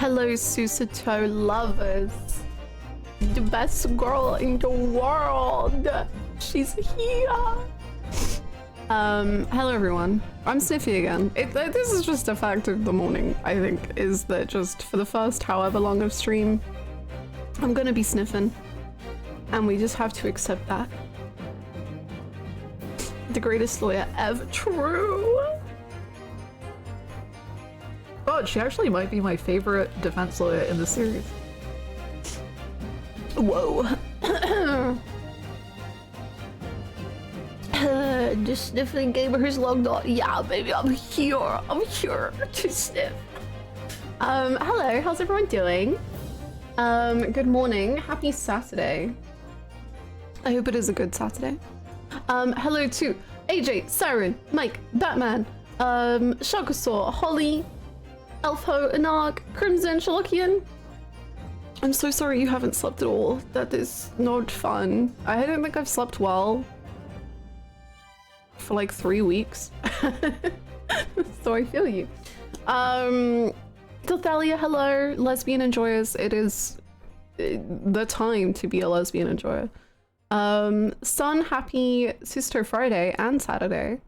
Hello, Susato lovers. The best girl in the world. She's here. Hello everyone. I'm sniffy again. This is just a fact of the morning, I think, is that just for the first however long of stream, I'm gonna be sniffing. And we just have to accept that. The greatest lawyer ever. True. God, she actually might be my favorite defense lawyer in the series. Whoa. The sniffing gamer's logged on. Yeah, baby, I'm here. I'm here to sniff. Hello, how's everyone doing? Good morning. Happy Saturday. I hope it is a good Saturday. Hello to AJ, Siren, Mike, Batman, Shakasaur, Holly, Elfho, Anarg, Crimson, Shalokian. I'm so sorry you haven't slept at all. That is not fun. I don't think I've slept well for like 3 weeks. So I feel you. Thalia, hello. Lesbian enjoyers. It is the time to be a lesbian enjoyer. Sun, happy Sister Friday and Saturday.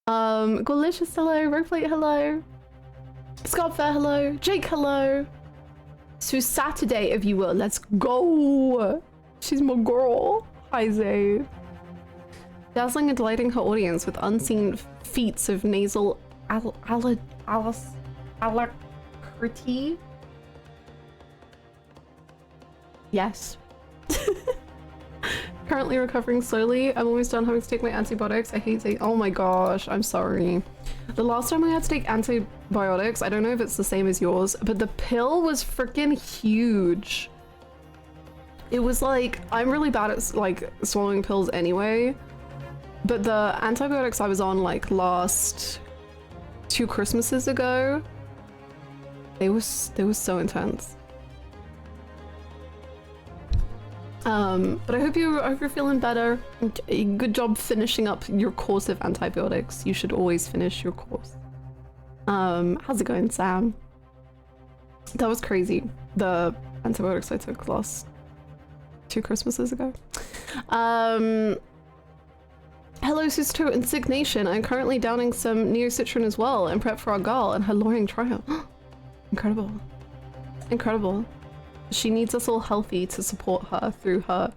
Golicious, hello. Rogueplate, hello. Scott Fair, hello. Jake, hello. So Saturday, if you will. Let's go. She's my girl. Hi, Zay. Dazzling and delighting her audience with unseen feats of nasal alacrity. Yes. Currently recovering slowly. I'm almost done having to take my antibiotics. I hate taking— oh my gosh, I'm sorry. The last time I had to take antibiotics, I don't know if it's the same as yours, but the pill was freaking huge. It was like, I'm really bad at like swallowing pills anyway, but the antibiotics I was on like last 2 Christmases ago, they was so intense. But I hope you're feeling better. Good job finishing up your course of antibiotics. You should always finish your course. How's it going, Sam? That was crazy. The antibiotics I took last 2 Christmases ago. Hello, Sister and Sick Nation. I'm currently downing some Neocitrin as well and prep for our girl and her lawyering trial. Incredible. Incredible. She needs us all healthy to support her through her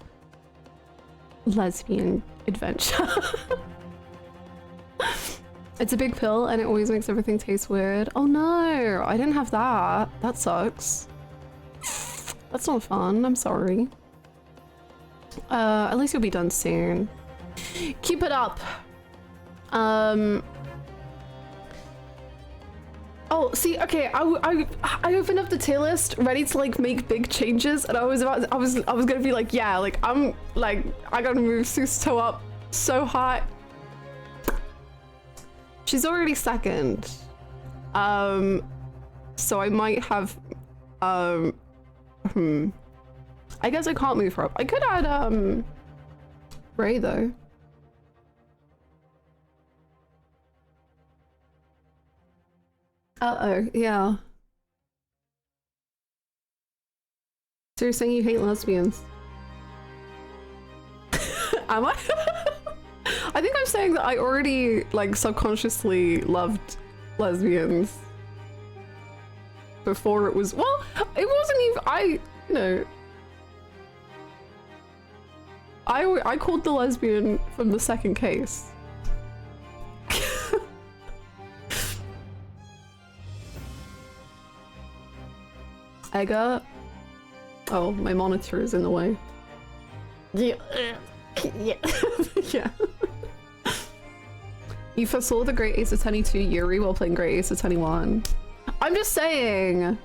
lesbian adventure. It's a big pill and it always makes everything taste weird. Oh no, I didn't have that. That sucks. That's not fun. I'm sorry. At least you'll be done soon. Keep it up. Oh, see, okay, I opened up the tier list ready to like make big changes, and I was gonna be like, yeah, like I gotta move Susto up so hot. She's already second. So I might have I guess I can't move her up. I could add Ray though. Uh-oh, yeah. So you're saying you hate lesbians? Am I? I think I'm saying that I already, like, subconsciously loved lesbians before it was— well, it wasn't even— you know, I called the lesbian from the second case. Egger? Oh, my monitor is in the way. Yeah. Yeah. Yeah. You foresaw the Great Ace Attorney 2 Yuri while playing Great Ace Attorney 1. I'm just saying,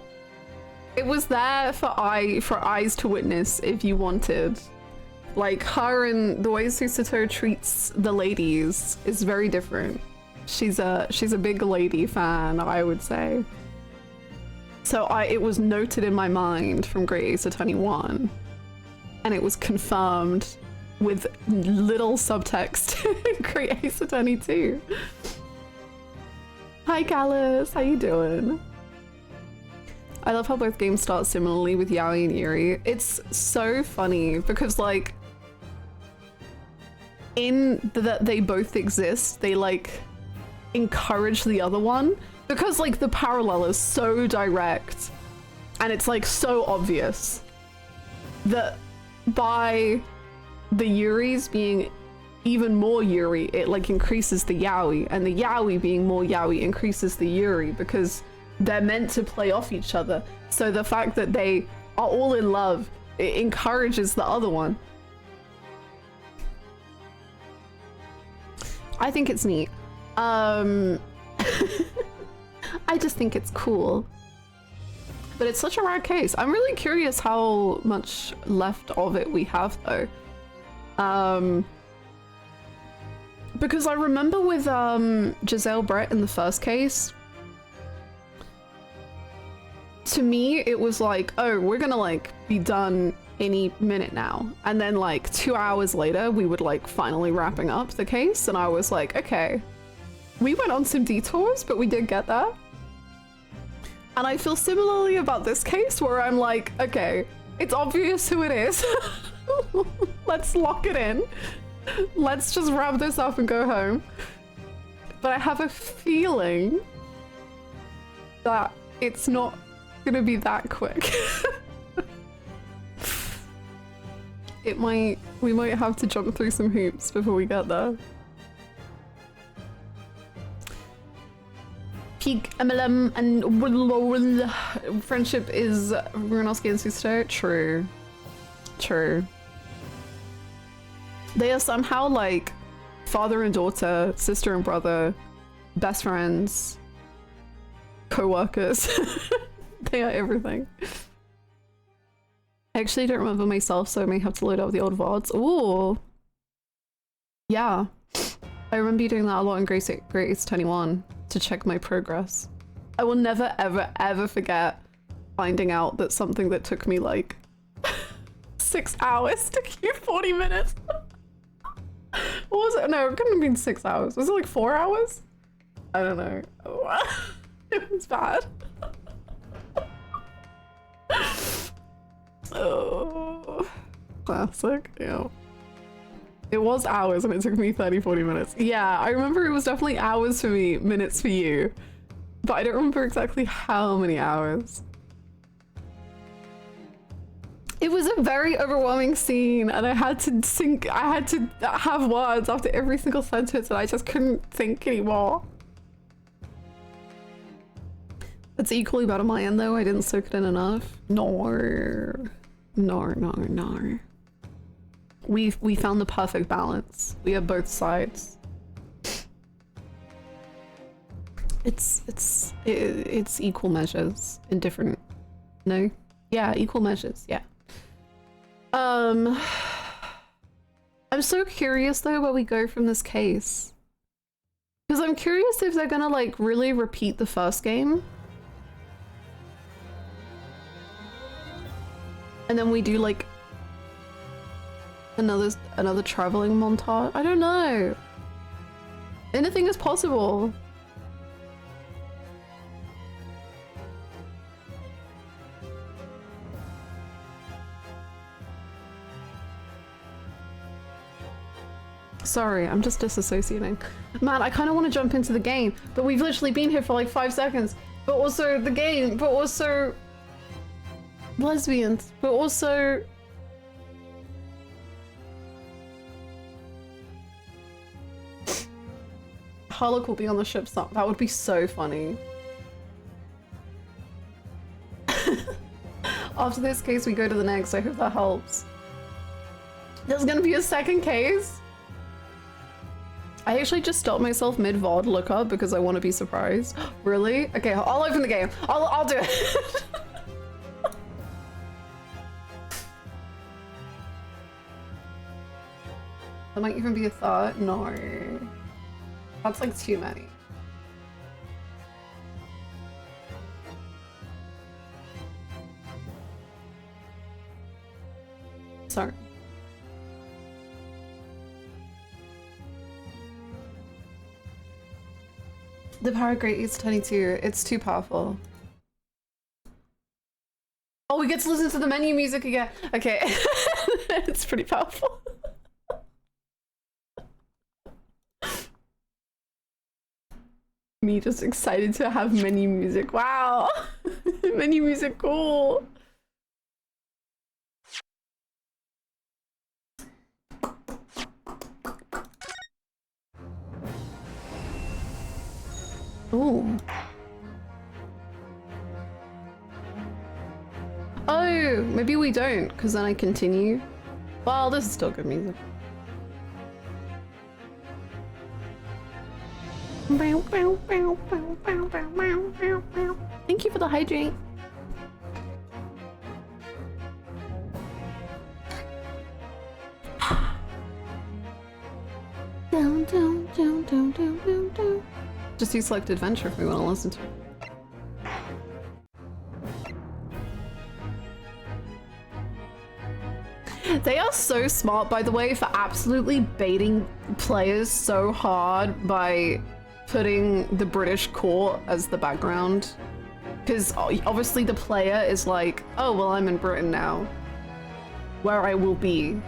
it was there for eyes to witness if you wanted. Like, her and the way Susato treats the ladies is very different. She's a big lady fan, I would say. So it was noted in my mind from Great Ace Attorney 1, and it was confirmed with little subtext in Great Ace Attorney 2. Hi Callus, how you doing? I love how both games start similarly with Yaoi and Yuri. It's so funny because like in that they both exist, they like encourage the other one because like the parallel is so direct and it's like so obvious that by the Yuris being even more Yuri, it like increases the Yaoi, and the Yaoi being more Yaoi increases the Yuri because they're meant to play off each other. So the fact that they are all in love, it encourages the other one. I think it's neat. I just think it's cool. But it's such a rare case. I'm really curious how much left of it we have though. Because I remember with Giselle Brett in the first case, to me it was like, oh, we're gonna like be done any minute now, and then like 2 hours later we would like finally wrapping up the case, and I was like, okay, we went on some detours but we did get there. And I feel similarly about this case where I'm like, okay, it's obvious who it is. Let's lock it in. Let's just wrap this up and go home. But I have a feeling that it's not gonna be that quick. We might have to jump through some hoops before we get there. Peak MLM and friendship is Runowski and Susto. True. True. They are somehow like father and daughter, sister and brother, best friends, co-workers. They are everything. I actually don't remember myself, so I may have to load up the old VODs. Ooh. Yeah. I remember you doing that a lot in Great Ace 21 to check my progress. I will never, ever, ever forget finding out that something that took me like 6 hours took you 40 minutes. What was it? No, it couldn't have been 6 hours. Was it like 4 hours? I don't know. It was bad. Oh, classic. Yeah. It was hours and it took me 30-40 minutes. Yeah, I remember it was definitely hours for me, minutes for you. But I don't remember exactly how many hours. It was a very overwhelming scene and I had to have words after every single sentence and I just couldn't think anymore. It's equally bad on my end though, I didn't soak it in enough. No. We found the perfect balance. We have both sides. It's equal measures in different, no? Yeah, equal measures, yeah. I'm so curious though where we go from this case. Because I'm curious if they're gonna like really repeat the first game. And then we do like another traveling montage. I don't know. Anything is possible. Sorry, I'm just disassociating. Man, I kind of want to jump into the game, but we've literally been here for like 5 seconds. But also the game, but also lesbians, but also Harlock will be on the ship. That would be so funny. After this case, we go to the next. I hope that helps. There's gonna be a second case. I actually just stopped myself mid-VOD lookup because I want to be surprised. Really? Okay, I'll open the game. I'll do it. There might even be a thought. No. That's like too many. Sorry. The power of Great East 22. It's too powerful. Oh, we get to listen to the menu music again. Okay. It's pretty powerful. Me just excited to have menu music. Wow. Menu music, cool. Ooh. Oh, maybe we don't, because then I continue. Well, this is still good music. Thank you for the hydrate. Just do select adventure if we want to listen to it. They are so smart, by the way, for absolutely baiting players so hard by putting the British court as the background. Because obviously the player is like, oh, well, I'm in Britain now, where I will be.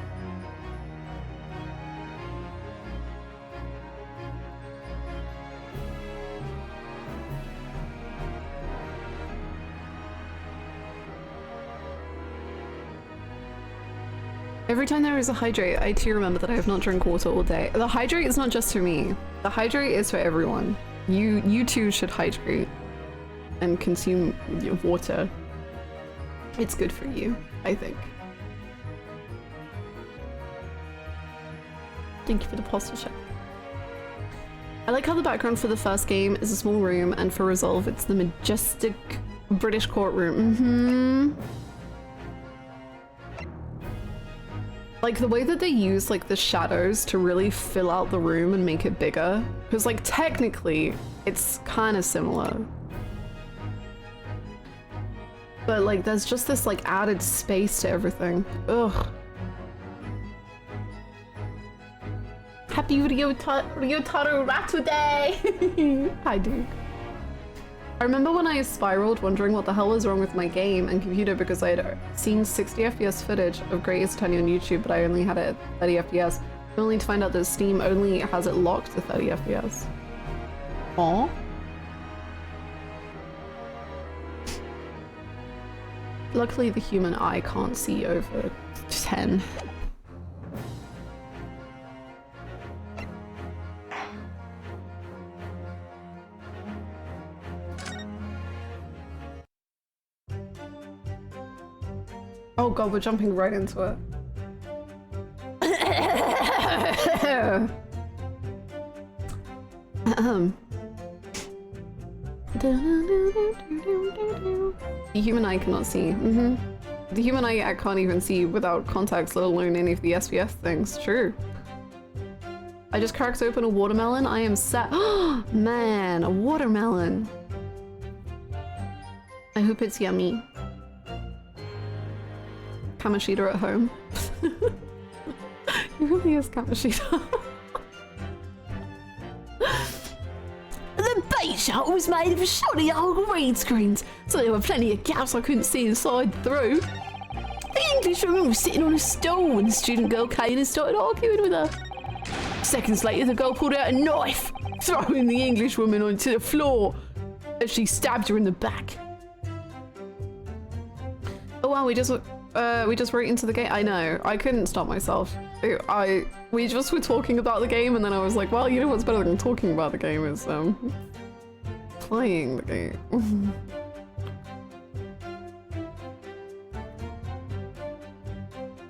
Every time there is a hydrate, I too remember that I have not drunk water all day. The hydrate is not just for me. The hydrate is for everyone. You too should hydrate and consume water. It's good for you, I think. Thank you for the posture. I like how the background for the first game is a small room, and for Resolve it's the majestic British courtroom. Like the way that they use like the shadows to really fill out the room and make it bigger. Because like technically it's kind of similar. But like there's just this like added space to everything. Ugh. Happy Ryotaro Ratu Day! Hi Duke. I remember when I spiraled wondering what the hell was wrong with my game and computer because I had seen 60 FPS footage of Great Ace Attorney on YouTube, but I only had it at 30 FPS, only to find out that Steam only has it locked to 30 FPS. Aww. Luckily the human eye can't see over 10. Oh god, we're jumping right into it. The human eye cannot see. The human eye I can't even see without contacts, let alone any of the SPF things. True. I just cracked open a watermelon. I am set. Man, a watermelon. I hope it's yummy. Kamashita at home. He really is Kamashita. The bait shuttle was made of shoddy old green screens, so there were plenty of gaps I couldn't see inside through. The English woman was sitting on a stool when the student girl came and started arguing with her. Seconds later, the girl pulled out a knife, throwing the English woman onto the floor as she stabbed her in the back. Oh wow, we just wrote into the game. I know, I couldn't stop myself. We just were talking about the game and then I was like, well, you know what's better than talking about the game is playing the game.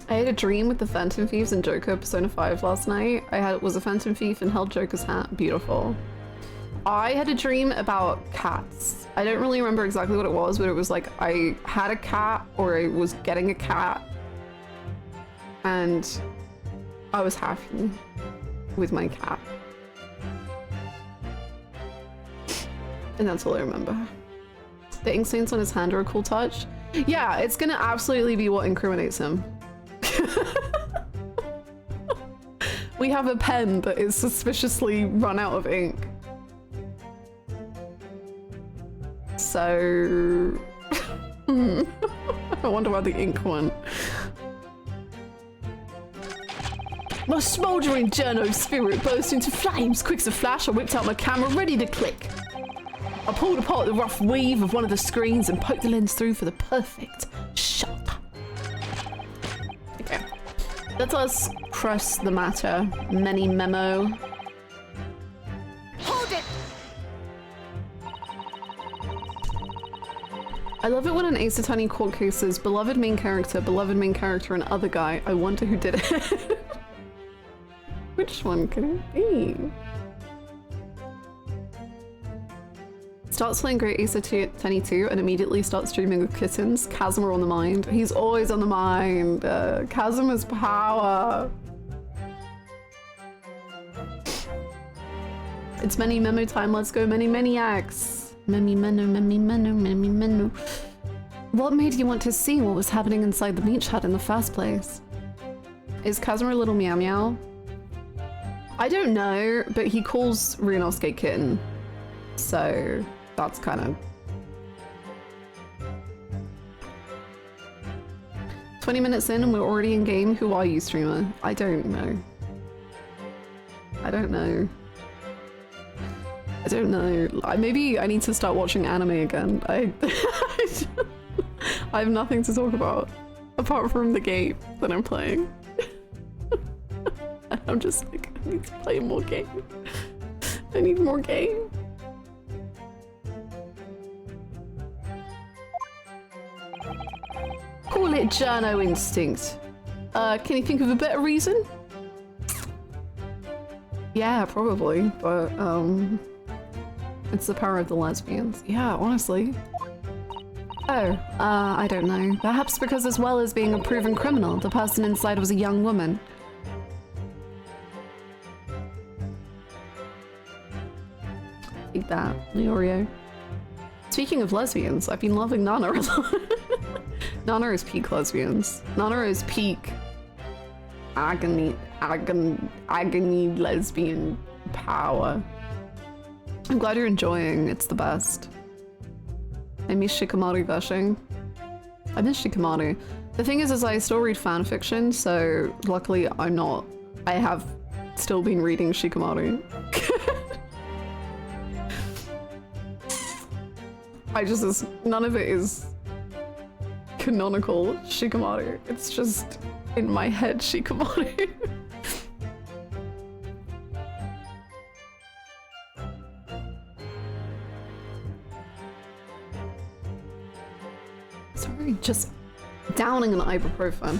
I had a dream with the Phantom Thieves in Joker Persona 5 last night. Was a Phantom Thief and held Joker's hat. Beautiful. I had a dream about cats. I don't really remember exactly what it was, but it was like I had a cat or I was getting a cat and I was happy with my cat. And that's all I remember. The ink stains on his hand are a cool touch. Yeah, it's gonna absolutely be what incriminates him. We have a pen that is suspiciously run out of ink. So... I wonder where the ink went. My smouldering journo spirit burst into flames. Quick as a flash, I whipped out my camera, ready to click. I pulled apart the rough weave of one of the screens and poked the lens through for the perfect shot. Okay, let us cross the matter. Many memo. Hold it! I love it when an Ace Attorney court case is beloved main character, and other guy. I wonder who did it. Which one could it be? Starts playing Great Ace Attorney 2 and immediately starts dreaming of kittens. Kazuma on the mind. He's always on the mind. Kazuma's power. It's many memo time. Let's go, many maniacs. Many menu. What made you want to see what was happening inside the beach hut in the first place? Is Kazuma a little meow meow? I don't know, but he calls Ryunosuke kitten. So that's kind of... 20 minutes in and we're already in game. Who are you, streamer? I don't know. I don't know. I don't know. Maybe I need to start watching anime again. I have nothing to talk about apart from the game that I'm playing. I'm just like, I need to play more game. I need more game. Call it journo instinct. Can you think of a better reason? Yeah, probably, but it's the power of the lesbians. Yeah, honestly. Oh, I don't know. Perhaps because as well as being a proven criminal, the person inside was a young woman. Take that, Leorio. Speaking of lesbians, I've been loving Nana a lot. Nana is peak lesbians. Nana is peak agony lesbian power. I'm glad you're enjoying. It's the best. I miss Shikamaru gushing. I miss Shikamaru. The thing is I still read fanfiction, so luckily I'm not. I have still been reading Shikamaru. None of it is canonical Shikamaru. It's just in my head Shikamaru. Sorry, just downing an ibuprofen.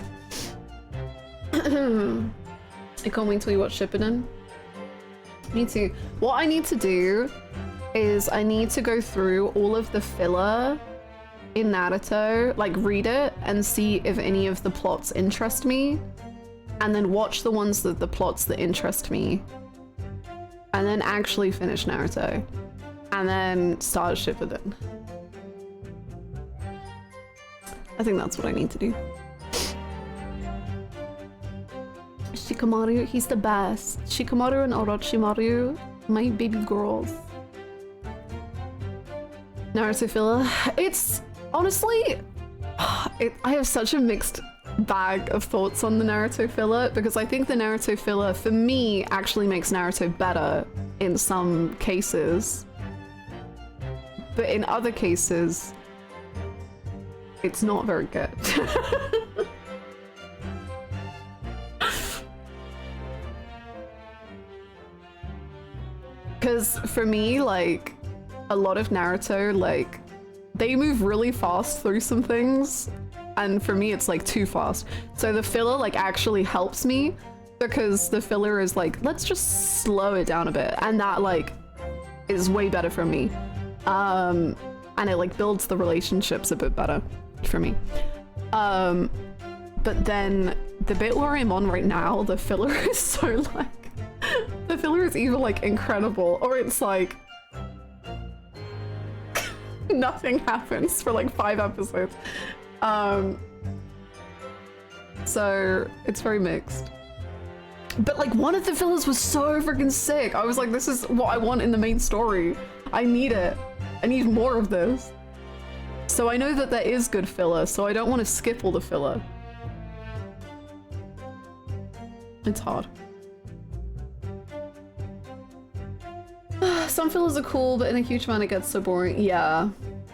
I can't wait till you watch Shippuden. Me too. What I need to do is I need to go through all of the filler in Naruto, like read it and see if any of the plots interest me, and then watch the ones that the plots that interest me, and then actually finish Naruto, and then start Shippuden. I think that's what I need to do. Shikamaru, he's the best. Shikamaru and Orochimaru, my baby girls. Naruto filler. It's honestly, I have such a mixed bag of thoughts on the Naruto filler, because I think the Naruto filler for me actually makes Naruto better in some cases, but in other cases it's not very good. Because for me, like, a lot of Naruto, like, they move really fast through some things, and for me it's like too fast. So the filler like actually helps me, because the filler is like, let's just slow it down a bit, and that like is way better for me. And it like builds the relationships a bit better for me. But then the bit where I'm on right now, the filler is so like, the filler is either like incredible or it's like nothing happens for like 5 episodes. So it's very mixed. But like one of the fillers was so freaking sick. I was like, this is what I want in the main story. I need it. I need more of this. So I know that there is good filler, so I don't want to skip all the filler. It's hard. Some fillers are cool, but in a huge amount it gets so boring. Yeah,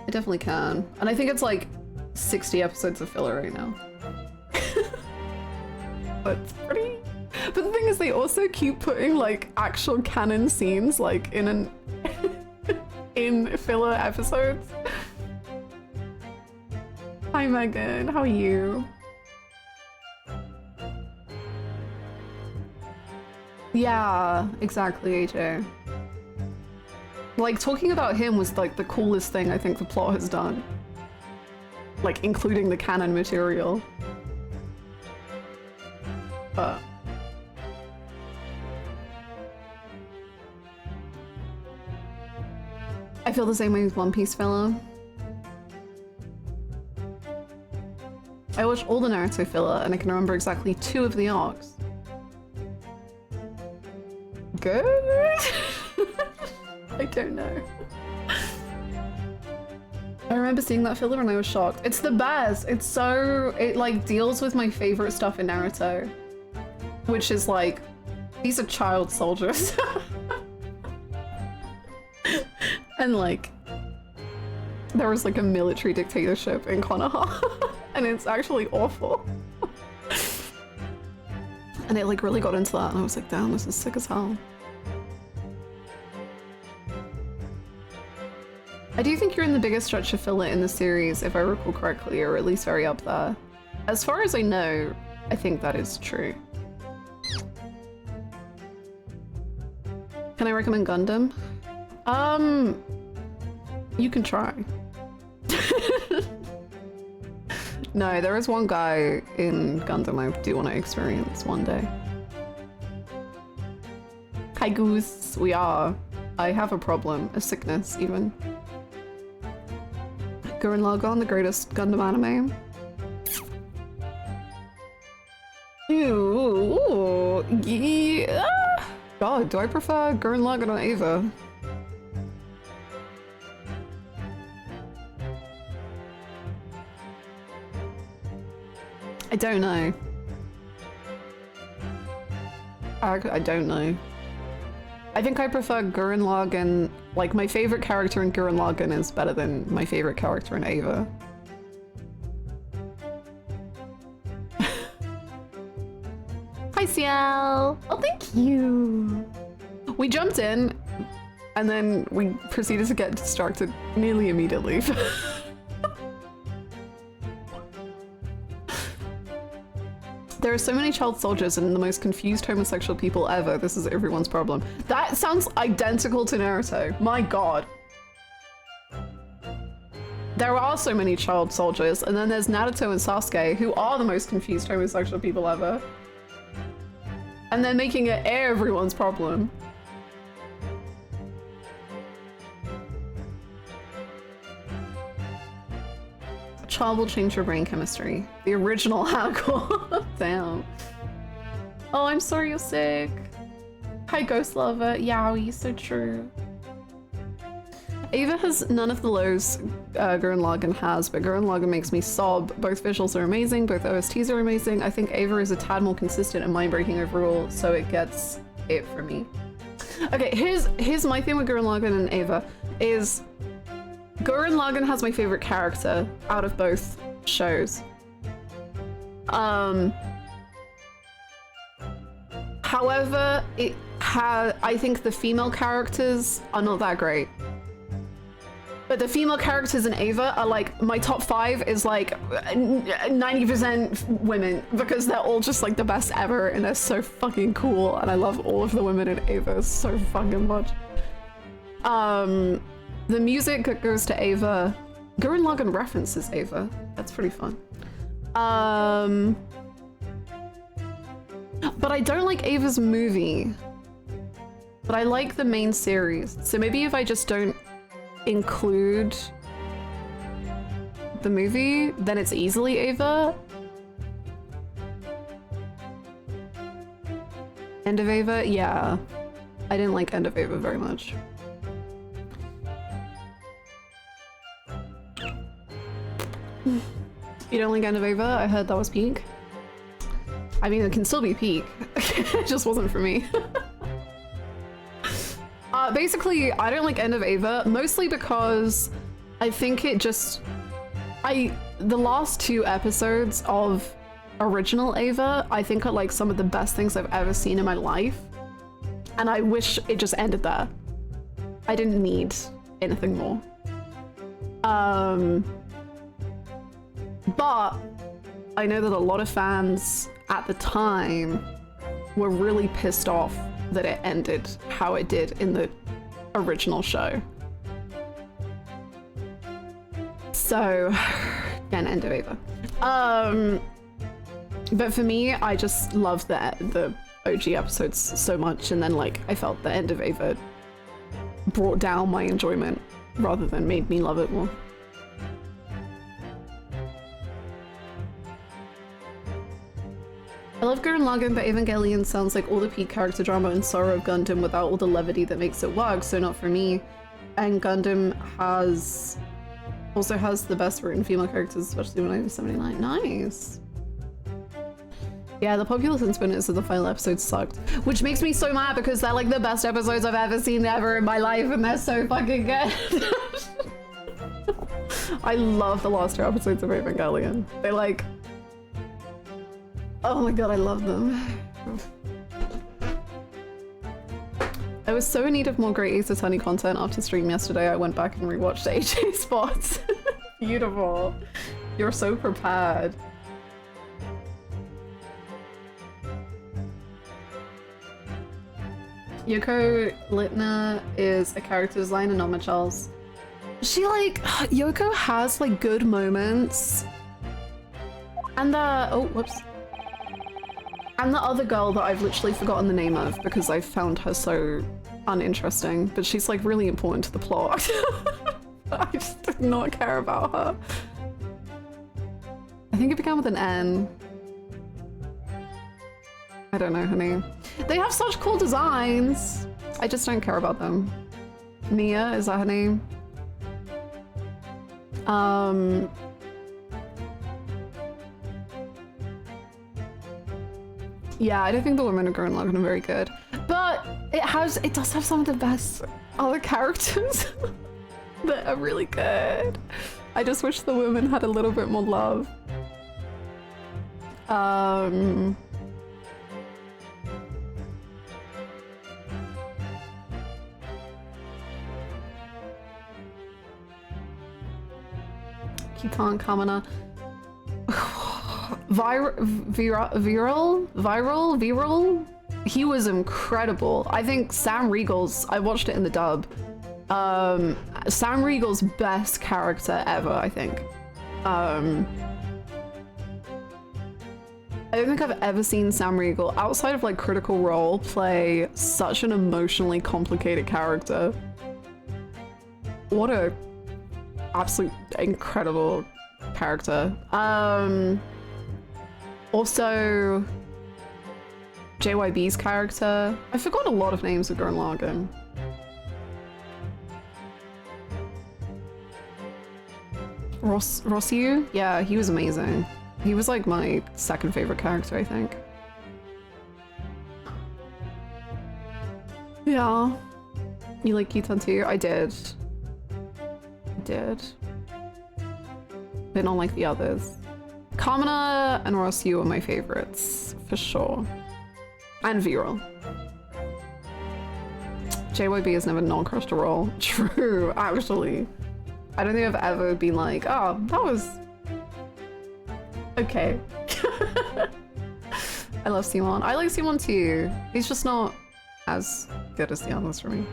it definitely can. And I think it's like 60 episodes of filler right now. That's pretty... But the thing is, they also keep putting like actual canon scenes like in filler episodes. Hi Megan, how are you? Yeah, exactly, AJ. Like, talking about him was like the coolest thing I think the plot has done. Like, including the canon material. But... I feel the same way with One Piece filler. I watched all the Naruto filler and I can remember exactly 2 of the arcs. Good? I don't know. I remember seeing that filler and I was shocked. It's the best. It's so... It like deals with my favorite stuff in Naruto. Which is like, these are child soldiers. And like, there was like a military dictatorship in Konoha. And it's actually awful. And it like really got into that and I was like, damn, this is sick as hell. I do think you're in the biggest stretch of filler in the series, if I recall correctly, or at least very up there. As far as I know, I think that is true. Can I recommend Gundam? You can try. No, there is one guy in Gundam I do want to experience one day. Hi Goose, we are. I have a problem, a sickness even. Gurren Lagann, the greatest Gundam anime. Ooh, yeah. God, do I prefer Gurren Lagann or Eva? I don't know. I don't know. I think I prefer Gurren Lagann. Like, my favorite character in Gurren Lagann is better than my favorite character in Eva. Hi, Ciel! Oh, thank you! We jumped in, and then we proceeded to get distracted nearly immediately. There are so many child soldiers and the most confused homosexual people ever. This is everyone's problem. That sounds identical to Naruto. My god. There are so many child soldiers, and then there's Naruto and Sasuke, who are the most confused homosexual people ever. And they're making it everyone's problem. Child will change your brain chemistry. The original Haggle. Damn. Oh, I'm sorry you're sick. Hi, Ghost Lover. Yowie, so true. Eva has none of the lows Gurren Lagann has, but Gurren Lagann makes me sob. Both visuals are amazing, both OSTs are amazing. I think Eva is a tad more consistent and mind-breaking overall, so it gets it for me. Okay, here's my thing with Gurren Lagann and Eva is Gurren Lagann has my favorite character out of both shows. However, I think the female characters are not that great. But the female characters in Eva are like, my top 5 is like 90% women because they're all just like the best ever and they're so fucking cool and I love all of the women in Eva so fucking much. The music that goes to Eva, Gurren Lagann references Eva. That's pretty fun. But I don't like Ava's movie. But I like the main series. So maybe if I just don't include the movie, then it's easily Eva. End of Eva? Yeah. I didn't like End of Eva very much. You don't like End of Ava? I heard that was peak. I mean, it can still be peak. It just wasn't for me. Basically, I don't like End of Ava, mostly because I think it just... The last 2 episodes of original Ava, I think are like some of the best things I've ever seen in my life. And I wish it just ended there. I didn't need anything more. But I know that a lot of fans at the time were really pissed off that it ended how it did in the original show. So, again, End of Ava. But for me, I just loved the OG episodes so much, and then like I felt the End of Ava brought down my enjoyment rather than made me love it more. I love Gurren Lagann, but Evangelion sounds like all the peak character drama and sorrow of Gundam without all the levity that makes it work, so not for me. And Gundam also has the best written female characters, especially when I was 79. Nice. Yeah, the popular sentiment is that the final episode sucked, which makes me so mad because they're like the best episodes I've ever seen ever in my life, and they're so fucking good. I love the last 2 episodes of Evangelion. They like... Oh my god, I love them. I was so in need of more great Ace Attorney content after stream yesterday. I went back and rewatched AJ spots. Beautiful. You're so prepared. Yoko Littner is a character designer, not Michelle's. She like, Yoko has like good moments. And oh, whoops. And the other girl that I've literally forgotten the name of because I found her so uninteresting, but she's like really important to the plot. I just did not care about her. I think it began with an N. I don't know her name. They have such cool designs. I just don't care about them. Nia, is that her name? Yeah, I don't think the women of Gurren Lagann are very good, but it does have some of the best other characters that are really good. I just wish the women had a little bit more love. Kitan Kamana. Viral? He was incredible. I think Sam Riegel's, I watched it in the dub. Sam Riegel's best character ever, I think. I don't think I've ever seen Sam Riegel, outside of like Critical Role, play such an emotionally complicated character. What a absolute incredible character. Also, JYB's character. I forgot a lot of names of Gurren Lagann. Rossiu? Yeah, he was amazing. He was like my second favorite character, I think. Yeah. You like Kitan too? I did. But not like the others. Kamina and Rossiu are my favorites, for sure. And Viral. JYB has never not crushed a role. True, actually. I don't think I've ever been like, oh, that was... okay. I love Simon. I like Simon too. He's just not as good as the others for me.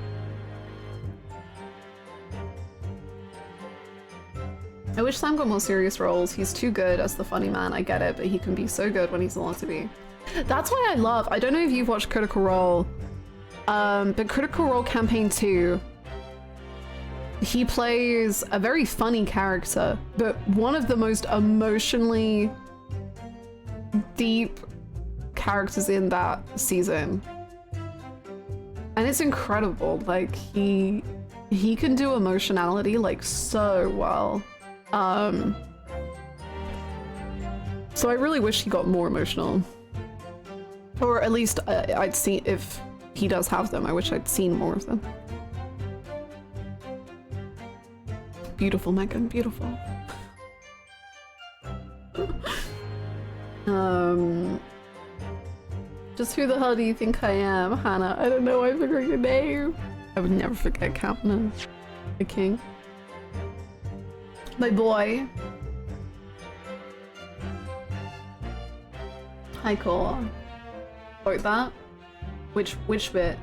I wish Sam got more serious roles. He's too good as the funny man, I get it, but he can be so good when he's allowed to be. That's why I don't know if you've watched Critical Role, but Critical Role Campaign 2, he plays a very funny character, but one of the most emotionally deep characters in that season. And it's incredible, like he can do emotionality like so well. So I really wish he got more emotional. Or at least I'd see if he does have them. I wish I'd seen more of them. Beautiful, Megan, beautiful. Just who the hell do you think I am, Hannah? I don't know, I forgot your name. I would never forget Captain, the king. My boy. Hi, Cole. Like that? Which bit?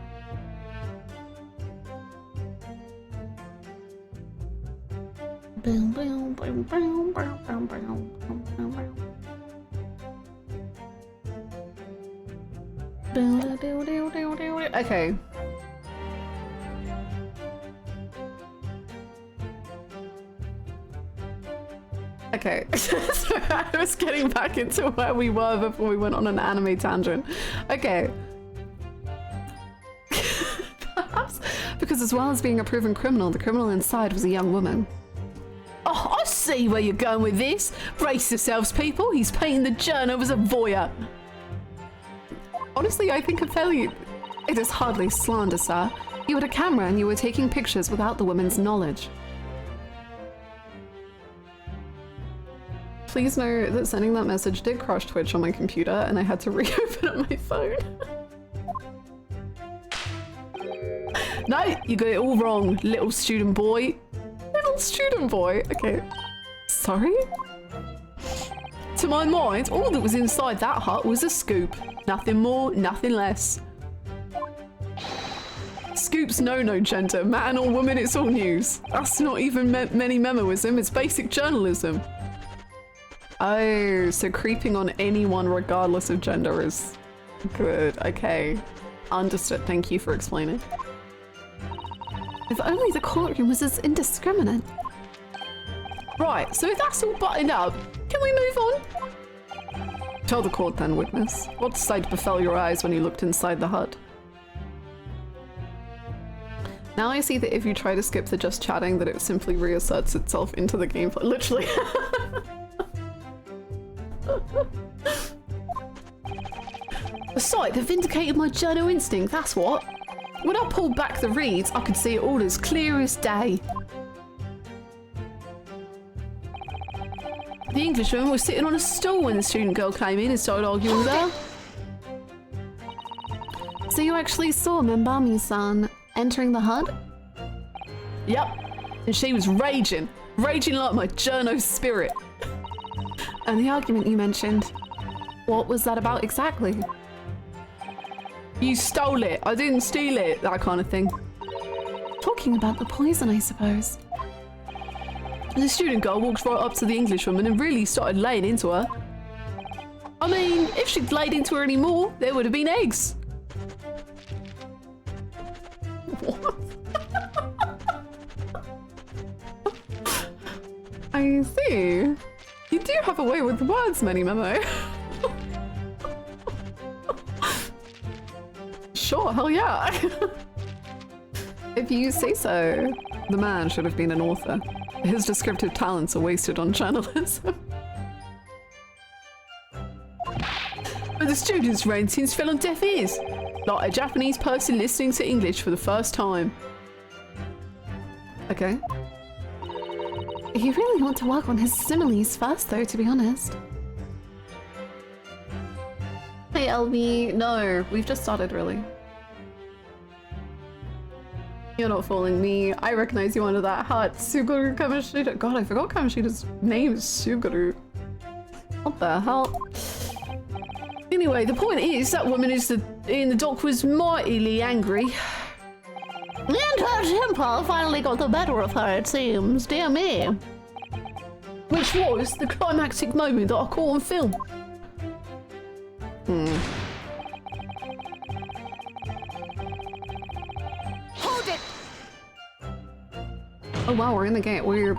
Okay. Okay, so I was getting back into where we were before we went on an anime tangent. Okay. Perhaps because as well as being a proven criminal, the criminal inside was a young woman. Oh, I see where you're going with this. Brace yourselves, people. He's painting the journo as a voyeur. Honestly, I think it is hardly slander, sir. You had a camera and you were taking pictures without the woman's knowledge. Please know that sending that message did crash Twitch on my computer and I had to reopen up my phone. No, you got it all wrong, little student boy. Little student boy, okay. Sorry? To my mind, all that was inside that hut was a scoop. Nothing more, nothing less. Scoops know no gender, man or woman, it's all news. That's not even many memoism, it's basic journalism. Oh, so creeping on anyone regardless of gender is good. Okay. Understood. Thank you for explaining. If only the courtroom was as indiscriminate. Right, so if that's all buttoned up, can we move on? Tell the court then, witness. What sight befell your eyes when you looked inside the hut? Now I see that if you try to skip the just chatting, that it simply reasserts itself into the gameplay. Literally. A sight that vindicated my journo instinct, that's what. When I pulled back the reeds, I could see it all as clear as day. The Englishwoman was sitting on a stool when the student girl came in and started arguing with her. So you actually saw Membami-san entering the hut? Yep. And she was raging like my journo spirit. And the argument you mentioned, what was that about exactly? You stole it, I didn't steal it, that kind of thing. Talking about the poison, I suppose. The student girl walked right up to the Englishwoman and really started laying into her. I mean, if she'd laid into her anymore, there would have been eggs. What? I see. You do have a way with words, Many Memo. Sure, hell yeah. If you say so. The man should have been an author. His descriptive talents are wasted on journalism. But the student's reign seems fell on deaf ears. Like a Japanese person listening to English for the first time. Okay. You really want to work on his similes first, though, to be honest. Hey, LB. No, we've just started, really. You're not fooling me. I recognize you under that hut. Suguru Kamishita. God, I forgot Kamishita's name is Suguru. What the hell? Anyway, the point is that woman in the dock was mightily angry. And her temper finally got the better of her, it seems. Dear me. Which was the climactic moment that I caught on film. Hold it! Oh wow, we're in the game. We're...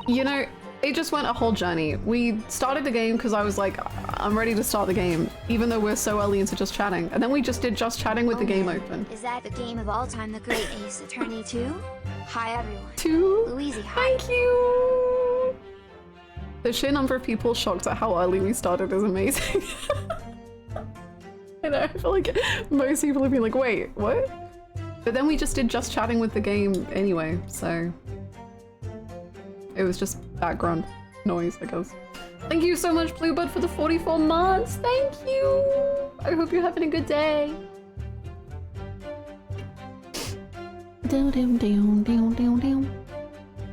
You know, it just went a whole journey. We started the game because I was like, I'm ready to start the game, even though we're so early into just chatting. And then we just did just chatting with the game open. Is that the game of all time, the Great Ace Attorney 2? Hi everyone. Two? louiseyhannah. Thank you! The sheer number of people shocked at how early we started is amazing. I know, I feel like most people have been like, wait, what? But then we just did just chatting with the game anyway, so it was just background noise, I guess. Thank you so much, Bluebird, for the 44 months. Thank you. I hope you're having a good day.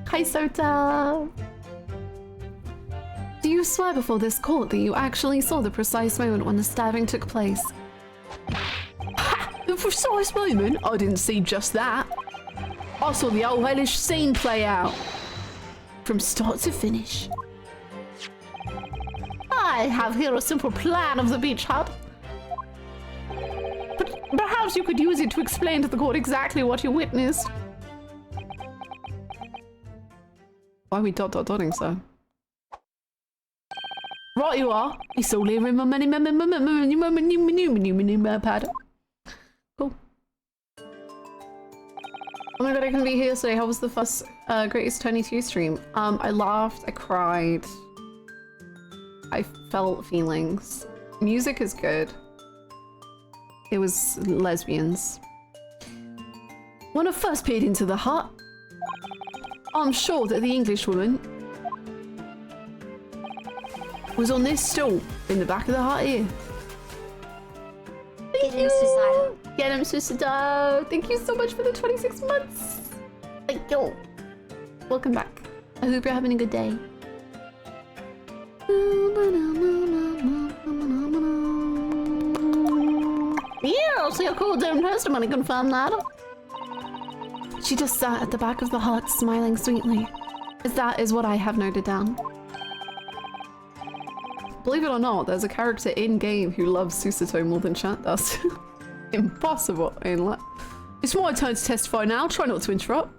Hi, Sota. Do you swear before this court that you actually saw the precise moment when the stabbing took place? Ha! The precise moment? I didn't see just that. I saw the whole hellish scene play out. From start to finish. I have here a simple plan of the beach hut. But perhaps you could use it to explain to the court exactly what you witnessed. Why are we dotting so? Right you are. It's all here in my pad. Cool. Oh my god, I couldn't be here today. How was the first Greatest 22 stream? I laughed, I cried. I felt feelings. Music is good. It was lesbians. When I first peered into the hut, I'm sure that the Englishwoman was on this stool in the back of the hut here. Get him, Suicidal. Get him, Suicidal. Thank you so much for the 26 months. Thank you. Welcome back. I hope you're having a good day. Yeah, see how cool Dame testimony confirmed that. She just sat at the back of the hut, smiling sweetly. That is what I have noted down. Believe it or not, there's a character in-game who loves Susato more than chat does. Impossible. It's my turn to testify now. Try not to interrupt.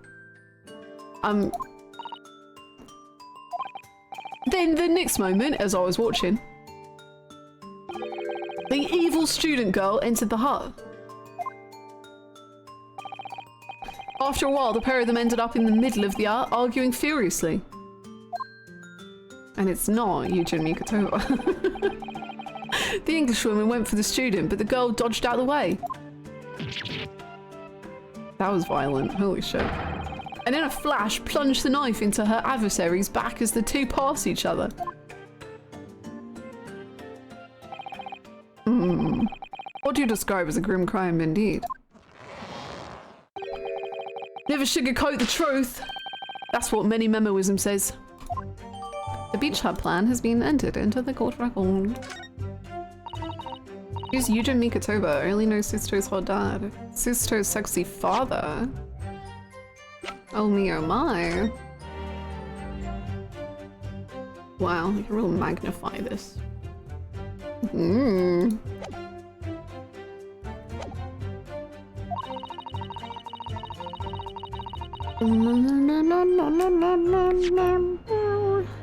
Then the next moment, as I was watching, the evil student girl entered the hut. After a while, the pair of them ended up in the middle of the hut, arguing furiously. And it's not Yujin Mikatoba. The Englishwoman went for the student, but the girl dodged out of the way. That was violent, holy shit. And in a flash, plunged the knife into her adversary's back as the two passed each other. What do you describe as a grim crime indeed? Never sugarcoat the truth. That's what many memoism says. The beach hut plan has been entered into the court record. Who's Yujin Mikatoba? I only know Susto's hot dad. Susto's sexy father? Oh me, oh my. Wow, you can really magnify this.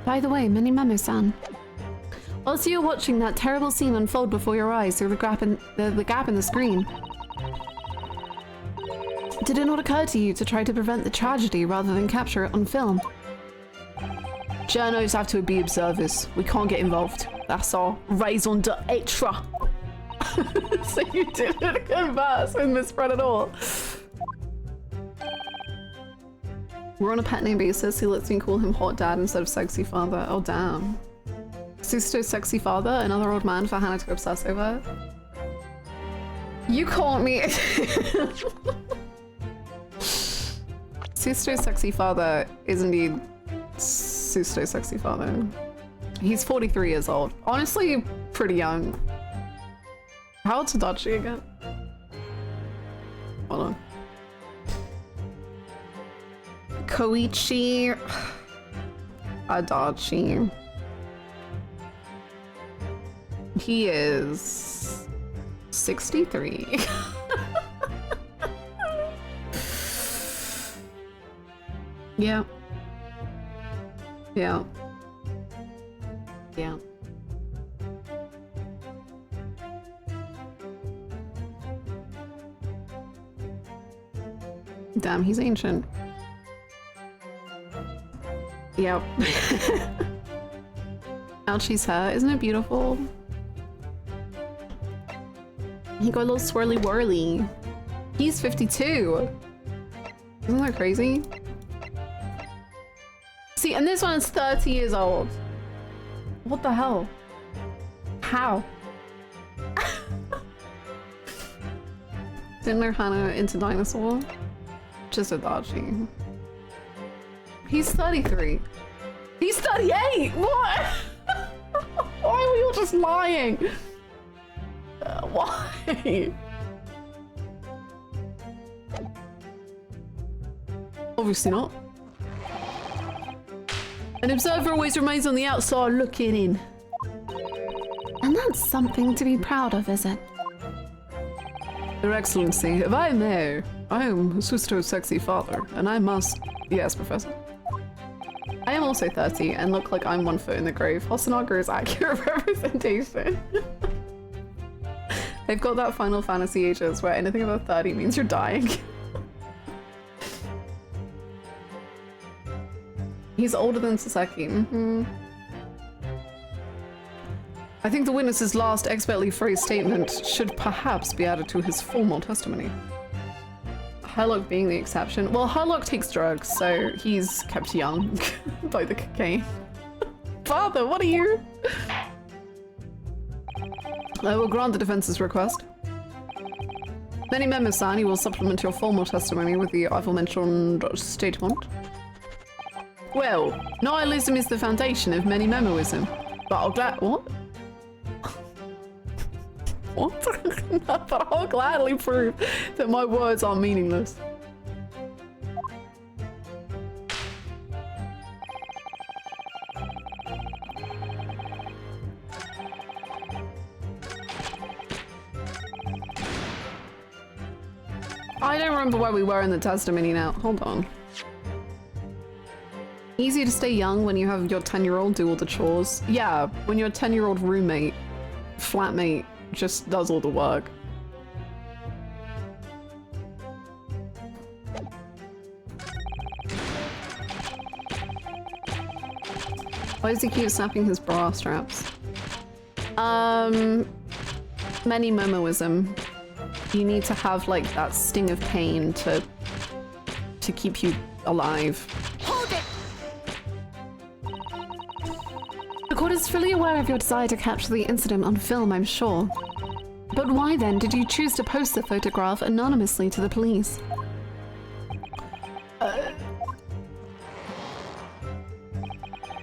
By the way, Mini-Memo-san. Whilst you're watching that terrible scene unfold before your eyes through the gap in the screen, did it not occur to you to try to prevent the tragedy rather than capture it on film? Journos have to be observers. We can't get involved. That's our raison d'etre. So you didn't converse with Miss Spread at all. We're on a pet name basis. He lets me call him hot dad instead of sexy father. Oh damn. Susto's sexy father, another old man for Hannah to obsess over. You caught me. Susto's sexy father is indeed Susto's sexy father. He's 43 years old. Honestly, pretty young. How old's Adachi again? Hold on. Koichi Adachi. He is 63. Yeah. Yeah. Yeah. Damn, he's ancient. Yep. Ouchie's hair, isn't it beautiful? He got a little swirly whirly. He's 52. Isn't that crazy? See, and this one is 30 years old. What the hell? How? Didn't know Hannah into dinosaur? Just with Archie. He's 33. He's 38! What? Why were you all just lying? Why? Obviously not. An observer always remains on the outside looking in. And that's something to be proud of, is it? Your Excellency, if I may, I am Susto's sexy father, and I must... Yes, Professor. I am also 30 and look like I'm 1 foot in the grave. Hosonaga is accurate representation. They've got that Final Fantasy ages where anything above 30 means you're dying. He's older than Sasaki. Mm-hmm. I think the witness's last expertly phrased statement should perhaps be added to his formal testimony. Herlock being the exception. Well, Herlock takes drugs, so he's kept young by the cocaine. Father, what are you? I will grant the defense's request. Many members, San, will supplement your formal testimony with the aforementioned statement. Well, nihilism is the foundation of many memoism, but I'll what? What? But I'll gladly prove that my words are meaningless. I don't remember where we were in the testimony now. Hold on. Easy to stay young when you have your 10-year-old do all the chores. Yeah, when your 10-year-old roommate, flatmate, just does all the work. Why does he keep snapping his bra straps? Many memoism. You need to have like that sting of pain to keep you alive. Hold it! The court is fully aware of your desire to capture the incident on film, I'm sure. But why then did you choose to post the photograph anonymously to the police?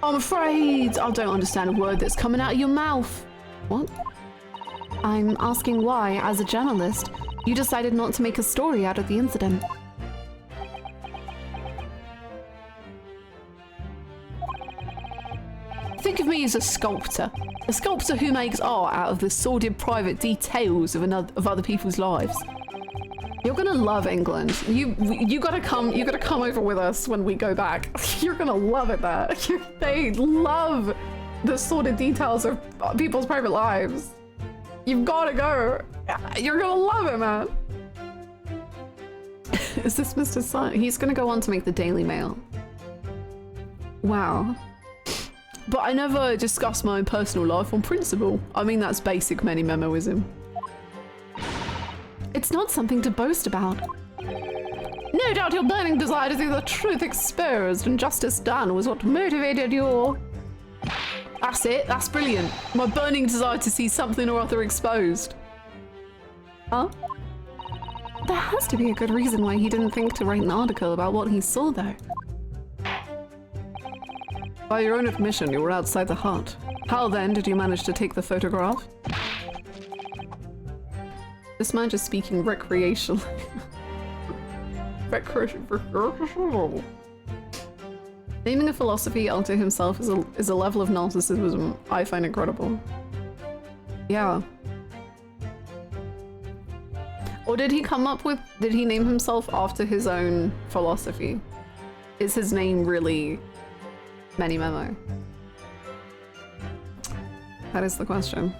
I'm afraid I don't understand a word that's coming out of your mouth. What? I'm asking why, as a journalist, you decided not to make a story out of the incident. Think of me as a sculptor who makes art out of the sordid private details of other people's lives. You're gonna love England. You gotta come over with us when we go back. You're gonna love it there. They love the sordid details of people's private lives. You've gotta go. You're gonna love it, man. Is this Mr. Sun? He's gonna go on to make the Daily Mail. Wow. But I never discuss my own personal life on principle. I mean, that's basic many memoism. It's not something to boast about. No doubt your burning desire to see the truth exposed and justice done was what motivated your... That's it, that's brilliant. My burning desire to see something or other exposed. Huh? There has to be a good reason why he didn't think to write an article about what he saw, though. By your own admission, you were outside the hut. How then did you manage to take the photograph? This man just speaking recreationally. Recreational. Naming a philosophy unto himself is a level of narcissism I find incredible. Yeah. Or did he name himself after his own philosophy? Is his name really Many Memo? That is the question.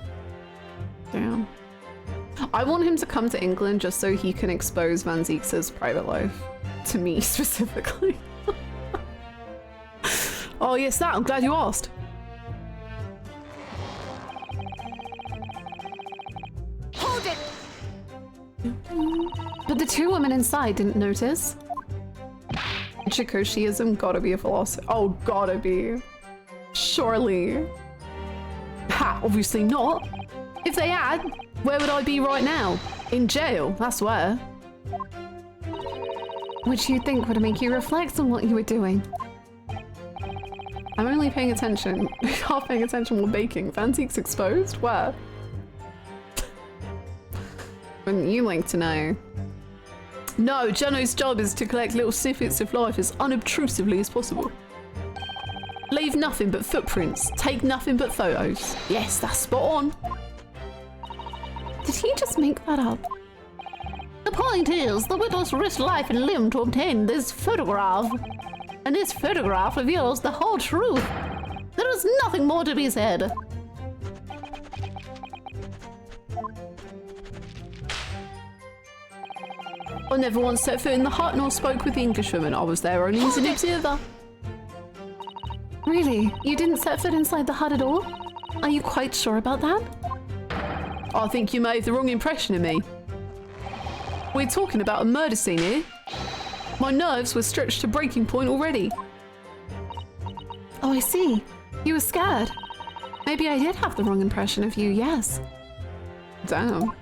Damn. I want him to come to England just so he can expose Van Zieks' private life. To me, specifically. Oh yes, that. I'm glad you asked. moved it! But the two women inside didn't notice. Chikoshiism gotta be a philosophy. Oh, gotta be. Surely. Ha, obviously not. If they had, where would I be right now? In jail, that's where. Which you think would make you reflect on what you were doing. I'm only paying attention. Half paying attention while baking. Fantique's exposed? Where? Wouldn't you like to know? No, Jono's job is to collect little snippets of life as unobtrusively as possible. Leave nothing but footprints. Take nothing but photos. Yes, that's spot on. Did he just make that up? The point is, the widows risked life and limb to obtain this photograph. And this photograph reveals the whole truth. There is nothing more to be said. I never once set foot in the hut nor spoke with the Englishwoman. I was there only as an observer. Really? You didn't set foot inside the hut at all? Are you quite sure about that? I think you made the wrong impression of me. We're talking about a murder scene here. My nerves were stretched to breaking point already. Oh, I see. You were scared. Maybe I did have the wrong impression of you, yes. Damn.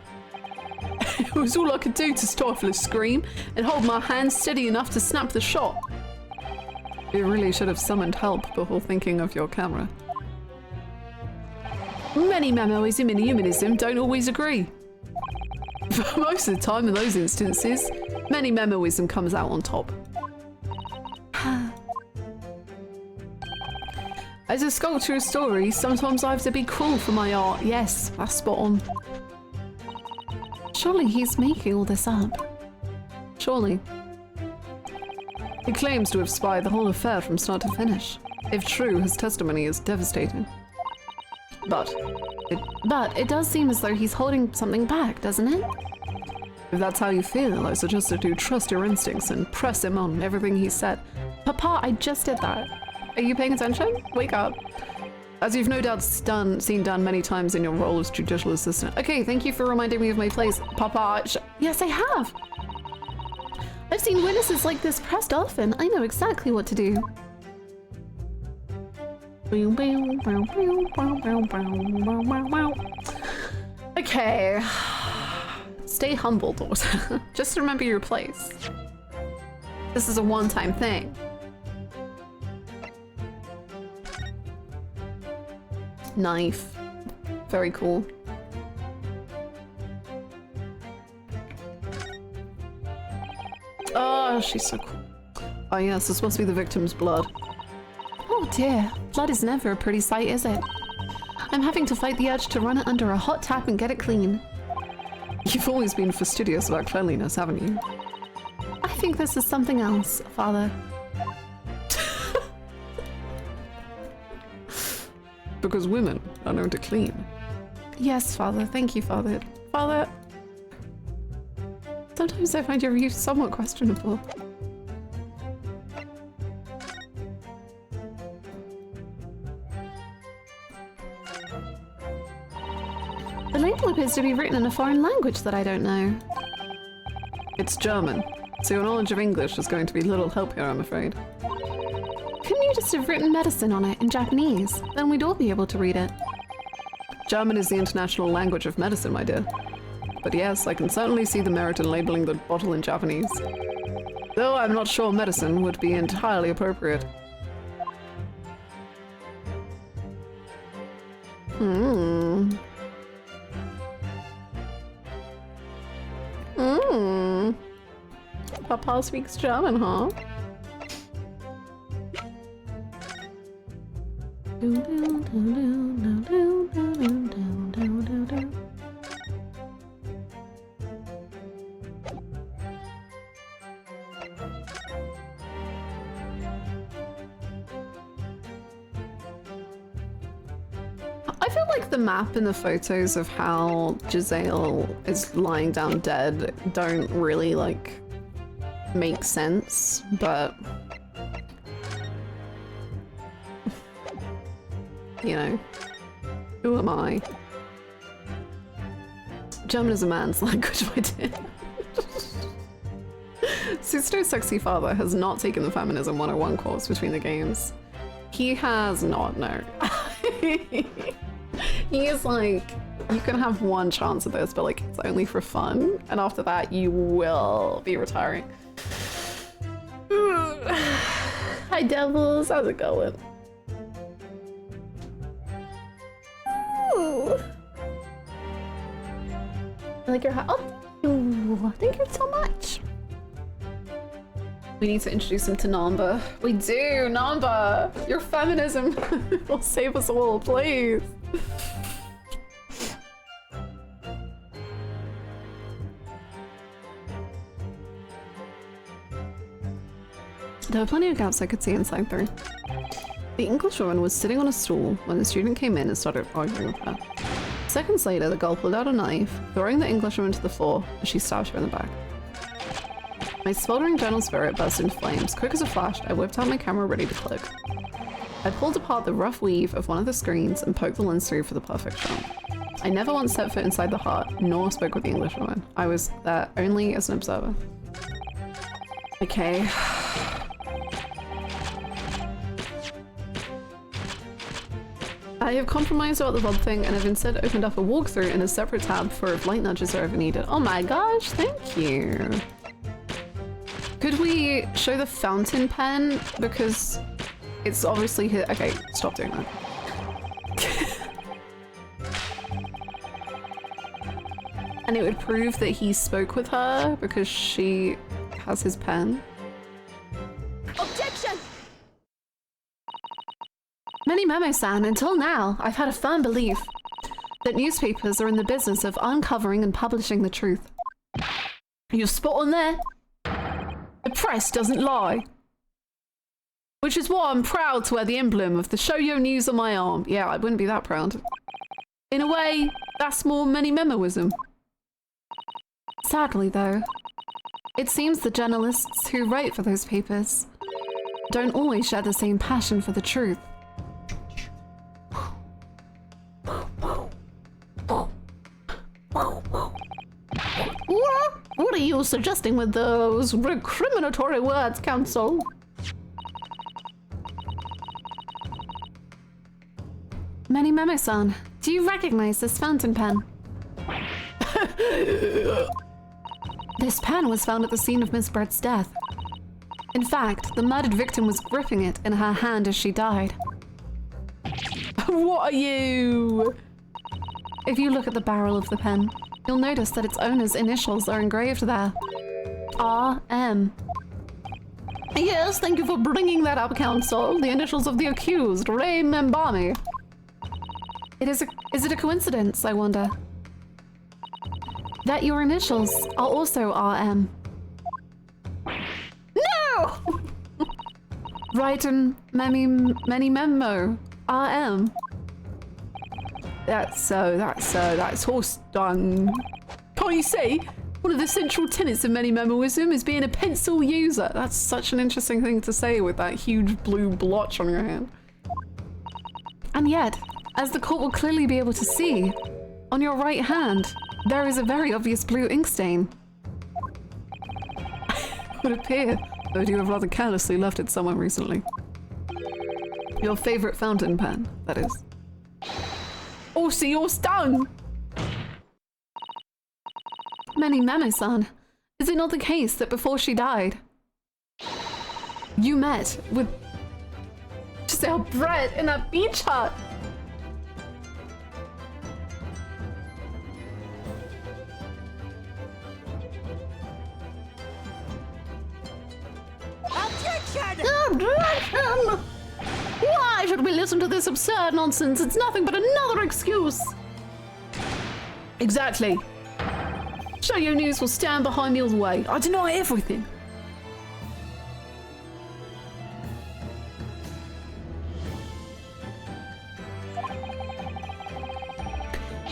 It was all I could do to stifle a scream and hold my hand steady enough to snap the shot. You really should have summoned help before thinking of your camera. Many Mamoism and humanism don't always agree. Most of the time in those instances, many Memoism comes out on top. As a sculptor of stories, sometimes I have to be cruel for my art. Yes, that's spot on. Surely he's making all this up. Surely. He claims to have spied the whole affair from start to finish. If true, his testimony is devastating. But it does seem as though he's holding something back, doesn't it? if that's how you feel, I suggest that you trust your instincts and press him on everything he said. Papa, I just did that. Are you paying attention? Wake up. As you've no doubt seen done many times in your role as judicial assistant. Okay, thank you for reminding me of my place. Papa, yes, I have. I've seen witnesses like this pressed often. I know exactly what to do. Okay. Stay humble, daughter. Just remember your place. This is a one-time thing. Knife. Very cool. Oh, she's so cool. Oh yes, this must be the victim's blood. Oh dear, blood is never a pretty sight, is it? I'm having to fight the urge to run it under a hot tap and get it clean. You've always been fastidious about cleanliness, haven't you? I think this is something else, Father. Because women are known to clean. Yes, Father. Thank you, Father. Father, sometimes I find your views somewhat questionable. The label appears to be written in a foreign language that I don't know. It's German, so your knowledge of English is going to be little help here, I'm afraid. Couldn't you just have written medicine on it in Japanese? Then we'd all be able to read it. German is the international language of medicine, my dear. But yes, I can certainly see the merit in labeling the bottle in Japanese. Though I'm not sure medicine would be entirely appropriate. Papa speaks German, huh? I feel like the map and the photos of how Giselle is lying down dead don't really, like, make sense, but you know, who am I? German is a man's language, my dear. Sister's sexy father has not taken the Feminism 101 course between the games. He has not, no. He is like, you can have one chance at this, but like, it's only for fun. And after that, you will be retiring. Hi, devils. How's it going? Ooh. I like your hat. Oh, thank you so much. We need to introduce him to Namba. We do, Namba. Your feminism will save us all, please. There were plenty of gaps I could see inside through. The Englishwoman was sitting on a stool when the student came in and started arguing with her. Seconds later, the girl pulled out a knife, throwing the Englishwoman to the floor as she stabbed her in the back. My smoldering gentle spirit burst into flames. Quick as a flash, I whipped out my camera ready to click. I pulled apart the rough weave of one of the screens and poked the lens through for the perfect shot. I never once set foot inside the hut, nor spoke with the Englishwoman. I was there only as an observer. Okay. I have compromised about the VOD thing and have instead opened up a walkthrough in a separate tab for if light nudges are ever needed. Oh my gosh, thank you. Could we show the fountain pen? Because it's obviously here. Okay, stop doing that. And it would prove that he spoke with her because she has his pen. Objection! Many Memo-san, until now, I've had a firm belief that newspapers are in the business of uncovering and publishing the truth. You're spot on there. The press doesn't lie. Which is why I'm proud to wear the emblem of the Shoujo News on my arm. Yeah, I wouldn't be that proud. In a way, that's more many memoism. Sadly, though, it seems the journalists who write for those papers don't always share the same passion for the truth. What are you suggesting with those recriminatory words, Counsel? Many Memo-san, do you recognize this fountain pen? This pen was found at the scene of Miss Brett's death. In fact, the murdered victim was gripping it in her hand as she died. What are you? If you look at the barrel of the pen, you'll notice that its owner's initials are engraved there. R.M. Yes, thank you for bringing that up, Counsel. The initials of the accused, Ray Membami. Is it a coincidence, I wonder? That your initials are also R.M. No! Right, and many memo, R.M. That's horse dung. Can't you see? One of the central tenets of many memoism is being a pencil user. That's such an interesting thing to say with that huge blue blotch on your hand. And yet, as the court will clearly be able to see, on your right hand, there is a very obvious blue ink stain. Would appear that you have rather carelessly left it somewhere recently. Your favorite fountain pen, that is. Oh, so you're stung! Many Memo-san, is it not the case that before she died, you met with Giselle Brett in that beach hut? Objection! Why should we listen to this absurd nonsense? It's nothing but another excuse. Exactly. Shoujo News will stand behind me all the way. I deny everything.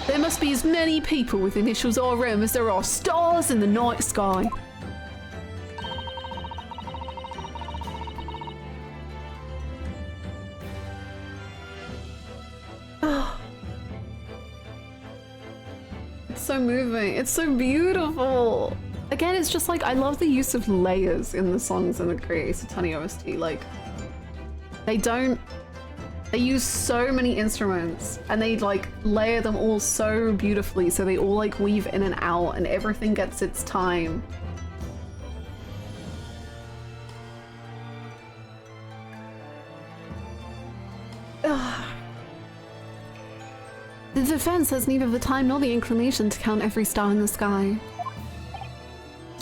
There must be as many people with initials RM as there are stars in the night sky. It's so moving. moving. It's so beautiful. Again, it's just like, I love the use of layers in the songs in the Great Ace Attorney OST. Like, they use so many instruments and they like layer them all so beautifully, so they all like weave in and out and everything gets its time. The defense has neither the time nor the inclination to count every star in the sky.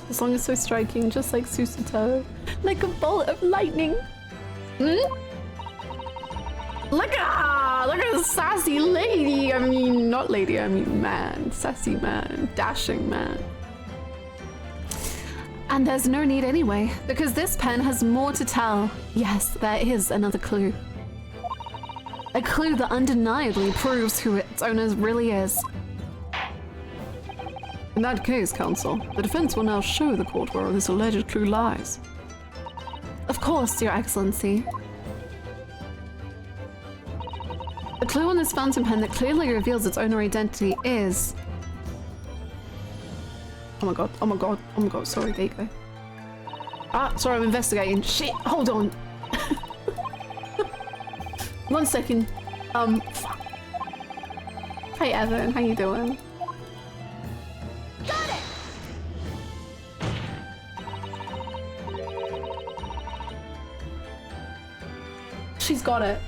The song is so striking, just like Susato. Like a bolt of lightning. Look at a sassy lady. I mean, not lady, I mean man. Sassy man. Dashing man. And there's no need anyway, because this pen has more to tell. Yes, there is another clue. A clue that undeniably proves who its owner really is. In that case, counsel, the defense will now show the court where this alleged clue lies. Of course, Your Excellency. The clue on this fountain pen that clearly reveals its owner identity is... Oh my god, oh my god, oh my god, sorry, there you go. Ah, sorry, I'm investigating. Shit, hold on. 1 second. Fuck. Hey Evan, how you doing? Got it! She's got it.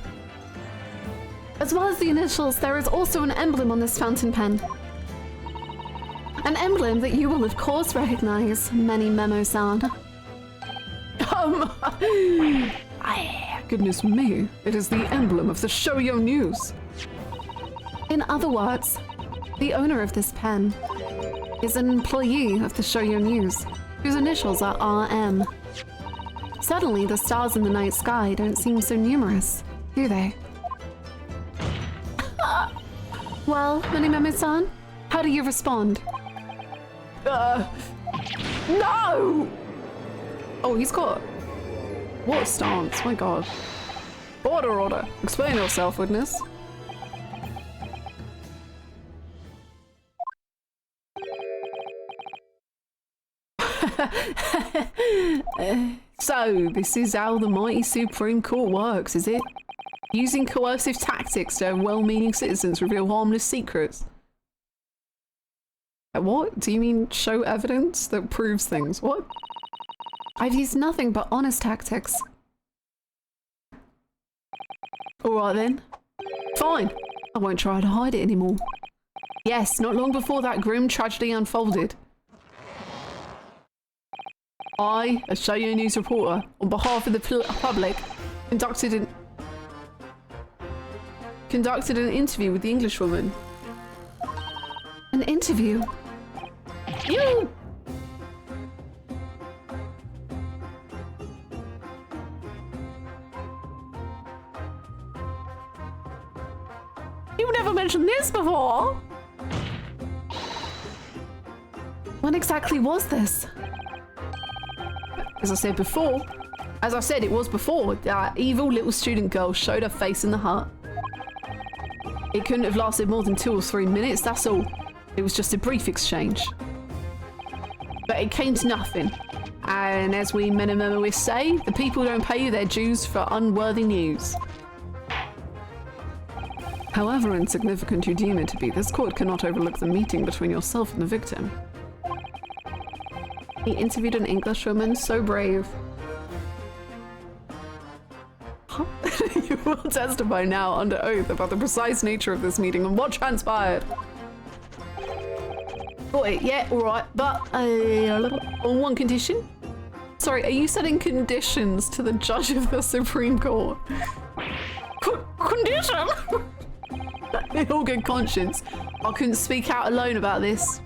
As well as the initials, there is also an emblem on this fountain pen. An emblem that you will of course recognize, Many Memo-san. Goodness me, it is the emblem of the Shoujo News. In other words, the owner of this pen is an employee of the Shoujo News, whose initials are RM. Suddenly, the stars in the night sky don't seem so numerous, do they? Well, Many Memo-san, how do you respond? No! Oh, he's got... What a stance, my god. Order. Explain yourself, witness. So, this is how the mighty Supreme Court works, is it? Using coercive tactics to have well-meaning citizens reveal harmless secrets. What? Do you mean show evidence that proves things? What? I've used nothing but honest tactics. Alright then. Fine. I won't try to hide it anymore. Yes, not long before that grim tragedy unfolded, I, a Shoujo News reporter, on behalf of the public, conducted an interview with the Englishwoman. An interview? You! You've never mentioned this before! When exactly was this? As I said, it was before, that evil little student girl showed her face in the hut. It couldn't have lasted more than 2 or 3 minutes, that's all. It was just a brief exchange. But it came to nothing. And as we Menememoists say, the people don't pay you their dues for unworthy news. However insignificant you deem it to be, this court cannot overlook the meeting between yourself and the victim. He interviewed an Englishwoman, so brave. Huh? You will testify now under oath about the precise nature of this meeting and what transpired. Boy, yeah, alright, but on one condition. Sorry, are you setting conditions to the judge of the Supreme Court? Condition? In all good conscience, I couldn't speak out alone about this.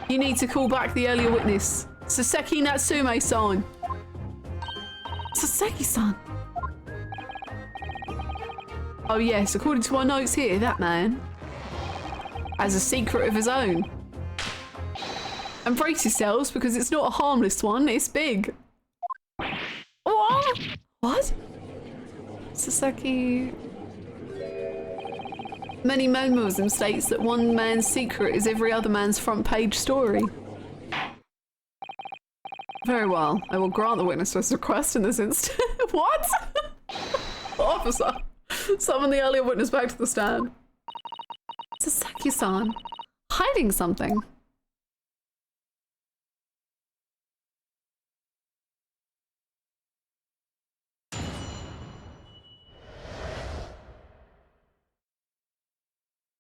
You need to call back the earlier witness, Saseki Natsume-san. Saseki-san? Oh yes, according to my notes here, that man has a secret of his own. And brace yourselves, because it's not a harmless one, it's big. What? What? Saseki... Many memoism states that one man's secret is every other man's front page story. Very well. I will grant the witness's request in this instant. What? Officer, summon the earlier witness back to the stand. Sasaki-san, hiding something.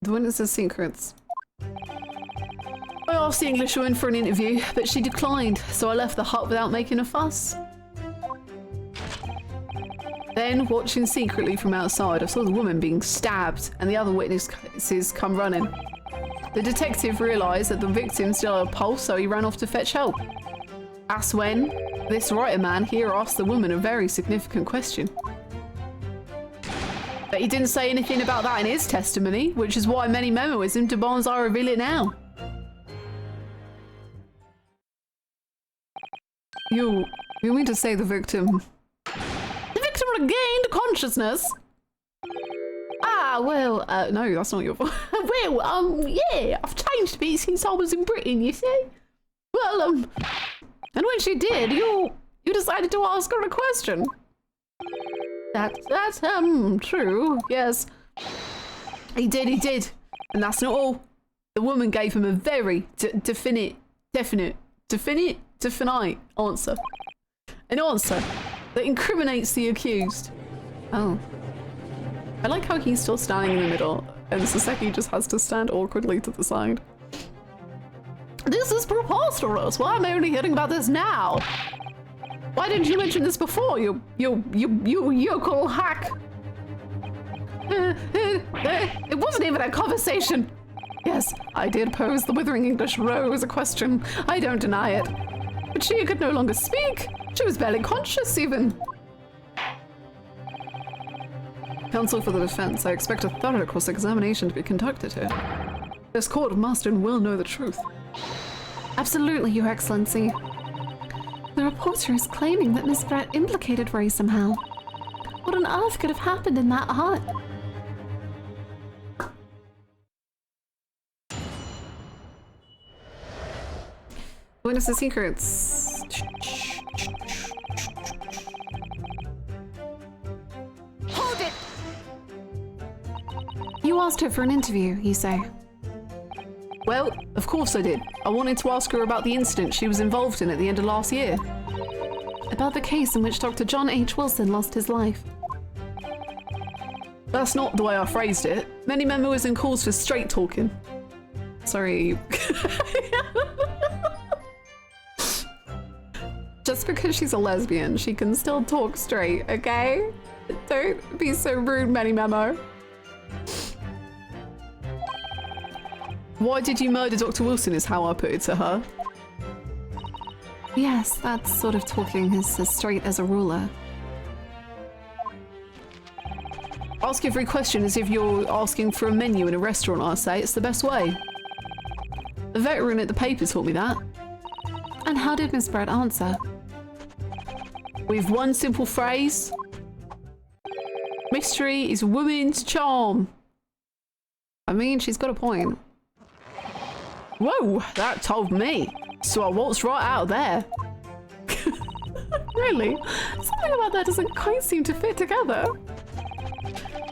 The witness's secrets. I asked the Englishwoman for an interview, but she declined, so I left the hut without making a fuss. Then, watching secretly from outside, I saw the woman being stabbed and the other witnesses come running. The detective realised that the victim still had a pulse, so he ran off to fetch help. That's when this writer man here asked the woman a very significant question. But he didn't say anything about that in his testimony, which is why many memoism demands I reveal it now. You mean to say the victim... The victim regained consciousness. Well, no, that's not your fault. Yeah, I've changed a bit since I was in Britain, you see. Well, and when she did, you decided to ask her a question. That's true, yes. He did. And that's not all. The woman gave him a very definite answer. An answer that incriminates the accused. Oh. I like how he's still standing in the middle and Sasaki just has to stand awkwardly to the side. This is preposterous. Why am I only hearing about this now? Why didn't you mention this before, you yokel hack? It wasn't even a conversation. Yes, I did pose the withering English rose a question. I don't deny it. But she could no longer speak. She was barely conscious even. Counsel for the defense, I expect a thorough cross-examination to be conducted here. This court must and will know the truth. Absolutely, Your Excellency. The reporter is claiming that Miss Brett implicated Ray somehow. What on earth could have happened in that hut? Witness's secrets. Hold it! You asked her for an interview, you say? Well, of course I did. I wanted to ask her about the incident she was involved in at the end of last year. About the case in which Dr. John H. Wilson lost his life. That's not the way I phrased it. Many memoism calls for straight talking. Sorry. Just because she's a lesbian, she can still talk straight, okay? Don't be so rude, Many Memo. Why did you murder Dr. Wilson is how I put it to her. Yes, that sort of talking is as straight as a ruler. Ask every question as if you're asking for a menu in a restaurant, I say. It's the best way. A veteran at the paper taught me that. And how did Miss Brett answer? With one simple phrase. Mystery is woman's charm. I mean, she's got a point. Whoa, that told me. So I waltzed right out of there. Really? Something about that doesn't quite seem to fit together.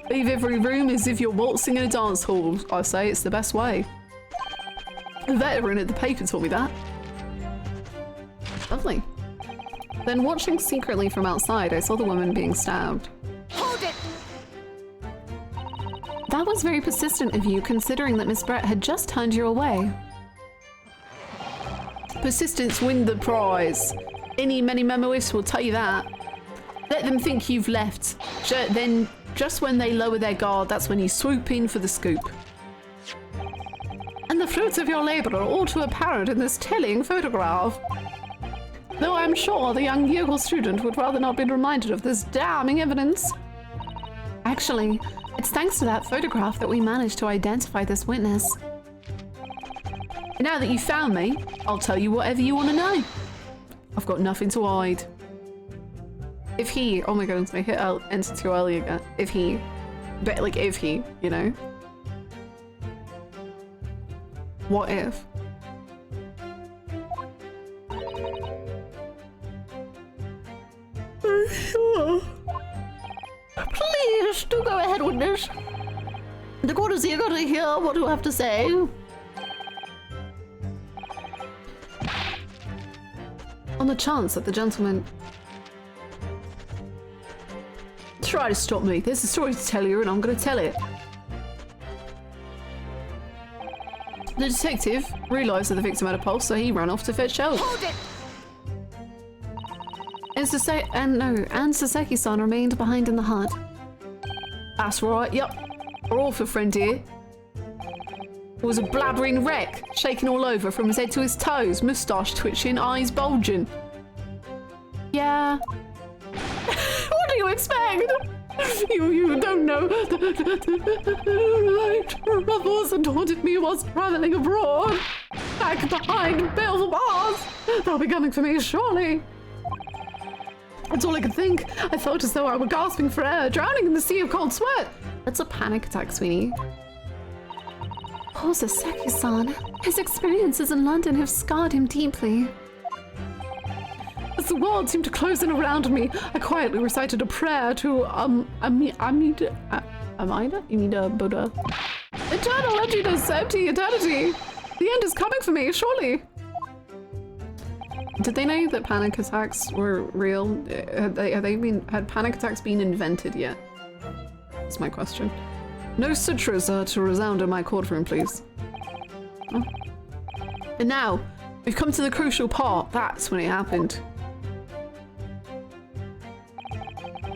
Leave every room as if you're waltzing in a dance hall. I say it's the best way. A veteran at the paper taught me that. Lovely. Then watching secretly from outside, I saw the woman being stabbed. Hold it! That was very persistent of you, considering that Miss Brett had just turned you away. Persistence wins the prize. Any many memoists will tell you that. Let them think you've left. Then, just when they lower their guard, that's when you swoop in for the scoop. And the fruits of your labor are all too apparent in this telling photograph. Though I'm sure the young Yale student would rather not be reminded of this damning evidence. Actually, it's thanks to that photograph that we managed to identify this witness. And now that you've found me, I'll tell you whatever you want to know. I've got nothing to hide. If he, oh my goodness, I hit enter too early again. If he, but like if he, you know. What if? Please, do go ahead with this. The court is eager to hear what you have to say. On the chance that the gentleman... Try to stop me. There's a story to tell you and I'm gonna tell it. The detective realised that the victim had a pulse, so he ran off to fetch help. Hold it! And Saseki-san remained behind in the hut. That's right, yep. Our author friend here was a blabbering wreck, shaking all over from his head to his toes, moustache twitching, eyes bulging. Yeah. What do you expect? You don't know the troubles that haunted me whilst travelling abroad. Back behind bills bars. They'll be coming for me, surely. That's all I could think. I felt as though I were gasping for air, drowning in the sea of cold sweat. That's a panic attack, Sweeney. Poor Saseki-san. His experiences in London have scarred him deeply. As the world seemed to close in around me, I quietly recited a prayer to Amida Buddha. Eternal emptiness, empty eternity. The end is coming for me, surely. Did they know that panic attacks were real? Had panic attacks been invented yet? That's my question. No sutras to resound in my courtroom, please. Oh. And now, we've come to the crucial part. That's when it happened.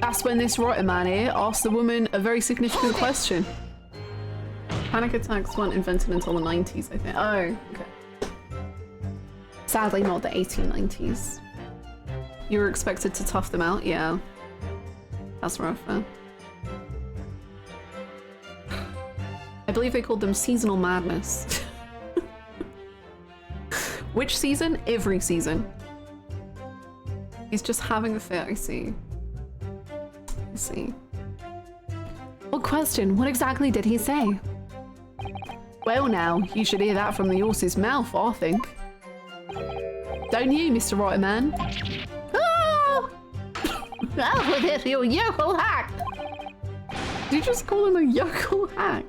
That's when this writer man here asked the woman a very significant question. Panic attacks weren't invented until the 90s, I think. Oh, okay. Sadly, not the 1890s. You were expected to tough them out? Yeah. That's rough, though. I believe they called them seasonal madness. Which season? Every season. He's just having a fit, I see. I see. What question? What exactly did he say? Well now, you should hear that from the horse's mouth, I think. Don't you, Mr. Writer Man? Oh! Out with it, you yokel hack! Did you just call him a yokel hack?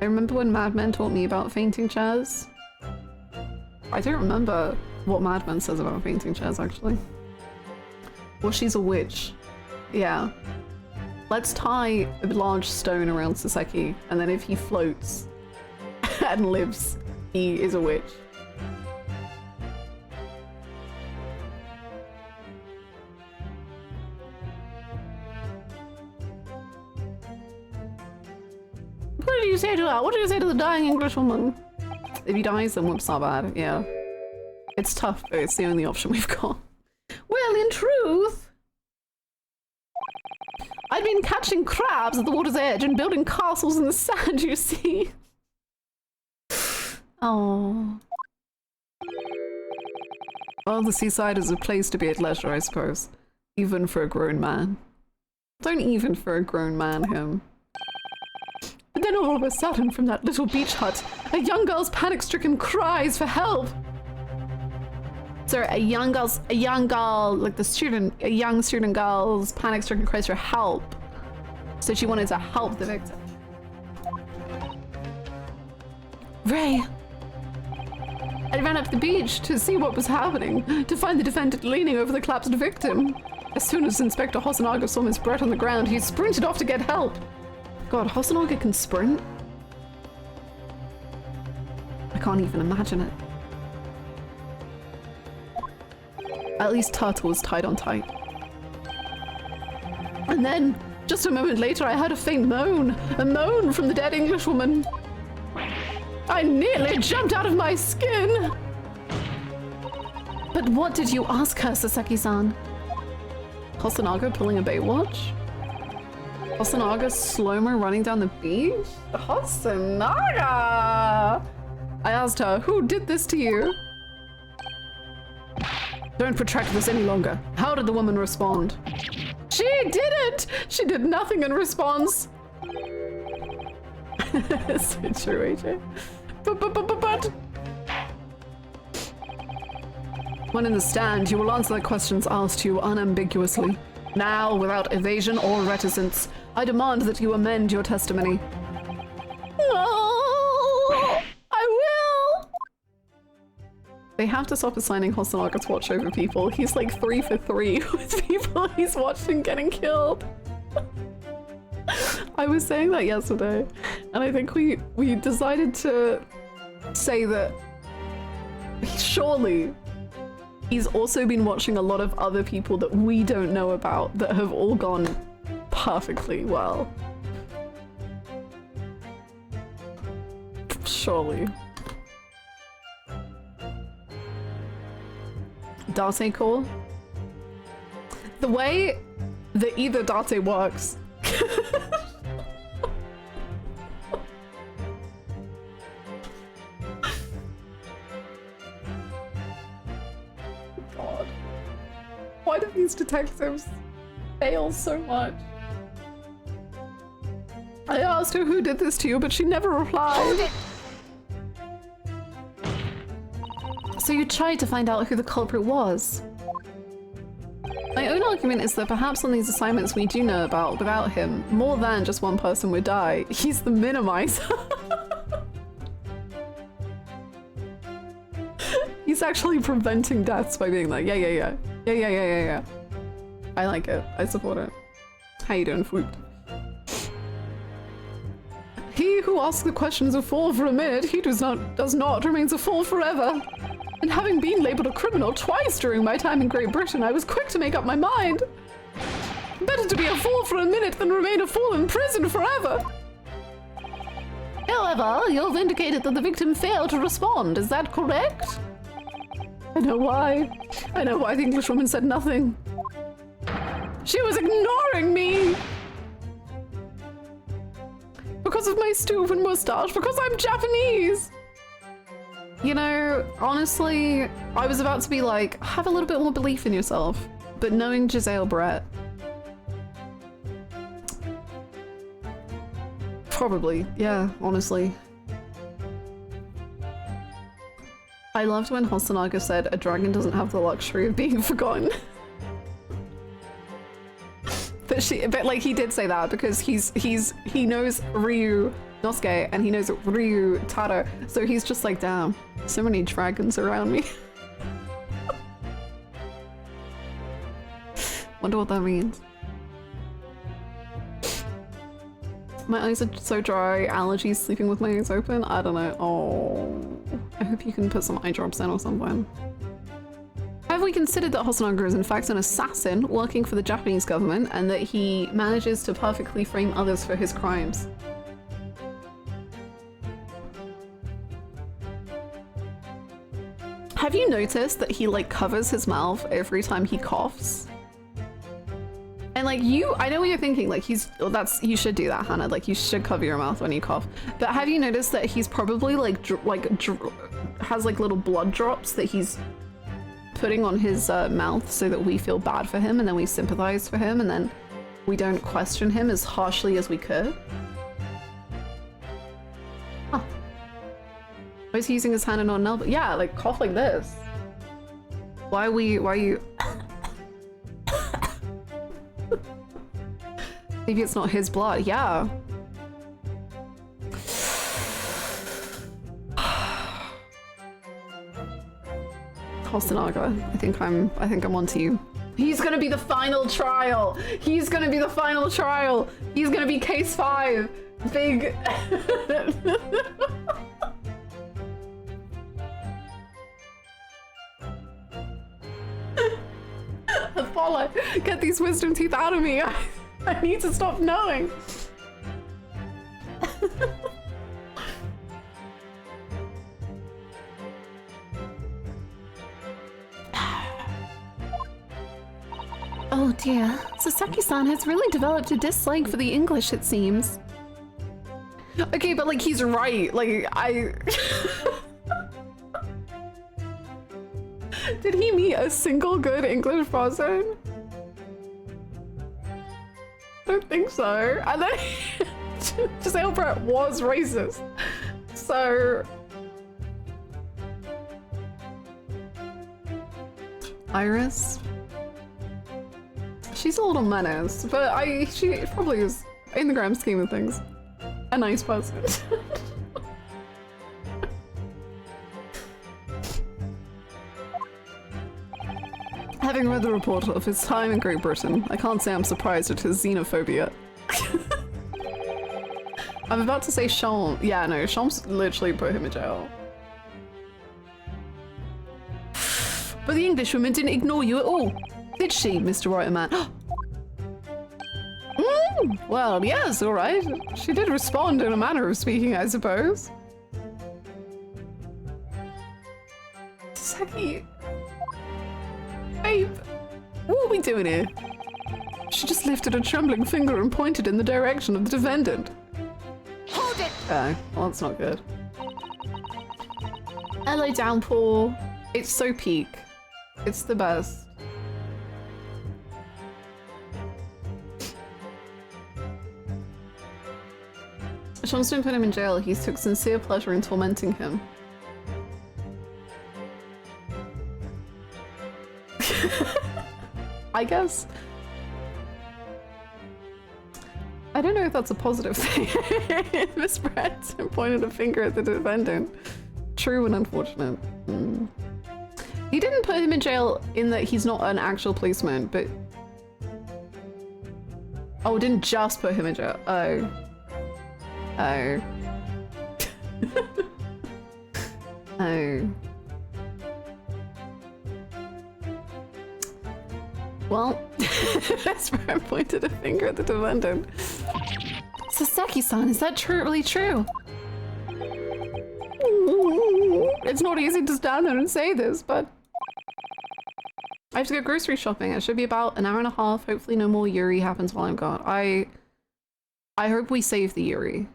I remember when Mad Men taught me about fainting chairs. I don't remember what Mad Men says about fainting chairs, actually. Well, she's a witch. Yeah. Let's tie a large stone around Saseki, and then if he floats and lives, he is a witch. What did you say to her? What did you say to the dying English woman? If he dies, then whoop's not bad, yeah. It's tough, but it's the only option we've got. Well, in truth, I'd been catching crabs at the water's edge and building castles in the sand, you see. Oh. Well, the seaside is a place to be at leisure, I suppose. Even for a grown man. Don't even for a grown man, him. But then all of a sudden, from that little beach hut, a young girl's panic-stricken cries for help. Sorry, a young girl, like a young student girl's panic-stricken cries for help. So she wanted to help the victim. Ray! I ran up the beach to see what was happening, to find the defendant leaning over the collapsed victim. As soon as Inspector Hosonaga saw Miss Brett on the ground, he sprinted off to get help. God, Hosonaga can sprint? I can't even imagine it. At least Turtle was tied on tight. And then, just a moment later, I heard a faint moan. A moan from the dead Englishwoman. I nearly jumped out of my skin! But what did you ask her, Saseki-san? Hosonaga pulling a Baywatch? Hosonaga slow-mo running down the beach? Hosonaga! I asked her, who did this to you? Don't protract this any longer. How did the woman respond? She didn't! She did nothing in response. situation. But when in the stand, you will answer the questions asked you unambiguously. Now, without evasion or reticence, I demand that you amend your testimony. No, I will. They have to stop assigning Hosanaga's watch over people. He's like 3 for 3 with people he's watching getting killed. I was saying that yesterday, and I think we decided to say that surely he's also been watching a lot of other people that we don't know about that have all gone perfectly well. Surely. Date call? The way that either date works. God. Why do these detectives fail so much? I asked her who did this to you, but she never replied. Hold it! So you tried to find out who the culprit was? My own argument is that perhaps on these assignments we do know about, without him, more than just one person would die. He's the minimizer. He's actually preventing deaths by being like, yeah. I like it. I support it. How you doing, Food? He who asks the question is a fool for a minute. He does not remains a fool forever. And having been labeled a criminal twice during my time in Great Britain, I was quick to make up my mind. Better to be a fool for a minute than remain a fool in prison forever. However, you've indicated that the victim failed to respond. Is that correct? I know why. I know why the Englishwoman said nothing. She was ignoring me. Because of my stupid mustache. Because I'm Japanese. You know, honestly, I was about to be like, have a little bit more belief in yourself. But knowing Giselle Brett, probably, yeah, honestly. I loved when Hosonaga said a dragon doesn't have the luxury of being forgotten. But like he did say that because he knows Ryu Nosuke and he knows Ryu Taro, so he's just like, damn, so many dragons around me. Wonder what that means. My eyes are so dry, allergies, sleeping with my eyes open. I don't know. Oh, I hope you can put some eye drops in or something. Have we considered that Hosonaga is in fact an assassin working for the Japanese government and that he manages to perfectly frame others for his crimes? Have you noticed that he like covers his mouth every time he coughs? And like I know what you're thinking, like you should do that, Hannah, like you should cover your mouth when you cough. But have you noticed that he's probably has like little blood drops that he's putting on his mouth so that we feel bad for him and then we sympathize for him and then we don't question him as harshly as we could? Huh. Why is he using his hand and not an elbow? Yeah, like cough like this. Why are you... Maybe it's not his blood, yeah. Hosonaga, I think I'm onto you. He's gonna be the final trial. He's gonna be the final trial. He's gonna be case 5. Big. Apollo, get these wisdom teeth out of me. I need to stop knowing. Oh dear, Sasaki-san has really developed a dislike for the English, it seems. Okay, but like he's right. Like Did he meet a single good English person? I don't think so. And then Giselle Brett was racist. So Iris, she's a little menace, but she probably is, in the grand scheme of things, a nice person. Having read the report of his time in Great Britain, I can't say I'm surprised at his xenophobia. I'm about to say Sean. Yeah, no, Sean's literally put him in jail. But the Englishwoman didn't ignore you at all, did she, Mr. Writerman? Well, yes, all right. She did respond in a manner of speaking, I suppose. Saki. Babe, what are we doing here? She just lifted a trembling finger and pointed in the direction of the defendant. Hold it! Oh, well, that's not good. LA Downpour. It's so peak. It's the best. Sean's didn't put him in jail. He took sincere pleasure in tormenting him. I guess. I don't know if that's a positive thing. Miss Brett pointed a finger at the defendant. True and unfortunate. He didn't put him in jail in that he's not an actual policeman, but... Oh, didn't just put him in jail. Oh. Oh. Oh. Well, Miss Brett pointed a finger at the defendant. Saseki-san, is that really true? It's not easy to stand there and say this, but I have to go grocery shopping. It should be about an hour and a half. Hopefully no more Yuri happens while I'm gone. I hope we save the Yuri.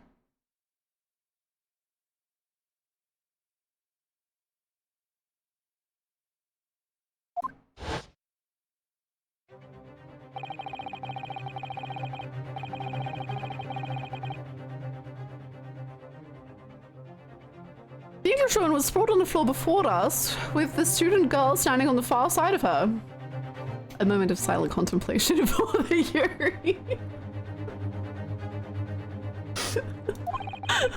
The Englishwoman was sprawled on the floor before us, with the student girl standing on the far side of her. A moment of silent contemplation for the Yuri.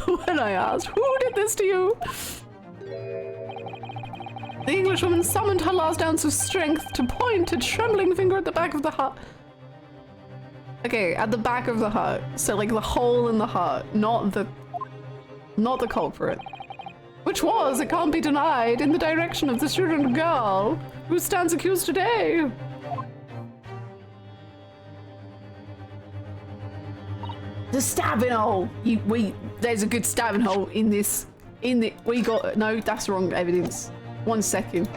When I asked, who did this to you? The Englishwoman summoned her last ounce of strength to point a trembling finger at the back of the hut. Okay, at the back of the hut. So like the hole in the hut, not the culprit. Which was, it can't be denied, in the direction of the student girl who stands accused today. The stabbing hole. There's a good stabbing hole in this. No, that's wrong evidence. 1 second.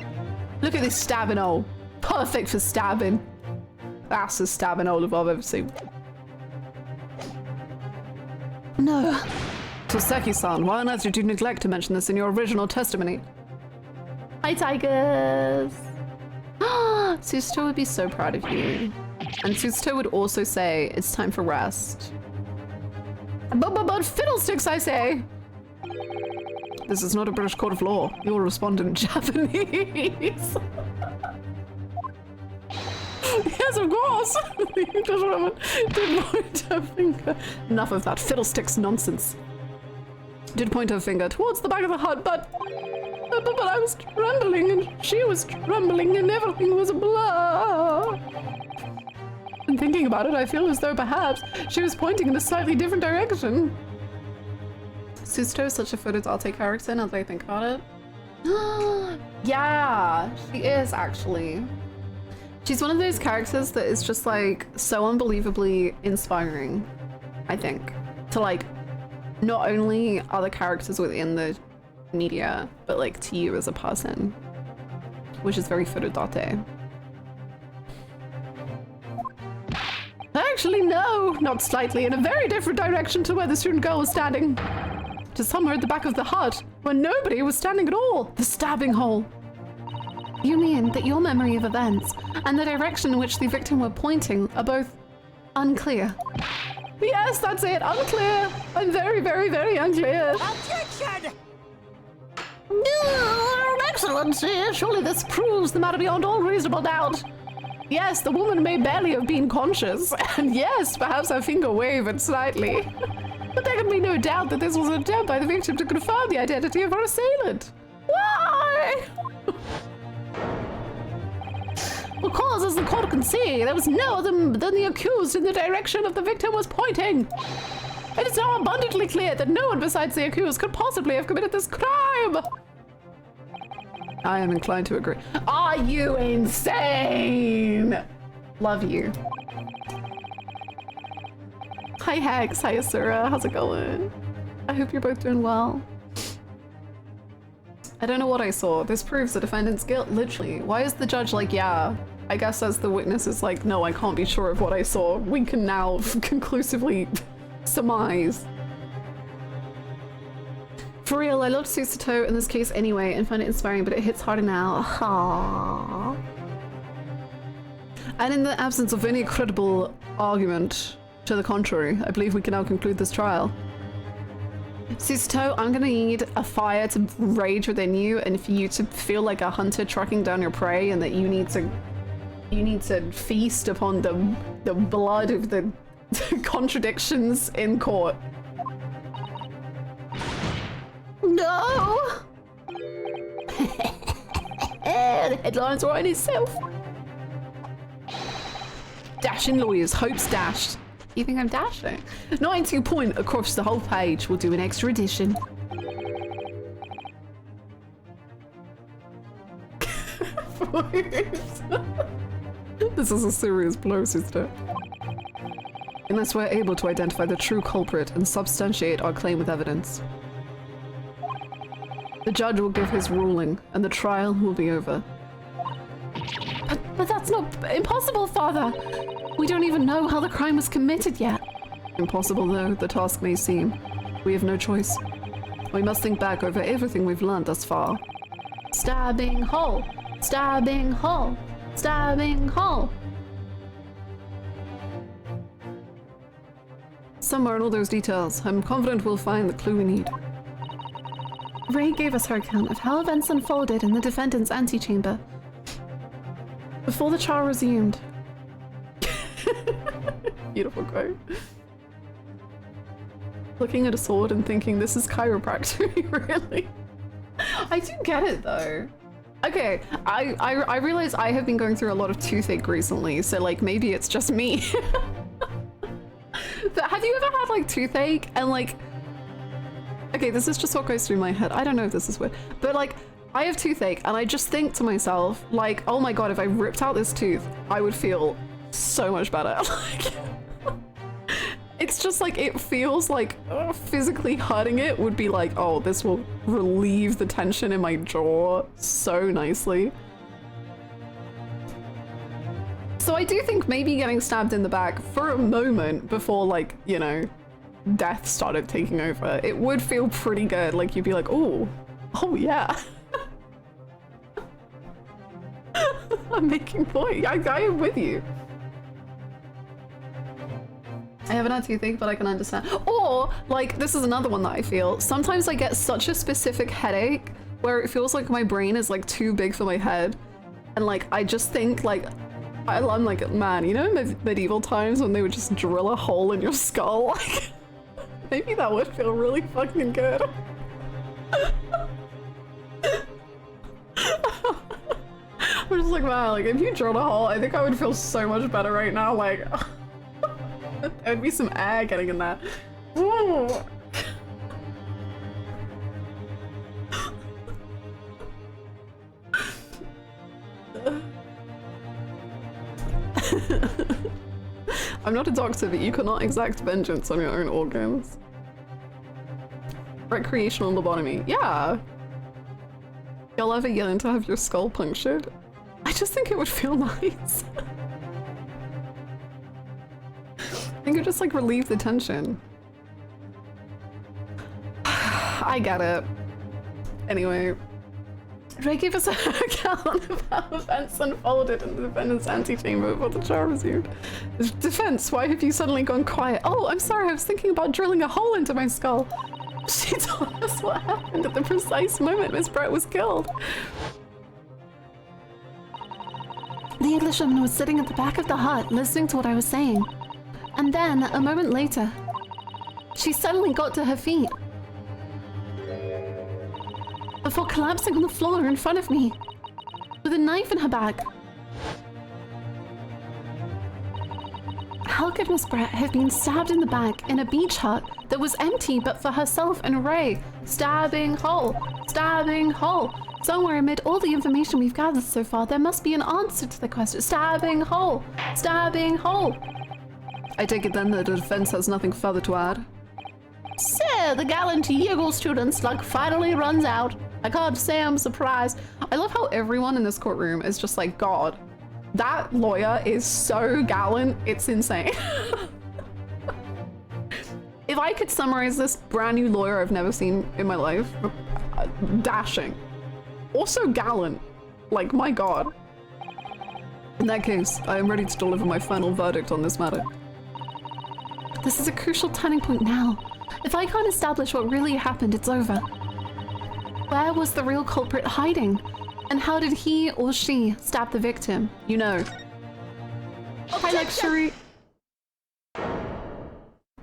Look at this stabbing hole. Perfect for stabbing. That's a stabbing hole if I've ever seen. No. Toseki-san, why on earth did you neglect to mention this in your original testimony? Hi, Tigers! Susto would be so proud of you. And Susto would also say, it's time for rest. But fiddlesticks, I say! This is not a British court of law. You will respond in Japanese. Yes, of course! The English woman did point her finger. Enough of that fiddlesticks nonsense. Did point her finger towards the back of the hut, but I was trembling and she was trembling and everything was a blur. And thinking about it, I feel as though perhaps she was pointing in a slightly different direction. Susto is such a Fudodate character now that I think about it. Yeah, she is actually. She's one of those characters that is just like so unbelievably inspiring, I think, to like not only other characters within the media, but like to you as a person, which is very Fudodate. Actually, no, not slightly, in a very different direction to where the student girl was standing. To somewhere at the back of the hut, where nobody was standing at all. The stabbing hole. You mean that your memory of events and the direction in which the victim were pointing are both unclear? Yes, that's it. Unclear. I'm very, very, very unclear. Objection! Excellency, surely this proves the matter beyond all reasonable doubt. Yes, the woman may barely have been conscious, and yes, perhaps her finger wavered slightly. But there can be no doubt that this was an attempt by the victim to confirm the identity of her assailant. Why? Because, as the court can see, there was no other than the accused in the direction of the victim was pointing. It is now abundantly clear that no one besides the accused could possibly have committed this crime. I am inclined to agree. Are you insane? Love you. Hi Hex, hi Asura, how's it going? I hope you're both doing well. I don't know what I saw. This proves the defendant's guilt, literally. Why is the judge like, yeah? I guess as the witness is like, no, I can't be sure of what I saw. We can now conclusively surmise. For real, I loved Susato in this case anyway and find it inspiring, but it hits harder now. Aww. And in the absence of any credible argument to the contrary, I believe we can now conclude this trial. Susato, I'm gonna need a fire to rage within you and for you to feel like a hunter tracking down your prey, and that you need to feast upon the blood of the contradictions in court. No! The headline's writing itself. Dashing lawyers, hopes dashed. You think I'm dashing? 92 point across the whole page. We'll do an extra edition. This is a serious blow, sister. Unless we're able to identify the true culprit and substantiate our claim with evidence. The judge will give his ruling, and the trial will be over. But that's not impossible, Father. We don't even know how the crime was committed yet. Impossible though the task may seem, we have no choice. We must think back over everything we've learned thus far. Stabbing hole, stabbing hole, stabbing hole. Somewhere in all those details, I'm confident we'll find the clue we need. Ray gave us her account of how events unfolded in the defendant's antechamber before the trial resumed. Beautiful quote. Looking at a sword and thinking, this is chiropractic, really? I do get it though. Okay, I realize I have been going through a lot of toothache recently, so like maybe it's just me. But have you ever had like toothache and like, okay, this is just what goes through my head. I don't know if this is weird, but like I have toothache and I just think to myself like, oh my god, if I ripped out this tooth, I would feel so much better. Like, it's just like, it feels like physically hurting it would be like, oh, this will relieve the tension in my jaw so nicely. So I do think maybe getting stabbed in the back for a moment before, like, you know, death started taking over, it would feel pretty good. Like you'd be like, oh yeah. I'm making point. I am with you. I haven't had toothache, but I can understand. Or, like, this is another one that I feel. Sometimes I get such a specific headache where it feels like my brain is, like, too big for my head. And, like, I just think, like, I'm like, man, you know in medieval times when they would just drill a hole in your skull? Like, maybe that would feel really fucking good. I'm just like, wow, like, if you drilled a hole, I think I would feel so much better right now, like... There would be some air getting in that. Ooh. I'm not a doctor, but you cannot exact vengeance on your own organs. Recreational lobotomy. Yeah. You'll ever yell to have your skull punctured? I just think it would feel nice. I think it just like relieve the tension. I get it. Anyway, Ray gave us a account of how events unfolded in the defendant's antechamber before the trial resumed. Defense, why have you suddenly gone quiet? Oh, I'm sorry, I was thinking about drilling a hole into my skull. She told us what happened at the precise moment Miss Brett was killed. The Englishwoman was sitting at the back of the hut listening to what I was saying. And then, a moment later, she suddenly got to her feet. Before collapsing on the floor in front of me, with a knife in her back. How could Miss Brett have been stabbed in the back in a beach hut that was empty but for herself and Ray? Stabbing hole, stabbing hole. Somewhere amid all the information we've gathered so far, there must be an answer to the question. Stabbing hole, stabbing hole. I take it then that the defense has nothing further to add. So, the gallant Yegel student's luck finally runs out. I can't say I'm surprised. I love how everyone in this courtroom is just like, God, that lawyer is so gallant, it's insane. If I could summarize this brand new lawyer I've never seen in my life, dashing. Also gallant. Like, my God. In that case, I am ready to deliver my final verdict on this matter. This is a crucial turning point now. If I can't establish what really happened, it's over. Where was the real culprit hiding? And how did he or she stab the victim? You know. Hi, luxury.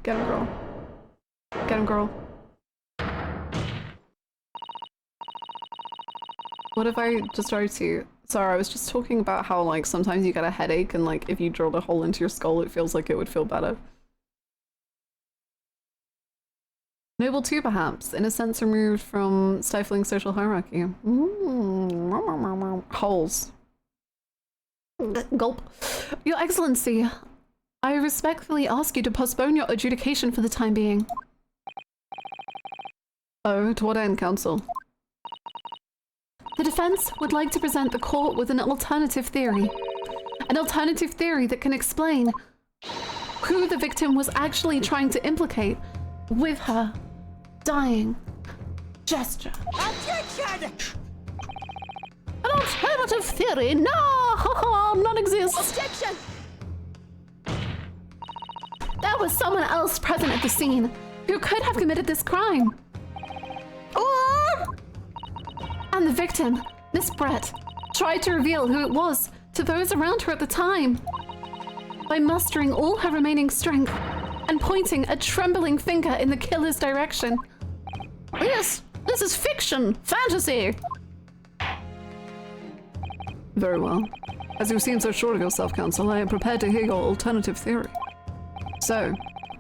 Get him, girl. Get him, girl. What if I just started to... Sorry, I was just talking about how, like, sometimes you get a headache and, like, if you drilled a hole into your skull, it feels like it would feel better. Noble too, perhaps, in a sense removed from stifling social hierarchy. Holes. Gulp. Your Excellency, I respectfully ask you to postpone your adjudication for the time being. Oh, to what end, counsel? The defense would like to present the court with an alternative theory. An alternative theory that can explain who the victim was actually trying to implicate with her dying gesture. Objection! An alternative theory? No! None exists. Objection! There was someone else present at the scene who could have committed this crime. And the victim, Miss Brett, tried to reveal who it was to those around her at the time by mustering all her remaining strength and pointing a trembling finger in the killer's direction. This is fiction, fantasy. Very well. As you seem so sure of yourself, counsel, I am prepared to hear your alternative theory. So,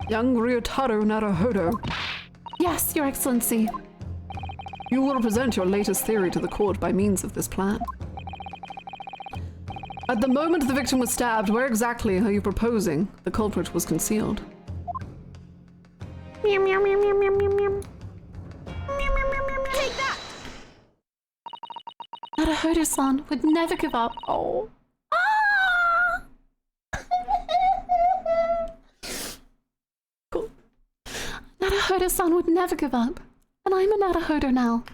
young Ryotaro Naruhodo. Yes, Your Excellency. You will present your latest theory to the court by means of this plan. At the moment the victim was stabbed, where exactly are you proposing the culprit was concealed? Meow, meow, meow, meow, meow, meow, meow. Take that! Naruhodo-san would never give up. Oh. Cool. Naruhodo-san would never give up. And I'm a Naruhodo now.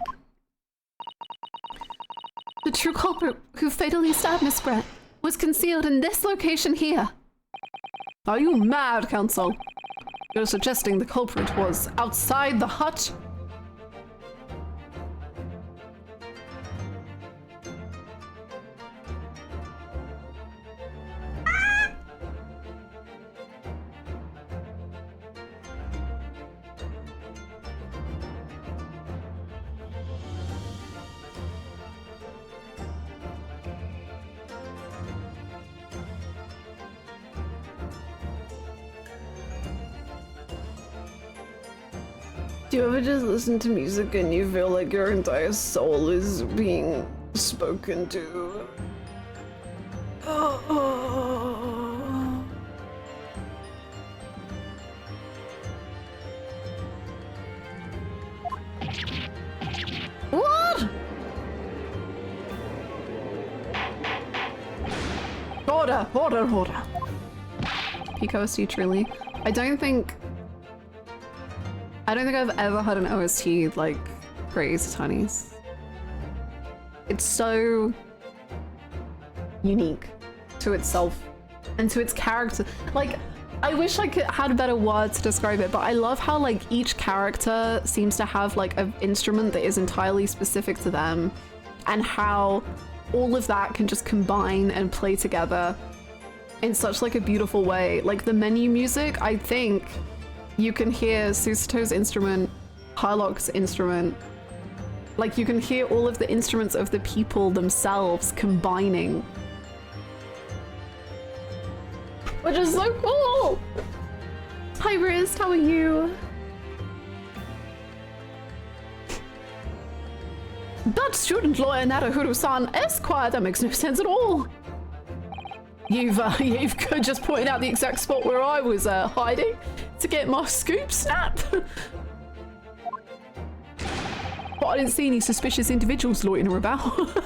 The true culprit who fatally stabbed Miss Brett was concealed in this location here. Are you mad, counsel? You're suggesting the culprit was outside the hut? Do you ever just listen to music and you feel like your entire soul is being spoken to? What? Order. Peak OST, truly. I don't think I've ever had an OST like Grey's Tunnies. It's so unique to itself and to its character. Like, I wish I had a better word to describe it, but I love how like each character seems to have like an instrument that is entirely specific to them, and how all of that can just combine and play together in such like a beautiful way. Like the menu music, I think you can hear Susato's instrument, Harlock's instrument, like you can hear all of the instruments of the people themselves combining. Which is so cool! Hi Riz, how are you? But student lawyer Narahuru-san Esquire, that makes no sense at all. You've just pointed out the exact spot where I was hiding to get my scoop snap. But I didn't see any suspicious individuals loitering about.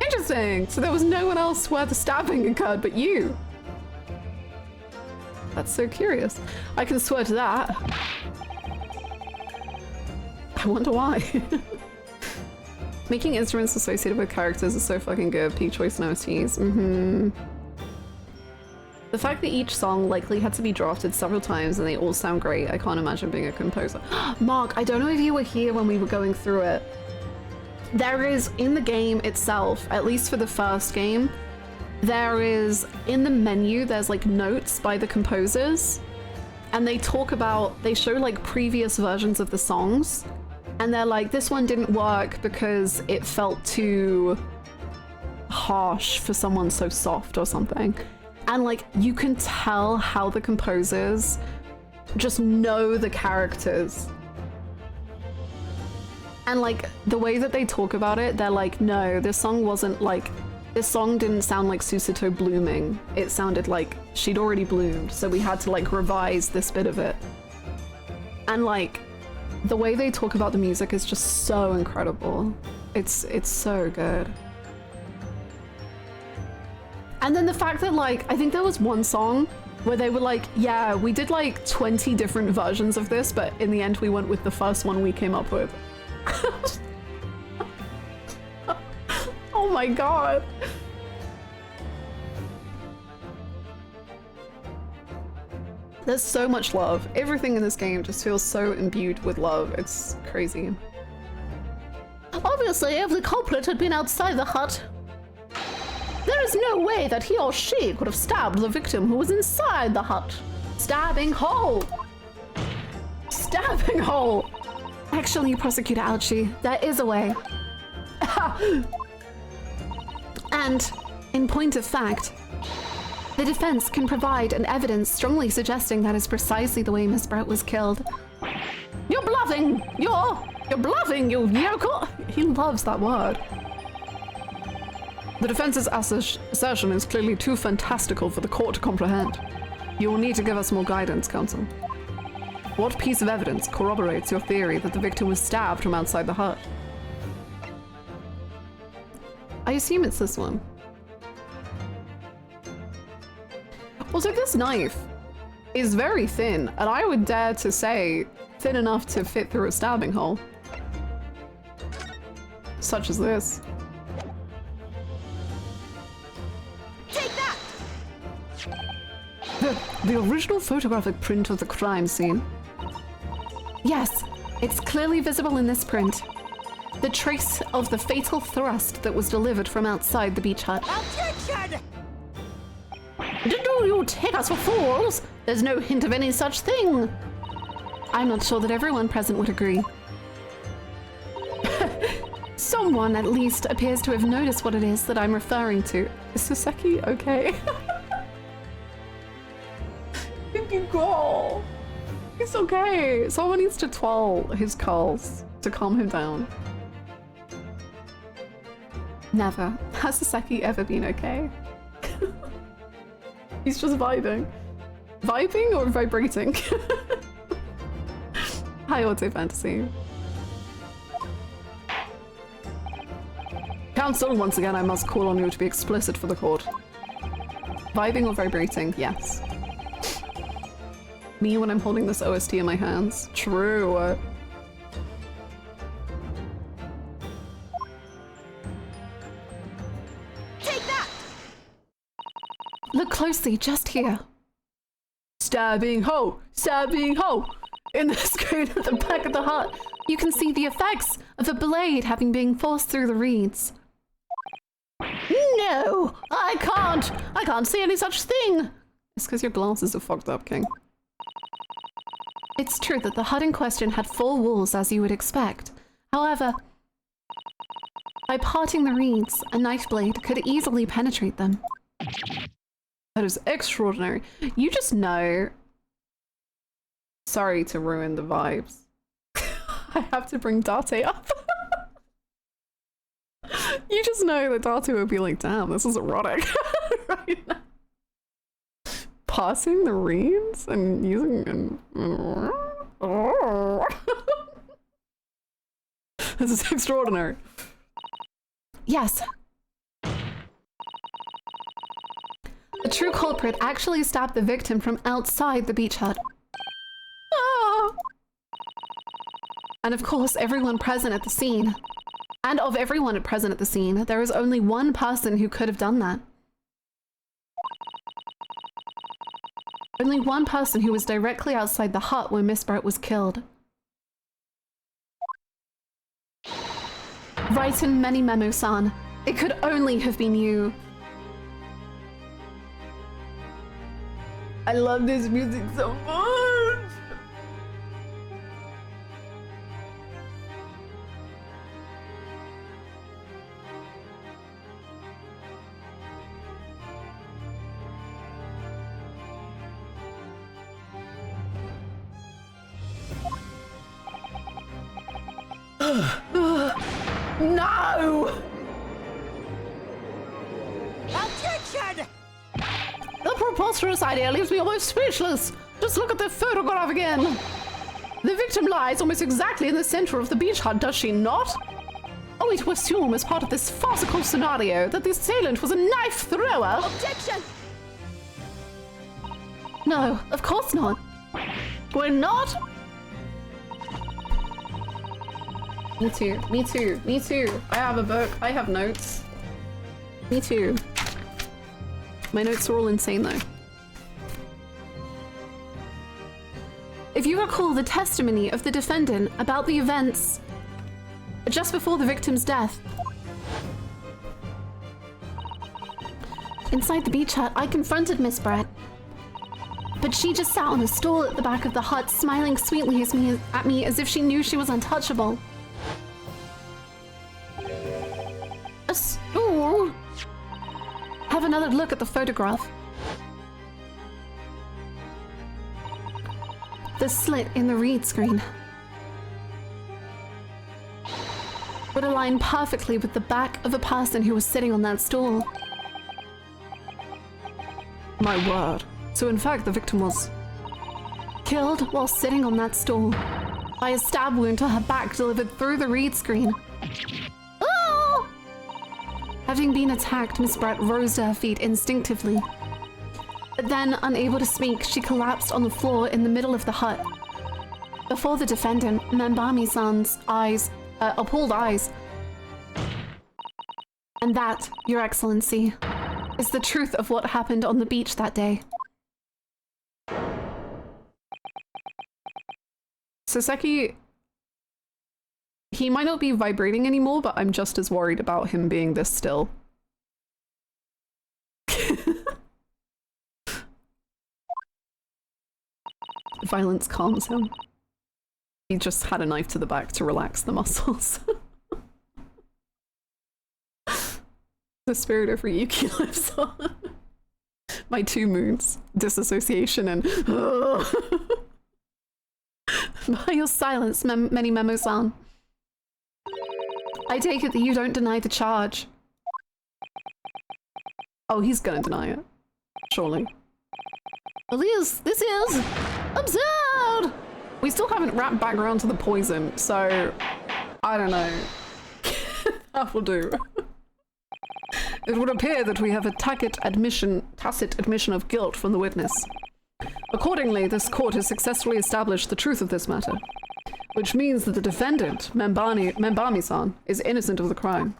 Interesting. So there was no one else where the stabbing occurred but you. That's so curious. I can swear to that. I wonder why. Making instruments associated with characters is so fucking good. Peak choice and OSTs. The fact that each song likely had to be drafted several times and they all sound great, I can't imagine being a composer. Mark, I don't know if you were here when we were going through it. There is, in the game itself, at least for the first game, there is, in the menu, there's like notes by the composers, and they talk about, they show like previous versions of the songs, and they're like, this one didn't work because it felt too harsh for someone so soft or something. And like, you can tell how the composers just know the characters. And like, the way that they talk about it, they're like, no, this song wasn't like, this song didn't sound like Susato blooming. It sounded like she'd already bloomed, so we had to like revise this bit of it. And like, the way they talk about the music is just so incredible. It's so good. And then the fact that like, I think there was one song where they were like, yeah, we did like 20 different versions of this, but in the end we went with the first one we came up with. Oh my god. There's so much love. Everything in this game just feels so imbued with love. It's crazy. Obviously, if the culprit had been outside the hut, there is no way that he or she could have stabbed the victim who was inside the hut. Stabbing hole! Stabbing hole! Actually, Prosecutor Alchi, there is a way. And, in point of fact, the defense can provide an evidence strongly suggesting that is precisely the way Miss Brett was killed. You're bluffing! You're bluffing, you yokel! He loves that word. The defense's assertion is clearly too fantastical for the court to comprehend. You will need to give us more guidance, counsel. What piece of evidence corroborates your theory that the victim was stabbed from outside the hut? I assume it's this one. Also, this knife is very thin, and I would dare to say thin enough to fit through a stabbing hole. Such as this. Take that! The original photographic print of the crime scene. Yes, it's clearly visible in this print. The trace of the fatal thrust that was delivered from outside the beach hut. Objection! Do you take us for fools? There's no hint of any such thing. I'm not sure that everyone present would agree. Someone, at least, appears to have noticed what it is that I'm referring to. Is Soseki okay? Good girl. It's okay. Someone needs to twirl his curls to calm him down. Never. Has Soseki ever been okay? He's just vibing. Vibing or vibrating? Hi, Auto Fantasy. Counsel, once again, I must call on you to be explicit for the court. Vibing or vibrating? Yes. Me when I'm holding this OST in my hands? True. closely just here. Stabbing ho! Stabbing ho! In the screen at the back of the hut, you can see the effects of a blade having been forced through the reeds. No! I can't see any such thing! It's because your glasses are fucked up, King. It's true that the hut in question had 4 walls, as you would expect. However, by parting the reeds, a knife blade could easily penetrate them. That is extraordinary. You just know... Sorry to ruin the vibes. I have to bring Date up. You just know that Date would be like, damn, this is erotic. Right now. Passing the reeds and using... This is extraordinary. Yes. The true culprit actually stabbed the victim from outside the beach hut. Ah! And of course, everyone present at the scene. And of everyone present at the scene, there is only one person who could have done that. Only one person who was directly outside the hut when Miss Brett was killed. Right in Many Memo-san, it could only have been you. I love this music so much! No! Objection! The preposterous idea leaves me almost speechless. Just look at the photograph again. The victim lies almost exactly in the center of the beach hut, does she not? Are we to assume as part of this farcical scenario that the assailant was a knife thrower? Objection! No, of course not. We're not? Me too, me too, me too. I have a book, I have notes. Me too. My notes are all insane though. If you recall the testimony of the defendant about the events just before the victim's death, inside the beach hut, I confronted Miss Brett. But she just sat on a stool at the back of the hut, smiling sweetly at me as if she knew she was untouchable. A stool? Have another look at the photograph. The slit in the read screen would align perfectly with the back of a person who was sitting on that stool. My word. So in fact the victim was... Killed while sitting on that stool by a stab wound to her back delivered through the read screen. Oh! Having been attacked, Miss Brett rose to her feet instinctively. But then, unable to speak, she collapsed on the floor in the middle of the hut. Before the defendant, Membami-san's eyes, appalled eyes. And that, Your Excellency, is the truth of what happened on the beach that day. Saseki... He might not be vibrating anymore, but I'm just as worried about him being this still. Violence calms him. He just had a knife to the back to relax the muscles. The spirit of Ryuki lives on. My two moods, disassociation and... By your silence, Many Memo-san. I take it that you don't deny the charge. Oh, he's gonna deny it. Surely. This is absurd! We still haven't wrapped back around to the poison, so I don't know. That will do. It would appear that we have a tacit admission of guilt from the witness. Accordingly, this court has successfully established the truth of this matter, which means that the defendant, Membami-san, is innocent of the crime.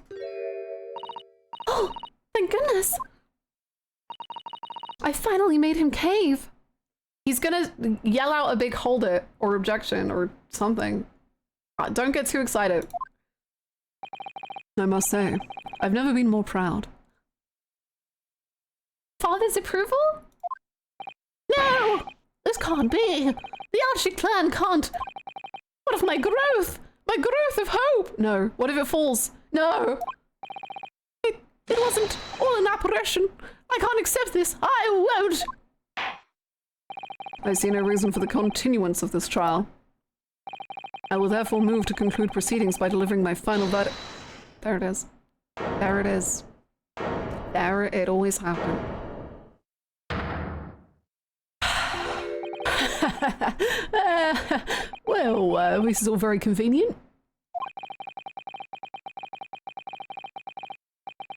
Oh, thank goodness! I finally made him cave. He's gonna yell out a big hold it or objection or something. Don't get too excited. I must say, I've never been more proud. Father's approval? No! This can't be! The Archie clan can't! What of my growth? My growth of hope! No. What if it falls? No! It wasn't all an apparition. I can't accept this. I won't! I see no reason for the continuance of this trial. I will therefore move to conclude proceedings by delivering my final verdict. There it is. There it is. There it always happened. Well, this is all very convenient.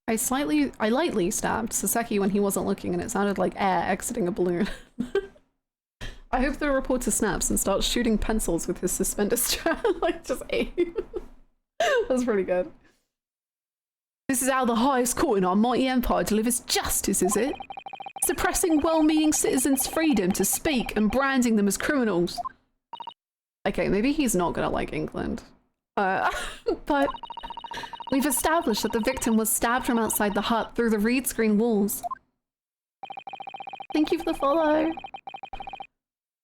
I lightly stabbed Saseki when he wasn't looking and it sounded like air exiting a balloon. I hope the reporter snaps and starts shooting pencils with his suspender strap, like just aim. That's pretty good. This is how the highest court in our mighty empire delivers justice, is it? Suppressing well-meaning citizens' freedom to speak and branding them as criminals. Okay, maybe he's not gonna like England. But we've established that the victim was stabbed from outside the hut through the reed screen walls. Thank you for the follow.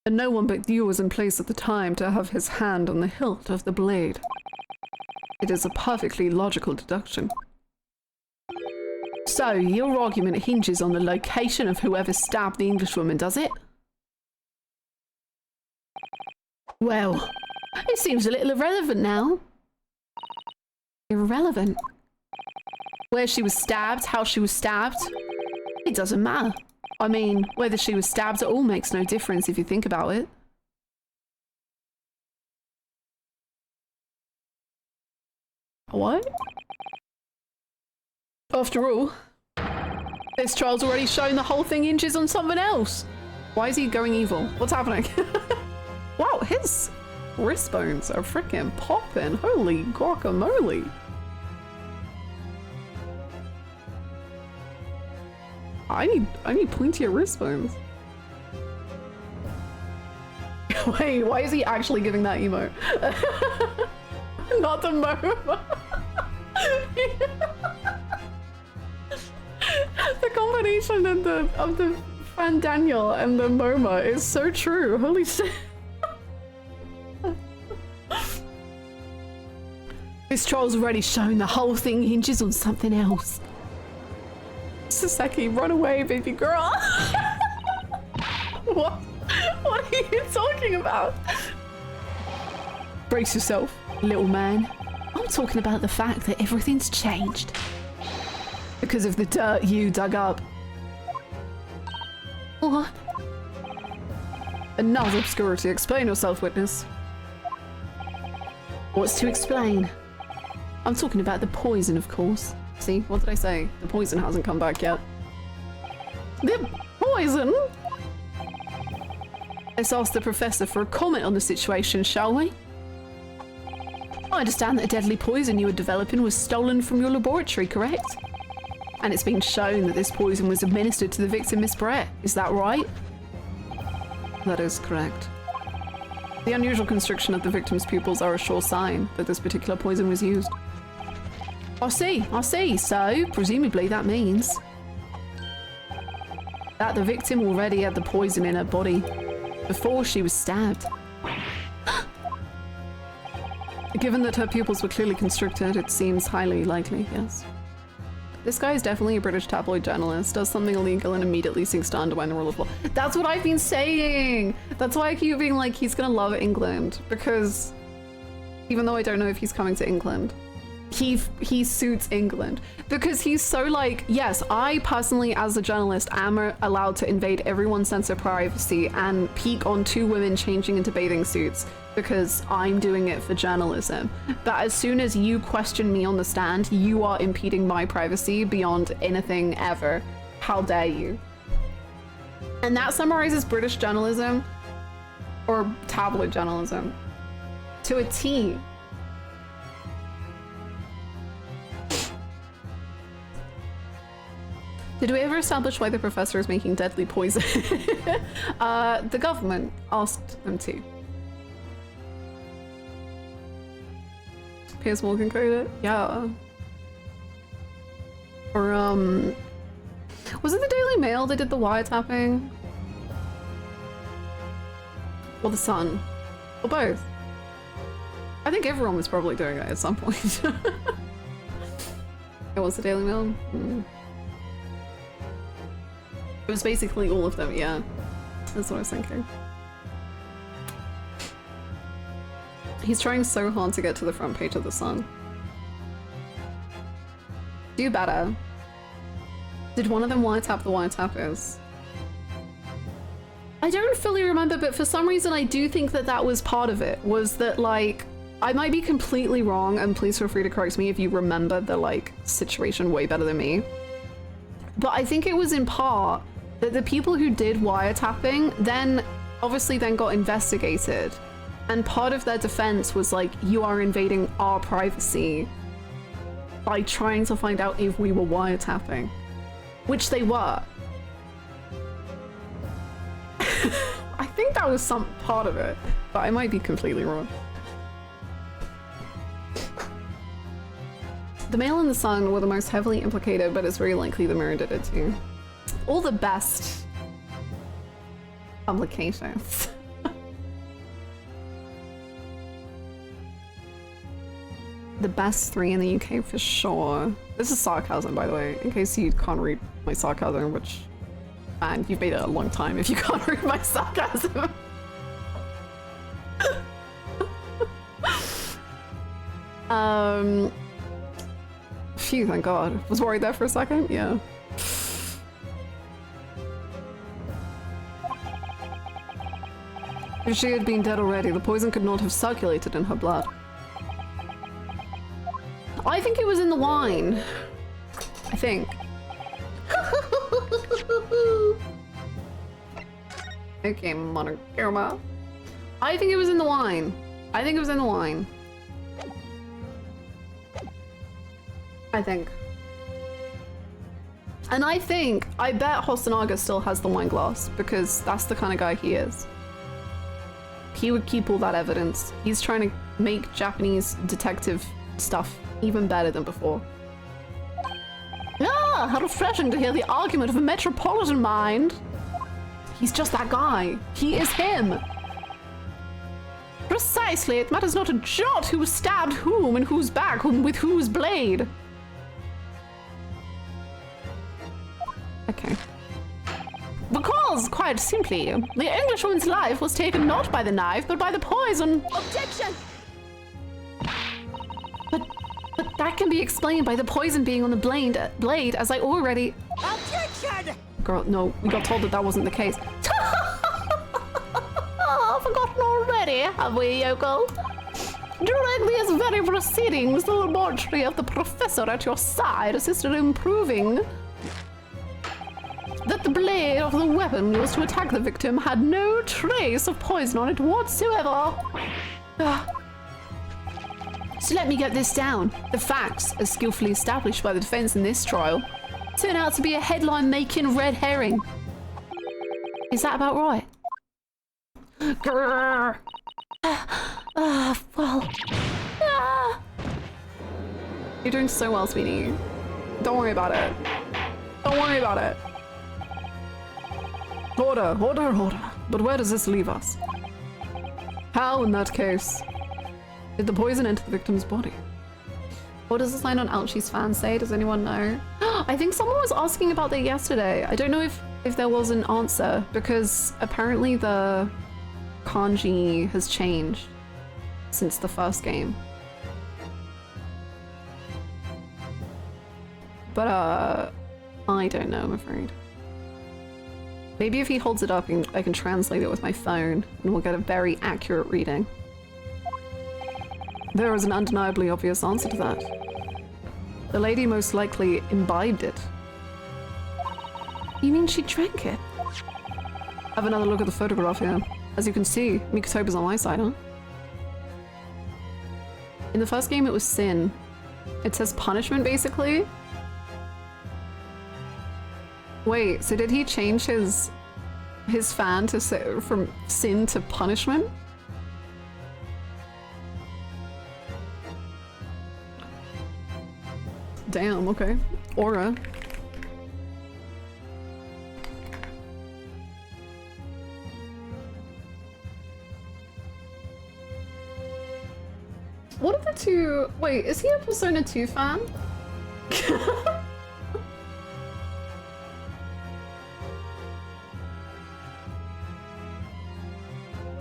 And no one but you was in place at the time to have his hand on the hilt of the blade. It is a perfectly logical deduction. So, your argument hinges on the location of whoever stabbed the Englishwoman, does it? Well, it seems a little irrelevant now. Irrelevant? Where she was stabbed, how she was stabbed, it doesn't matter. I mean, whether she was stabbed at all makes no difference if you think about it. What? After all, this trial's already shown the whole thing hinges on something else. Why is he going evil? What's happening? Wow, his wrist bones are freaking popping. Holy guacamole. I need pointier wrist bones. Wait, why is he actually giving that emote? Not the MoMA. The combination of the Fan Daniel and the MoMA is so true. Holy shit. This trial's already shown the whole thing hinges on something else. Saseki, run away, baby girl. What? What are you talking about? Brace yourself, little man. I'm talking about the fact that everything's changed. Because of the dirt you dug up. What? Enough obscurity. Explain yourself, witness. What's to explain? I'm talking about the poison, of course. See, what did I say? The poison hasn't come back yet. The poison? Let's ask the professor for a comment on the situation, shall we? I understand that a deadly poison you were developing was stolen from your laboratory, correct? And it's been shown that this poison was administered to the victim, Miss Brett. Is that right? That is correct. The unusual constriction of the victim's pupils are a sure sign that this particular poison was used. I see. So, presumably that means that the victim already had the poison in her body before she was stabbed. Given that her pupils were clearly constricted, it seems highly likely, yes. This guy is definitely a British tabloid journalist, does something illegal and immediately seeks to undermine the rule of law. That's what I've been saying! That's why I keep being like, he's gonna love England, because even though I don't know if he's coming to England, he suits England. Because he's so like, yes, I personally as a journalist am allowed to invade everyone's sense of privacy and peek on two women changing into bathing suits because I'm doing it for journalism. But as soon as you question me on the stand, you are impeding my privacy beyond anything ever. How dare you? And that summarizes British journalism, or tabloid journalism, to a T. Did we ever establish why the professor is making deadly poison? The government asked them to. Piers Morgan coded? Yeah. Or, was it the Daily Mail that did the wiretapping? Or the Sun? Or both? I think everyone was probably doing it at some point. It was the Daily Mail? Mm. It was basically all of them, yeah. That's what I was thinking. He's trying so hard to get to the front page of the Sun. Do better. Did one of them wiretap the wiretappers? I don't fully remember, but for some reason I do think that that was part of it. Was that, like, I might be completely wrong, and please feel free to correct me if you remember the, like, situation way better than me. But I think it was in part that the people who did wiretapping then obviously then got investigated. And part of their defense was like, you are invading our privacy by trying to find out if we were wiretapping. Which they were. I think that was some part of it, but I might be completely wrong. The Mail and the Sun were the most heavily implicated, but it's very likely the Mirror did it too. All the best publications. The best 3 in the UK for sure. This is sarcasm, by the way, in case you can't read my sarcasm, which, man, you've made it a long time if you can't read my sarcasm. Phew, thank God. Was worried there for a second, yeah. If she had been dead already, the poison could not have circulated in her blood. I think it was in the wine. I think. Okay, Monogama. I think it was in the wine. I think it was in the wine. I think. And I bet Hosonaga still has the wine glass because that's the kind of guy he is. He would keep all that evidence. He's trying to make Japanese detective stuff even better than before. Ah, how refreshing to hear the argument of a metropolitan mind. He's just that guy. He is him. Precisely, it matters not a jot who stabbed whom and whose back, whom with whose blade. Okay. Because, quite simply, the Englishwoman's life was taken not by the knife, but by the poison. Objection! But that can be explained by the poison being on the blade, as I already... Objection! Girl, no, we got told that that wasn't the case. Oh, forgotten already, have we, yokel? During these very proceedings, the laboratory of the professor at your side assisted in proving that the blade of the weapon used to attack the victim had no trace of poison on it whatsoever. So let me get this down. The facts, as skillfully established by the defense in this trial, turn out to be a headline-making red herring. Is that about right? Grrr. Well. You're doing so well, Speedy. Don't worry about it. Don't worry about it. Order, order, order. But where does this leave us? How, in that case, did the poison enter the victim's body? What does the sign on Ouchie's fan say? Does anyone know? I think someone was asking about that yesterday. I don't know if there was an answer, because apparently the kanji has changed since the first game. But I don't know, I'm afraid. Maybe if he holds it up, I can translate it with my phone, and we'll get a very accurate reading. There is an undeniably obvious answer to that. The lady most likely imbibed it. You mean she drank it? Have another look at the photograph here. As you can see, Mikotoba's on my side, huh? In the first game, it was sin. It says punishment, basically. Wait, so did he change his fan to from sin to punishment? Damn, okay. Aura. What are the two? Wait, is he a Persona 2 fan?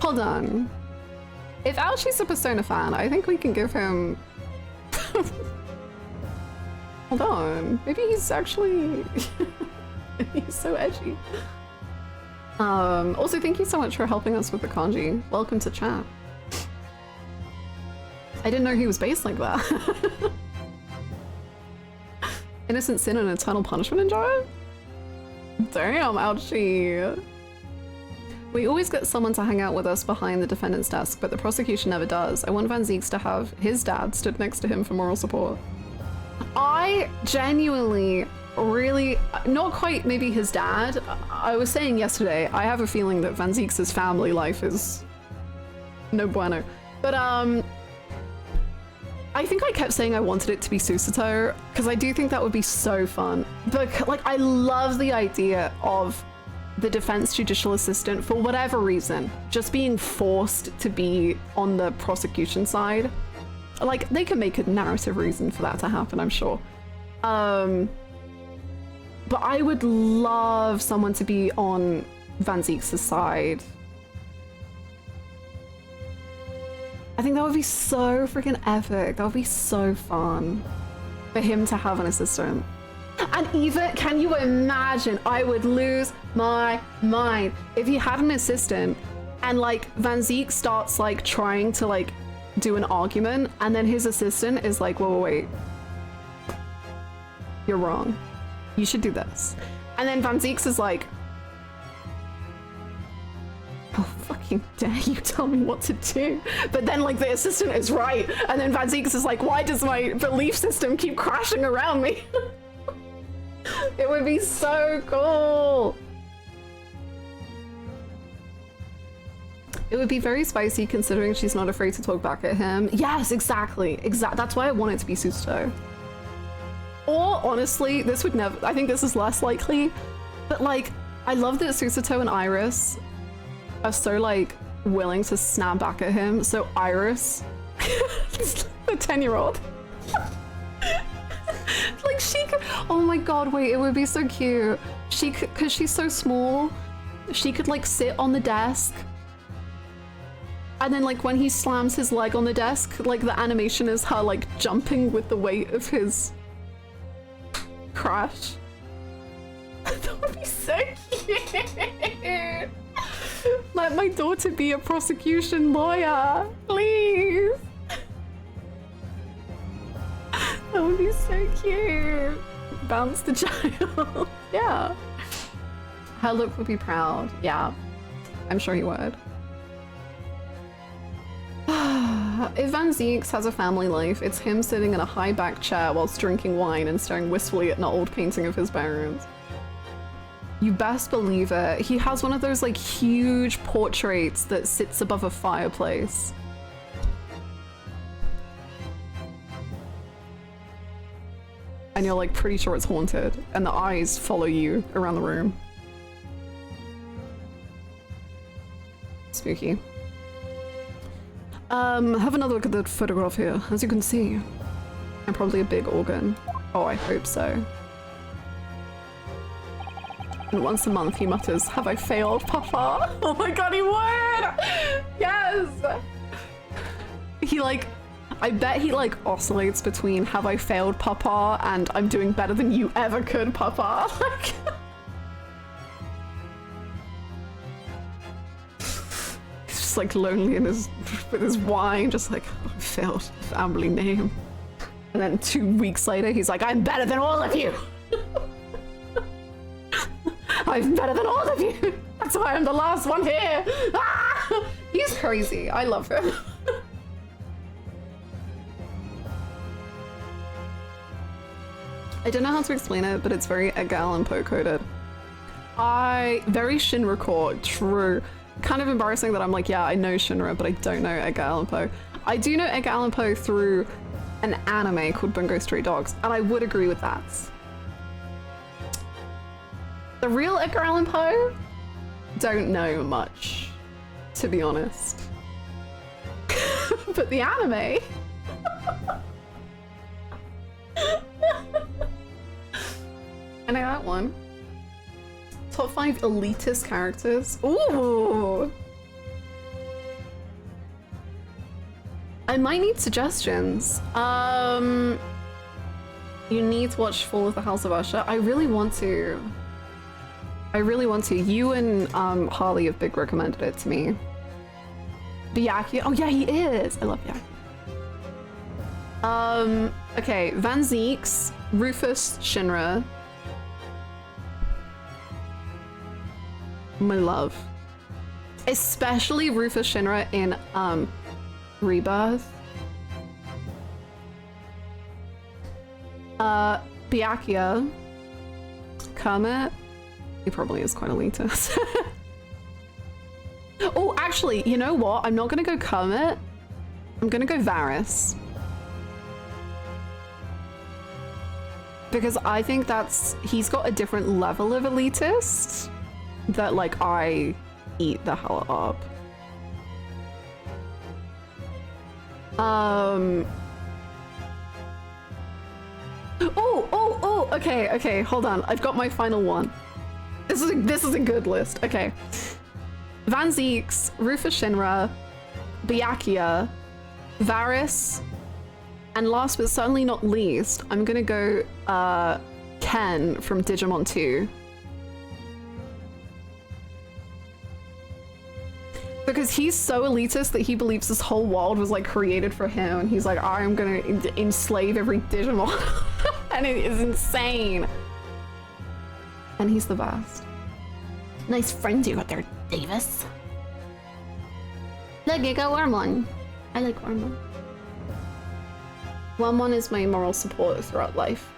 Hold on. If Alchi's a Persona fan, I think we can give him... Hold on. Maybe he's actually... he's so edgy. Also, thank you so much for helping us with the kanji. Welcome to chat. I didn't know he was based like that. Innocent sin and eternal punishment, enjoy it? Damn, ouchie. We always get someone to hang out with us behind the defendant's desk, but the prosecution never does. I want Van Zieks to have his dad stood next to him for moral support. I genuinely, really, not quite maybe his dad. I was saying yesterday, I have a feeling that Van Zieks' family life is no bueno. But I think I kept saying I wanted it to be Susato, because I do think that would be so fun. But like, I love the idea of the defense judicial assistant, for whatever reason, just being forced to be on the prosecution side. Like, they can make a narrative reason for that to happen, I'm sure. But I would love someone to be on Van Zieks' side. I think that would be so freaking epic. That would be so fun for him to have an assistant. And even, can you imagine? I would lose my mind if he had an assistant and like Van Zieks starts like trying to like do an argument and then his assistant is like, whoa, wait, you're wrong. You should do this. And then Van Zieks is like, how fucking dare you tell me what to do? But then like the assistant is right. And then Van Zieks is like, why does my belief system keep crashing around me? It would be so cool. It would be very spicy considering she's not afraid to talk back at him. Yes, exactly. That's why I want it to be Susato. Or honestly, this would never, I think this is less likely, but like, I love that Susato and Iris are so like willing to snap back at him. So Iris, the 10-year-old, like she could, oh my god, wait, it would be so cute. She could, cause she's so small, she could like sit on the desk. And then like when he slams his leg on the desk, like the animation is her like jumping with the weight of his crash. That would be so cute. Let my daughter be a prosecution lawyer, please. That would be so cute. Bounce the child. Yeah. Her look would be proud. Yeah. I'm sure he would. If Van Zieks has a family life, it's him sitting in a high-backed chair whilst drinking wine and staring wistfully at an old painting of his parents. You best believe it. He has one of those like huge portraits that sits above a fireplace. And you're like pretty sure it's haunted, and the eyes follow you around the room. Spooky. Have another look at the photograph here. As you can see, and probably a big organ. Oh, I hope so. And once a month he mutters, "Have I failed, Papa?" Oh my god, he would! Yes! He like, I bet he like oscillates between "Have I failed, Papa?" and "I'm doing better than you ever could, Papa." Like, he's just like lonely in his, with his wine, just like, oh, I failed family name. And then 2 weeks later, he's like, "I'm better than all of you." I'm better than all of you. That's why I'm the last one here. Ah! He's crazy. I love him. I don't know how to explain it, but it's very Edgar Allan Poe coded. Very Shinra core, true. Kind of embarrassing that I'm like, yeah, I know Shinra, but I don't know Edgar Allan Poe. I do know Edgar Allan Poe through an anime called Bungo Stray Dogs, and I would agree with that. The real Edgar Allan Poe? Don't know much, to be honest. But the anime? I know that one. Top 5 elitist characters. Ooh! I might need suggestions. You need to watch Fall of the House of Usher. I really want to. You and Harley have big recommended it to me. Byakuya. Oh yeah, he is. I love Byakuya. Okay, Van Zeeks, Rufus, Shinra. My love. Especially Rufus Shinra in Rebirth. Byakuya. Kermit. He probably is quite elitist. Oh, actually, you know what? I'm not gonna go Kermit. I'm gonna go Varys. Because I think he's got a different level of elitist that, like, I eat the hell up. Oh, okay, hold on. I've got my final one. This is a good list. Okay. Van Zeeks, Rufus Shinra, Byakuya, Varys, and last but certainly not least, I'm gonna go Ken from Digimon 2. Because he's so elitist that he believes this whole world was like created for him, and he's like, I'm gonna enslave every Digimon. And it is insane. And he's the best. Nice friends you got there, Davis. Look, you got Wormon. I like Wormon. Wormon is my moral support throughout life.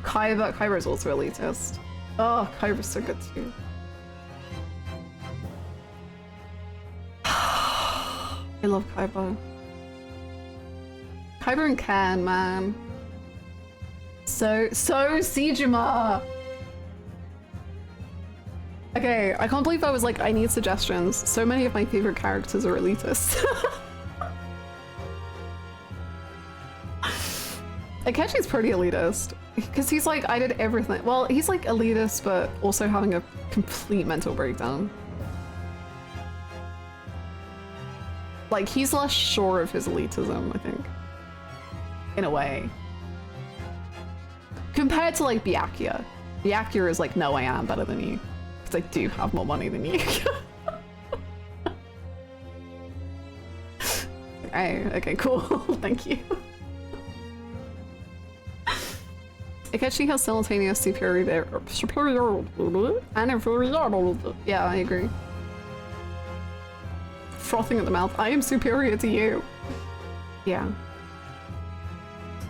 Kaiba's also elitist. Oh, Kaiba's so good too. I love Kaiba. Kaiba and Ken, man. So Sejima! Okay, I can't believe I was like, I need suggestions. So many of my favorite characters are elitists. Akechi's pretty elitist. Because he's like, I did everything. Well, he's like elitist, but also having a complete mental breakdown. Like, he's less sure of his elitism, I think. In a way. Compared to like Byakuya. Byakuya is like, no, I am better than you. Because I do have more money than you. Okay, cool. Thank you. Akechi has simultaneous superior and inferiority. Yeah, I agree. Frothing at the mouth. I am superior to you. Yeah.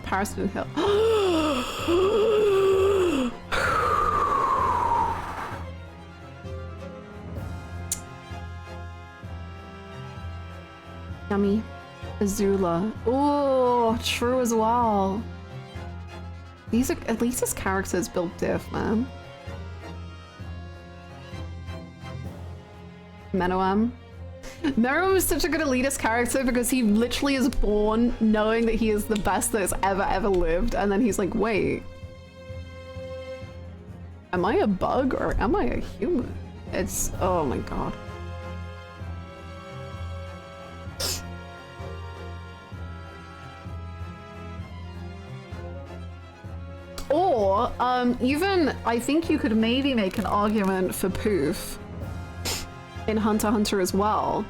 Paris didn't help. Yummy. Azula. Oh, true as well. These are elitist characters built diff, man. Meruem. Meruem is such a good elitist character because he literally is born knowing that he is the best that has ever lived, and then he's like, wait. Am I a bug or am I a human? It's, oh my god. Or, even, I think you could maybe make an argument for Poof in Hunter x Hunter as well.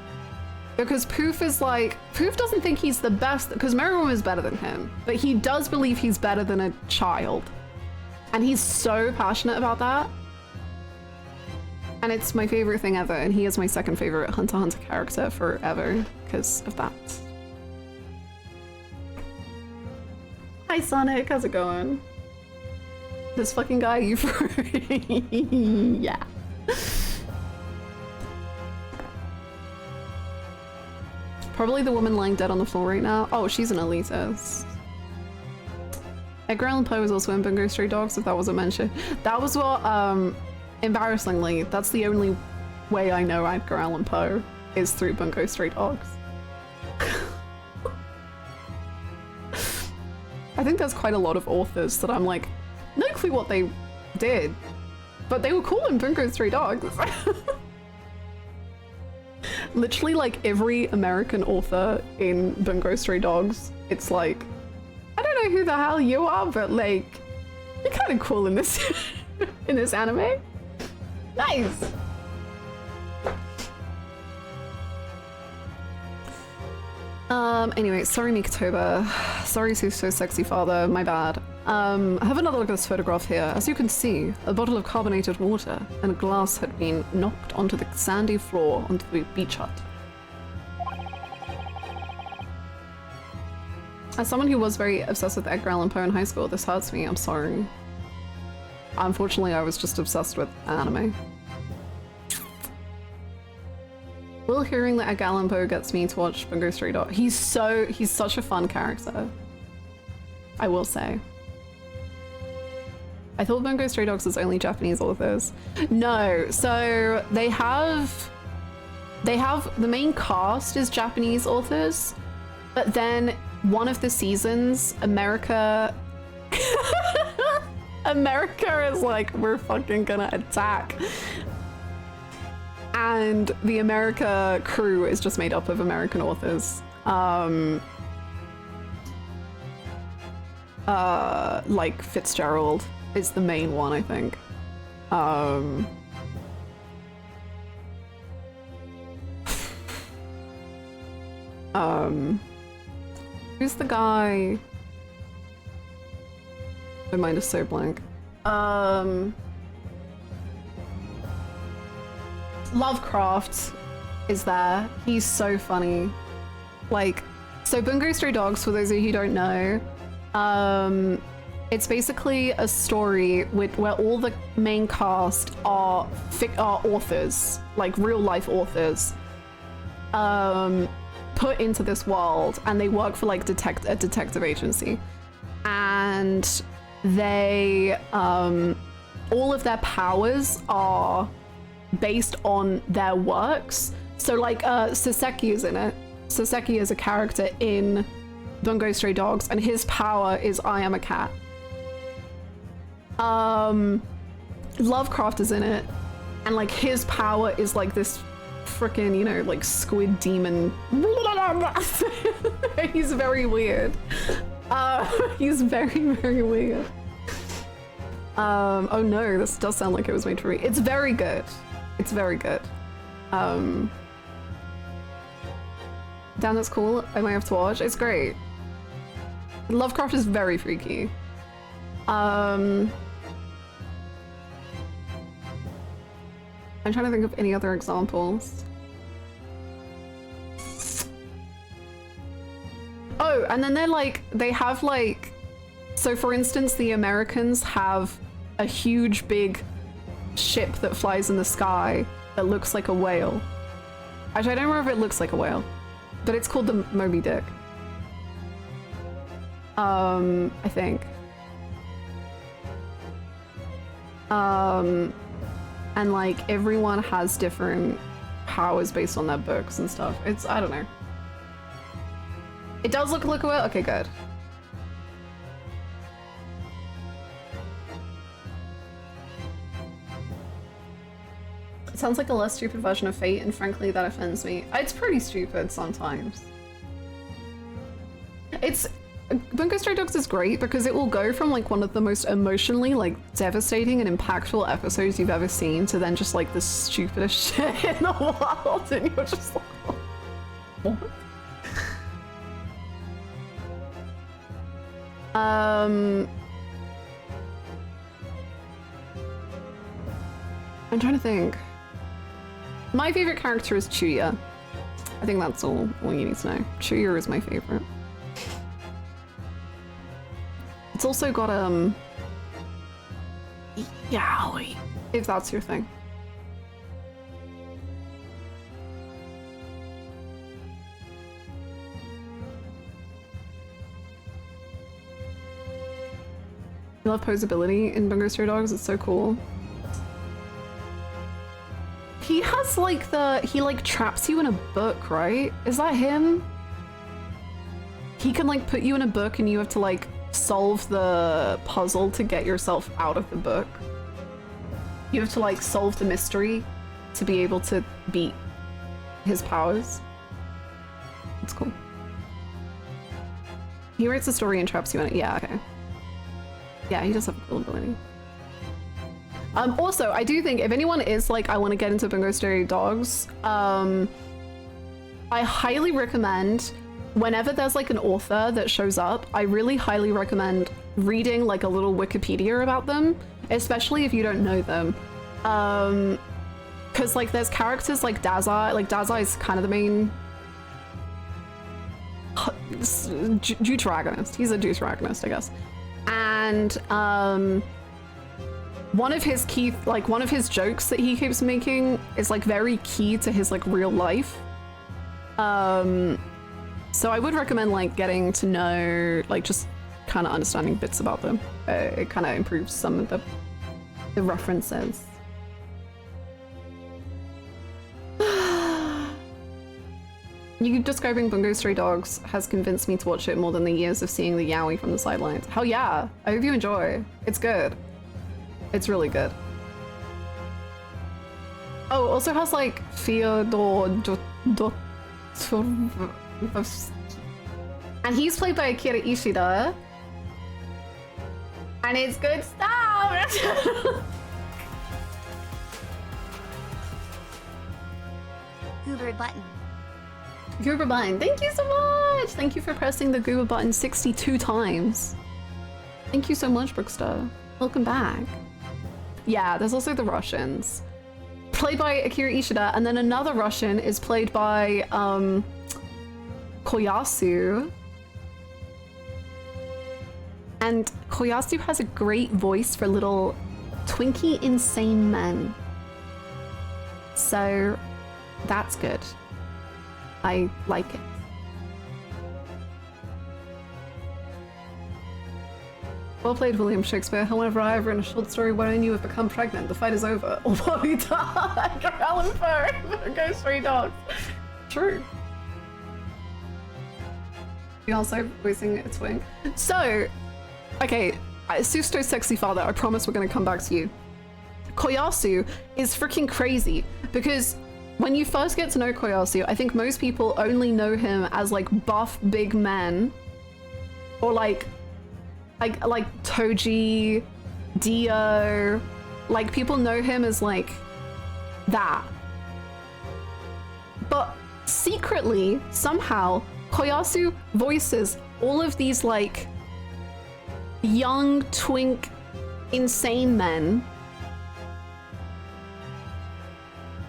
Because Poof is like, Poof doesn't think he's the best, because Meruem is better than him, but he does believe he's better than a child. And he's so passionate about that. And it's my favorite thing ever, and he is my second favorite Hunter x Hunter character forever because of that. Hi, Hi Sonic, how's it going? This fucking guy, you yeah. Probably the woman lying dead on the floor right now. Oh, she's an elitist. Edgar Allan Poe was also in Bungo Stray Dogs, if that wasn't mentioned. That was what, embarrassingly, that's the only way I know Edgar Allan Poe is through Bungo Stray Dogs. I think there's quite a lot of authors that I'm like, no clue what they did, but they were cool in Bungo Stray Dogs. Literally, like, every American author in Bungo Stray Dogs, it's like, I don't know who the hell you are, but like, you're kind of cool in this in this anime. Nice. Anyway, sorry Mikatoba. Sorry So Sexy Father, my bad. Have another look at this photograph here. As you can see, a bottle of carbonated water and a glass had been knocked onto the sandy floor onto the beach hut. As someone who was very obsessed with Edgar Allan Poe in high school, this hurts me, I'm sorry. Unfortunately, I was just obsessed with anime. Will hearing that Edgar Allan Poe gets me to watch Bungo Stray Dogs. He's such a fun character, I will say. I thought Bungo Stray Dogs was only Japanese authors. No, so they have the main cast is Japanese authors, but then one of the seasons, America is like, we're fucking gonna attack. And the America crew is just made up of American authors. Like Fitzgerald is the main one, I think. Who's the guy? My mind is so blank. Lovecraft is there. He's so funny. Like, so Bungo Stray Dogs, for those of you who don't know, it's basically a story where all the main cast are authors, like real life authors, put into this world, and they work for like a detective agency, and they all of their powers are based on their works. So like Saseki is in it. Saseki is a character in Bungo Stray Dogs, and his power is I am a cat. Lovecraft is in it, and like his power is like this freaking, you know, like squid demon. He's very weird. He's very, very weird. Oh no, this does sound like it was made for me. It's very good. It's very good. Damn, that's cool. I might have to watch. It's great. Lovecraft is very freaky. I'm trying to think of any other examples. Oh, and then they have like, so for instance, the Americans have a huge big ship that flies in the sky that looks like a whale. Actually, I don't remember if it looks like a whale, but it's called the Moby Dick. I think. And like everyone has different powers based on their books and stuff. It's, I don't know. It does look like a whale? Okay, good. It sounds like a less stupid version of Fate, and frankly that offends me. It's pretty stupid sometimes. Bungo Stray Dogs is great because it will go from like one of the most emotionally like devastating and impactful episodes you've ever seen to then just like the stupidest shit in the world, and you're just like, what? I'm trying to think. My favorite character is Chuya. I think that's all you need to know. Chuya is my favorite. It's also got, yaoi, if that's your thing. I love posability in Bungo Stray Dogs, it's so cool. He has like he like traps you in a book, right? Is that him? He can like put you in a book and you have to like solve the puzzle to get yourself out of the book. You have to like solve the mystery to be able to beat his powers. It's cool. He writes a story and traps you in it. Yeah, okay. Yeah, he does have a cool ability. Also, I do think if anyone is like, I want to get into Bungo Stray Dogs, I highly recommend whenever there's like an author that shows up, I really highly recommend reading like a little Wikipedia about them, especially if you don't know them. Because like there's characters like Dazai, like Dazai is kind of the main deuteragonist. He's a deuteragonist, I guess. And one of his jokes that he keeps making is like very key to his like real life. So I would recommend like getting to know, like just kind of understanding bits about them. It kind of improves some of the references. You describing Bungo Stray Dogs has convinced me to watch it more than the years of seeing the yaoi from the sidelines. Hell yeah! I hope you enjoy. It's good. It's really good. Oh, it also has like Fyodor and he's played by Akira Ishida. And it's good stuff! Goober button. Goober button, thank you so much! Thank you for pressing the Goober button 62 times. Thank you so much, Brookstar. Welcome back. Yeah, there's also the Russians. Played by Akira Ishida, and then another Russian is played by Koyasu. And Koyasu has a great voice for little twinky insane men. So that's good. I like it. Well played, William Shakespeare. However, I have written a short story wherein you have become pregnant. The fight is over. Although he died, Alan Fur, Go Stray Dogs. True. You also voicing a twink. So, okay, Susto Sexy Father, I promise we're gonna come back to you. Koyasu is freaking crazy because when you first get to know Koyasu, I think most people only know him as like buff big men, or like Toji, Dio, like people know him as like that. But secretly, somehow, Koyasu voices all of these like young twink insane men.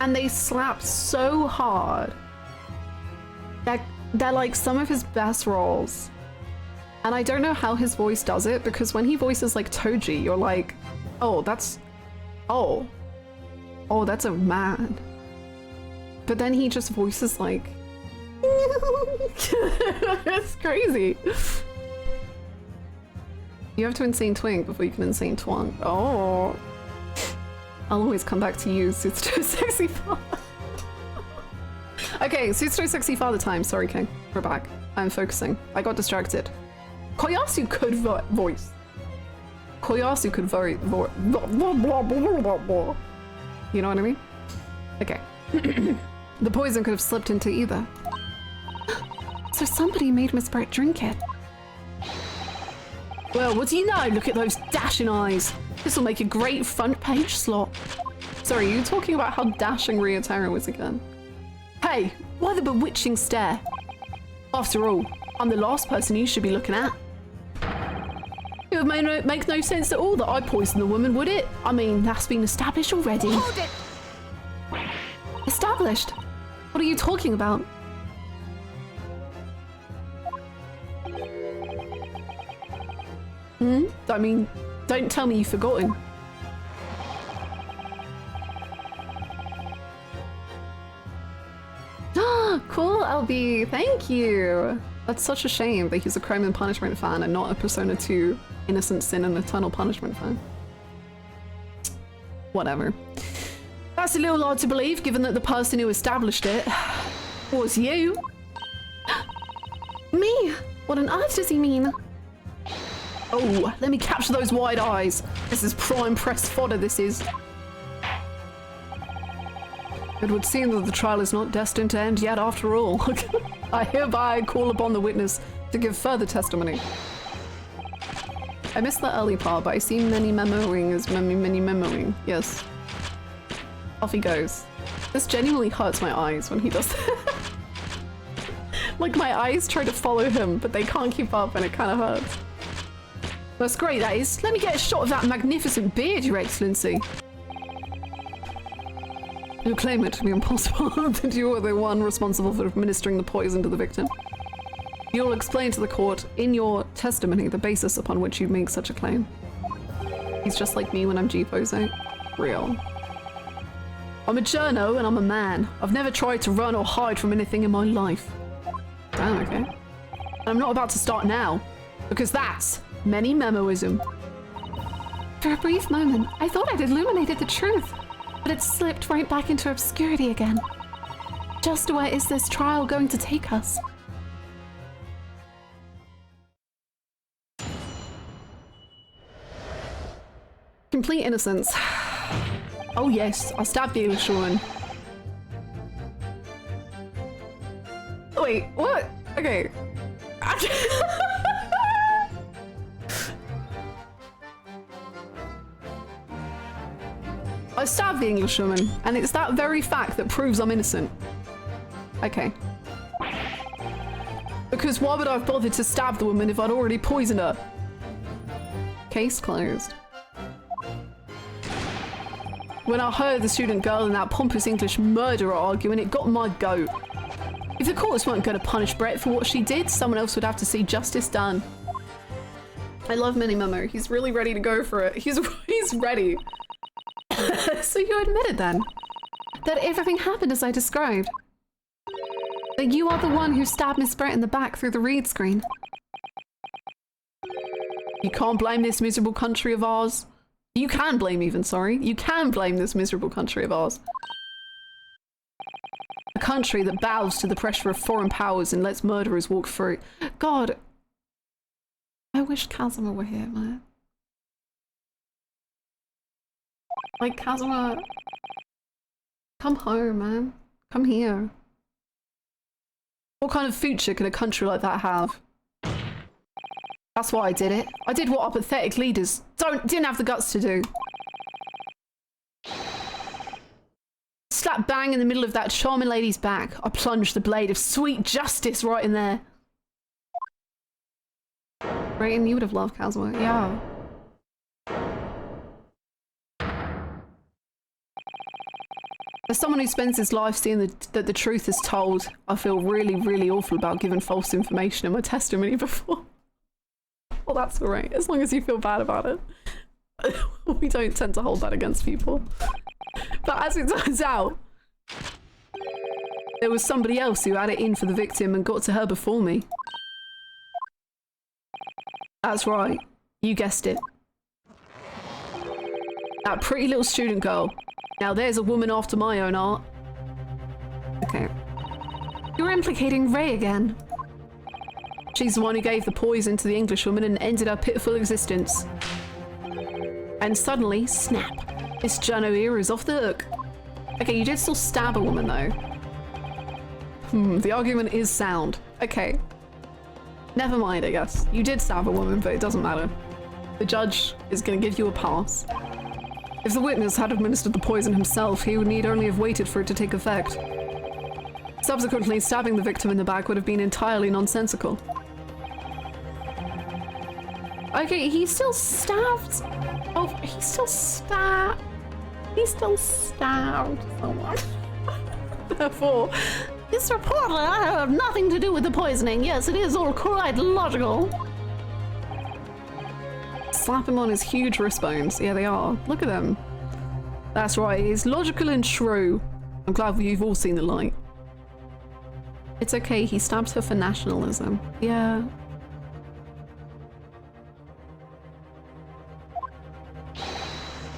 And they slap so hard that they're like some of his best roles. And I don't know how his voice does it, because when he voices like Toji, you're like, oh, that's a man. But then he just voices like, it's crazy. You have to insane twink before you can insane twunk. Oh. I'll always come back to you, Susto Sexy Father. Okay, Susto Sexy Father time. Sorry, King. We're back. I'm focusing. I got distracted. Koyasu could voice. Koyasu could you know what I mean? Okay. The poison could have slipped into either. So somebody made Miss Brett drink it. Well, what do you know? Look at those dashing eyes. This will make a great front page slot. Sorry, are you talking about how dashing Ryotaro was again? Hey, why the bewitching stare? After all, I'm the last person you should be looking at. It would make no sense at all that I poisoned the woman, would it? I mean, that's been established already. Hold it! Established? What are you talking about? I mean, don't tell me you've forgotten. Cool, LB, thank you. That's such a shame that he's a Crime and Punishment fan and not a Persona 2 Innocent Sin and Eternal Punishment fan. Whatever. That's a little hard to believe, given that the person who established it was you. Me? What on earth does he mean? Oh, let me capture those wide eyes. This is prime press fodder, this is. It would seem that the trial is not destined to end yet after all. I hereby call upon the witness to give further testimony. I missed the early part, but I see many memoing as many memoing. Yes. Off he goes. This genuinely hurts my eyes when he does that. Like my eyes try to follow him, but they can't keep up and it kind of hurts. That's great, that is. Let me get a shot of that magnificent beard, Your Excellency. You claim it to be impossible that you were the one responsible for administering the poison to the victim. You'll explain to the court in your testimony the basis upon which you make such a claim. He's just like me when I'm G-posing. Real. I'm a journo and I'm a man. I've never tried to run or hide from anything in my life. Damn, okay. And I'm not about to start now, because that's many memoism. For a brief moment, I thought I'd illuminated the truth, but it slipped right back into obscurity again. Just where is this trial going to take us? Complete innocence. Oh yes, I stabbed the English woman. Wait, what? Okay. I stabbed the Englishwoman, and it's that very fact that proves I'm innocent. Okay. Because why would I have bothered to stab the woman if I'd already poisoned her? Case closed. When I heard the student girl and that pompous English murderer arguing, it got my goat. If the courts weren't going to punish Brett for what she did, someone else would have to see justice done. I love Mini Memo. He's really ready to go for it. He's ready. So you admitted then that everything happened as I described? That you are the one who stabbed Miss Brett in the back through the read screen? You can't blame this miserable country of ours. You can blame even, sorry. You can blame this miserable country of ours. A country that bows to the pressure of foreign powers and lets murderers walk free. God. I wish Kazuma were here, man. Like, Kazuma, come home, man. Come here. What kind of future can a country like that have? That's why I did it. I did what apathetic leaders didn't have the guts to do. Slap bang in the middle of that charming lady's back, I plunged the blade of sweet justice right in there. Brayton, you would have loved Kazuma. Yeah. As someone who spends his life seeing that the truth is told, I feel really, really awful about giving false information in my testimony before. Well, that's alright, as long as you feel bad about it. We don't tend to hold that against people. But as it turns out, there was somebody else who had it in for the victim and got to her before me. That's right, you guessed it. That pretty little student girl. Now there's a woman after my own heart. Okay. You're implicating Ray again. She's the one who gave the poison to the Englishwoman and ended her pitiful existence. And suddenly, snap, this journo here is off the hook. Okay, you did still stab a woman though. The argument is sound. Okay. Never mind, I guess. You did stab a woman, but it doesn't matter. The judge is going to give you a pass. If the witness had administered the poison himself, he would need only have waited for it to take effect. Subsequently, stabbing the victim in the back would have been entirely nonsensical. Okay, he still stabbed. Oh, he still stabbed. He still stabbed someone. Therefore, this report have nothing to do with the poisoning. Yes, it is all quite logical. slap him on his huge wrist bones. Yeah, they are. Look at them. That's right, he's logical and true. I'm glad you've all seen the light. It's okay, he stabbed her for nationalism. Yeah.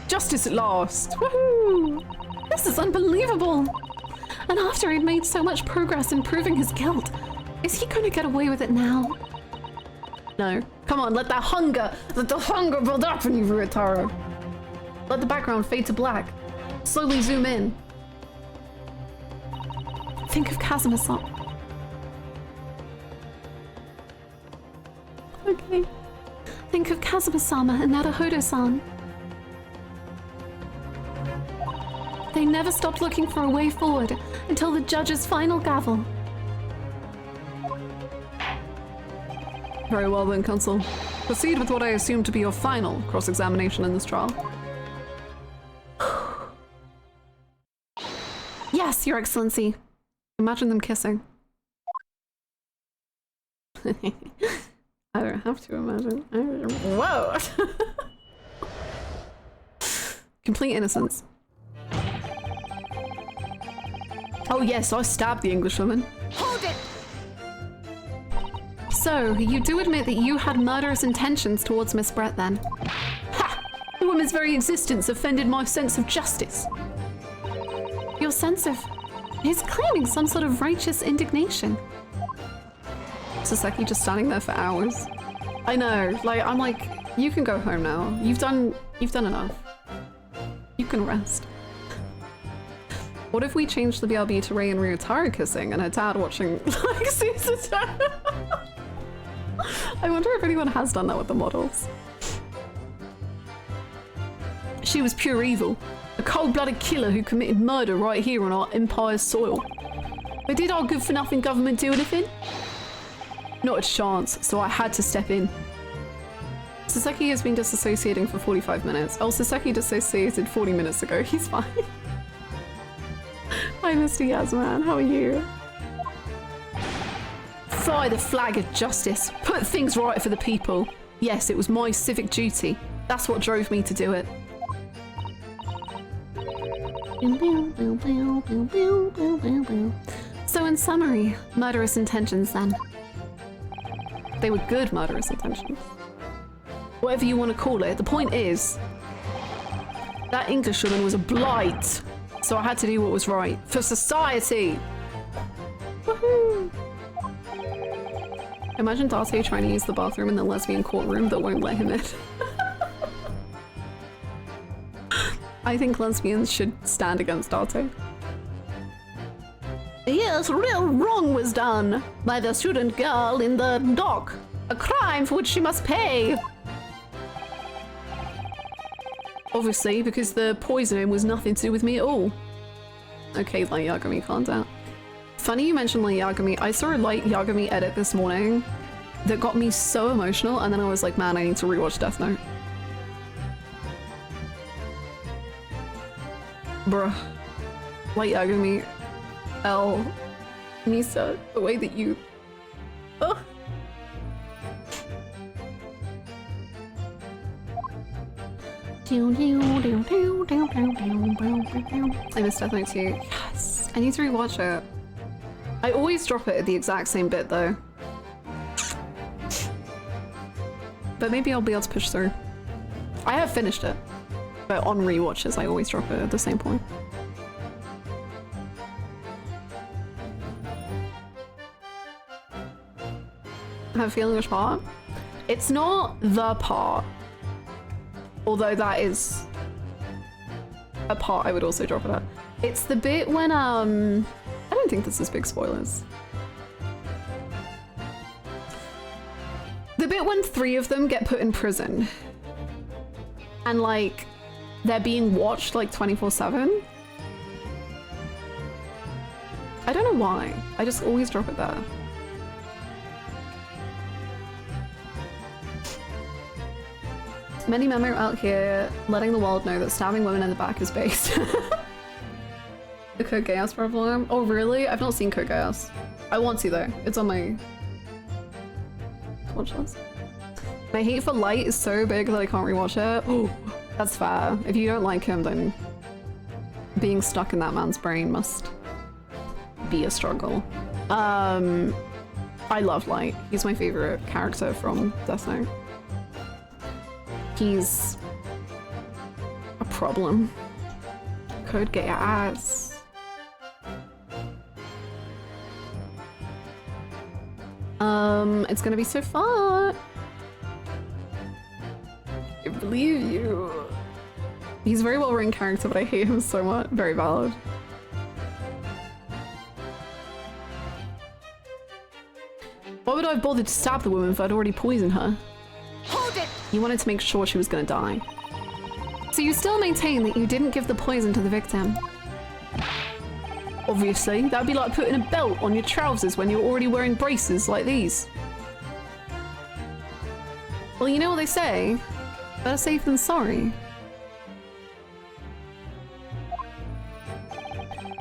Justice at last! Woohoo! This is unbelievable! And after he'd made so much progress in proving his guilt, is he gonna get away with it now? No. Come on, let the hunger build up in you, Ryotaro. Let the background fade to black. Slowly zoom in. Think of Kazuma-san. Okay. Think of Kazuma-sama and Naruhodo-san. They never stopped looking for a way forward until the judge's final gavel. Very well then, Consul. Proceed with what I assume to be your final cross-examination in this trial. Yes, Your Excellency. Imagine them kissing. I don't have to imagine. Whoa! Complete innocence. Oh yes, I stabbed the Englishwoman. Hold it! So, you do admit that you had murderous intentions towards Miss Brett then? Ha! The woman's very existence offended my sense of justice. Your sense of... He's claiming some sort of righteous indignation. Saseki just standing there for hours. I know, like, I'm like, you can go home now. You've done enough. You can rest. What if we changed the BRB to Rei and Ryotaro kissing and her dad watching, like, season 10? I wonder if anyone has done that with the models. She was pure evil. A cold-blooded killer who committed murder right here on our empire's soil. But did our good-for-nothing government do anything? Not a chance, so I had to step in. Saseki has been disassociating for 45 minutes. Oh, Saseki dissociated 40 minutes ago. He's fine. Hi, Mr. Yasman. How are you? Fly the flag of justice. Put things right for the people. Yes, it was my civic duty. That's what drove me to do it. So in summary, murderous intentions then. They were good murderous intentions. Whatever you want to call it, the point is, that Englishwoman was a blight, so I had to do what was right for society. Woohoo! Imagine Date trying to use the bathroom in the lesbian courtroom that won't let him in. I think lesbians should stand against Date. Yes, real wrong was done by the student girl in the dock. A crime for which she must pay. Obviously, because the poisoning was nothing to do with me at all. Okay, Light Yagami, calm down. Funny you mentioned Light Yagami. I saw a Light Yagami edit this morning that got me so emotional, and then I was like, man, I need to rewatch Death Note. Bruh. Light Yagami. L. Nisa, the way that you... Ugh. I missed Death Note too. Yes! I need to rewatch it. I always drop it at the exact same bit though. But maybe I'll be able to push through. I have finished it. But on rewatches, I always drop it at the same point. I have a feeling which part? It's not the part. Although that is a part I would also drop it at. It's the bit when, I don't think this is big spoilers. The bit when 3 of them get put in prison. And like, they're being watched like 24/7. I don't know why. I just always drop it there. Many men are out here letting the world know that stabbing women in the back is based. The Code Geass problem? Oh really? I've not seen Code Geass. I want to though. It's on my watch list. My hate for Light is so big that I can't rewatch it. Oh, that's fair. If you don't like him, then being stuck in that man's brain must be a struggle. I love Light. He's my favorite character from Death Note. He's a problem. Code, get your ass. It's gonna be so fun. I believe you. He's a very well written character, but I hate him so much. Very valid. Why would I have bothered to stab the woman if I'd already poisoned her? Hold it! You wanted to make sure she was gonna die. So you still maintain that you didn't give the poison to the victim? Obviously, that'd be like putting a belt on your trousers when you're already wearing braces like these. Well, you know what they say? Better safe than sorry.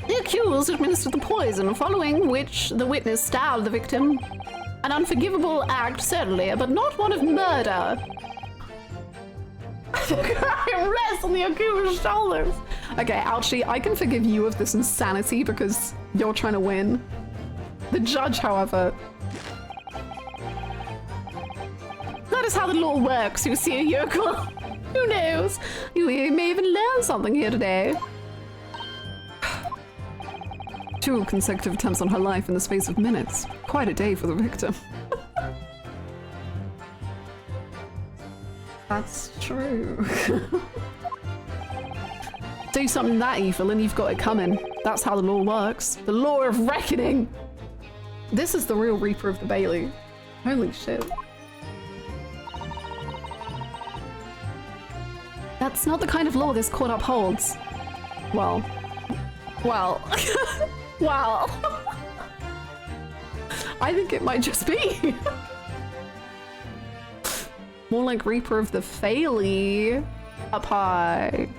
The accused administered the poison, following which the witness stabbed the victim. An unforgivable act, certainly, but not one of murder. The crime rests on the accused's shoulders. Okay, Ouchie, I can forgive you of this insanity because you're trying to win. The judge, however... That is how the law works, you see, Yokel. Who knows? You may even learn something here today. 2 consecutive attempts on her life in the space of minutes. Quite a day for the victim. That's true. Do something that evil and you've got it coming. That's how the law works. The law of reckoning. This is the real Reaper of the Bailey. Holy shit. That's not the kind of law this court upholds. Well. Well. Wow. I think it might just be. More like Reaper of the Faily up high.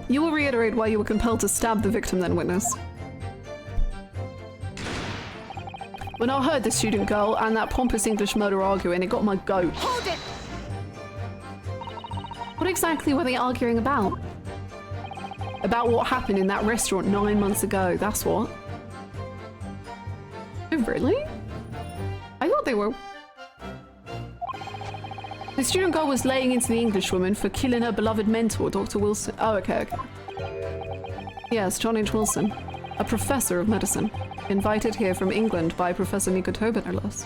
You will reiterate why you were compelled to stab the victim then, witness. When I heard the student girl and that pompous English murderer arguing, it got my goat. Hold it! What exactly were they arguing about? About what happened in that restaurant 9 months ago, that's what. Oh, really? I thought they were... The student girl was laying into the English woman for killing her beloved mentor, Dr. Wilson. Oh, okay, okay. Yes, John H. Wilson, a professor of medicine, invited here from England by Professor Nikotoba, no less.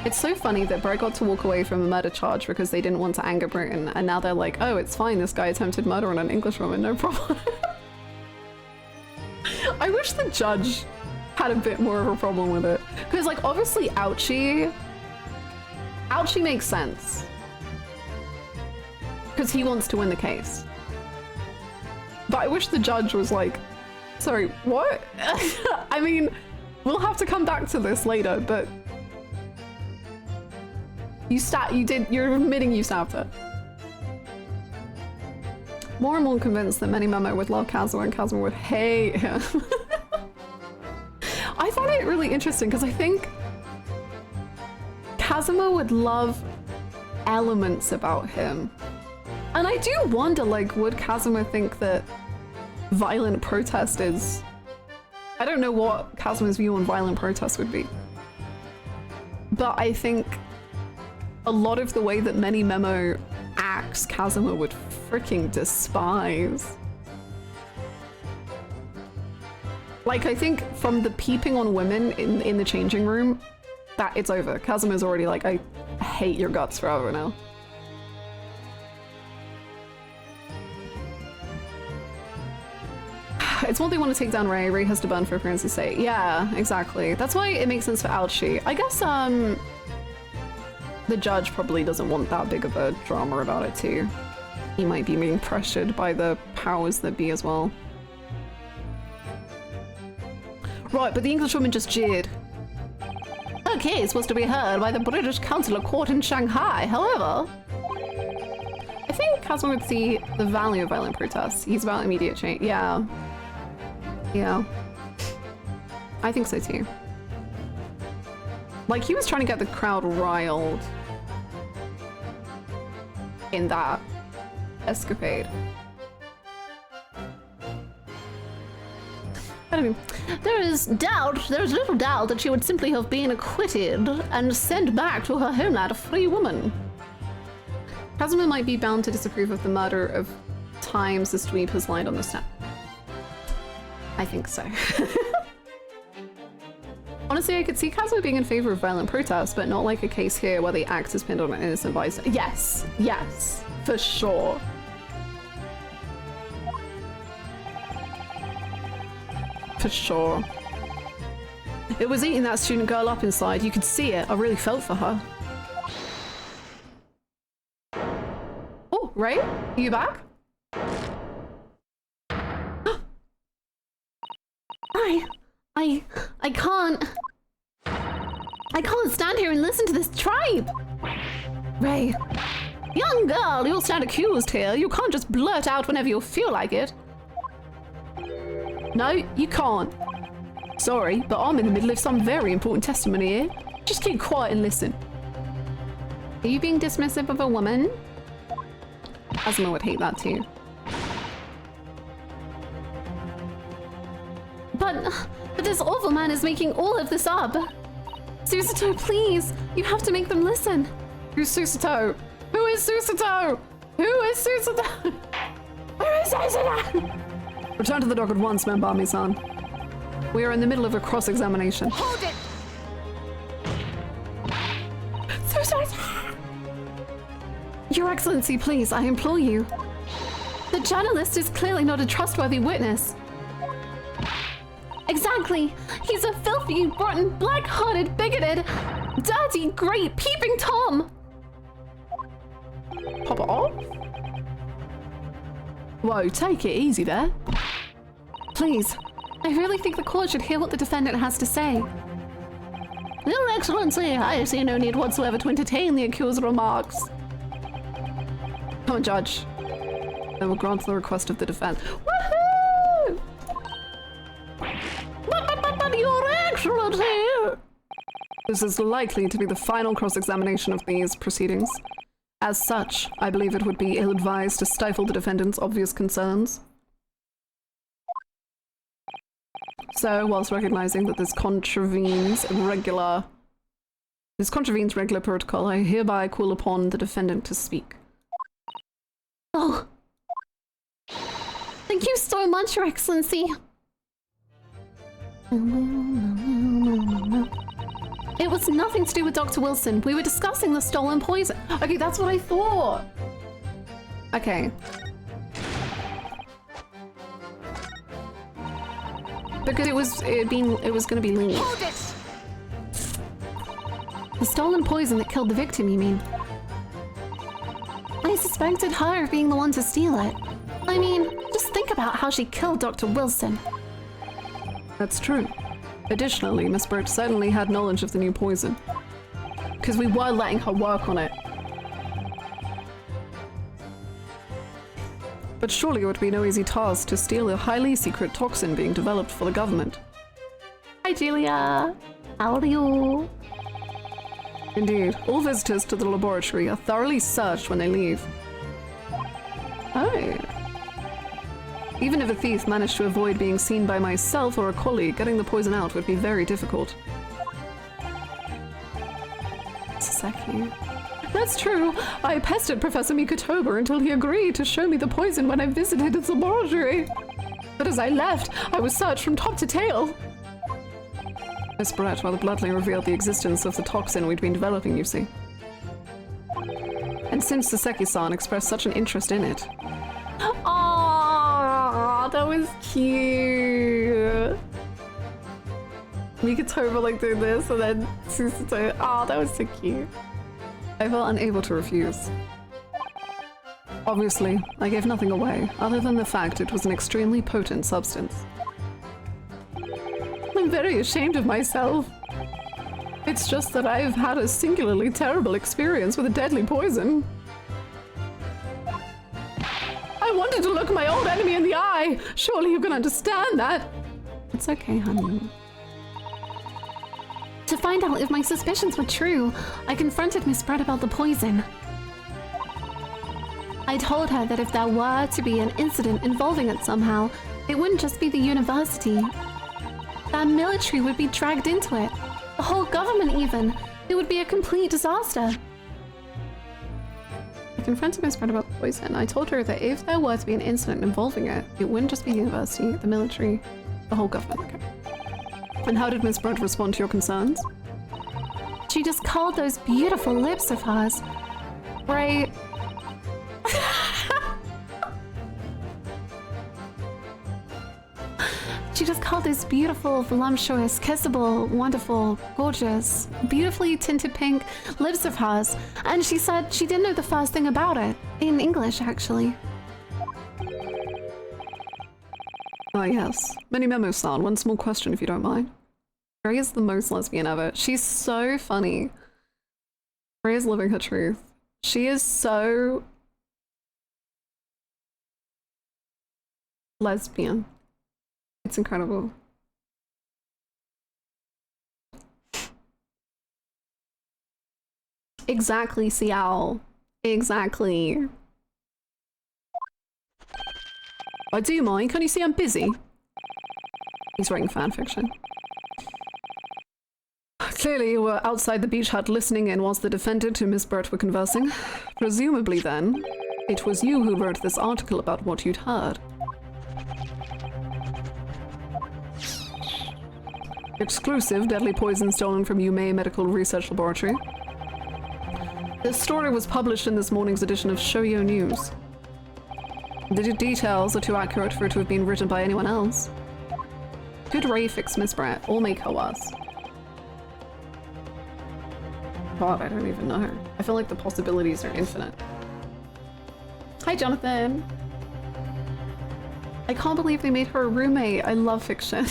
It's so funny that Brett got to walk away from a murder charge because they didn't want to anger Britain, and now they're like, oh, it's fine, this guy attempted murder on an English woman, no problem. I wish the judge had a bit more of a problem with it. Because, like, obviously Ouchie makes sense. Because he wants to win the case. But I wish the judge was like, sorry, what? I mean, we'll have to come back to this later, but you're admitting you stabbed her. More and more convinced that many Memo would love Kazuma and Kazuma would hate him. I find it really interesting because I think Kazuma would love elements about him. And I do wonder, like, would Kazuma think that violent protest is... I don't know what Kazuma's view on violent protest would be. But I think a lot of the way that many Memo acts, Kazuma would freaking despise. Like, I think from the peeping on women in the changing room, that it's over. Kazuma's already like, I hate your guts forever now. It's one thing want to take down Ray. Ray has to burn for appearance's sake. Yeah, exactly. That's why it makes sense for Ouchie. I guess, the judge probably doesn't want that big of a drama about it too. He might be being pressured by the powers that be as well. Right, but the Englishwoman just jeered. Her case was to be heard by the British Consular Court in Shanghai. However, I think Kazuma would see the value of violent protests. He's about immediate change. Yeah. Yeah. I think so too. Like, he was trying to get the crowd riled in that escapade. I don't mean, there's little doubt that she would simply have been acquitted and sent back to her homeland a free woman. Kazuma might be bound to disapprove of the murder of times the dweeb has lied on the snap. I think so. Honestly, I could see Kazuma being in favor of violent protest, but not like a case here where the axe is pinned on an innocent bystander. Yes, yes, for sure. For sure. It was eating that student girl up inside. You could see it. I really felt for her. Oh, Ray? Are you back? I can't stand here and listen to this tripe! Ray, young girl, you'll stand accused here. You can't just blurt out whenever you feel like it. No, you can't. Sorry, but I'm in the middle of some very important testimony here. Just keep quiet and listen. Are you being dismissive of a woman? Kazuma would hate that too. But this awful man is making all of this up. Susato, please, you have to make them listen. Who's Susato? Who is Susato? Who is Susato? Who is Susato? Return to the dock at once, Membami-san. We are in the middle of a cross-examination. Hold it! Susato! Your Excellency, please, I implore you. The journalist is clearly not a trustworthy witness. Exactly. He's a filthy, rotten, black-hearted, bigoted, dirty, great, peeping Tom. Pop it off? Whoa, take it easy there. Please, I really think the court should hear what the defendant has to say. Your Excellency, I see no need whatsoever to entertain the accused's remarks. Come on, Judge. I will grant the request of the defense. Woohoo! But Your Excellency! This is likely to be the final cross-examination of these proceedings. As such, I believe it would be ill-advised to stifle the defendant's obvious concerns. So, whilst recognizing that this contravenes regular protocol, I hereby call upon the defendant to speak. Oh. Thank you so much, Your Excellency. It was nothing to do with Dr. Wilson. We were discussing the stolen poison. Okay, that's what I thought. Okay. Because it was going to be lean. Hold it! The stolen poison that killed the victim, you mean? I suspected her of being the one to steal it. I mean, just think about how she killed Dr. Wilson. That's true. Additionally, Miss Birch certainly had knowledge of the new poison. Because we were letting her work on it. But surely it would be no easy task to steal a highly secret toxin being developed for the government. Hi, Julia. How are you? Indeed, all visitors to the laboratory are thoroughly searched when they leave. Oh. Even if a thief managed to avoid being seen by myself or a colleague, getting the poison out would be very difficult. Sasaki. That's true. I pestered Professor Mikotober until he agreed to show me the poison when I visited his laboratory. But as I left, I was searched from top to tail. Miss Brett rather bluntly revealed the existence of the toxin we'd been developing, you see. And since Saseki-san expressed such an interest in it... Aww, that was cute. Mikotober like doing this and then Susato... Oh, that was so cute. I felt unable to refuse. Obviously, I gave nothing away, other than the fact it was an extremely potent substance. I'm very ashamed of myself. It's just that I've had a singularly terrible experience with a deadly poison. I wanted to look my old enemy in the eye! Surely you can understand that! It's okay, honey. To find out if my suspicions were true, I confronted Miss Brett about the poison. I told her that if there were to be an incident involving it somehow, it wouldn't just be the university. That military would be dragged into it. The whole government even. It would be a complete disaster. I confronted Miss Brett about the poison. I told her that if there were to be an incident involving it, it wouldn't just be the university, the military, the whole government. Okay. And how did Miss Brett respond to your concerns? She just called those beautiful lips of hers. Right. She just called those beautiful, voluptuous, kissable, wonderful, gorgeous, beautifully tinted pink lips of hers, and she said she didn't know the first thing about it. In English, actually. Ah, yes. Mini Memo-san, one small question if you don't mind. Ray is the most lesbian ever. She's so funny. Ray is living her truth. She is so lesbian. It's incredible. Exactly, Ciao. Exactly. I do mind. Can you see I'm busy? He's writing fanfiction. Clearly you were outside the beach hut listening in whilst the defendant and Miss Burt were conversing. Presumably then, it was you who wrote this article about what you'd heard. Exclusive deadly poison stolen from Yume Medical Research Laboratory. This story was published in this morning's edition of Shoujo News. The details are too accurate for it to have been written by anyone else. Could Ray fix Miss Brett or make her worse? God, I don't even know. I feel like the possibilities are infinite. Hi, Jonathan. I can't believe they made her a roommate. I love fiction.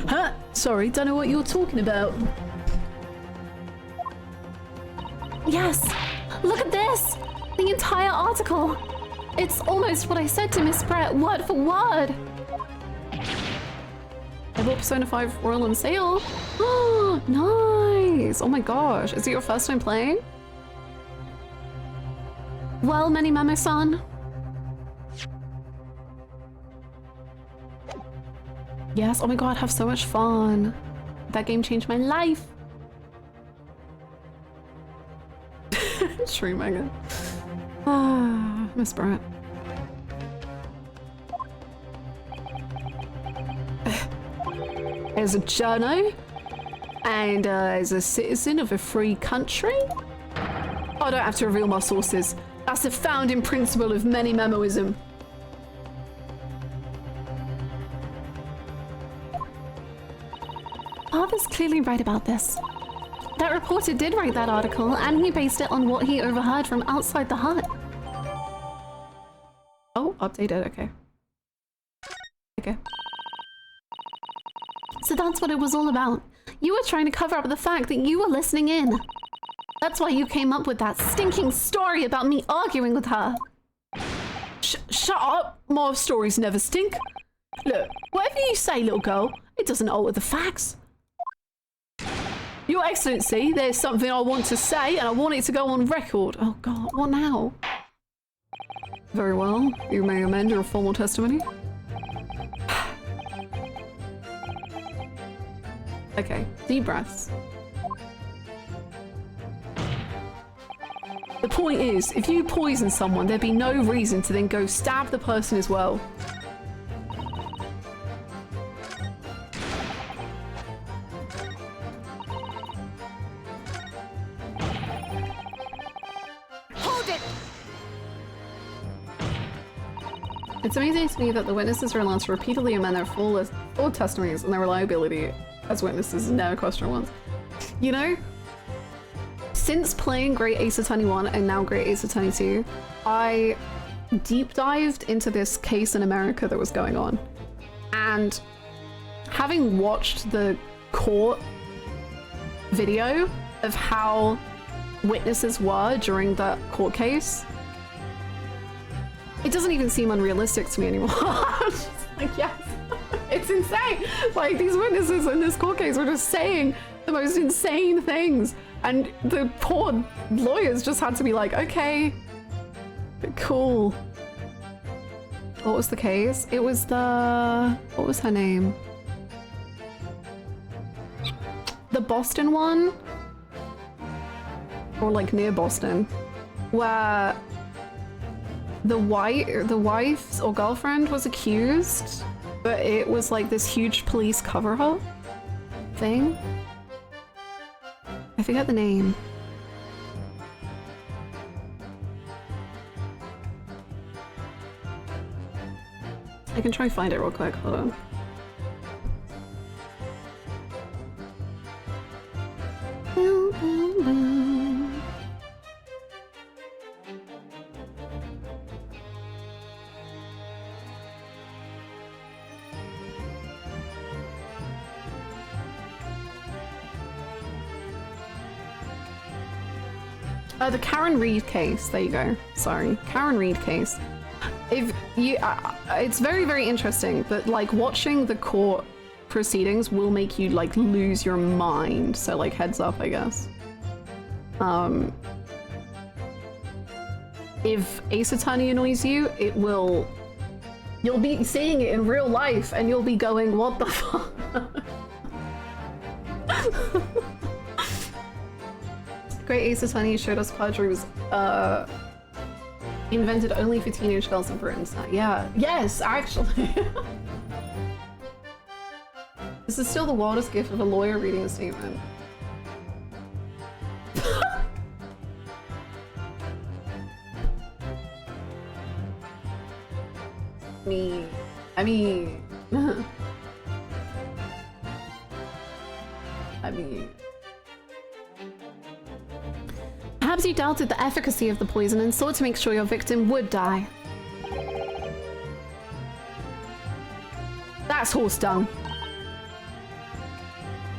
Huh? Sorry, don't know what you're talking about. Yes! Look at this! The entire article! It's almost what I said to Miss Brett, word for word! I bought Persona 5 Royal on sale. Oh, nice! Oh my gosh, is it your first time playing? Well, Many Mamo-san. Yes, oh my god, have so much fun. That game changed my life. True, Megan. Ah, Miss Brett. As a journo and as a citizen of a free country, I don't have to reveal my sources. That's the founding principle of Many Memoism. Father's clearly right about this. That reporter did write that article, and he based it on what he overheard from outside the hut. Oh, updated, okay. Okay. So that's what it was all about. You were trying to cover up the fact that you were listening in. That's why you came up with that stinking story about me arguing with her. Shut up! My stories never stink. Look, whatever you say, little girl, it doesn't alter the facts. Your Excellency, there's something I want to say and I want it to go on record. Oh god, what now? Very well, you may amend your formal testimony. Okay, deep breaths. The point is, if you poison someone, there'd be no reason to then go stab the person as well. It's amazing to me that the witnesses are allowed to repeatedly amend their full testimonies and their reliability as witnesses and never question once. You know, since playing Great Ace Attorney 1 and now Great Ace Attorney 2, I deep dived into this case in America that was going on. And having watched the court video of how witnesses were during that court case, it doesn't even seem unrealistic to me anymore. I'm just like, yes, it's insane. Like, these witnesses in this court case were just saying the most insane things. And the poor lawyers just had to be like, okay, cool. What was the case? It was the... What was her name? The Boston one? Or like near Boston. Where the wife or girlfriend was accused, but it was like this huge police cover-up thing. I forget the name. I can try and find it real quick, hold on. The Karen Reed case. There you go. Sorry, Karen Reed case. If you, it's very, very interesting. But like watching the court proceedings will make you like lose your mind. So like heads up, I guess. If Ace Attorney annoys you, it will. You'll be seeing it in real life, and you'll be going, "What the fuck." Great Ace Attorney showed us perjury was invented only for teenage girls in Britain. So, yeah. Yes, actually. This is still the wildest gift of a lawyer reading a statement. I mean... Perhaps you doubted the efficacy of the poison and sought to make sure your victim would die. That's horse dung.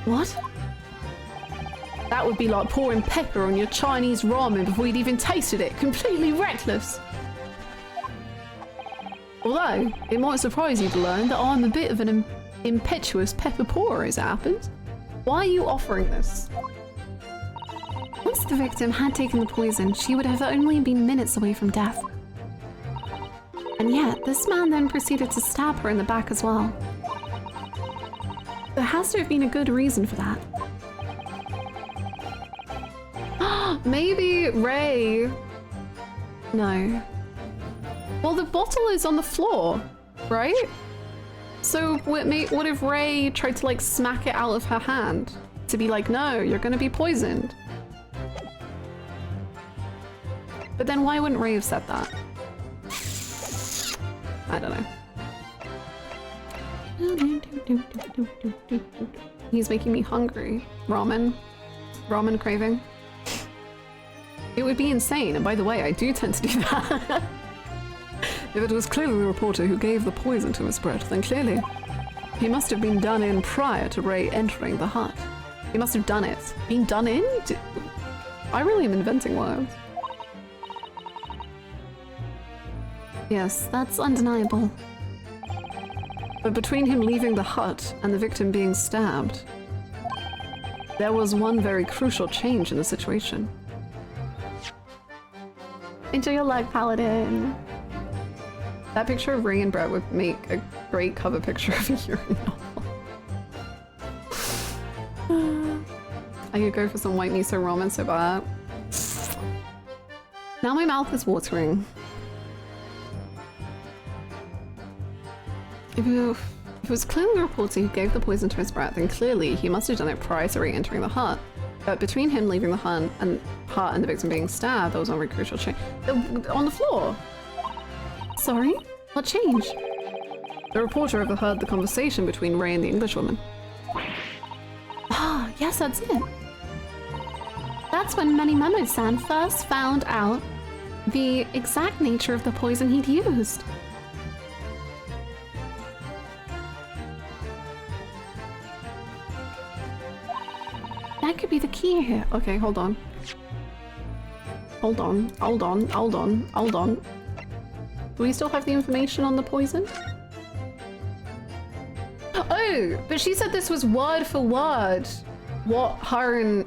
What? That would be like pouring pepper on your Chinese ramen before you'd even tasted it. Completely reckless. Although, it might surprise you to learn that I'm a bit of an impetuous pepper pourer as it happens. Why are you offering this? Once the victim had taken the poison, she would have only been minutes away from death. And yet, this man then proceeded to stab her in the back as well. There has to have been a good reason for that. Maybe Ray... No. Well, the bottle is on the floor, right? So what if Ray tried to like smack it out of her hand? To be like, no, you're gonna be poisoned. But then why wouldn't Ray have said that? I don't know. He's making me hungry. Ramen. Ramen craving. It would be insane, and by the way, I do tend to do that. If it was clearly the reporter who gave the poison to Miss Brett, then clearly he must have been done in prior to Ray entering the hut. He must have done it. Been done in? I really am inventing words. Yes, that's undeniable. But between him leaving the hut and the victim being stabbed, there was one very crucial change in the situation. Enjoy your luck, Paladin! That picture of Ray and Brett would make a great cover picture of a Yuri novel. I could go for some white miso ramen so bad. Now my mouth is watering. If it was clearly the reporter who gave the poison to Miss Brett, then clearly he must have done it prior to re-entering the hut. But between him leaving the hut and the victim being stabbed, there was one very crucial change. On the floor! Sorry? What change? The reporter overheard the conversation between Ray and the Englishwoman. Ah, yes, that's it. That's when Manimoto-san first found out the exact nature of the poison he'd used. That could be the key here. Okay, hold on. Hold on. Do we still have the information on the poison? No, but she said this was word for word what her and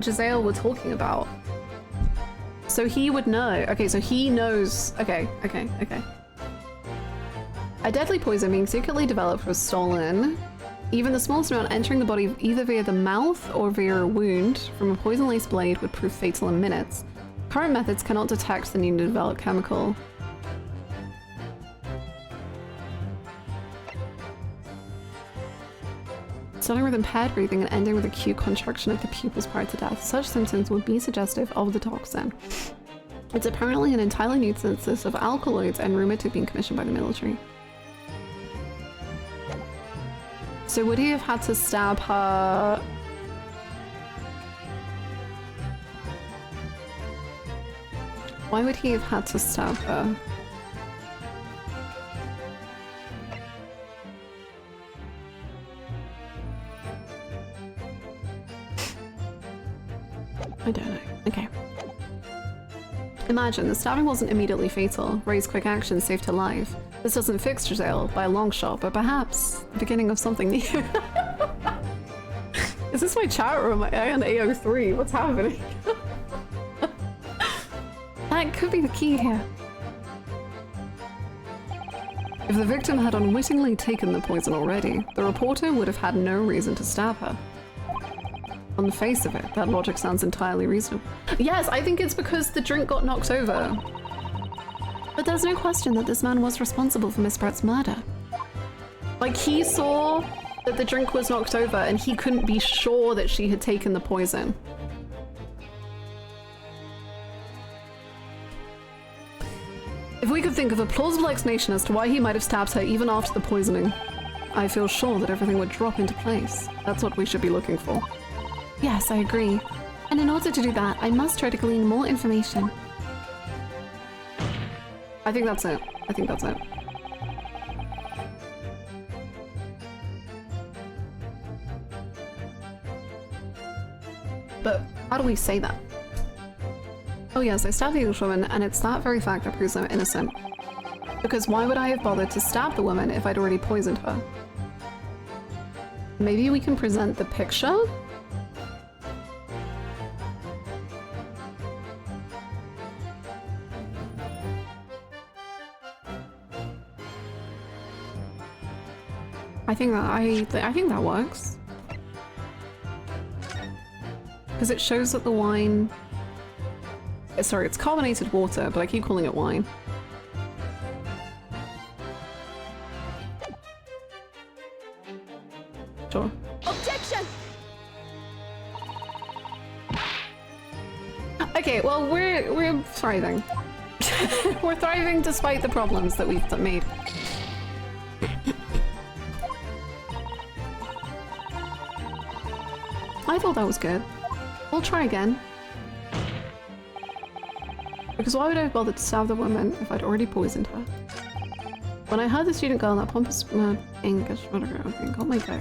Giselle were talking about. So he would know. Okay, so he knows. Okay. A deadly poison being secretly developed was stolen. Even the smallest amount entering the body either via the mouth or via a wound from a poison-laced blade would prove fatal in minutes. Current methods cannot detect the newly developed chemical. Starting with impaired breathing and ending with acute contraction of the pupils prior to death, such symptoms would be suggestive of the toxin. It's apparently an entirely new synthesis of alkaloids and rumored to have been commissioned by the military. So would he have had to stab her? Why would he have had to stab her? I don't know. Okay. Imagine the stabbing wasn't immediately fatal. Ray's quick action saved her life. This doesn't fix Giselle by a long shot, but perhaps the beginning of something new. Is this my chat room? Am I on AO3? What's happening? That could be the key here. If the victim had unwittingly taken the poison already, the reporter would have had no reason to stab her. On the face of it, that logic sounds entirely reasonable. Yes, I think it's because the drink got knocked over. But there's no question that this man was responsible for Miss Brett's murder. Like, he saw that the drink was knocked over and he couldn't be sure that she had taken the poison. If we could think of a plausible explanation as to why he might have stabbed her even after the poisoning, I feel sure that everything would drop into place. That's what we should be looking for. Yes, I agree. And in order to do that, I must try to glean more information. I think that's it. I think that's it. But how do we say that? Oh yes, I stabbed the Englishwoman, and it's that very fact that proves I'm innocent. Because why would I have bothered to stab the woman if I'd already poisoned her? Maybe we can present the picture? I think that works. Because it shows that the wine... Sorry, it's carbonated water, but I keep calling it wine. Sure. Objection! Okay, well, we're thriving. We're thriving despite the problems that we've made. I thought that was good. We'll try again. Because why would I have bothered to stab the woman if I'd already poisoned her? When I heard the student girl in that pompous English photograph being called my go.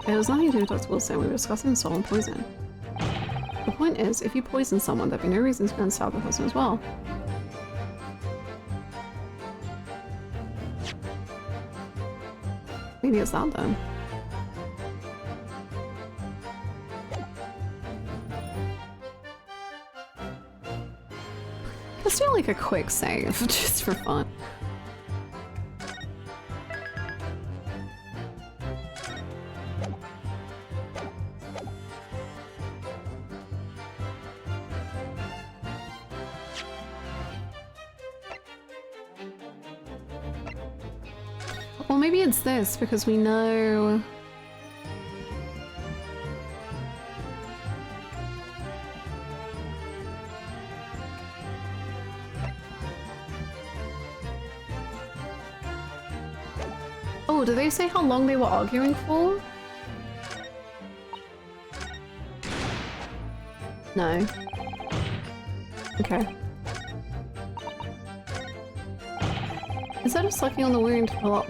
It was nothing to do with Dr. Wilson, we were discussing stolen poison. The point is, if you poison someone, there'd be no reason to go and stab the person as well. Maybe it's that then. Let's do like a quick save, just for fun. Well, maybe it's this, because we know... Oh, did they say how long they were arguing for? No. Okay. Instead of sucking on the wound, pull up.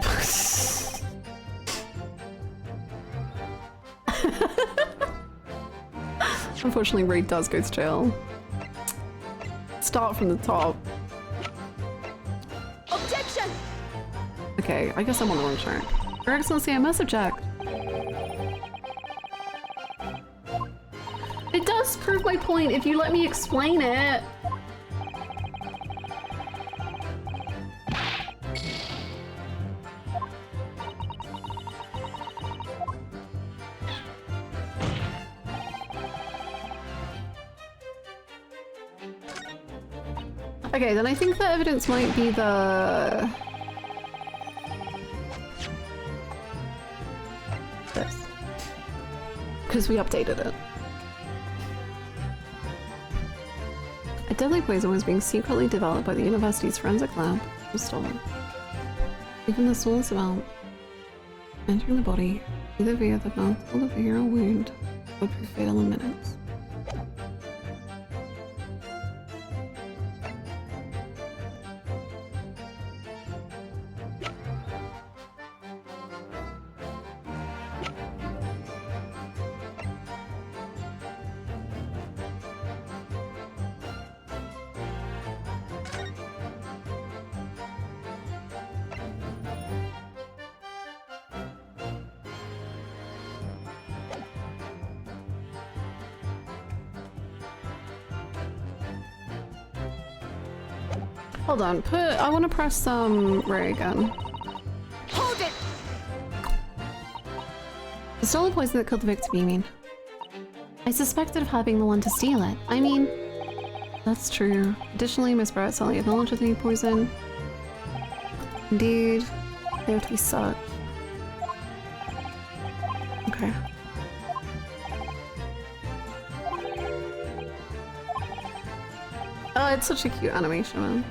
Unfortunately, Ray does go to jail. Start from the top. Objection! Okay, I guess I'm on the wrong track. Your Excellency, I must object. It does prove my point if you let me explain it. Okay, then I think the evidence might be the... this. Because we updated it. A deadly poison was being secretly developed by the university's forensic lab. It was stolen. Even the smallest amount entering the body, either via the mouth or the venereal wound, would be fatal in minutes. Hold on, I want to press Ray again. Hold it! The stolen poison that killed the victim, you mean? I suspected of her being the one to steal it. I mean... That's true. Additionally, Miss Barrett suddenly acknowledged the poison. Indeed. There to be such. Okay. Oh, it's such a cute animation, man.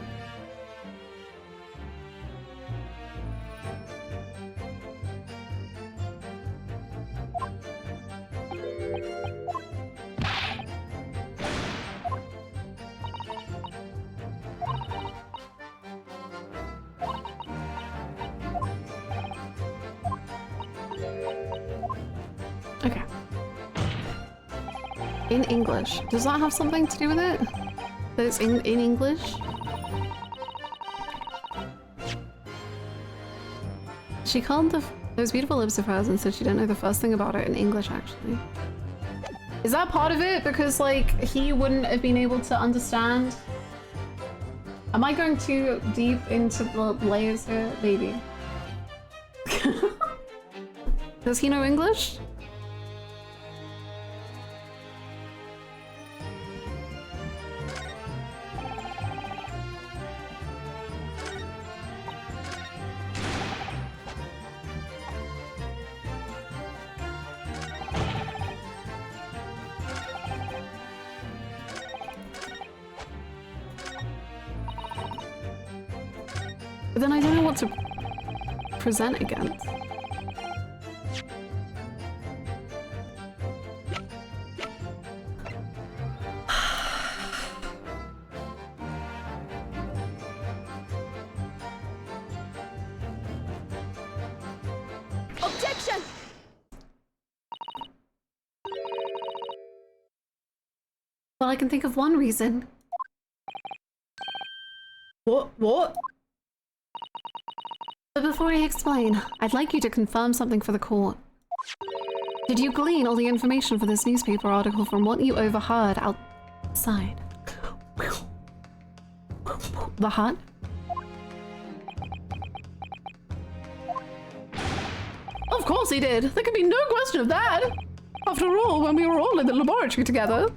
Okay. In English. Does that have something to do with it? That it's in English? She called those beautiful lips of hers and said she didn't know the first thing about it in English, actually. Is that part of it? Because, like, he wouldn't have been able to understand? Am I going too deep into the layers here? Maybe. Does he know English? But then I don't know what to present against. Objection! Well, I can think of one reason. What? But before I explain, I'd like you to confirm something for the court. Did you glean all the information for this newspaper article from what you overheard outside? The hut? Of course he did. There can be no question of that. After all, when we were all in the laboratory together,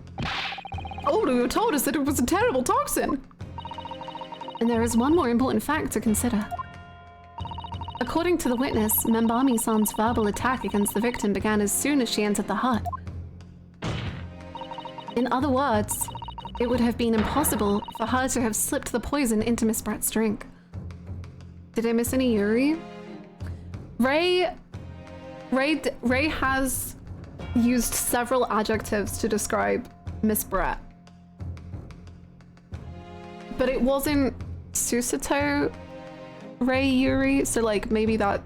Olu told us that it was a terrible toxin. And there is one more important fact to consider. According to the witness, Membami-san's verbal attack against the victim began as soon as she entered the hut. In other words, it would have been impossible for her to have slipped the poison into Miss Brett's drink. Did I miss any Yuri? Ray has used several adjectives to describe Miss Brett. But it wasn't Susato Ray Yuri, so like maybe that,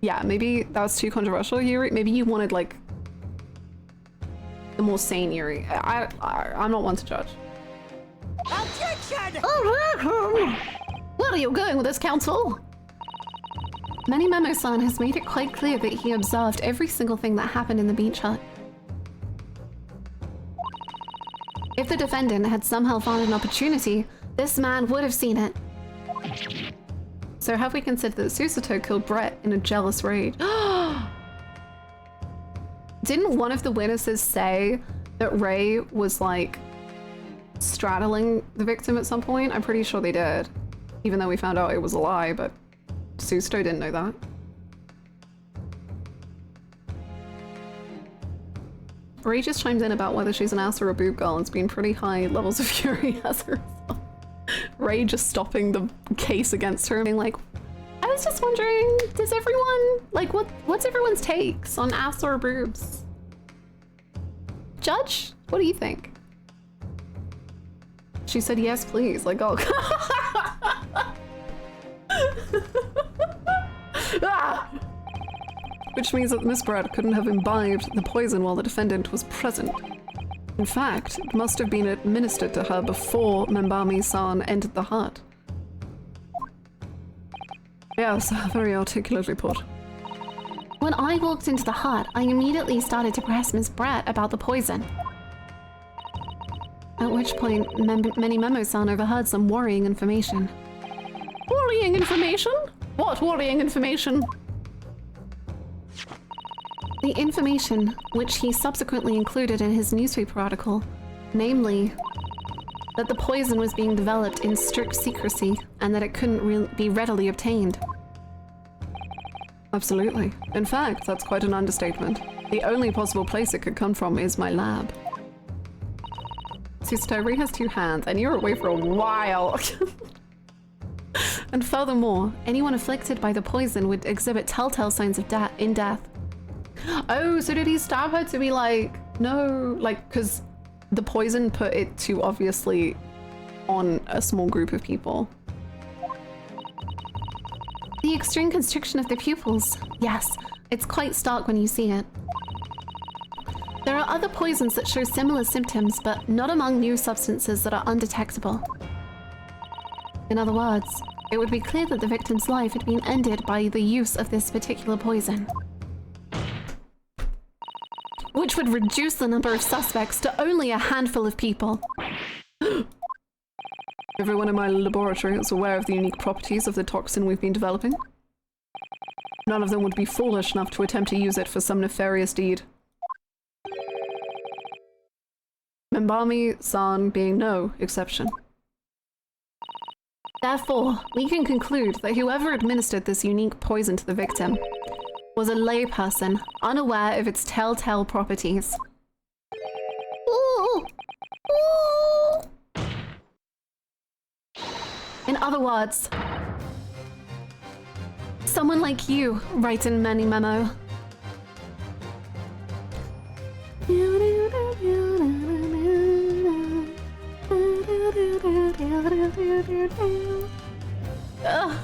yeah, maybe that was too controversial Yuri. Maybe you wanted like the more sane Yuri. I'm not one to judge. Objection! Where are you going with this, counsel? Many Memo-san has made it quite clear that he observed every single thing that happened in the beach hut. If the defendant had somehow found an opportunity, this man would have seen it. So have we considered that Susato killed Brett in a jealous rage? Didn't one of the witnesses say that Ray was like straddling the victim at some point? I'm pretty sure they did. Even though we found out it was a lie, but Susato didn't know that. Ray just chimed in about whether she's an ass or a boob girl, and it's been pretty high levels of fury as a result. Ray just stopping the case against her and being like, I was just wondering, does everyone, like, what's everyone's takes on ass or boobs? Judge, what do you think? She said, yes, please. Like, oh. Ah! Which means that Miss Brett couldn't have imbibed the poison while the defendant was present. In fact, it must have been administered to her before Membami-san entered the hut. Yes, very articulately put. When I walked into the hut, I immediately started to press Miss Brett about the poison. At which point, many Memo-san overheard some worrying information. Worrying information? What worrying information? The information, which he subsequently included in his newspaper article, namely, that the poison was being developed in strict secrecy and that it couldn't be readily obtained. Absolutely. In fact, that's quite an understatement. The only possible place it could come from is my lab. Susato, Ray has 2 hands, and you're away for a while. And furthermore, anyone afflicted by the poison would exhibit telltale signs of death. Oh, so did he stab her to be like, no, like, because the poison put it too obviously on a small group of people? The extreme constriction of the pupils. Yes, it's quite stark when you see it. There are other poisons that show similar symptoms, but not among new substances that are undetectable. In other words, it would be clear that the victim's life had been ended by the use of this particular poison, which would reduce the number of suspects to only a handful of people. Everyone in my laboratory is aware of the unique properties of the toxin we've been developing. None of them would be foolish enough to attempt to use it for some nefarious deed. Membami-san being no exception. Therefore, we can conclude that whoever administered this unique poison to the victim was a layperson unaware of its telltale properties. Ooh. Ooh. In other words, someone like you writes in many memo. Ugh.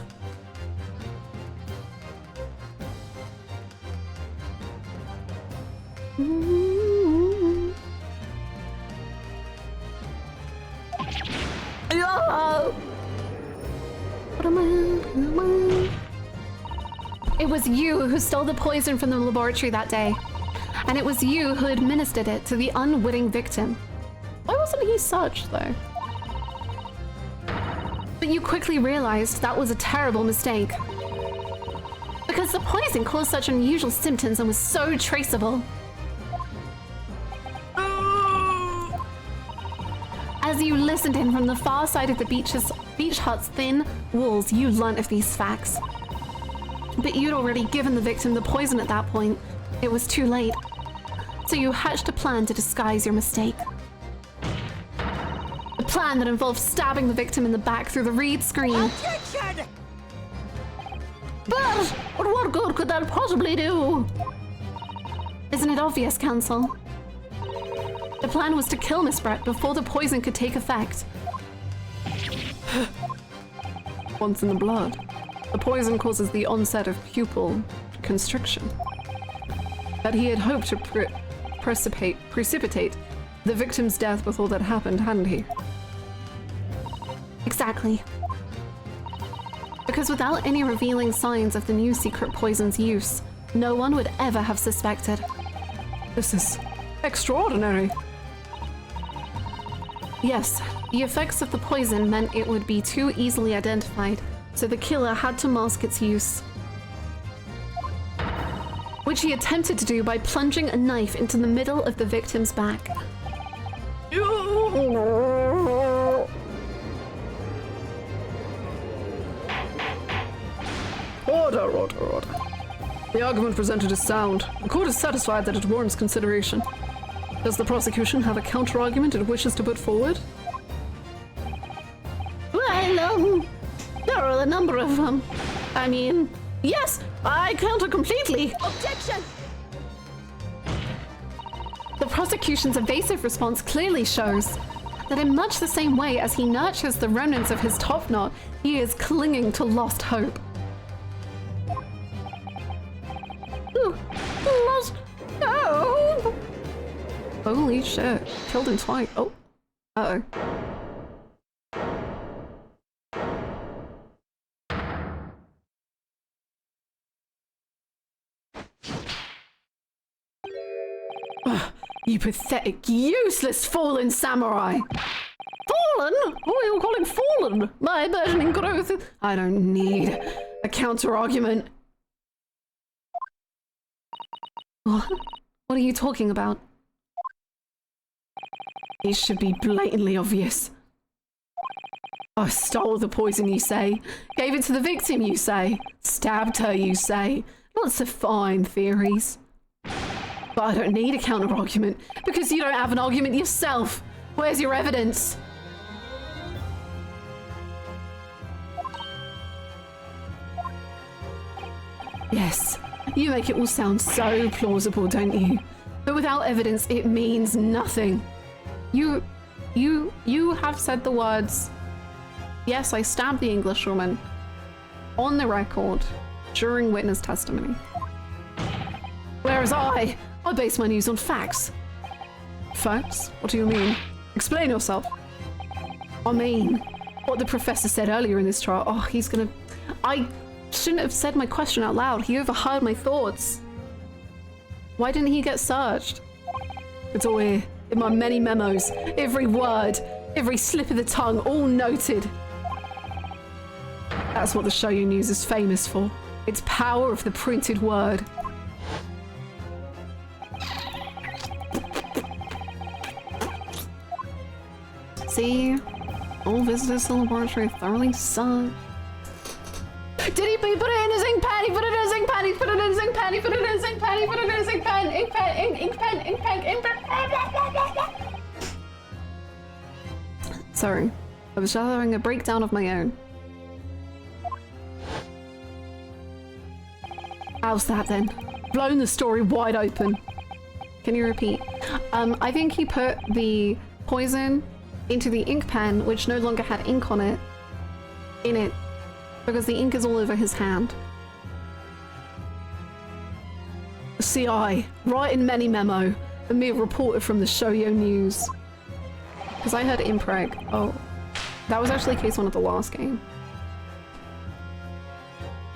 It was you who stole the poison from the laboratory that day, and it was you who administered it to the unwitting victim. Why wasn't he such, though? But you quickly realized that was a terrible mistake, because the poison caused such unusual symptoms and was so traceable. As you listened in from the far side of the beach hut's thin walls, you learnt of these facts. But you'd already given the victim the poison at that point. It was too late. So you hatched a plan to disguise your mistake. A plan that involved stabbing the victim in the back through the reed screen. Objection! But what good could that possibly do? Isn't it obvious, Counsel? The plan was to kill Miss Brett before the poison could take effect. Once in the blood, the poison causes the onset of pupil constriction. That he had hoped to precipitate the victim's death before that happened, hadn't he? Exactly. Because without any revealing signs of the new secret poison's use, no one would ever have suspected. This is extraordinary. Yes, the effects of the poison meant it would be too easily identified, so the killer had to mask its use. Which he attempted to do by plunging a knife into the middle of the victim's back. Order. The argument presented is sound. The court is satisfied that it warrants consideration. Does the prosecution have a counter-argument it wishes to put forward? Well, there are a number of them. I mean, yes, I counter completely. Objection! The prosecution's evasive response clearly shows that in much the same way as he nurtures the remnants of his top knot, he is clinging to lost hope. Lost hope! Holy shit, killed him twice. Oh, uh-oh. You pathetic, useless fallen samurai! Fallen? Who are you calling fallen? My burgeoning growth. I don't need a counter-argument. What? What are you talking about? It should be blatantly obvious. I stole the poison, you say. Gave it to the victim, you say. Stabbed her, you say. Lots of fine theories. But I don't need a counter-argument because you don't have an argument yourself. Where's your evidence? Yes, you make it all sound so plausible, don't you? But without evidence, it means nothing. You have said the words, yes, I stabbed the Englishwoman, on the record, during witness testimony. Whereas I base my news on facts. Facts? What do you mean? Explain yourself. I mean, what the professor said earlier in this trial. Oh, he's gonna... I shouldn't have said my question out loud. He overheard my thoughts. Why didn't he get searched? It's all here, in my many memos. Every word, every slip of the tongue, all noted. That's what the Shoyu News is famous for. Its power of the printed word. See? All visitors to the laboratory thoroughly suck. Did he put it in his ink pen? He put it in his ink pen. He put it in his ink pen. He put it in his ink pen. He put it in his ink pen. Ink pen. Ink pen. Ink pen. Ink pen. Sorry, I was just having a breakdown of my own. How's that then? Blown the story wide open. Can you repeat? I think he put the poison into the ink pen, which no longer had ink on it, because the ink is all over his hand. CI, write in many memo, a mere reporter from the Shoyo News. Because I heard impreg. Oh, that was actually case one of the last game.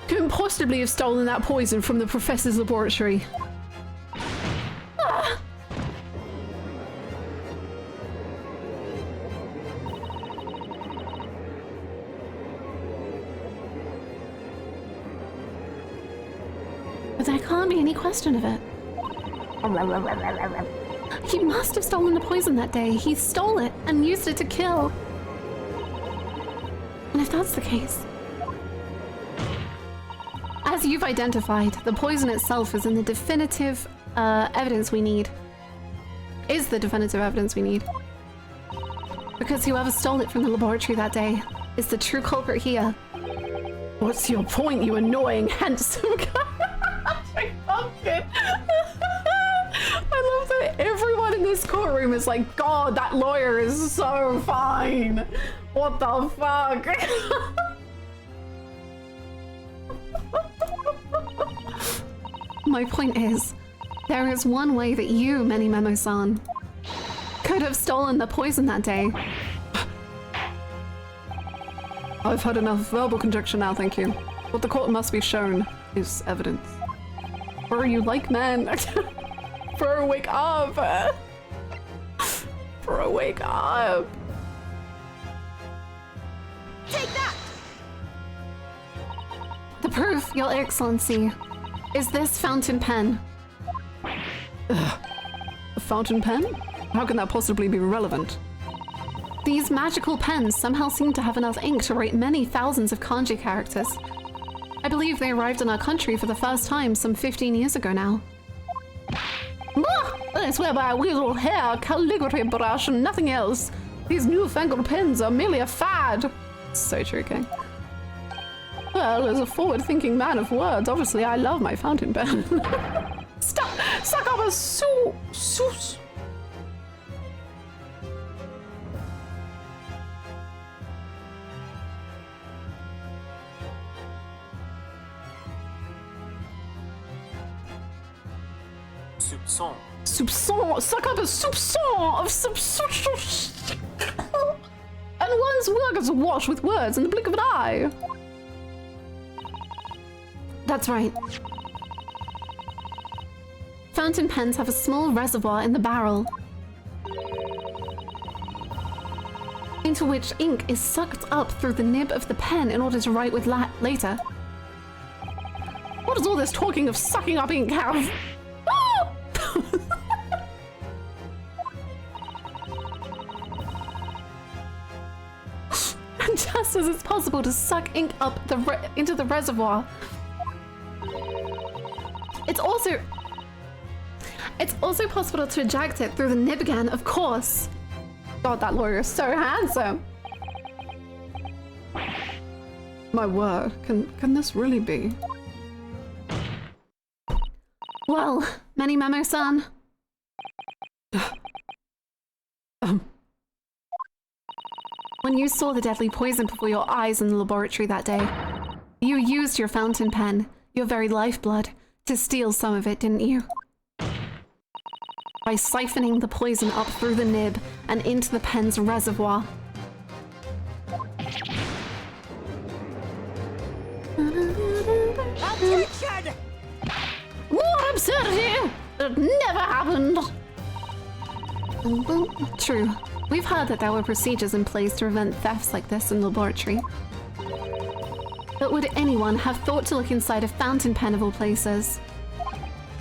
Couldn't possibly have stolen that poison from the professor's laboratory. Ah! But there can't be any question of it. He must have stolen the poison that day. He stole it and used it to kill. And if that's the case, as you've identified, the poison itself is in the definitive evidence we need. Is the definitive evidence we need. Because whoever stole it from the laboratory that day is the true culprit here. What's your point, you annoying, handsome guy? I love that everyone in this courtroom is like, God, that lawyer is so fine. What the fuck? My point is, there is one way that you, Many Memo-san, could have stolen the poison that day. I've had enough verbal conjecture now, thank you. What the court must be shown is evidence. Bro, you like men? Bro, wake up! Bro, wake up! Take that! The proof, Your Excellency, is this fountain pen. A fountain pen? How can that possibly be relevant? These magical pens somehow seem to have enough ink to write many thousands of kanji characters. I believe they arrived in our country for the first time some 15 years ago now. I swear by a weasel hair, calligraphy brush, and nothing else. These newfangled pens are merely a fad. So true, King. Well, as a forward-thinking man of words, obviously I love my fountain pen. Stop! Suck up a soupçon. Soupçon! Suck up a soupçon of soupçon! And one's work is awash with words in the blink of an eye. That's right. Fountain pens have a small reservoir in the barrel, into which ink is sucked up through the nib of the pen in order to write with later. What does all this talking of sucking up ink have? Ah! And just as it's possible to suck ink up into the reservoir, it's also possible to eject it through the nib again, of course. God, that lawyer is so handsome. My word, can this really be? Well, Many Memo-san. When you saw the deadly poison before your eyes in the laboratory that day, you used your fountain pen, your very lifeblood, to steal some of it, didn't you? By siphoning the poison up through the nib and into the pen's reservoir. Objection! More absurdity! It never happened! True. We've heard that there were procedures in place to prevent thefts like this in the laboratory. But would anyone have thought to look inside a fountain pen of all places?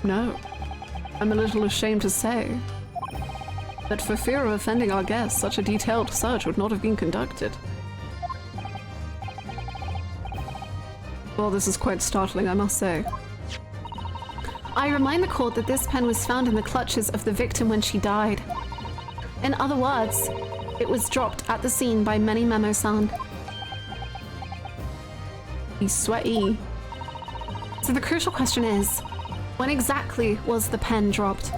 No. I'm a little ashamed to say that for fear of offending our guests, such a detailed search would not have been conducted. Well, this is quite startling, I must say. I remind the court that this pen was found in the clutches of the victim when she died. In other words, it was dropped at the scene by Many Memo-san. He's sweaty. So the crucial question is, when exactly was the pen dropped?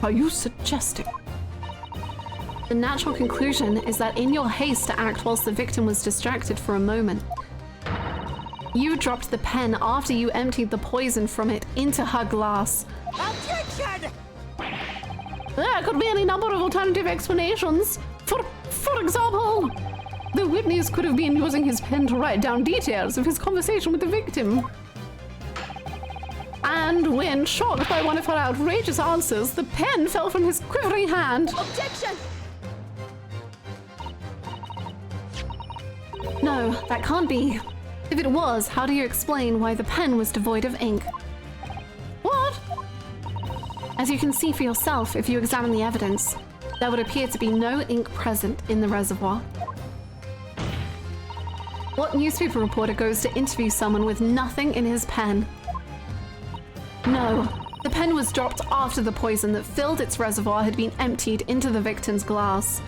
Are you suggesting? The natural conclusion is that in your haste to act whilst the victim was distracted for a moment, you dropped the pen after you emptied the poison from it into her glass. Objection! There could be any number of alternative explanations. For example, the witness could have been using his pen to write down details of his conversation with the victim. And when shocked by one of her outrageous answers, the pen fell from his quivering hand. Objection! No, that can't be. If it was, how do you explain why the pen was devoid of ink? What? As you can see for yourself if you examine the evidence, there would appear to be no ink present in the reservoir. What newspaper reporter goes to interview someone with nothing in his pen? No, the pen was dropped after the poison that filled its reservoir had been emptied into the victim's glass.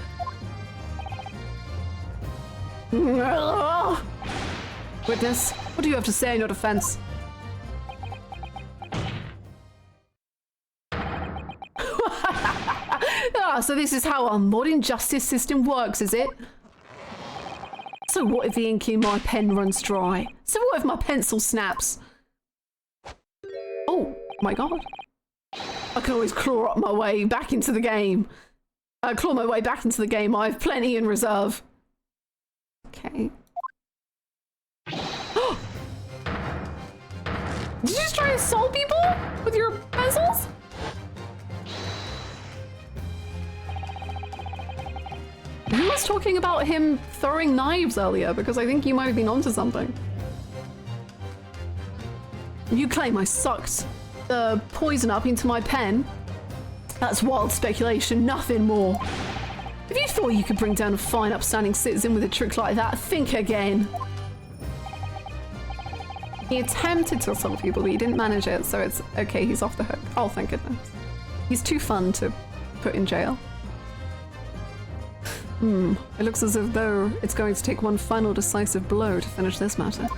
Witness, what do you have to say in your defense? So this is how our modern justice system works, is it? So what if the ink in my pen runs dry? So what if my pencil snaps? Oh my god. I can always claw my way back into the game. I have plenty in reserve. Okay. just try to assault people with your pencils? Who was talking about him throwing knives earlier? Because I think you might have been onto something. You claim I sucked the poison up into my pen? That's wild speculation, nothing more. If you thought you could bring down a fine upstanding citizen with a trick like that, think again. He attempted to assault people, but he didn't manage it, so it's okay, he's off the hook. Oh, thank goodness. He's too fun to put in jail. It looks as if though it's going to take one final decisive blow to finish this matter.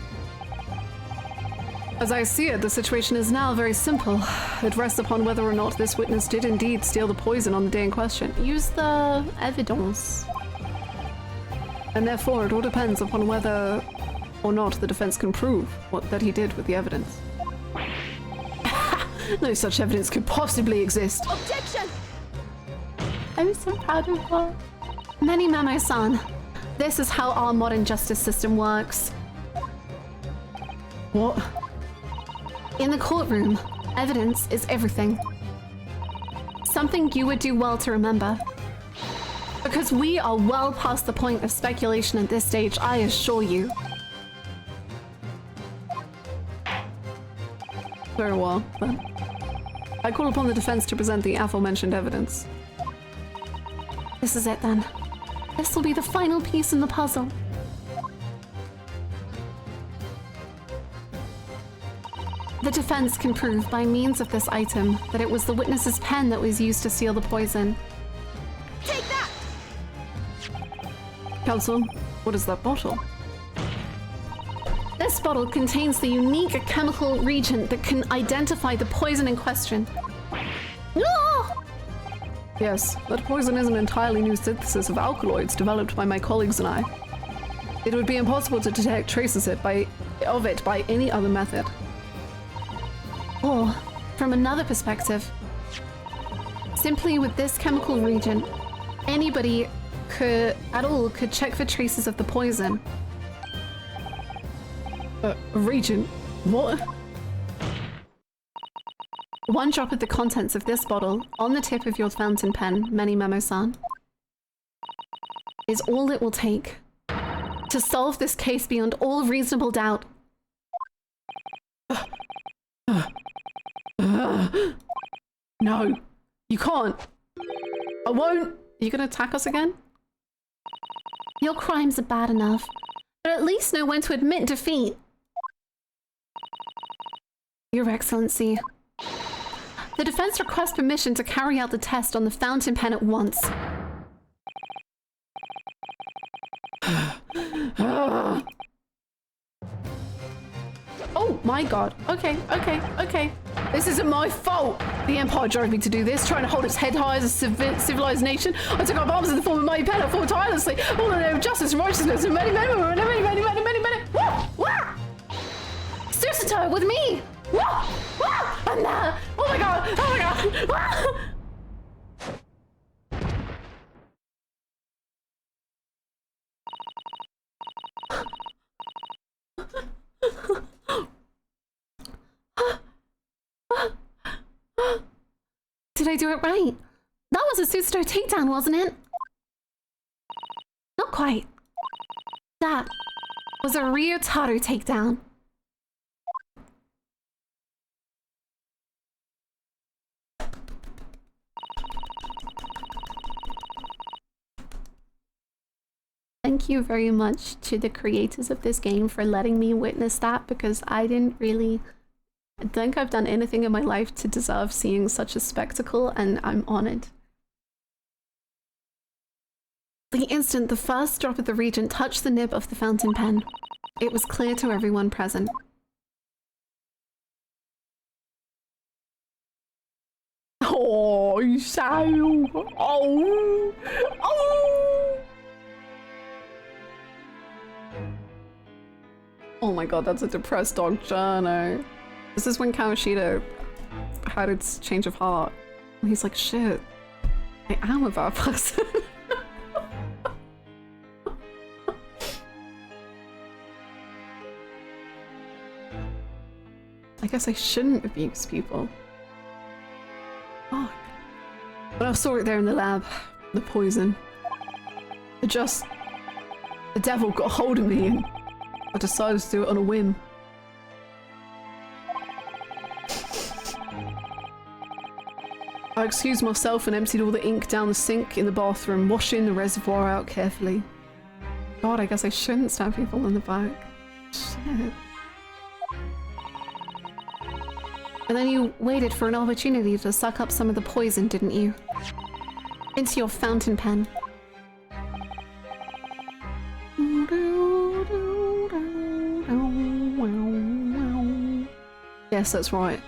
As I see it, the situation is now very simple. It rests upon whether or not this witness did indeed steal the poison on the day in question. Use the evidence. And therefore, it all depends upon whether or not the defense can prove that he did with the evidence. No such evidence could possibly exist. Objection! I'm so proud of her. Many Memo-san, this is how our modern justice system works. What? In the courtroom, evidence is everything. Something you would do well to remember. Because we are well past the point of speculation at this stage, I assure you. Very well, then. I call upon the defense to present the aforementioned evidence. This is it then. This will be the final piece in the puzzle. The defense can prove by means of this item that it was the witness's pen that was used to steal the poison. Take that! Counsel, what is that bottle? This bottle contains the unique chemical reagent that can identify the poison in question. Ah! Yes, that poison is an entirely new synthesis of alkaloids developed by my colleagues and I. It would be impossible to detect traces of it by any other method. Or, from another perspective, simply with this chemical reagent, anybody could check for traces of the poison. Reagent? What? One drop of the contents of this bottle on the tip of your fountain pen, Many Memo-san, is all it will take to solve this case beyond all reasonable doubt. No, you can't. I won't. Are you gonna attack us again? Your crimes are bad enough, but at least know when to admit defeat. Your Excellency, the defense requests permission to carry out the test on the fountain pen at once. Oh my god. Okay. This isn't my fault. The Empire drove me to do this, trying to hold its head high as a civilized nation. I took up arms in the form of my pen. I fought tirelessly, all in the name of justice and righteousness, and many. Wah! Susato, with me! Wah! I'm there! Oh my god! Wah! Did I do it right? That was a Susato takedown, wasn't it? Not quite. That was a Ryotaro takedown. Thank you very much to the creators of this game for letting me witness that, because I think I've done anything in my life to deserve seeing such a spectacle, and I'm honored. The instant the first drop of the reagent touched the nib of the fountain pen, it was clear to everyone present. Oh, you sound. Oh. Oh my god, that's a depressed dog journey. This is when Kawashita had its change of heart. And he's like, shit, I am a bad person. I guess I shouldn't abuse people. Oh. But I saw it there in the lab. The poison. The devil got hold of me and I decided to do it on a whim. I excused myself and emptied all the ink down the sink in the bathroom, washing the reservoir out carefully. God, I guess I shouldn't stab people in the back. Shit. And then you waited for an opportunity to suck up some of the poison, didn't you? Into your fountain pen. Yes, that's right.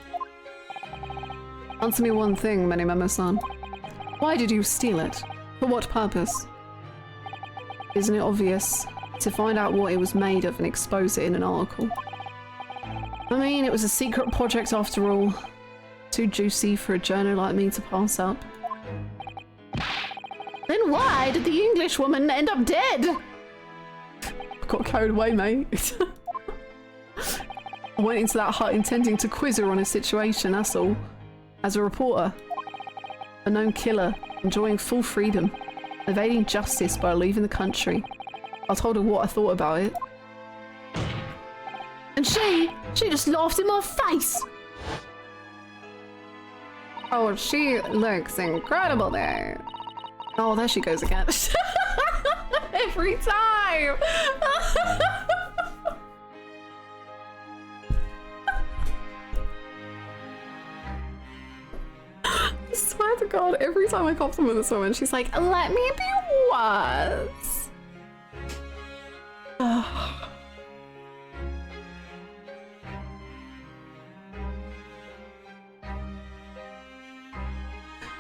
Answer me one thing, Memo-san. Why did you steal it? For what purpose? Isn't it obvious? To find out what it was made of and expose it in an article. I mean, it was a secret project after all. Too juicy for a journo like me to pass up. Then why did the English woman end up dead? I got carried away, mate. I went into that hut intending to quiz her on a situation, that's all. As a reporter. A known killer, enjoying full freedom. Evading justice by leaving the country. I told her what I thought about it. And she just laughed in my face. Oh, she looks incredible there. Oh, there she goes again. Every time! I swear to God, every time I compliment this woman, she's like, let me be worse.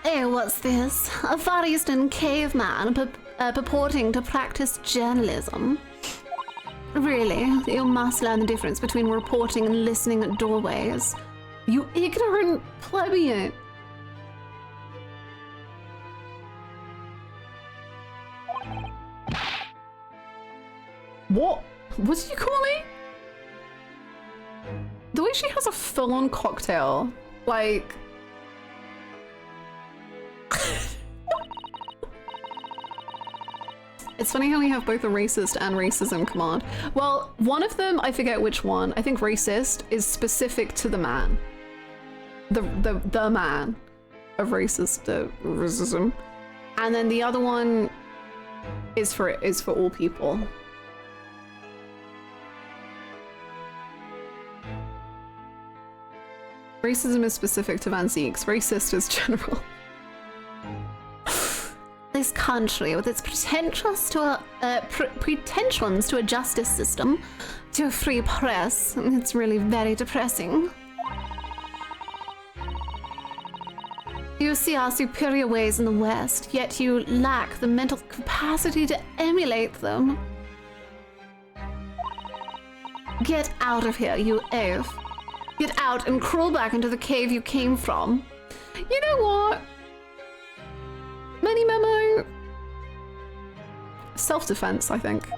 Oh, what's this? A Far Eastern caveman purporting to practice journalism. Really, you must learn the difference between reporting and listening at doorways. You ignorant plebeian. What? What did you call me? The way she has a full-on cocktail, like... It's funny how we have both a racist and racism command. Well, one of them, I forget which one. I think racist is specific to the man. The man of racism. And then the other one is for all people. Racism is specific to Van Zeeks. Racist is general. This country, with its pretensions to a justice system, to a free press, it's really very depressing. You see our superior ways in the West, yet you lack the mental capacity to emulate them. Get out of here, you oaf. Get out and crawl back into the cave you came from. You know what? Mini memo. Self-defense, I think.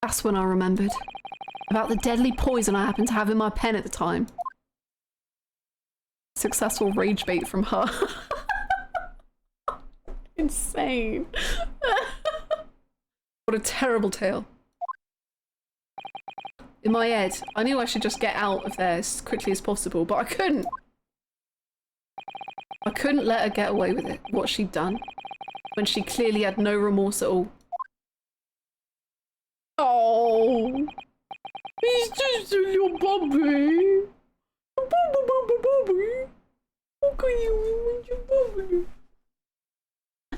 That's when I remembered. About the deadly poison I happened to have in my pen at the time. Successful rage bait from her. Insane. What a terrible tale. In my head, I knew I should just get out of there as quickly as possible, but I couldn't. I couldn't let her get away with it, what she'd done, when she clearly had no remorse at all. Oh, he's just a little puppy. Puppy. How can you with your puppy?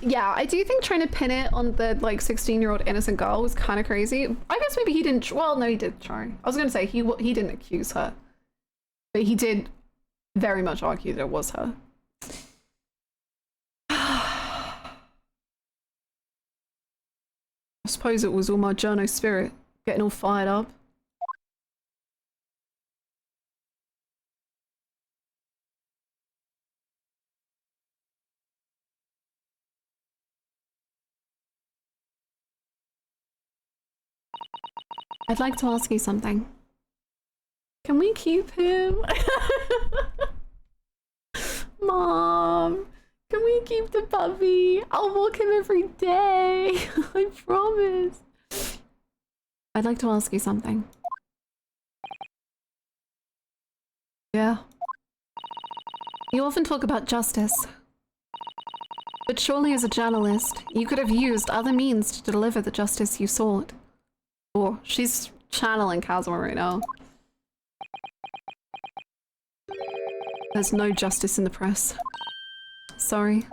Yeah, I do think trying to pin it on the like 16-year-old innocent girl was kind of crazy. I guess maybe he didn't. Well, no, he did try. I was gonna say he didn't accuse her, but he did very much argue that it was her. I suppose it was all my journo spirit getting all fired up. I'd like to ask you something. Can we keep him? Mom, can we keep the puppy? I'll walk him every day. I promise. I'd like to ask you something. Yeah. You often talk about justice. But surely as a journalist, you could have used other means to deliver the justice you sought. Oh, she's channeling Kazuma right now. There's no justice in the press. Sorry.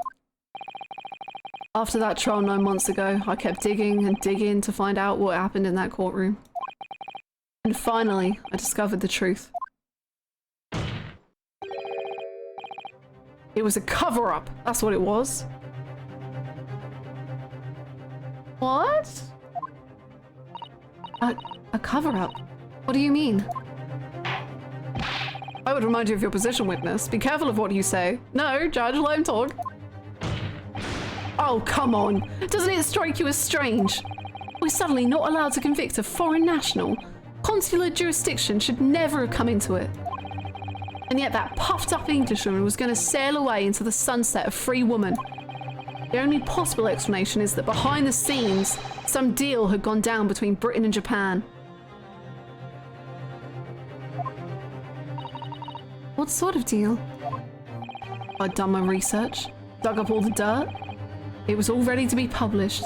After that trial 9 months ago, I kept digging and digging to find out what happened in that courtroom. And finally, I discovered the truth. It was a cover-up. That's what it was. What? A cover-up? What do you mean? I would remind you of your position, witness. Be careful of what you say. No, judge, let him talk. Oh, come on. Doesn't it strike you as strange? We're suddenly not allowed to convict a foreign national. Consular jurisdiction should never have come into it. And yet that puffed-up Englishwoman was going to sail away into the sunset a free woman. The only possible explanation is that behind the scenes, some deal had gone down between Britain and Japan. What sort of deal? I'd done my research, dug up all the dirt. It was all ready to be published.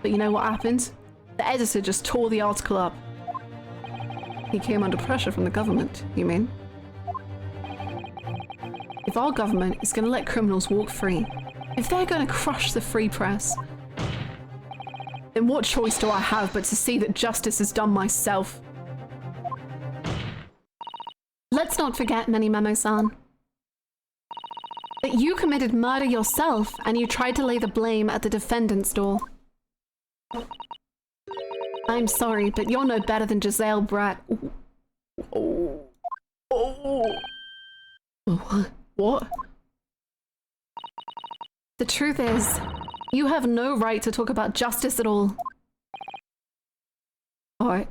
But you know what happened? The editor just tore the article up. He came under pressure from the government, you mean? If our government is going to let criminals walk free, if they're going to crush the free press, then what choice do I have but to see that justice is done myself? Let's not forget, Memo-san, that you committed murder yourself and you tried to lay the blame at the defendant's door. I'm sorry, but you're no better than Giselle Bratt. What? The truth is, you have no right to talk about justice at all. Alright.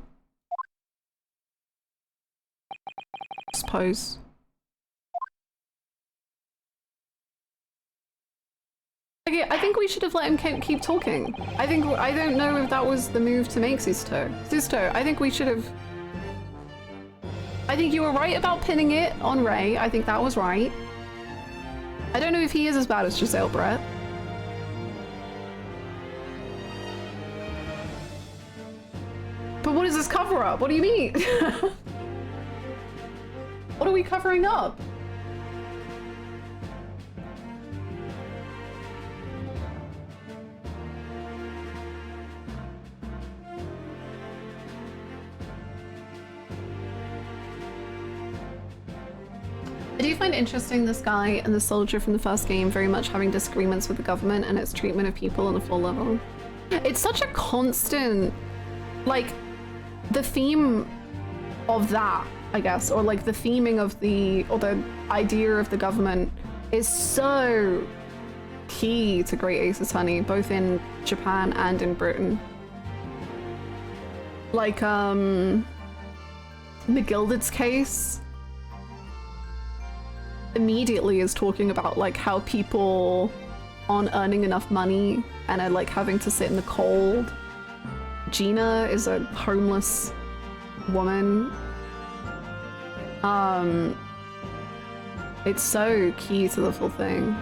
Suppose. Okay, I think we should have let him keep talking. I don't know if that was the move to make Susto. Susto, I think we should have... I think you were right about pinning it on Ray. I think that was right. I don't know if he is as bad as Giselle Brett. But what is this cover up? What do you mean? What are we covering up? I do find interesting this guy and the soldier from the first game very much having disagreements with the government and its treatment of people on the full level. It's such a constant, like, the theme of that, I guess, or like the theming of the idea of the government is so key to Great Ace Attorney, both in Japan and in Britain. Like, McGilded's case immediately is talking about like how people aren't earning enough money and are like having to sit in the cold. Gina is a homeless woman. It's so key to the full thing.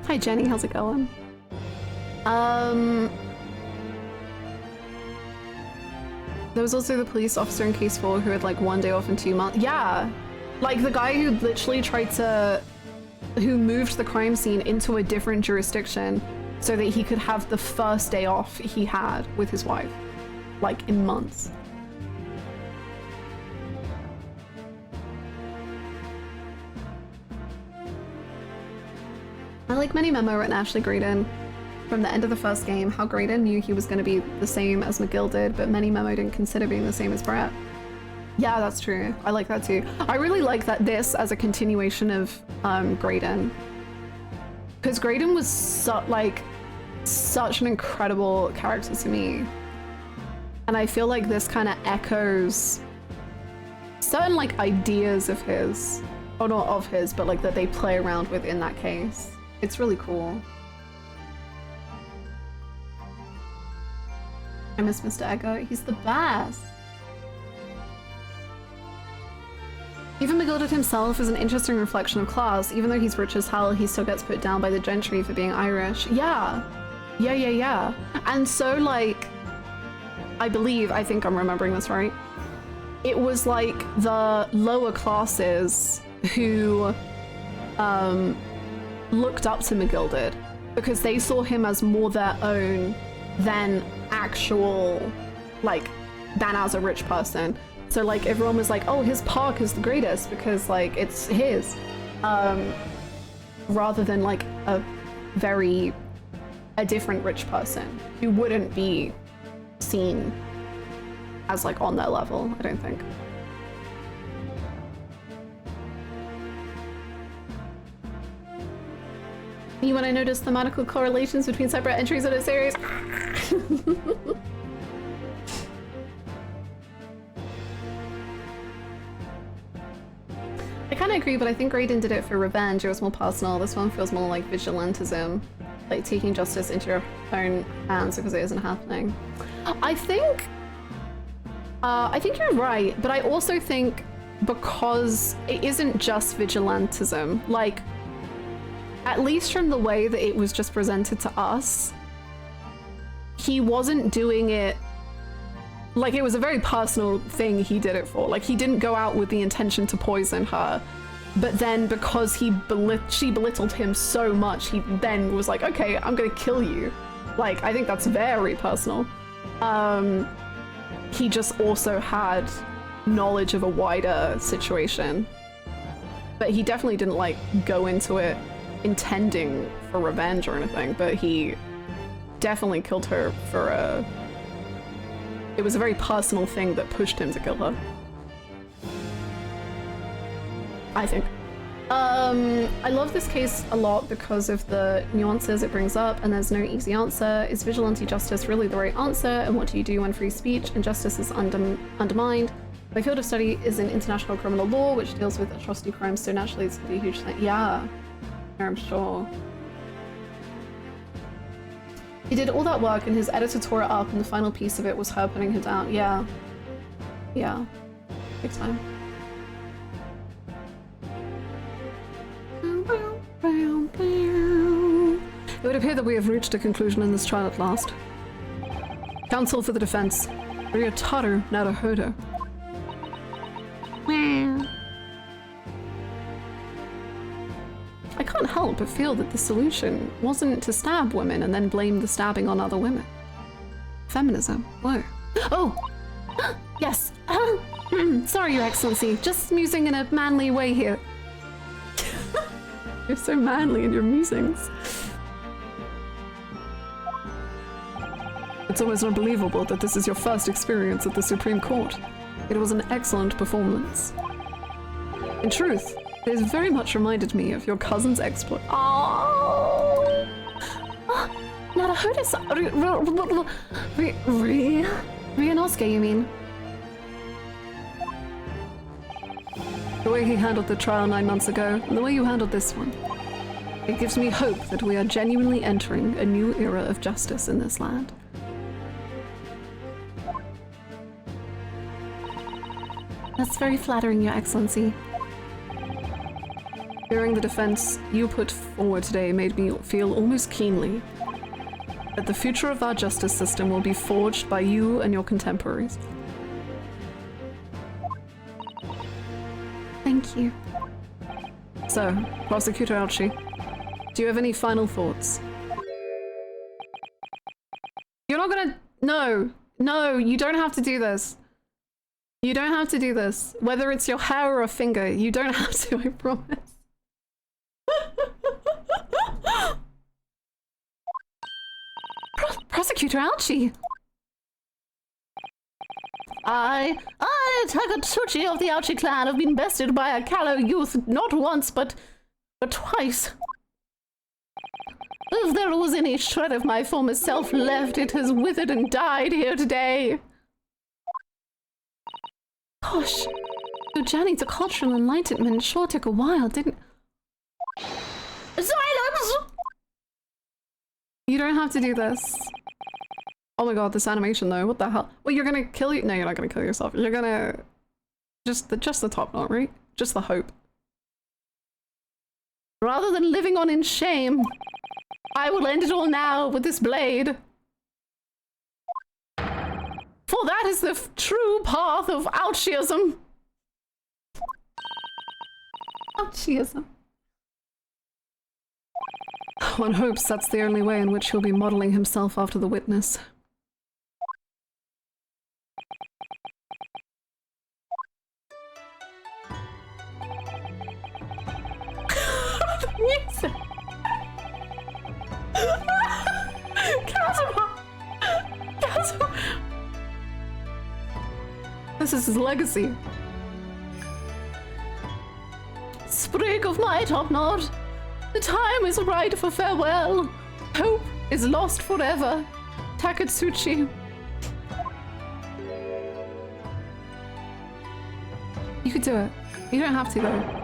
Hi Jenny, how's it going? There was also the police officer in case 4 who had like 1 day off in 2 months. Yeah, like the guy who literally who moved the crime scene into a different jurisdiction so that he could have the first day off he had with his wife, like in months. I like many memo written Ashley Graydon from the end of the first game, how Graydon knew he was going to be the same as McGill did, but many memo didn't consider being the same as Brett. Yeah, that's true. I like that too. I really like that this as a continuation of Graydon. Because Graydon was such an incredible character to me. And I feel like this kind of echoes certain like ideas of his, or not of his, but like that they play around with in that case. It's really cool. I miss Mr. Ego. He's the best. Even McGilded himself is an interesting reflection of class. Even though he's rich as hell, he still gets put down by the gentry for being Irish. Yeah. And so like, I think I'm remembering this right. It was like the lower classes who looked up to McGilded because they saw him as more their own than actual, like, than as a rich person. So like everyone was like, oh, his park is the greatest because like it's his, rather than like a different rich person who wouldn't be seen as like on their level, I don't think. When I noticed thematical correlations between separate entries in a series. I kind of agree, but I think Graydon did it for revenge. It was more personal. This one feels more like vigilantism, like taking justice into your own hands because it isn't happening. I think you're right, but I also think because it isn't just vigilantism, like, at least from the way that it was just presented to us, he wasn't doing it like it was a very personal thing he did it for. Like, he didn't go out with the intention to poison her, but then because she belittled him so much, he then was like, okay, I'm gonna kill you. Like, I think that's very personal. He just also had knowledge of a wider situation, but he definitely didn't like go into it intending for revenge or anything, but he definitely killed her for it was a very personal thing that pushed him to kill her, I think. I love this case a lot because of the nuances it brings up, and there's no easy answer. Is vigilante justice really the right answer? And what do you do when free speech and justice is undermined? My field of study is in international criminal law, which deals with atrocity crimes, so naturally it's gonna be a huge thing. Yeah, I'm sure. He did all that work and his editor tore it up, and the final piece of it was her putting her down. Yeah. Yeah. Takes time. It would appear that we have reached a conclusion in this trial at last. Counsel for the defense. Ryotaro Naruhodo. I can't help but feel that the solution wasn't to stab women and then blame the stabbing on other women. Feminism. Whoa. Oh! Yes. Sorry, Your Excellency. Just musing in a manly way here. You're so manly in your musings. It's almost unbelievable that this is your first experience at the Supreme Court. It was an excellent performance. In truth, it has very much reminded me of your cousin's exploit. Oh, Naruhodo Ryunosuke, you mean? The way he handled the trial 9 months ago, and the way you handled this one. It gives me hope that we are genuinely entering a new era of justice in this land. That's very flattering, Your Excellency. Hearing the defense you put forward today made me feel almost keenly that the future of our justice system will be forged by you and your contemporaries. Thank you. So, Prosecutor Archie, do you have any final thoughts? You're not gonna... No, you don't have to do this. You don't have to do this. Whether it's your hair or a finger, you don't have to, I promise. Prosecutor Archie! I Takatsuchi of the Ouchi clan have been bested by a callow youth not once, but twice. If there was any shred of my former self left, it has withered and died here today. Gosh, your journey to cultural enlightenment sure took a while, didn't... Silence! You don't have to do this. Oh my god, this animation though, what the hell? Well, you're gonna kill you? No, you're not gonna kill yourself. You're gonna... Just the top knot, right? Just the hope. Rather than living on in shame, I will end it all now with this blade. For that is the true path of Ouchiism. Ouchiism. One hopes that's the only way in which he'll be modeling himself after the witness. Music. Kazuma! Kazuma! This is his legacy. Sprig of my top knot, the time is right for farewell. Hope is lost forever. Takatsuchi. You could do it. You don't have to though.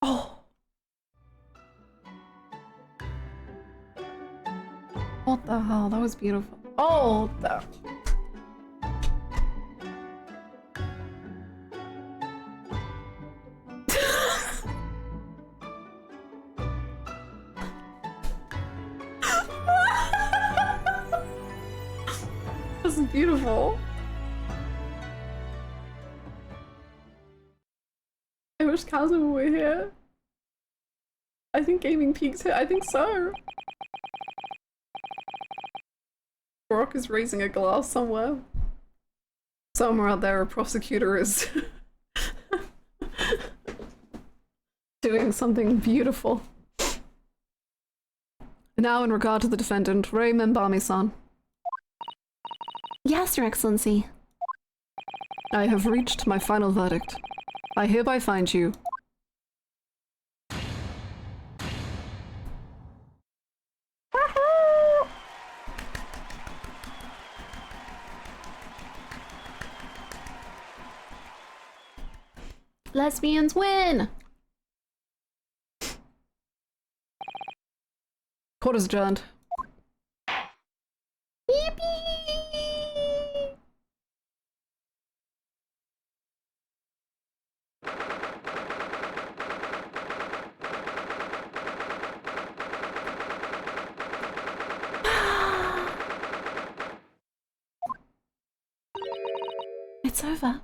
Oh. What the hell? That was beautiful. Oh, This is beautiful. I wish Kazuma were here. I think gaming peaked here. I think so. Brock is raising a glass somewhere. Somewhere out there, a prosecutor is doing something beautiful. Now, in regard to the defendant, Rei Membami-san. Yes, Your Excellency. I have reached my final verdict. I hereby find you Lesbians win! Court is adjourned. Yippee! It's over.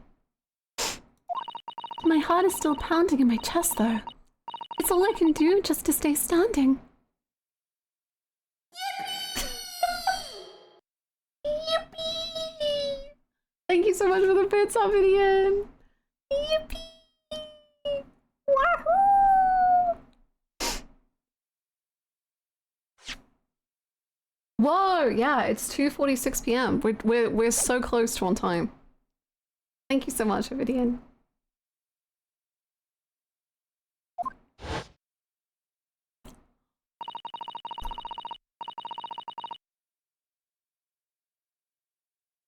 My heart is still pounding in my chest, though. It's all I can do just to stay standing. Yippee! Thank you so much for the bits, Obsidian. Yippee! Wahoo! Whoa, yeah, it's 2:46 p.m. We're so close to on time. Thank you so much, Obsidian.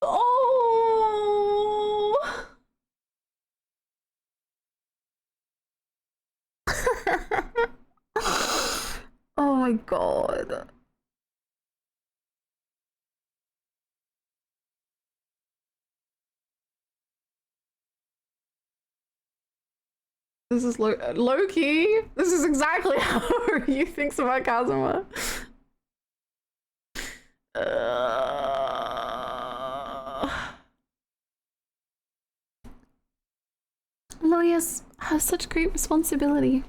Oh! Oh my god. This is Loki. This is exactly how you thinks about Kazuma. Lawyers have such great responsibility,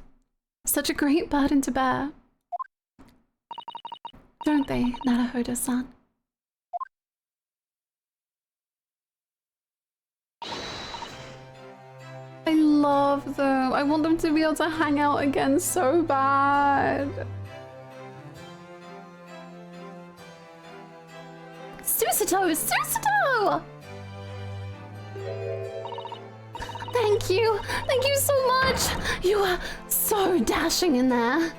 such a great burden to bear. Don't they, Naruhodo-san? I love them. I want them to be able to hang out again so bad. Susato! Susato! Thank you! Thank you so much! You are so dashing in there.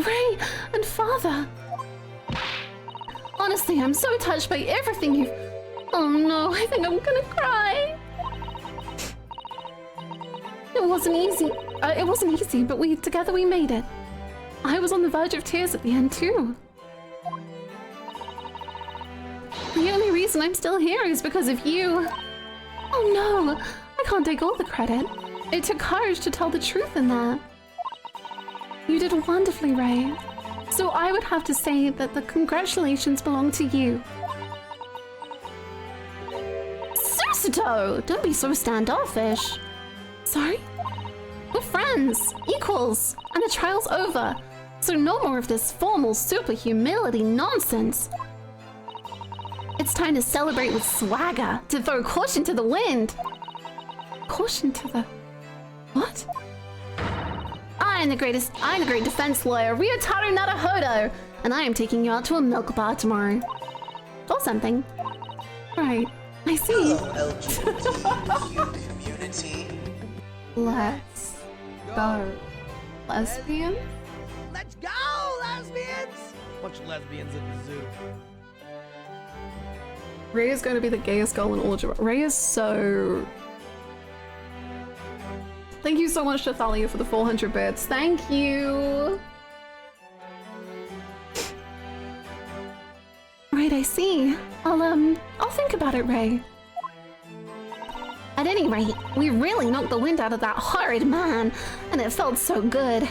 Ray and Father. Honestly, I'm so touched by everything you've... Oh no, I think I'm gonna cry. It wasn't easy. But together we made it. I was on the verge of tears at the end too. The only reason I'm still here is because of you. Oh no, I can't take all the credit. It took courage to tell the truth in that. You did wonderfully, Ray. So I would have to say that the congratulations belong to you. Susato! Don't be so standoffish. Sorry? We're friends, equals, and the trial's over. So no more of this formal super humility nonsense. It's time to celebrate with swagger, to throw caution to the wind. Caution to the... What? I'm the great defense lawyer, Ryotaro Naruhodo, and I am taking you out to a milk bar tomorrow. Or something. Right, I see. Hello, LGBTQ community. Let's go. Lesbian? Let's go, lesbians! Bunch of lesbians at the zoo. Ray is going to be the gayest girl in all of Japan. Ray is so... Thank you so much to Thalia for the 400 bits. Thank you! Right, I see. I'll think about it, Ray. At any rate, we really knocked the wind out of that horrid man, and it felt so good.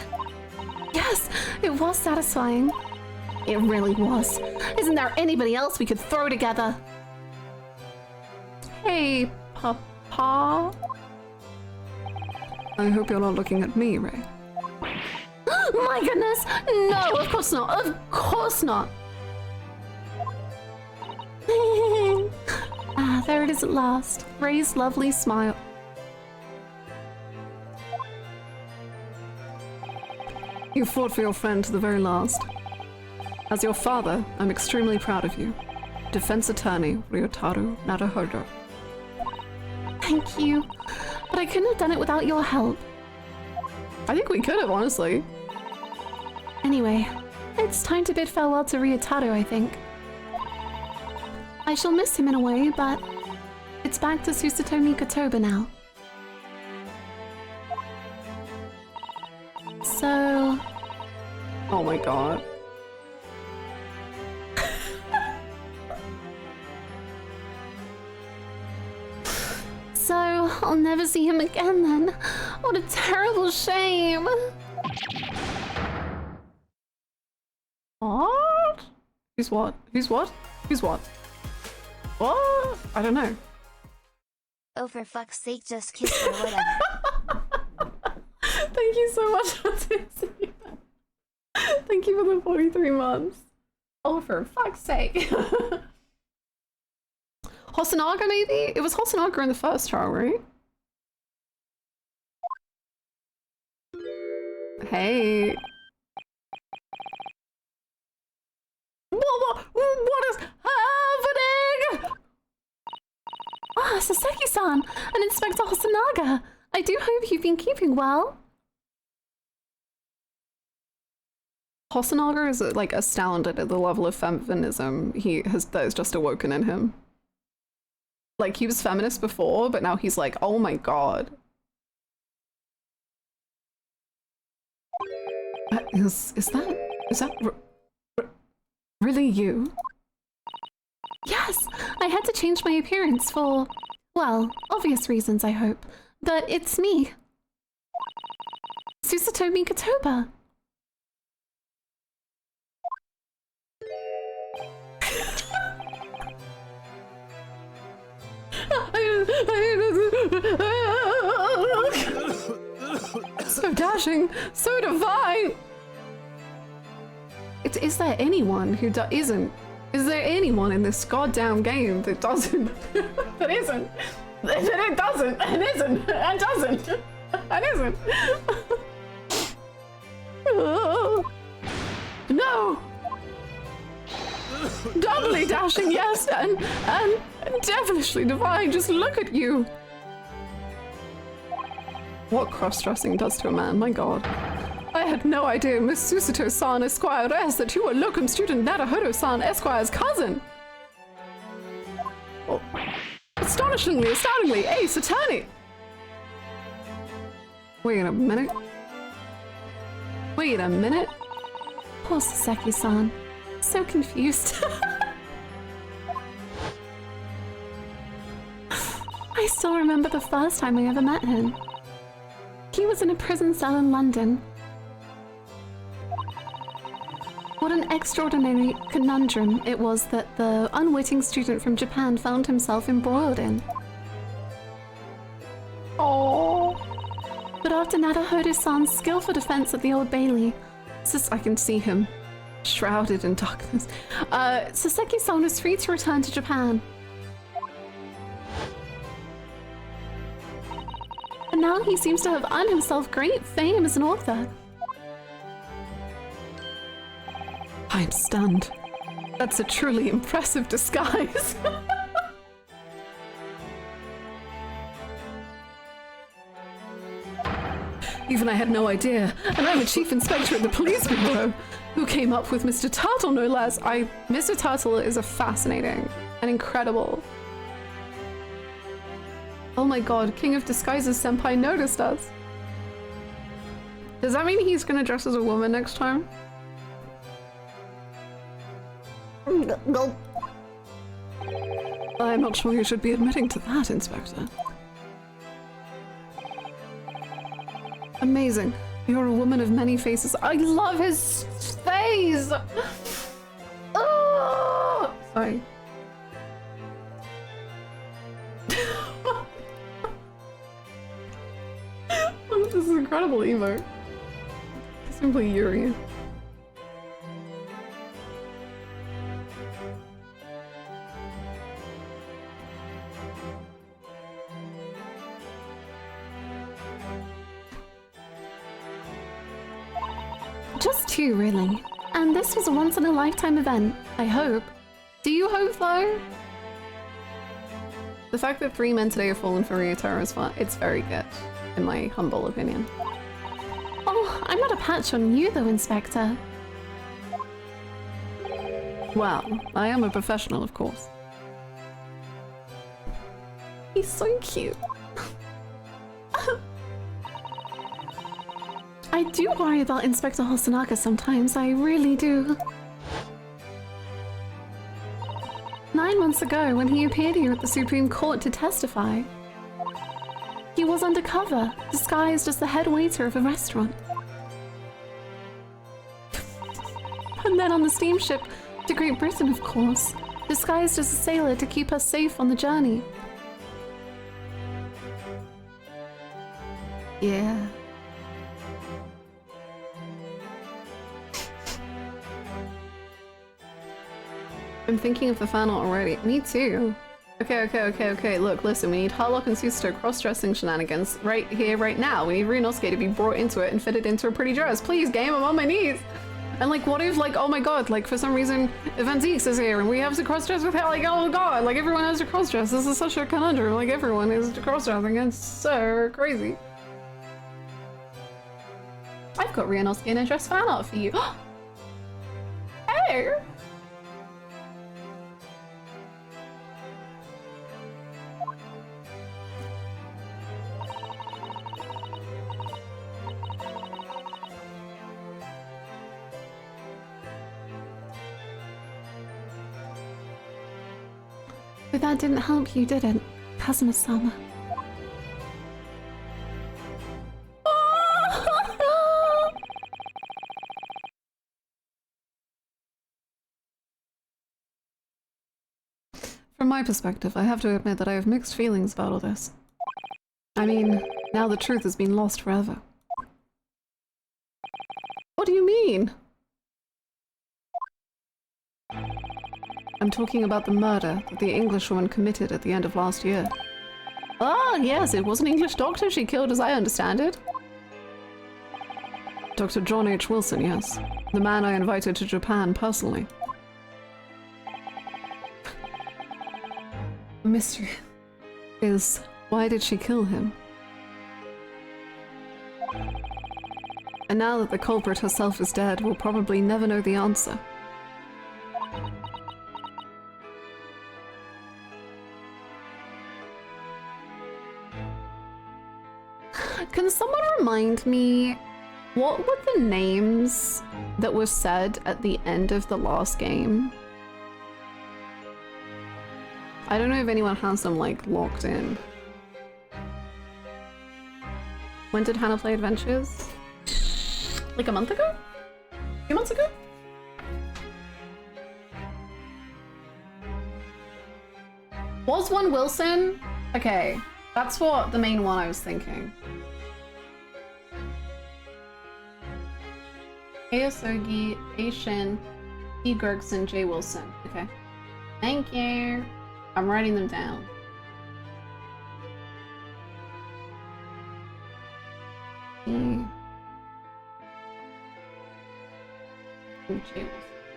Yes, it was satisfying. It really was. Isn't there anybody else we could throw together? Hey, Papa. I hope you're not looking at me, Ray. My goodness! No, of course not. Of course not. Ah, there it is at last. Ray's lovely smile. You fought for your friend to the very last. As your father, I'm extremely proud of you. Defense attorney, Ryotaro Naruhodo. Thank you. But I couldn't have done it without your help. I think we could have, honestly. Anyway, it's time to bid farewell to Ryotaro, I think. I shall miss him in a way, but it's back to Susato Mikotoba now. So... Oh my god. So, I'll never see him again then. What a terrible shame. What? Who's what? Who's what? Who's what? What? I don't know. Oh, for fuck's sake, just kiss her, whatever. Thank you so much for doing that. Thank you for the 43 months. Oh, for fuck's sake. Hosonaga, maybe? It was Hosonaga in the first trial, right? Hey. What is happening? Ah, Saseki-san and Inspector Hosonaga. I do hope you've been keeping well. Hosonaga is like astounded at the level of feminism that is just awoken in him. Like, he was feminist before, but now he's like, oh my god. Is that really you? Yes, I had to change my appearance for, well, obvious reasons, I hope. But it's me. Susato Mikotoba. So dashing, so divine. Is there anyone who isn't? Is there anyone in this goddamn game that doesn't? That isn't? It doesn't. It isn't. It doesn't. It isn't. Oh. No. Doubly dashing, yes, and devilishly divine. Just look at you. What cross-dressing does to a man, my god. I had no idea, Miss Susato-san Esquire-S, that you were locum student Naruhodo-san Esquire's cousin. Oh. Astonishingly, astoundingly, ace attorney. Wait a minute. Wait a minute. Poor Saseki-san. So confused. I still remember the first time I ever met him. He was in a prison cell in London. What an extraordinary conundrum it was that the unwitting student from Japan found himself embroiled in. Oh. But after Naruhodo-san's skillful defense at the Old Bailey, I can see him, shrouded in darkness. Saseki-san was free to return to Japan. And now he seems to have earned himself great fame as an author. I'm stunned. That's a truly impressive disguise. Even I had no idea, and I'm a chief inspector at the police bureau. Who came up with Mr. Turtle, no less? Mr. Turtle is a fascinating and incredible. Oh my god, King of Disguises Senpai noticed us. Does that mean he's gonna dress as a woman next time? Go. I'm not sure you should be admitting to that, Inspector. Amazing. You're a woman of many faces. I love his face! Oh! Sorry. This is incredible emo. Simply Yuri. Just two, really. And this was a once-in-a-lifetime event, I hope. Do you hope, though? The fact that 3 men today have fallen for Ryotaro is fun. It's very good, in my humble opinion. Oh, I'm not a patch on you, though, Inspector. Well, I am a professional, of course. He's so cute. I do worry about Inspector Hosonaga sometimes, I really do. 9 months ago, when he appeared here at the Supreme Court to testify, he was undercover, disguised as the head waiter of a restaurant. And then on the steamship to Great Britain, of course, disguised as a sailor to keep us safe on the journey. Yeah. I'm thinking of the fan art already. Me too. Okay. Look, listen, we need Harlock and Susato cross-dressing shenanigans right here, right now. We need Ryunosuke to be brought into it and fitted into a pretty dress. Please, game, I'm on my knees. And like, what if, like, oh my god, like, for some reason, Evanzix is here and we have to cross-dress with her, like, oh god, like, everyone has to cross-dress. This is such a conundrum. Like, everyone is cross-dressing. It's so crazy. I've got Ryunosuke in a dress fan art for you. Hey! But that didn't help you, did it, Kazuma-sama? From my perspective, I have to admit that I have mixed feelings about all this. I mean, now the truth has been lost forever. What do you mean? I'm talking about the murder that the Englishwoman committed at the end of last year. Ah, yes, it was an English doctor she killed, as I understand it. Dr. John H. Wilson, yes. The man I invited to Japan personally. The mystery is, why did she kill him? And now that the culprit herself is dead, we'll probably never know the answer. Can someone remind me, what were the names that were said at the end of the last game? I don't know if anyone has them, like, locked in. When did Hannah play Adventures? Like a month ago? 2 months ago? Was one Wilson? Okay, that's what the main one I was thinking. Aosogi, A. Shin, E. Gregson, J. Wilson. Okay. Thank you. I'm writing them down.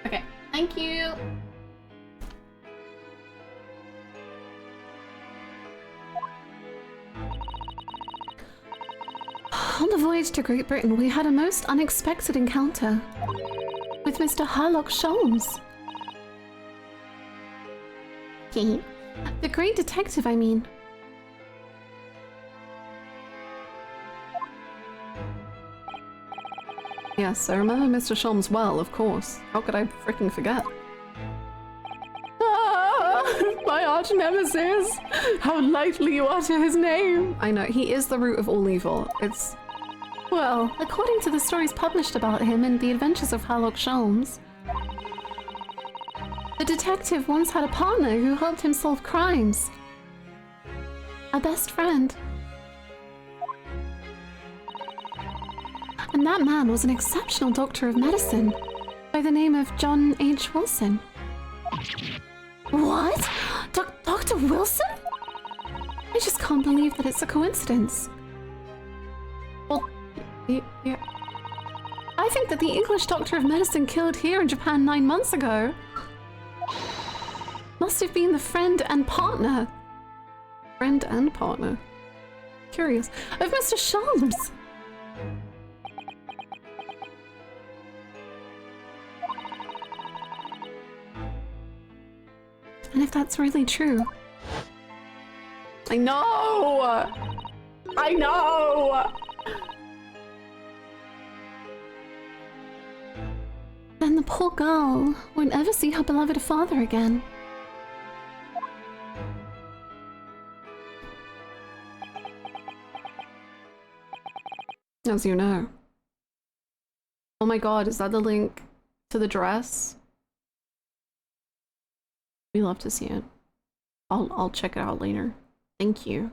Okay, thank you. On the voyage to Great Britain, we had a most unexpected encounter with Mr. Harlock Sholmes. The great detective, I mean. Yes, I remember Mr. Sholmes well, of course. How could I freaking forget? Ah, my arch nemesis! How lightly you utter his name! I know, he is the root of all evil. It's... Well, according to the stories published about him in The Adventures of Harlock Sholmes, the detective once had a partner who helped him solve crimes. A best friend. And that man was an exceptional doctor of medicine by the name of John H. Wilson. What? Dr. Wilson? I just can't believe that it's a coincidence. Well, yeah. I think that the English doctor of medicine killed here in Japan 9 months ago must have been the friend and partner. Friend and partner. Curious. Of Mr. Sholmes. And if that's really true... I know! I know! Then the poor girl won't ever see her beloved father again. As you know. Oh my god, is that the link to the dress? We love to see it. I'll check it out later. Thank you.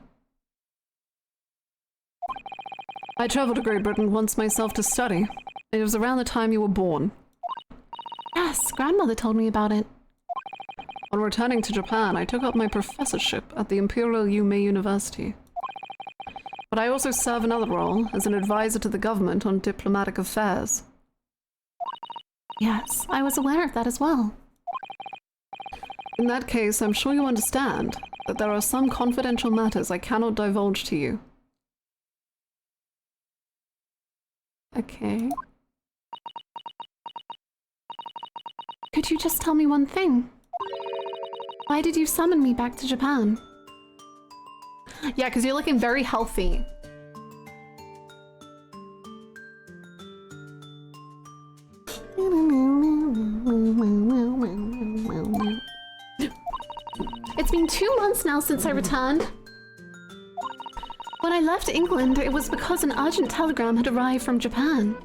I traveled to Great Britain once myself to study. It was around the time you were born. Yes, grandmother told me about it. On returning to Japan, I took up my professorship at the Imperial Yume University. But I also serve another role as an advisor to the government on diplomatic affairs. Yes, I was aware of that as well. In that case, I'm sure you understand that there are some confidential matters I cannot divulge to you. Okay. Could you just tell me one thing? Why did you summon me back to Japan? Yeah, because you're looking very healthy. It's been 2 months now since I returned. When I left England, it was because an urgent telegram had arrived from Japan.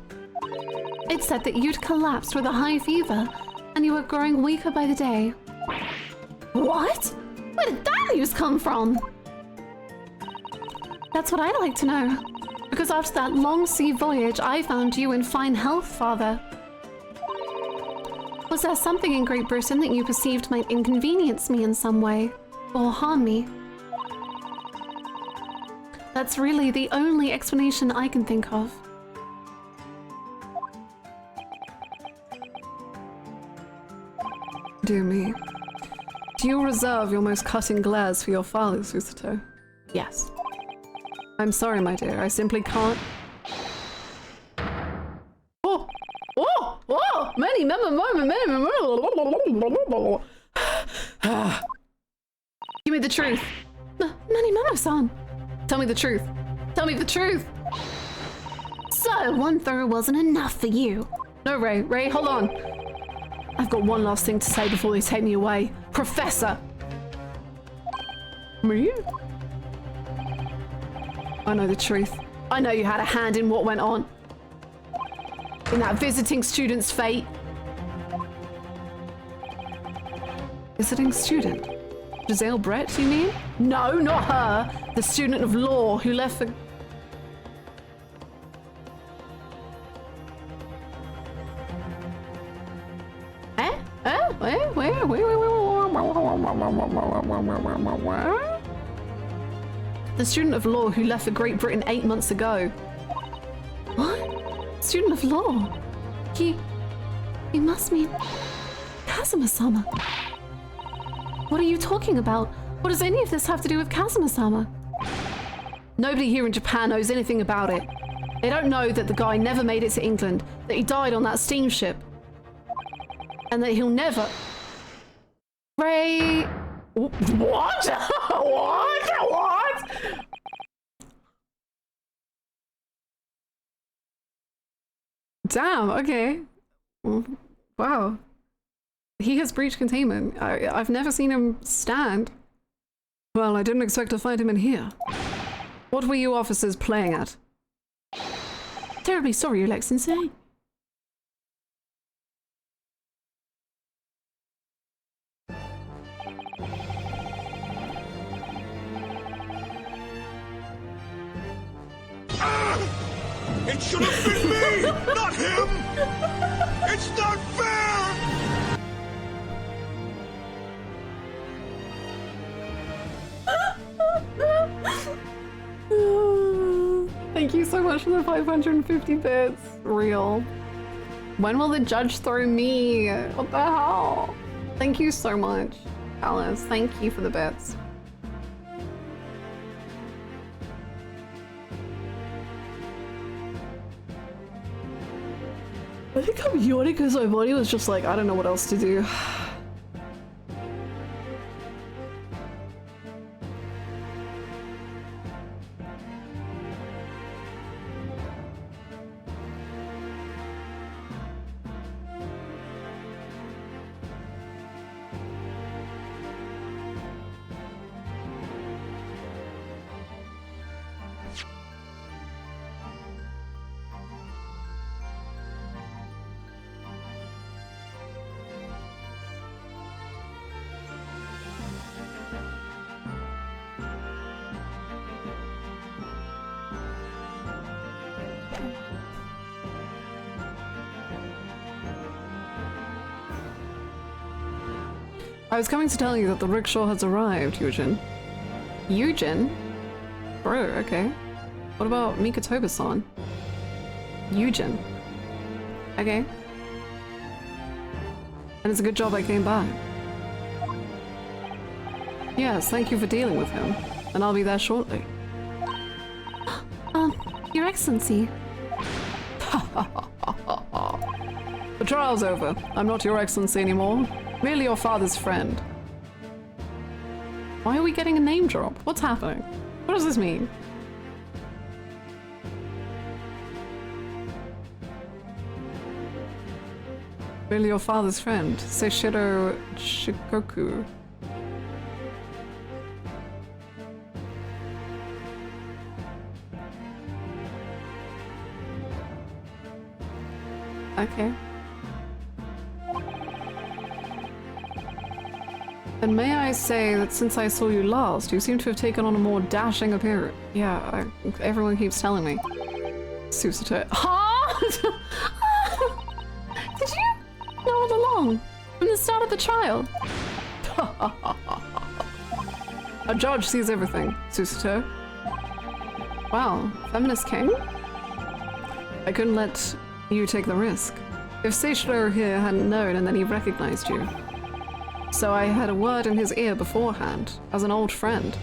It said that you'd collapsed with a high fever, and you were growing weaker by the day. What? Where did that news come from? That's what I'd like to know. Because after that long sea voyage, I found you in fine health, Father. Was there something in Great Britain that you perceived might inconvenience me in some way, or harm me? That's really the only explanation I can think of. Dear me. Do you reserve your most cutting glares for your father, Susato? Yes. I'm sorry, my dear. I simply can't. Oh! Oh! Oh! Many Give me the truth. Nani Mamo-san. Tell me the truth. Tell me the truth. So, one throw wasn't enough for you. No, Ray. Ray, hold on. I've got one last thing to say before they take me away. Professor! Me? I know the truth. I know you had a hand in what went on. In that visiting student's fate. Visiting student? Giselle Brett, you mean? No, not her. The student of law who left for... The student of law who left for Great Britain 8 months ago. What? Student of law? He must mean Kazuma-sama. What are you talking about? What does any of this have to do with Kazuma-sama? Nobody here in Japan knows anything about it. They don't know that the guy never made it to England, that he died on that steamship, and that he'll never... Ray... What? What? Damn, okay. Wow. He has breached containment. I've never seen him stand. Well, I didn't expect to find him in here. What were you officers playing at? Terribly sorry, Your Excellency. It should have been me, not him! It's not fair! Thank you so much for the 550 bits. Real. When will the judge throw me? What the hell? Thank you so much, Alice. Thank you for the bits. I think I'm yawning because my body was just like, I don't know what else to do. I was coming to tell you that the rickshaw has arrived, Eugen. Eugen? Bro, okay. What about Mikatoba-san? Eugen. Okay. And it's a good job I came back. Yes, thank you for dealing with him. And I'll be there shortly. Your Excellency. The trial's over. I'm not your Excellency anymore. Merely your father's friend. Why are we getting a name drop? What's happening? What does this mean? Merely your father's friend. Seishiro Shikoku. Okay. And may I say that since I saw you last, you seem to have taken on a more dashing appearance. Yeah, everyone keeps telling me. Susato. Huh? Did you know all along? From the start of the trial? A judge sees everything, Susato. Wow, feminist king? I couldn't let you take the risk. If Seishiro here hadn't known and then he recognized you. So I had a word in his ear beforehand, as an old friend.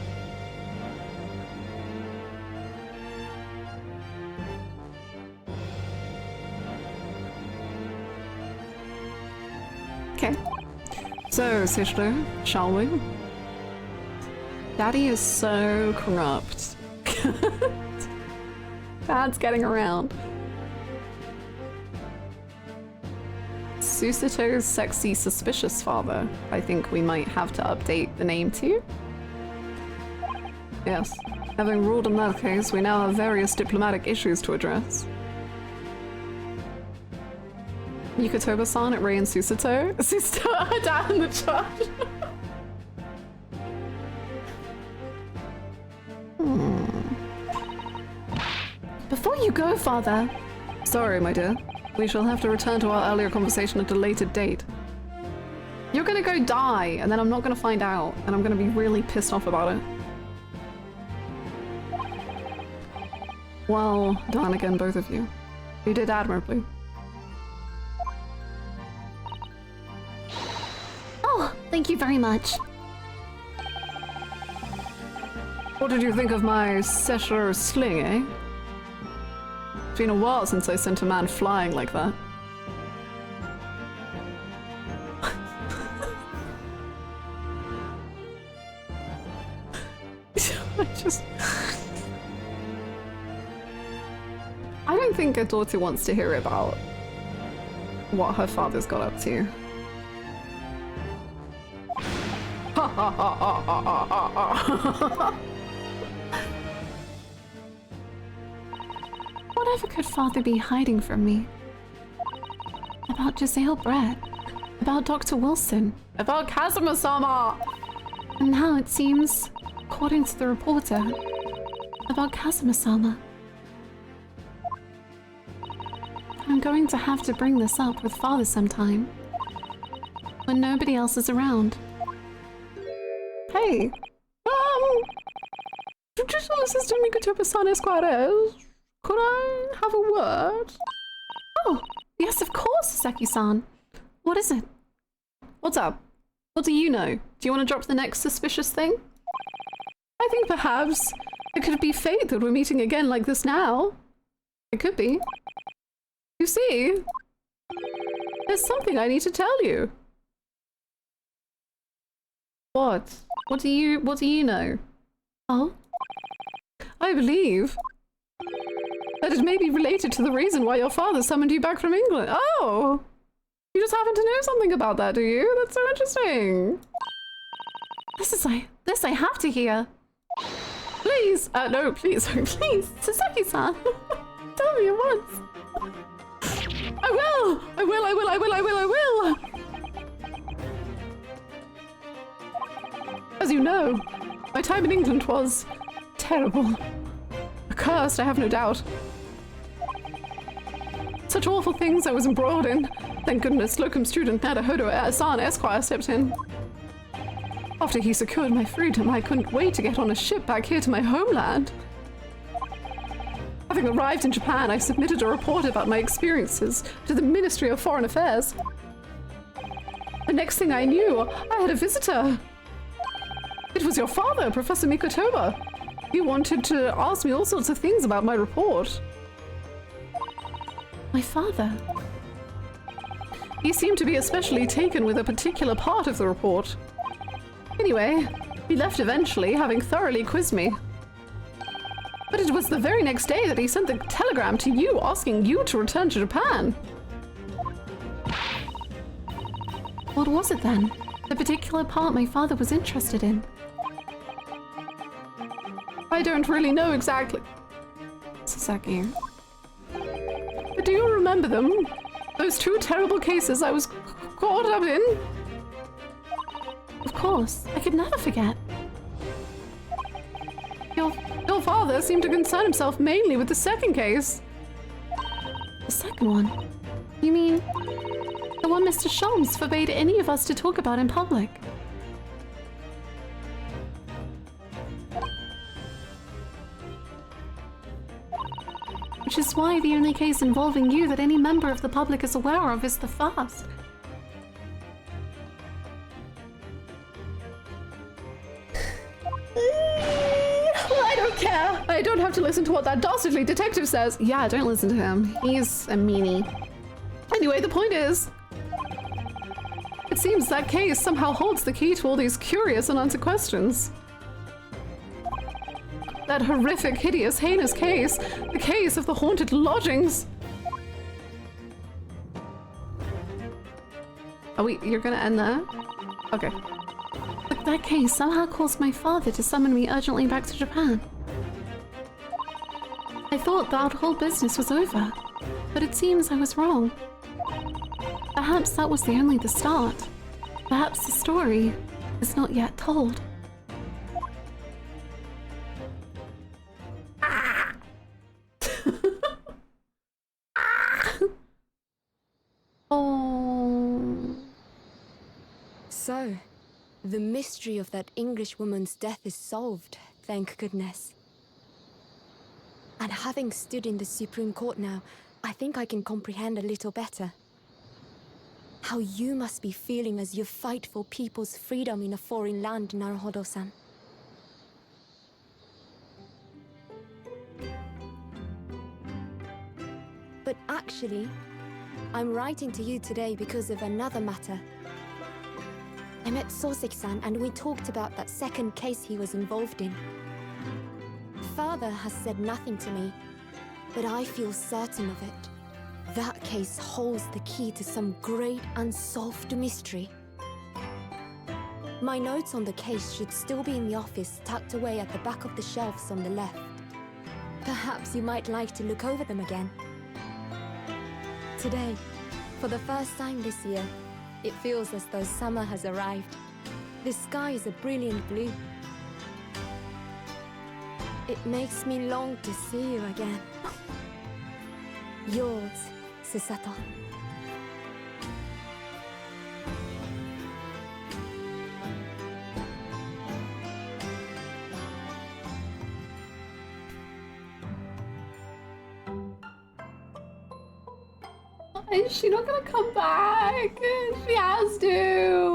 Okay. So, Seishiro, shall we? Daddy is so corrupt. Dad's getting around. Susato's sexy, suspicious father. I think we might have to update the name too. Yes. Having ruled in that case, we now have various diplomatic issues to address. Yukotoba-san at Rei and Susato. Susato are down in the charge. Before you go, father. Sorry, my dear. We shall have to return to our earlier conversation at a later date. You're gonna go die, and then I'm not gonna find out, and I'm gonna be really pissed off about it. Well done again, both of you. You did admirably. Oh, thank you very much. What did you think of my Seishiro sling, eh? It's been a while since I sent a man flying like that. I don't think a daughter wants to hear about what her father's got up to. Ha ha ha ha ha ha ha. Whatever could father be hiding from me? About Giselle Brett? About Dr. Wilson? About Kazuma-sama! And now it seems, according to the reporter, about Kazuma-sama. I'm going to have to bring this up with father sometime. When nobody else is around. Hey! Judicial Assistant Mikotoba-san Esquires. Could I have a word? Oh, yes, of course, Sasaki-san. What is it? What's up? What do you know? Do you want to drop the next suspicious thing? I think perhaps it could be fate that we're meeting again like this now. It could be. You see, there's something I need to tell you. What? What do you know? Oh? I believe that it may be related to the reason why your father summoned you back from England. Oh! You just happen to know something about that, do you? That's so interesting. This I have to hear. Please! No, please, please! Sasaki-san! Tell me at once! I will! I will, I will, I will, I will, I will! As you know, my time in England was terrible. Accursed, I have no doubt. Such awful things I was embroiled in. Thank goodness locum student Nadahodo-san Esquire stepped in. After he secured my freedom, I couldn't wait to get on a ship back here to my homeland. Having arrived in Japan, I submitted a report about my experiences to the Ministry of Foreign Affairs. The next thing I knew, I had a visitor. It was your father, Professor Mikotoba. He wanted to ask me all sorts of things about my report. My father? He seemed to be especially taken with a particular part of the report. Anyway, he left eventually, having thoroughly quizzed me. But it was the very next day that he sent the telegram to you asking you to return to Japan. What was it then? The particular part my father was interested in? I don't really know exactly. Sasaki. But do you remember them? Those two terrible cases I was caught up in? Of course, I could never forget. Your father seemed to concern himself mainly with the second case. The second one? You mean the one Mr. Sholmes forbade any of us to talk about in public? Which is why the only case involving you that any member of the public is aware of is the first. I don't care. I don't have to listen to what that dastardly detective says. Yeah, don't listen to him. He's a meanie. Anyway, the point is, it seems that case somehow holds the key to all these curious and unanswered questions. That horrific, hideous, heinous case, the case of the haunted lodgings. You're gonna end there? Okay. But that case somehow caused my father to summon me urgently back to Japan. I thought that whole business was over, but it seems I was wrong. Perhaps that was only the start. Perhaps the story is not yet told. Oh. So, the mystery of that English woman's death is solved, thank goodness. And having stood in the Supreme Court now, I think I can comprehend a little better how you must be feeling as you fight for people's freedom in a foreign land, Naruhodo-san. But actually, I'm writing to you today because of another matter. I met Soseki-san and we talked about that second case he was involved in. Father has said nothing to me, but I feel certain of it. That case holds the key to some great unsolved mystery. My notes on the case should still be in the office, tucked away at the back of the shelves on the left. Perhaps you might like to look over them again. Today, for the first time this year, it feels as though summer has arrived. The sky is a brilliant blue. It makes me long to see you again. Yours, Susato. Is she not gonna come back? She has to.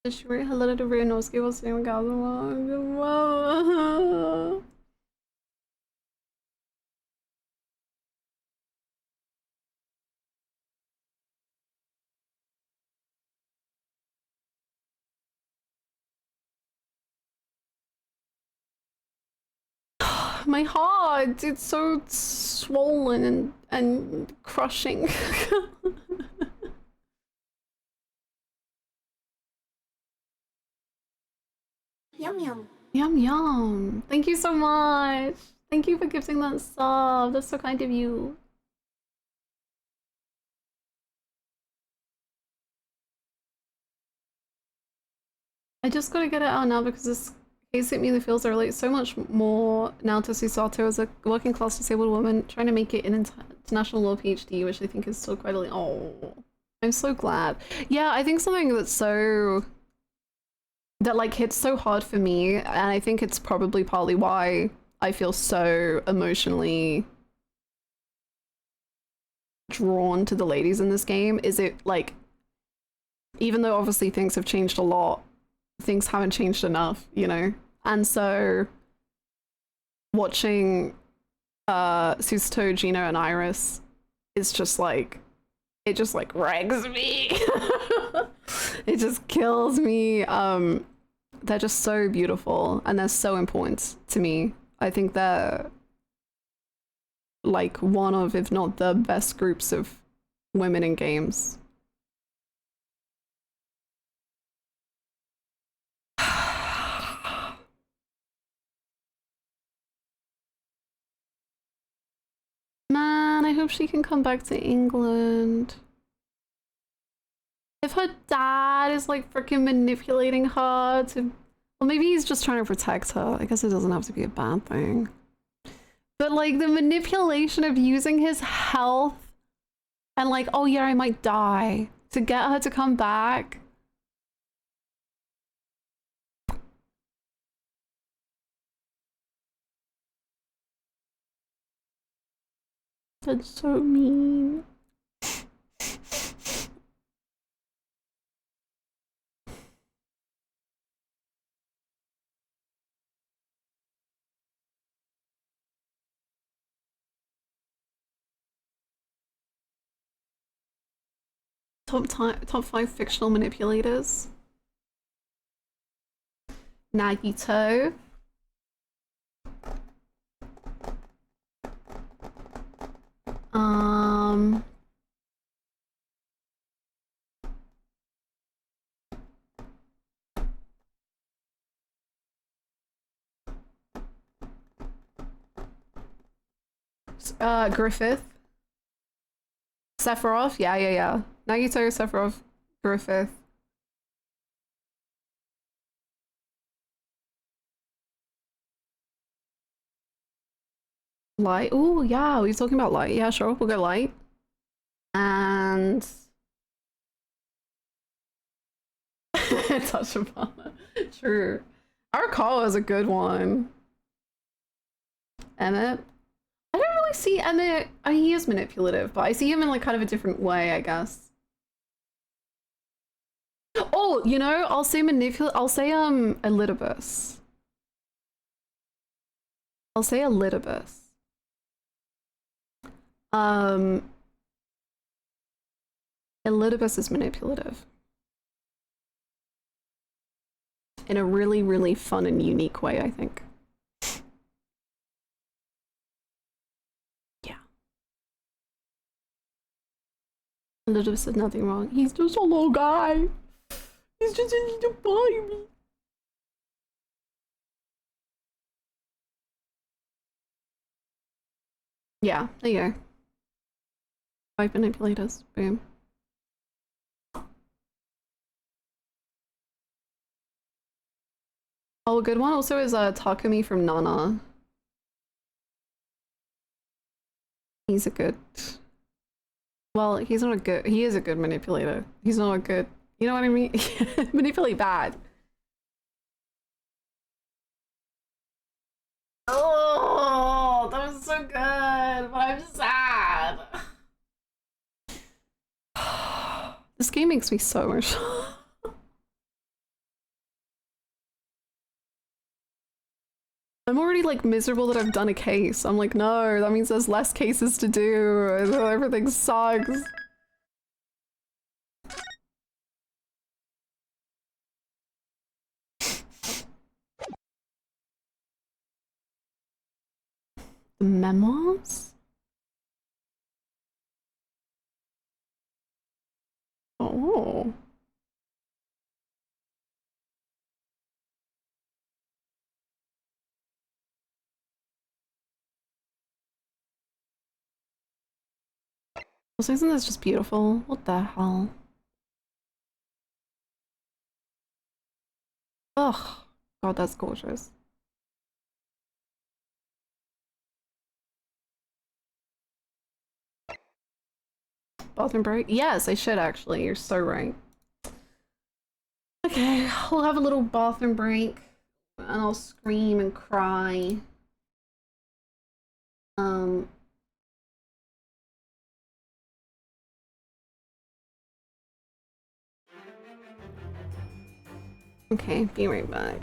Should we hello to Ryunosuke while saying Kazuma? My heart, it's so swollen and crushing. Yum yum. Yum yum. Thank you so much. Thank you for gifting that sub. That's so kind of you. I just gotta get it out now because this case hit me in the feels. I relate so much more now to Susato as a working class disabled woman trying to make it an international law PhD, which I think is still quite a oh, I'm so glad. Yeah, I think something that like hits so hard for me, and I think it's probably partly why I feel so emotionally drawn to the ladies in this game, is it like, even though obviously things have changed a lot, things haven't changed enough, you know? And so watching Susato, Gino, and Iris is just like, it just like wrecks me. It just kills me. They're just so beautiful and they're so important to me. I think they're like one of, if not the best groups of women in games. Man, I hope she can come back to England. If her dad is like freaking manipulating her to Well, maybe he's just trying to protect her. I guess it doesn't have to be a bad thing. But like the manipulation of using his health and like, oh yeah, I might die to get her to come back. That's so mean. Top 5 fictional manipulators. Nagito. Griffith. Sephiroth? Yeah. Nagito, Sephiroth, Griffith. Light? Oh, yeah, we were talking about Light. Yeah, sure, we'll go Light. And... Touch upon it. True. Arakawa is a good one. Emmett? I don't really see Emmett. He is manipulative, but I see him in like kind of a different way, I guess. Oh, you know, I'll say Elidibus. I'll say Elidibus. Elidibus is manipulative. In a really, really fun and unique way, I think. Yeah. Elidibus did nothing wrong. He's just a little guy. He's just a little baby. Yeah, there you go. 5 manipulators. Boom. Oh, a good one also is Takumi from Nana. He's a good... Well, he's not a good... He is a good manipulator. He's not a good... You know what I mean? Manipulate bad. Oh, that was so good, but I'm sad. This game makes me so much. I'm already like miserable that I've done a case. I'm like, no, that means there's less cases to do. Everything sucks. The memoirs? Oh. Also, isn't this just beautiful? What the hell? Oh, God, that's gorgeous. Bathroom break? Yes, I should actually. You're so right. Okay, we'll have a little bathroom break and I'll scream and cry. Okay, be right back.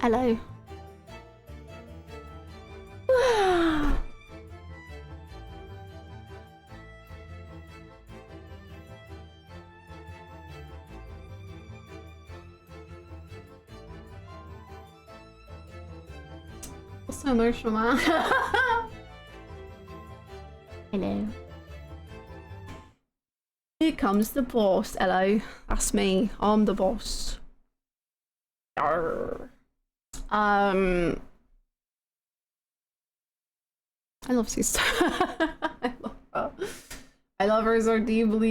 Hello. So emotional, man. Hello. Here comes the boss. Hello, that's me. I'm the boss. Arr. I love sister. I love her. I love her so deeply.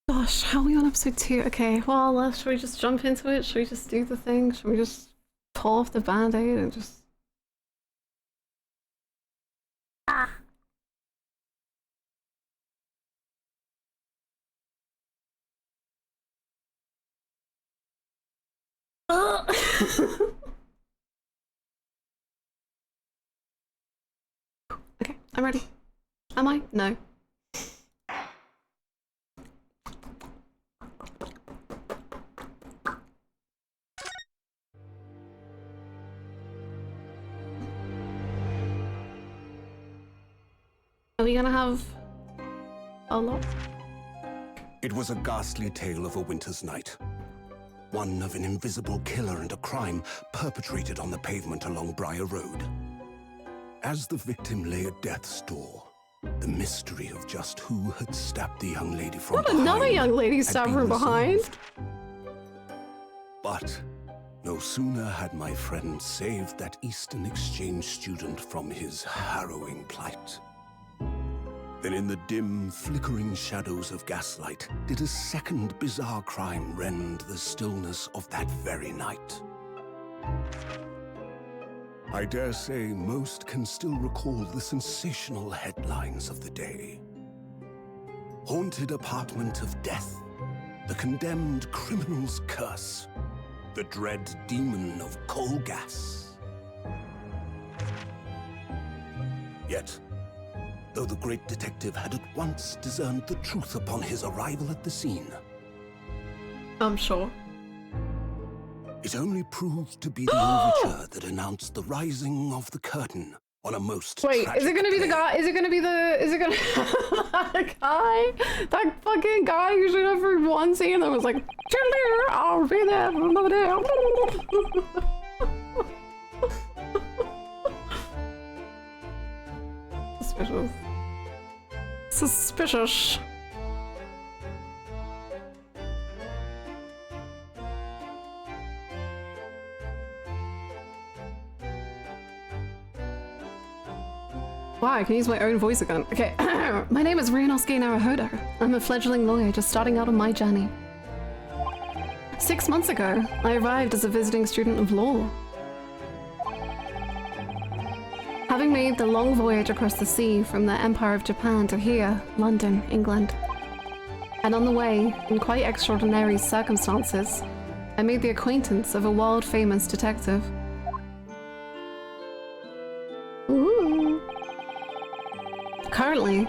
Gosh, how are we on episode 2? Okay, well, should we just jump into it? Should we just do the thing? Should we just pull off the band-aid and just... Ah. Okay, I'm ready. Am I? No. Are we gonna have a lot? It was a ghastly tale of a winter's night. One of an invisible killer and a crime perpetrated on the pavement along Briar Road. As the victim lay at death's door, the mystery of just who had stabbed the young lady from behind Another young lady had stabbed been from behind. resolved. But no sooner had my friend saved that Eastern Exchange student from his harrowing plight, then in the dim, flickering shadows of gaslight did a second bizarre crime rend the stillness of that very night. I dare say most can still recall the sensational headlines of the day. Haunted apartment of death, the condemned criminal's curse, the dread demon of coal gas. Yet, though the great detective had at once discerned the truth upon his arrival at the scene, I'm sure. it only proved to be the overture that announced the rising of the curtain on a most Wait, is it gonna be the tragic guy? Is it gonna be the? Is it gonna the guy? That fucking guy who showed up for one scene that was like, I'll be there for another day. Suspicious. Suspicious. Wow, I can use my own voice again. Okay, my name is Ryunosuke Naruhodo. I'm a fledgling lawyer just starting out on my journey. 6 months ago, I arrived as a visiting student of law. Having made the long voyage across the sea from the Empire of Japan to here, London, England. And on the way, in quite extraordinary circumstances, I made the acquaintance of a world-famous detective. Ooh. Currently,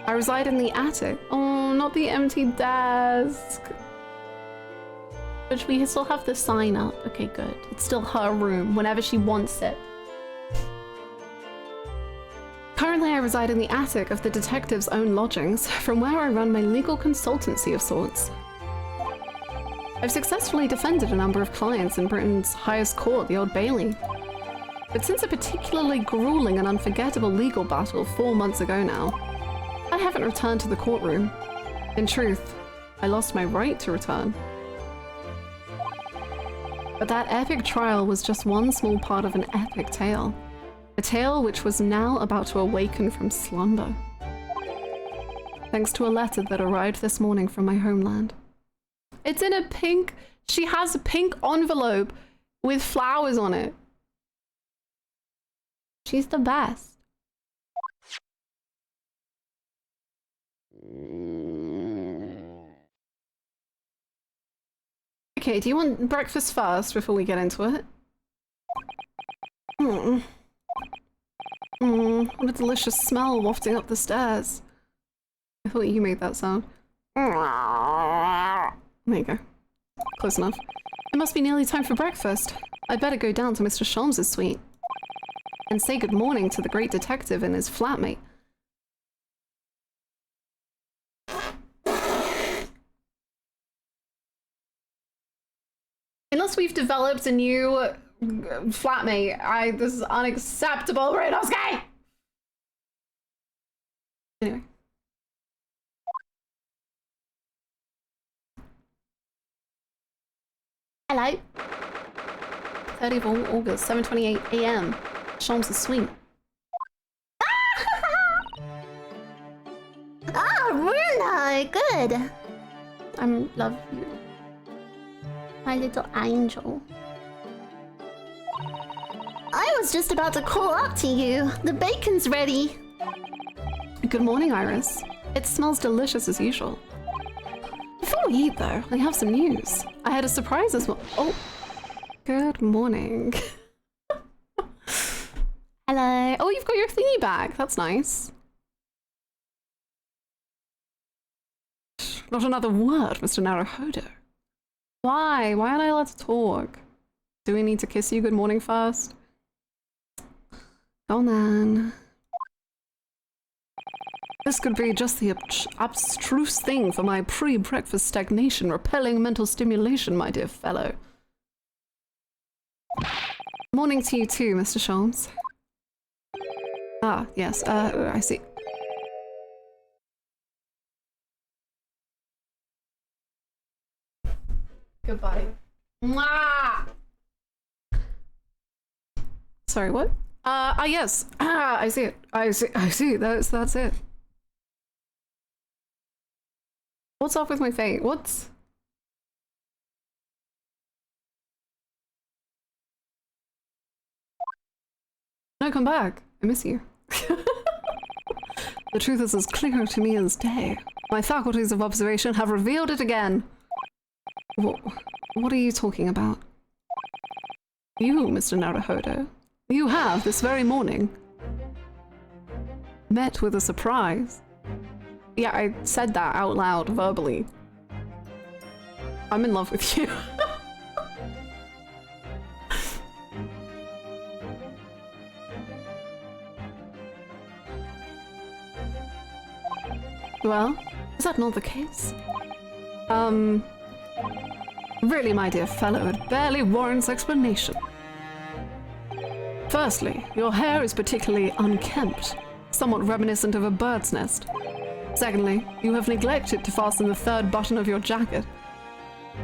I reside in the attic. Oh, not the empty desk. Which we still have the sign up. Okay, good. It's still her room whenever she wants it. Currently, I reside in the attic of the detective's own lodgings, from where I run my legal consultancy of sorts. I've successfully defended a number of clients in Britain's highest court, the Old Bailey. But since a particularly grueling and unforgettable legal battle 4 months ago now, I haven't returned to the courtroom. In truth, I lost my right to return. But that epic trial was just one small part of an epic tale. A tale which was now about to awaken from slumber. Thanks to a letter that arrived this morning from my homeland. It's in a pink... She has a pink envelope with flowers on it. She's the best. Okay, do you want breakfast first before we get into it? What a delicious smell wafting up the stairs. I thought you made that sound. There you go. Close enough. It must be nearly time for breakfast. I'd better go down to Mr. Sholmes' suite and say good morning to the great detective and his flatmate. Unless we've developed a new flatmate, this is unacceptable, Renosuke! Anyway. Hello. 30th of August, 7:28 a.m. Sholmes' suite. Ah, Bruno, good. Love you. My little angel. I was just about to call up to you. The bacon's ready. Good morning, Iris. It smells delicious as usual. Before we eat, though, I have some news. I had a surprise this morning. Oh, good morning. Hello. Oh, you've got your thingy back. That's nice. Not another word, Mr. Naruhodo. Why? Why aren't I allowed to talk? Do we need to kiss you good morning first? Go on then. This could be just the abstruse thing for my pre-breakfast stagnation, repelling mental stimulation, my dear fellow. Morning to you too, Mr. Sholmes. Ah, yes, I see. Goodbye. Mwah! Sorry, what? Yes. I see it. I see. That's it. What's up with my fate? What's... No, come back. I miss you. The truth is as clear to me as day. My faculties of observation have revealed it again. What are you talking about? You, Mr. Naruhodo. You have, this very morning, met with a surprise. Yeah, I said that out loud, verbally. I'm in love with you. Well, is that not the case? Really, my dear fellow, it barely warrants explanation. Firstly, your hair is particularly unkempt, somewhat reminiscent of a bird's nest. Secondly, you have neglected to fasten the third button of your jacket.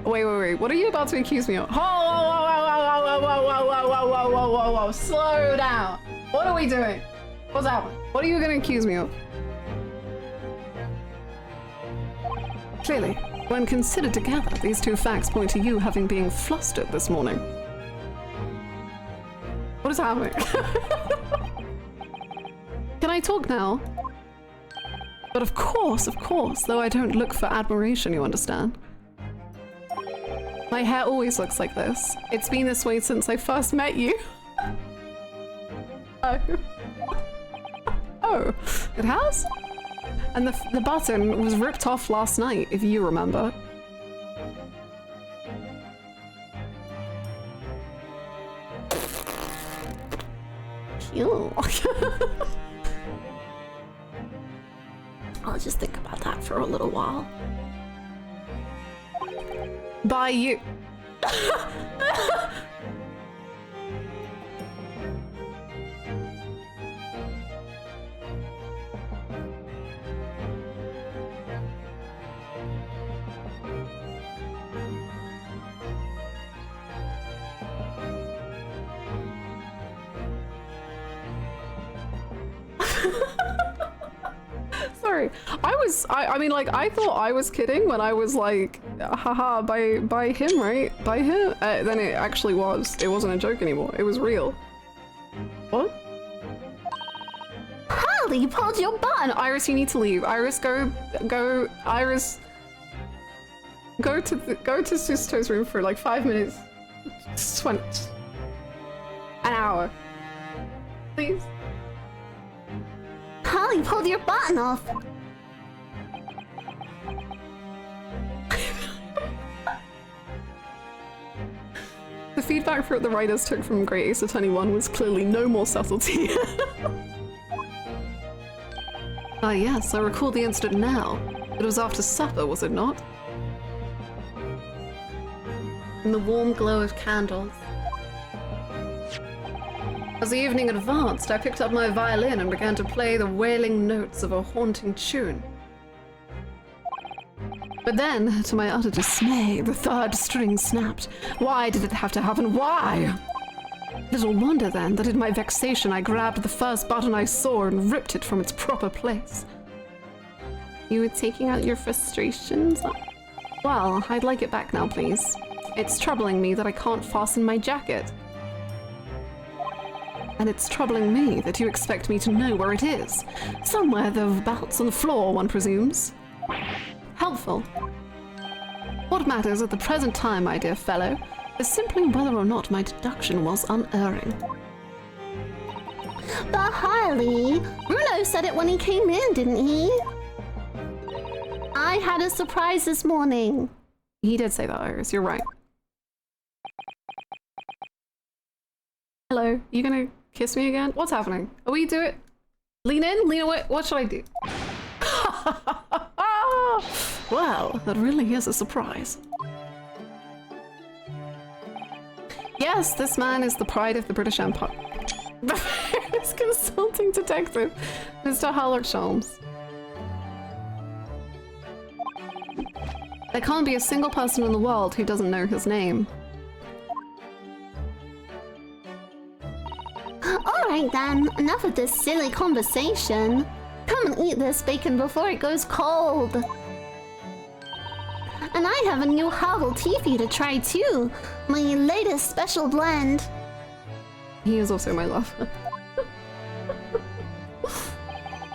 Wait, what are you about to accuse me of? Whoa, slow down. What are we doing? What's happening? What are you going to accuse me of? Clearly, when considered together, these two facts point to you having been flustered this morning. What is happening? Can I talk now? But of course, though I don't look for admiration, you understand. My hair always looks like this. It's been this way since I first met you. Oh, it has? And the button was ripped off last night, if you remember. Ew. I'll just think about that for a little while. By you. Sorry, I mean, like, I thought I was kidding when I was like, haha, by him, right? By him? Then it actually was. It wasn't a joke anymore. It was real. What? Harley, you pulled your button! Iris, you need to leave. Iris, go, Iris. Go to Susto's room for like 5 minutes. 20. An hour. Please. Harley pulled your button off. The feedback for the writers took from Great Ace Attorney 1 was clearly no more subtlety. Ah yes, I recall the incident now. It was after supper, was it not? In the warm glow of candles. As the evening advanced, I picked up my violin and began to play the wailing notes of a haunting tune. But then, to my utter dismay, the third string snapped. Why did it have to happen? Why? Little wonder then that in my vexation I grabbed the first button I saw and ripped it from its proper place. You were taking out your frustrations? Well, I'd like it back now, please. It's troubling me that I can't fasten my jacket. And it's troubling me that you expect me to know where it is. Somewhere thereabouts on the floor, one presumes. Helpful. What matters at the present time, my dear fellow, is simply whether or not my deduction was unerring. But Harley, Bruno said it when he came in, didn't he? I had a surprise this morning. He did say that, Iris. You're right. Hello. You gonna kiss me again? What's happening? Are we do it? Lean in? Lean away? What should I do? Well, that really is a surprise. Yes, this man is the pride of the British Empire. This consulting detective, Mr. Harlock Sholmes. There can't be a single person in the world who doesn't know his name. Alright then, enough of this silly conversation. Come and eat this bacon before it goes cold. And I have a new herbal tea for you to try too. My latest special blend. He is also my lover.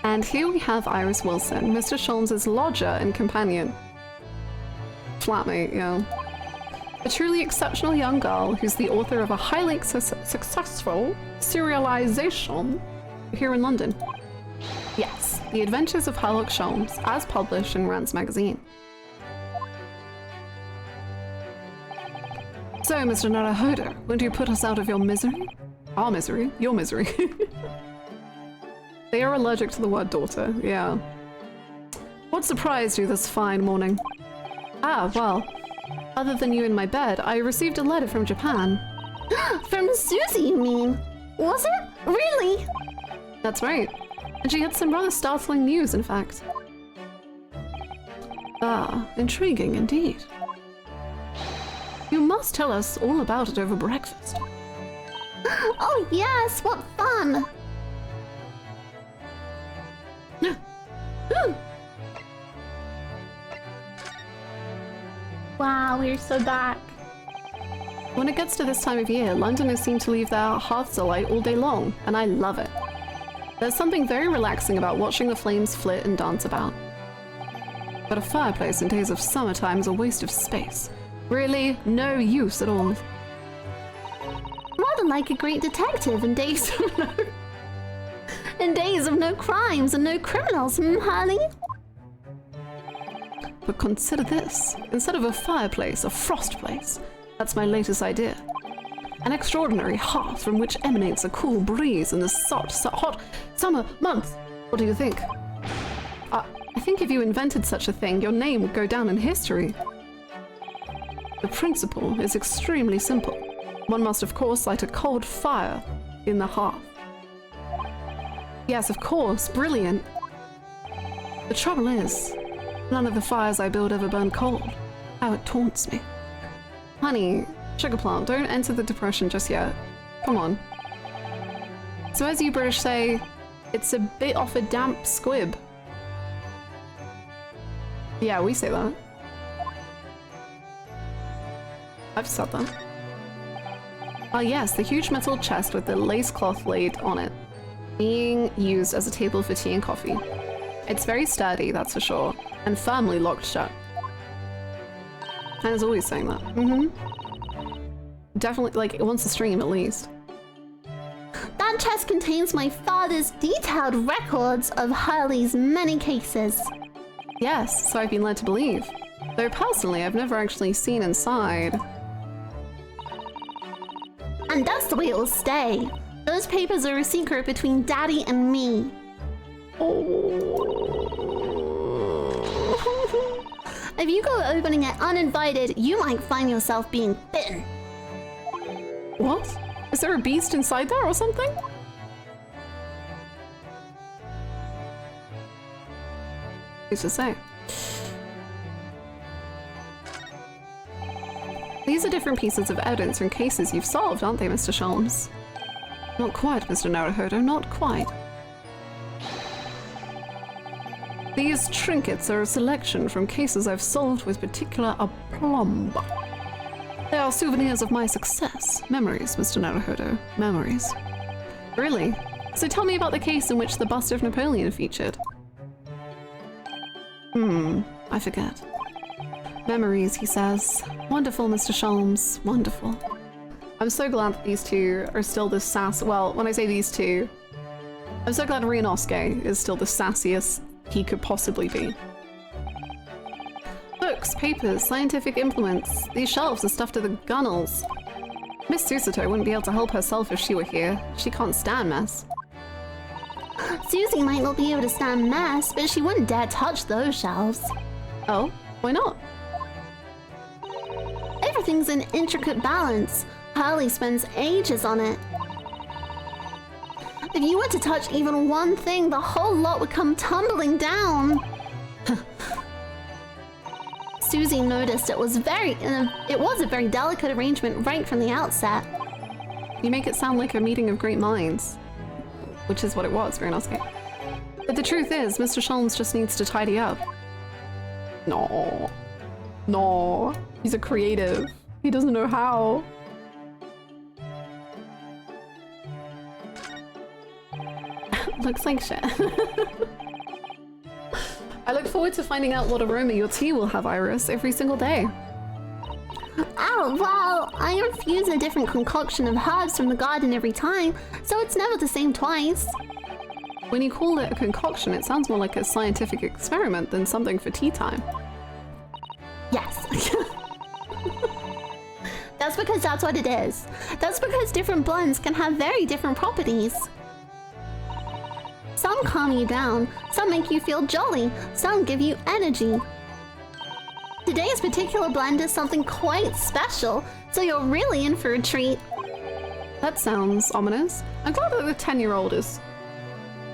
And here we have Iris Wilson, Mr. Sholmes' lodger and companion. Flatmate, yeah. A truly exceptional young girl who's the author of a highly successful serialization here in London. Yes, The Adventures of Harlock Sholmes, as published in Rand's magazine. So, Mr. Naruhodo, won't you put us out of your misery? Our misery? Your misery. They are allergic to the word daughter, yeah. What surprised you this fine morning? Ah, well, other than you in my bed, I received a letter from Japan. From Susie, you mean? Was it? Really? That's right. And she had some rather startling news, in fact. Ah, intriguing indeed. You must tell us all about it over breakfast. Oh yes, what fun! Wow, we're so back. When it gets to this time of year, Londoners seem to leave their hearths alight all day long, and I love it. There's something very relaxing about watching the flames flit and dance about. But a fireplace in days of summertime is a waste of space. Really, no use at all. Rather like a great detective in days of no crimes and no criminals, Harley? But consider this. Instead of a fireplace, a frost place. That's my latest idea. An extraordinary hearth from which emanates a cool breeze in the hot summer months. What do you think? I think if you invented such a thing, your name would go down in history. The principle is extremely simple. One must, of course, light a cold fire in the hearth. Yes, of course, brilliant. The trouble is, none of the fires I build ever burn cold. How it taunts me. Honey, sugar plant, don't enter the depression just yet. Come on. So as you British say, it's a bit off a damp squib. Yeah, we say that. I've said that. Ah yes, the huge metal chest with the lace cloth laid on it, being used as a table for tea and coffee. It's very sturdy, that's for sure, and firmly locked shut. Hannah's always saying that. Definitely, like, it wants to stream at least. That chest contains my father's detailed records of Harley's many cases. Yes, so I've been led to believe. Though personally, I've never actually seen inside. And that's the way it will stay. Those papers are a secret between Daddy and me. If you go opening it uninvited, you might find yourself being bitten. What? Is there a beast inside there or something? Who's to say? These are different pieces of evidence from cases you've solved, aren't they, Mr. Sholmes? Not quite, Mr. Naruhodo, not quite. These trinkets are a selection from cases I've solved with particular aplomb. They are souvenirs of my success. Memories, Mr. Naruhodo. Memories. Really? So tell me about the case in which the bust of Napoleon featured. I forget. Memories, he says. Wonderful, Mr. Sholmes. Wonderful. I'm so glad that these two are still the sass. Well, when I say these two, I'm so glad Ryunosuke is still the sassiest he could possibly be. Books, papers, scientific implements. These shelves are stuffed to the gunnels. Miss Susato wouldn't be able to help herself if she were here. She can't stand mess. Susie might not be able to stand mess, but she wouldn't dare touch those shelves. Oh, why not? Everything's in intricate balance. Harley spends ages on it. If you were to touch even one thing, the whole lot would come tumbling down. Susie noticed it was a very delicate arrangement right from the outset. You make it sound like a meeting of great minds. Which is what it was, Ryunosuke. But the truth is, Mr. Sholmes just needs to tidy up. No. No. He's a creative. He doesn't know how. Looks like shit. I look forward to finding out what aroma your tea will have, Iris, every single day. Oh, well, I infuse a different concoction of herbs from the garden every time, so it's never the same twice. When you call it a concoction, it sounds more like a scientific experiment than something for tea time. Yes. That's because that's what it is. That's because different blends can have very different properties. Some calm you down, some make you feel jolly, some give you energy. Today's particular blend is something quite special, so you're really in for a treat. That sounds ominous. I'm glad that the 10-year-old is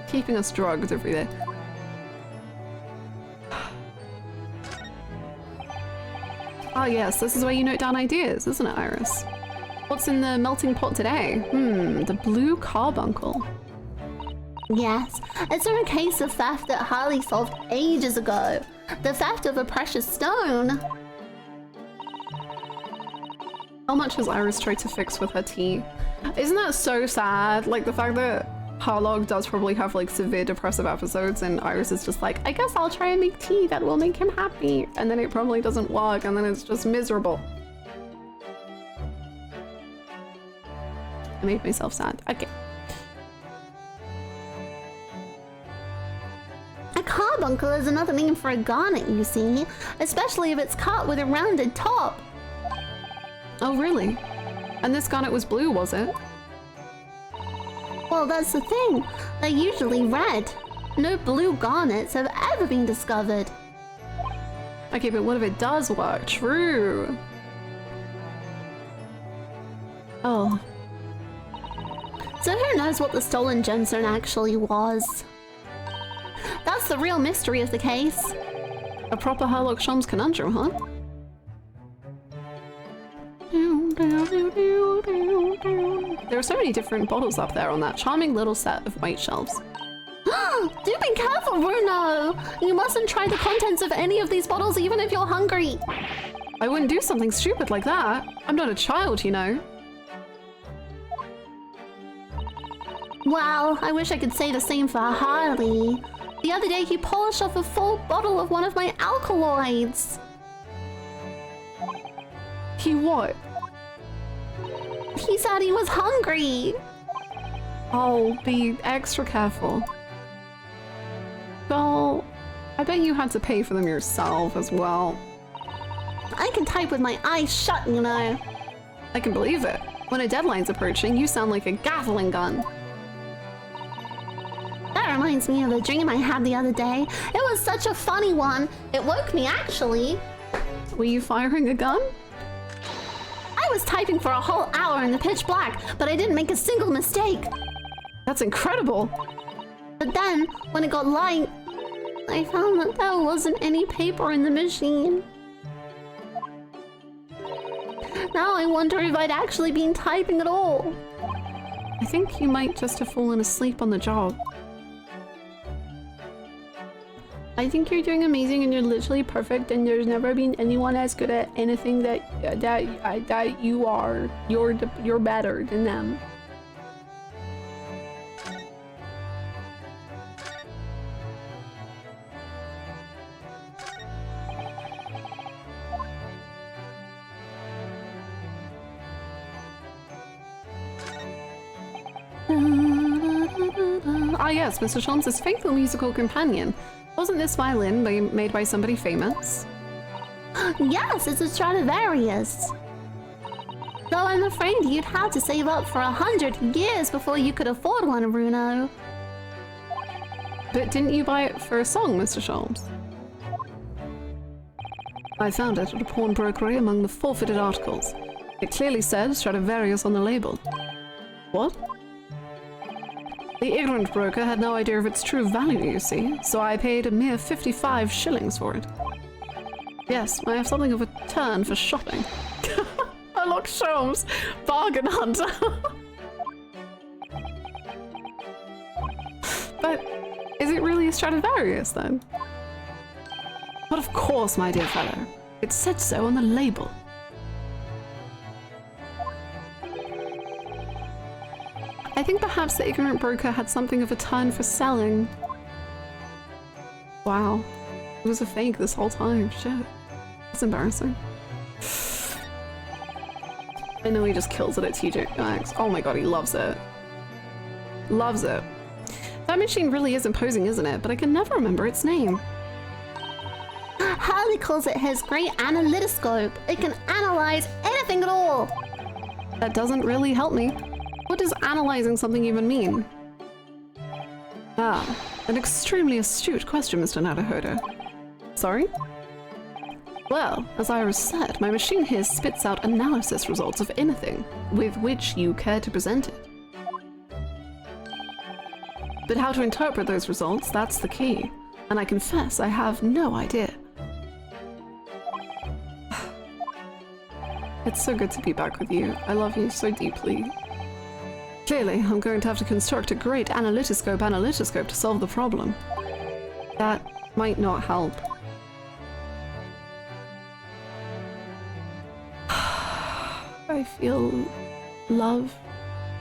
keeping us drugged every day. Ah yes, this is where you note down ideas, isn't it, Iris? What's in the melting pot today? The blue carbuncle. Yes, it's from a case of theft that Harley solved ages ago. The theft of a precious stone. How much has Iris tried to fix with her tea? Isn't that so sad? Like the fact that Harlock does probably have like severe depressive episodes and Iris is just like, I guess I'll try and make tea that will make him happy. And then it probably doesn't work and then it's just miserable. I made myself sad. Okay. A carbuncle is another name for a garnet, you see, especially if it's cut with a rounded top. Oh, really? And this garnet was blue, was it? Well, that's the thing. They're usually red. No blue garnets have ever been discovered. Okay, but what if it does work? True. Oh. So who knows what the stolen gemstone actually was? That's the real mystery of the case. A proper Harlock Sholmes conundrum, huh? There are so many different bottles up there on that charming little set of white shelves. Do be careful, Bruno! You mustn't try the contents of any of these bottles even if you're hungry. I wouldn't do something stupid like that. I'm not a child, you know. Well, I wish I could say the same for Harley. The other day he polished off a full bottle of one of my alkaloids. He what? He said he was hungry. Oh, be extra careful. Well, I bet you had to pay for them yourself as well. I can type with my eyes shut, you know. I can believe it. When a deadline's approaching, you sound like a Gatling gun. That reminds me of a dream I had the other day. It was such a funny one. It woke me, actually. Were you firing a gun? I was typing for a whole hour in the pitch black, but I didn't make a single mistake. That's incredible. But then, when it got light, I found that there wasn't any paper in the machine. Now I wonder if I'd actually been typing at all. I think you might just have fallen asleep on the job. I think you're doing amazing and you're literally perfect and there's never been anyone as good at anything that you are. You're better than them. Ah yes, Mr. Sholmes' faithful musical companion. Wasn't this violin made by somebody famous? Yes, it's a Stradivarius. Though I'm afraid you'd have to save up for 100 years before you could afford one, Bruno. But didn't you buy it for a song, Mr. Sholmes? I found it at a pawnbrokery among the forfeited articles. It clearly said Stradivarius on the label. What? The ignorant broker had no idea of its true value, you see, so I paid a mere 55 shillings for it. Yes, I have something of a turn for shopping. Sherlock Sholmes, bargain hunter. But is it really a Stradivarius then? But of course, my dear fellow. It said so on the label. I think perhaps the ignorant broker had something of a turn for selling. Wow. It was a fake this whole time. Shit. That's embarrassing. I know he just kills it at TJ Maxx. Oh my god, he loves it. Loves it. That machine really is imposing, isn't it? But I can never remember its name. Harley calls it his great analytoscope. It can analyze anything at all. That doesn't really help me. What does analyzing something even mean? Ah, an extremely astute question, Mr. Naruhodo. Sorry? Well, as Iris said, my machine here spits out analysis results of anything with which you care to present it. But how to interpret those results, that's the key. And I confess I have no idea. It's so good to be back with you. I love you so deeply. Clearly, I'm going to have to construct a great analytoscope to solve the problem. That might not help. I feel love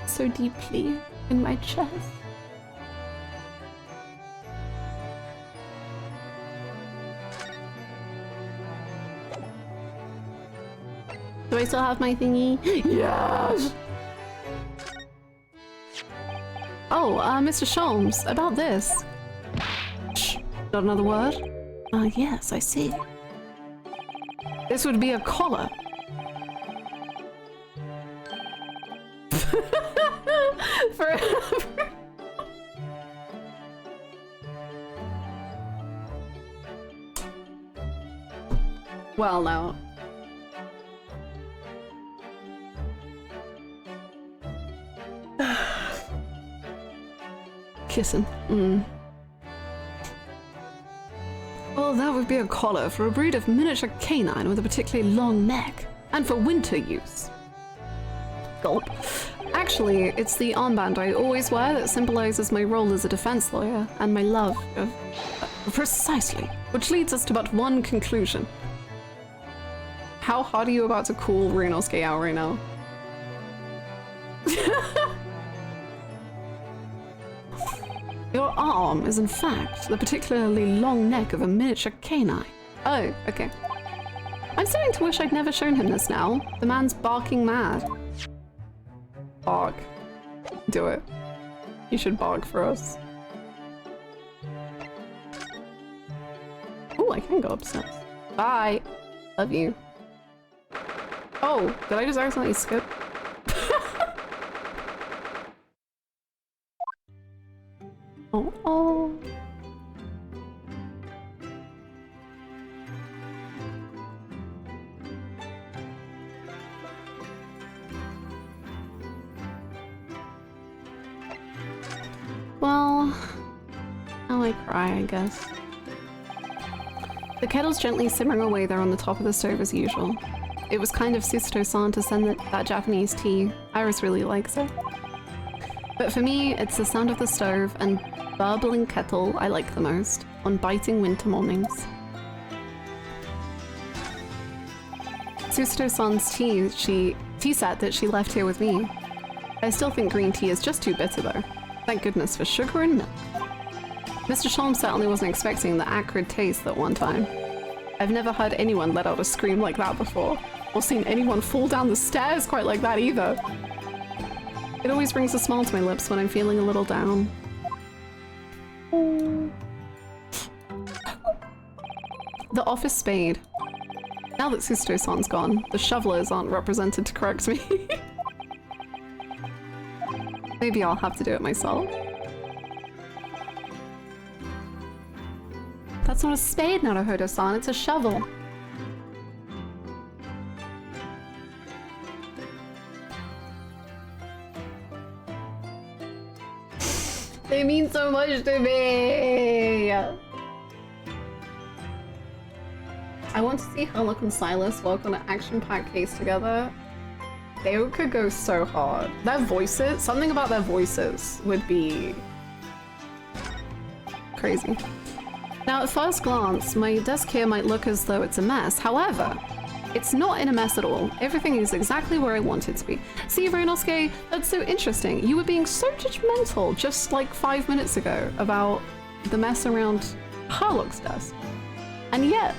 so deeply in my chest. Do I still have my thingy? Yes! Oh, Mr. Sholmes, about this. Shh, not another word? Yes, I see. This would be a collar. Forever. Well, now. Kissing. Well, that would be a collar for a breed of miniature canine with a particularly long neck, and for winter use. Gulp. Actually, it's the armband I always wear that symbolizes my role as a defense lawyer and my love of... precisely. Which leads us to but one conclusion. How hard are you about to call Runosuke out right now? Your arm is in fact the particularly long neck of a miniature canine. Oh, okay. I'm starting to wish I'd never shown him this now. The man's barking mad. Bark. Do it. You should bark for us. Oh, I can go upstairs. Bye. Love you. Oh, did I just accidentally skip? Oh, oh. Well, now I cry, I guess. The kettle's gently simmering away there on the top of the stove as usual. It was kind of Sisto-san to send that Japanese tea. Iris really likes it. But for me, it's the sound of the stove and bubbling kettle I like the most on biting winter mornings. Sisto-san's tea set that she left here with me. I still think green tea is just too bitter though. Thank goodness for sugar and milk. Mr. Sholm certainly wasn't expecting the acrid taste that one time. I've never heard anyone let out a scream like that before, or seen anyone fall down the stairs quite like that either. It always brings a smile to my lips when I'm feeling a little down. The office spade. Now that Sisto-san's gone, the shovelers aren't represented to correct me. Maybe I'll have to do it myself. That's not a spade, Naruhodo-san, it's a shovel. They mean so much to me! I want to see Harlock and Silas work on an action-packed case together. They could go so hard. Their voices, something about their voices would be crazy. Now at first glance, my desk here might look as though it's a mess. However, it's not in a mess at all. Everything is exactly where I want it to be. See, Renosuke, that's so interesting. You were being so judgmental just like 5 minutes ago about the mess around Harlock's desk. And yet,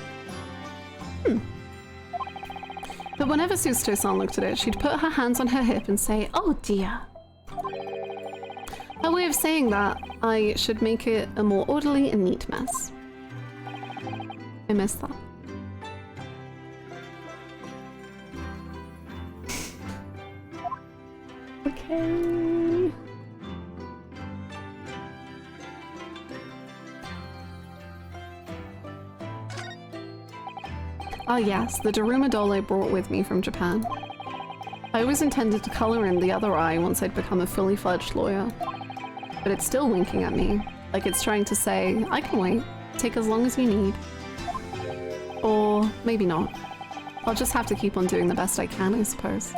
But whenever Sisto-san looked at it, she'd put her hands on her hip and say, "Oh dear." Her way of saying that I should make it a more orderly and neat mess. I miss that. Okay. Ah yes, the Daruma doll I brought with me from Japan. I always intended to color in the other eye once I'd become a fully fledged lawyer. But it's still winking at me, like it's trying to say, I can wait, take as long as you need. Or maybe not. I'll just have to keep on doing the best I can, I suppose.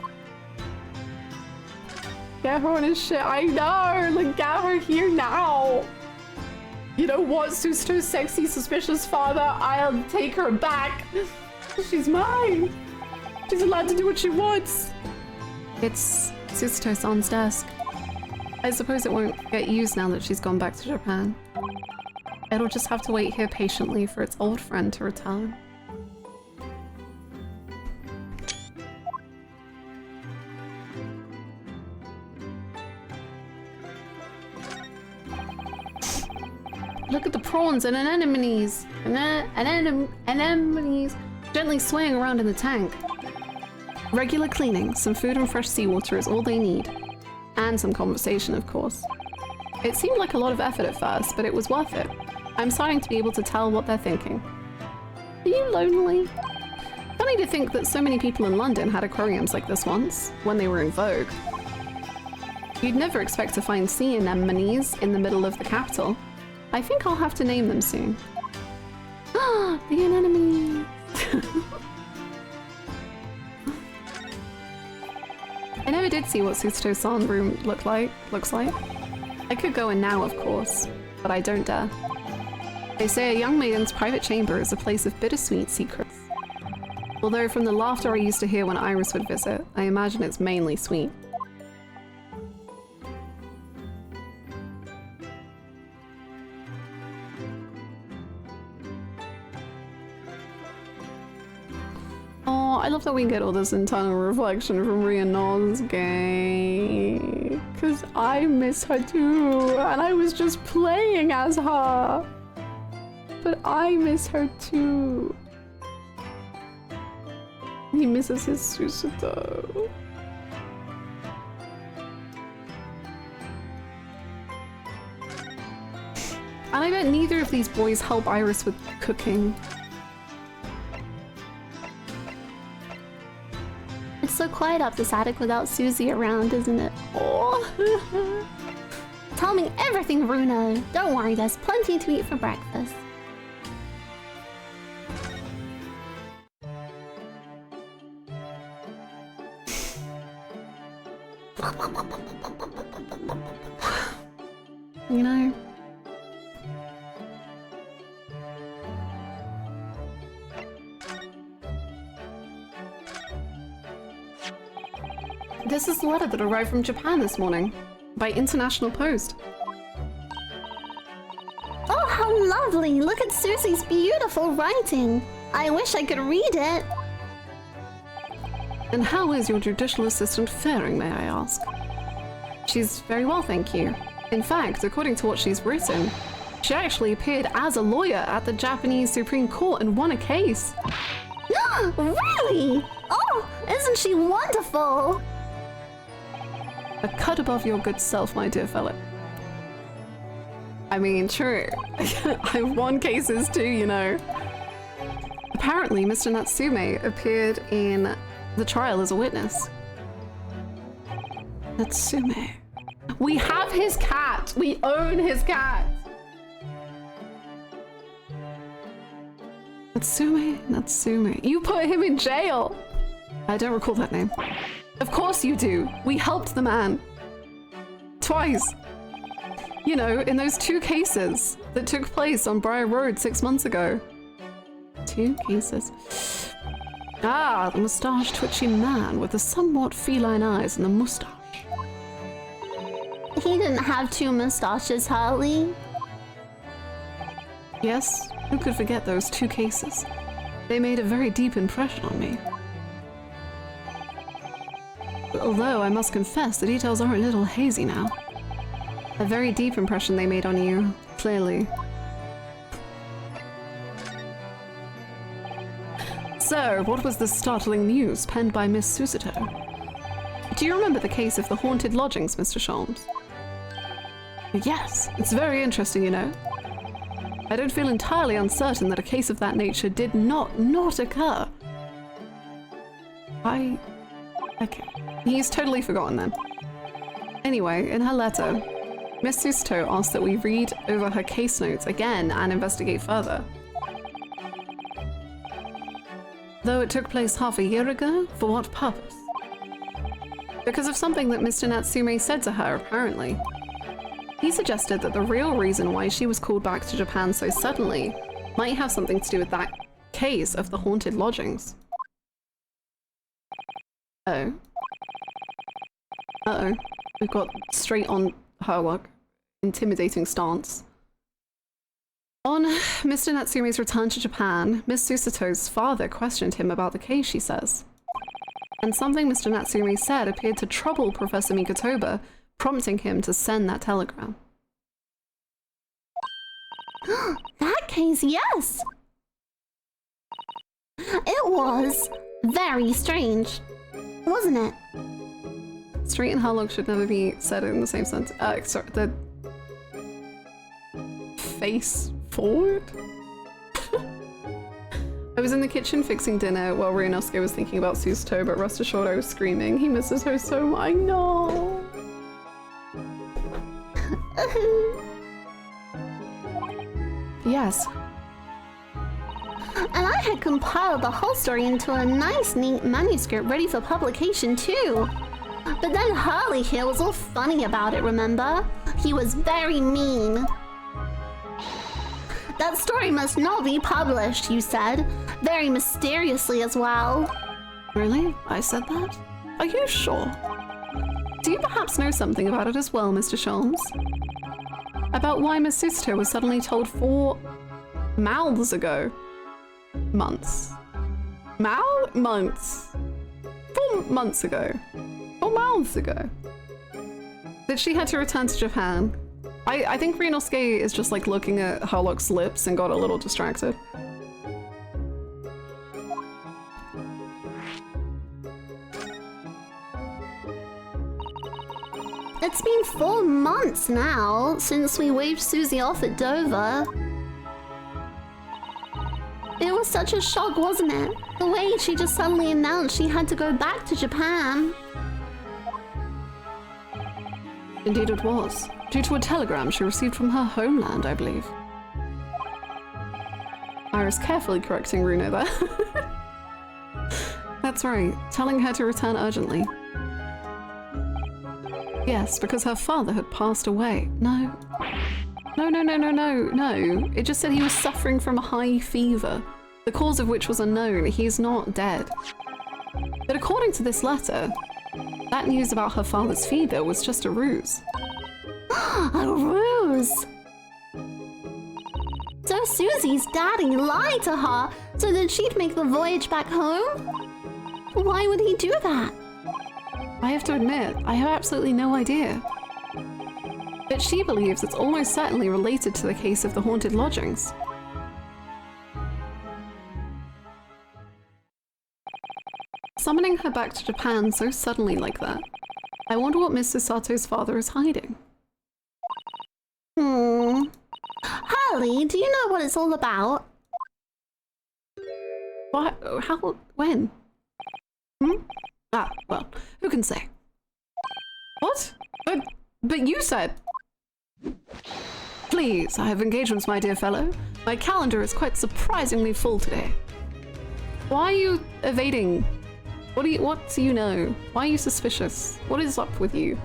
Get her on his shit, I know! Like, get her here now! You know what, Susto's sexy, suspicious father? I'll take her back! She's mine! She's allowed to do what she wants! It's Susto-san's desk. I suppose it won't get used now that she's gone back to Japan. It'll just have to wait here patiently for its old friend to return. Look at the prawns and anemones! Anemones gently swaying around in the tank. Regular cleaning, some food and fresh seawater is all they need. And some conversation, of course. It seemed like a lot of effort at first, but it was worth it. I'm starting to be able to tell what they're thinking. Are you lonely? Funny to think that so many people in London had aquariums like this once, when they were in vogue. You'd never expect to find sea anemones in the middle of the capital. I think I'll have to name them soon. Ah, the anemones! I never did see what Susto-san's room looks like. I could go in now, of course, but I don't dare. They say a young maiden's private chamber is a place of bittersweet secrets. Although from the laughter I used to hear when Iris would visit, I imagine it's mainly sweet. Oh, I love that we can get all this internal reflection from Renosuke. Cause I miss her too, and I was just playing as her. But I miss her too. He misses his Susato. And I bet neither of these boys help Iris with cooking. It's so quiet up this attic without Susie around, isn't it? Oh. Tell me everything, Bruno. Don't worry, there's plenty to eat for breakfast. You know? This is the letter that arrived from Japan this morning, by international post. Oh, how lovely! Look at Susie's beautiful writing. I wish I could read it. And how is your judicial assistant faring, may I ask? She's very well, thank you. In fact, according to what she's written, she actually appeared as a lawyer at the Japanese Supreme Court and won a case. Really? Oh, isn't she wonderful? A cut above your good self, my dear fellow. I mean, true. I've won cases too, you know. Apparently, Mr. Natsume appeared in the trial as a witness. Natsume. We have his cat! We own his cat! Natsume. You put him in jail! I don't recall that name. Of course you do. We helped the man. Twice. You know, in those 2 cases that took place on Briar Road 6 months ago. 2 cases. Ah, the moustache-twitchy man with the somewhat feline eyes and the moustache. He didn't have 2 moustaches, Harley. Yes, who could forget those 2 cases? They made a very deep impression on me. Although I must confess the details are a little hazy now. A very deep impression they made on you, clearly. So, what was the startling news penned by Miss Susato? Do you remember the case of the haunted lodgings, Mr. Sholmes? Yes, it's very interesting, you know. I don't feel entirely uncertain that a case of that nature did not occur. Okay. He's totally forgotten then. Anyway, in her letter, Miss Susato asked that we read over her case notes again and investigate further. Though it took place half a year ago, for what purpose? Because of something that Mr. Natsume said to her, apparently. He suggested that the real reason why she was called back to Japan so suddenly might have something to do with that case of the haunted lodgings. Oh. Uh-oh. We've got straight on Herlock. Intimidating stance. On Mr. Natsume's return to Japan, Miss Susato's father questioned him about the case, she says. And something Mr. Natsume said appeared to trouble Professor Mikotoba, prompting him to send that telegram. That case, yes! It was very strange, wasn't it? Straight and Herlock should never be said in the same sentence. Sorry, the... face forward? I was in the kitchen fixing dinner while Ryunosuke was thinking about Susato, but rest assured I was screaming. He misses her so much. I know. Yes. And I had compiled the whole story into a nice, neat manuscript ready for publication too. But then Harley here was all funny about it, remember? He was very mean. That story must not be published, you said. Very mysteriously as well. Really? I said that? Are you sure? Do you perhaps know something about it as well, Mr. Sholmes? About why Miss Susato was suddenly told 4 mouths ago? Months. Months. 4 months ago. 4 mouths ago. That she had to return to Japan. I think Ryunosuke is just like looking at Herlock's lips and got a little distracted. It's been 4 months now since we waved Susie off at Dover. It was such a shock, wasn't it? The way she just suddenly announced she had to go back to Japan. Indeed it was. Due to a telegram she received from her homeland, I believe. Iris carefully correcting Runo there. That's right, telling her to return urgently. Yes, because her father had passed away. No. No. It just said he was suffering from a high fever, the cause of which was unknown. He's not dead. But according to this letter, that news about her father's fever was just a ruse. A ruse! So Susie's daddy lied to her so that she'd make the voyage back home? Why would he do that? I have to admit, I have absolutely no idea. But she believes it's almost certainly related to the case of the haunted lodgings. Summoning her back to Japan so suddenly like that, I wonder what Mr. Sato's father is hiding. Harley, do you know what it's all about? What? How? When? Ah, well, who can say? What? But you said... Please, I have engagements, my dear fellow. My calendar is quite surprisingly full today. Why are you evading? What do you know? Why are you suspicious? What is up with you?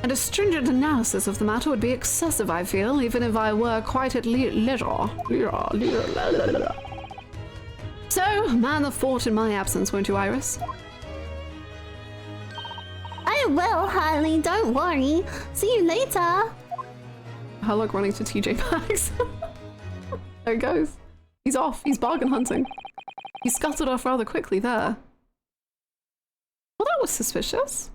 And a stringent analysis of the matter would be excessive, I feel, even if I were quite at leisure. So, man the fort in my absence, won't you, Iris? I will, Harley, don't worry. See you later. How like running to TJ Maxx. There he goes. He's off. He's bargain hunting. He scuttled off rather quickly there. Well, that was suspicious.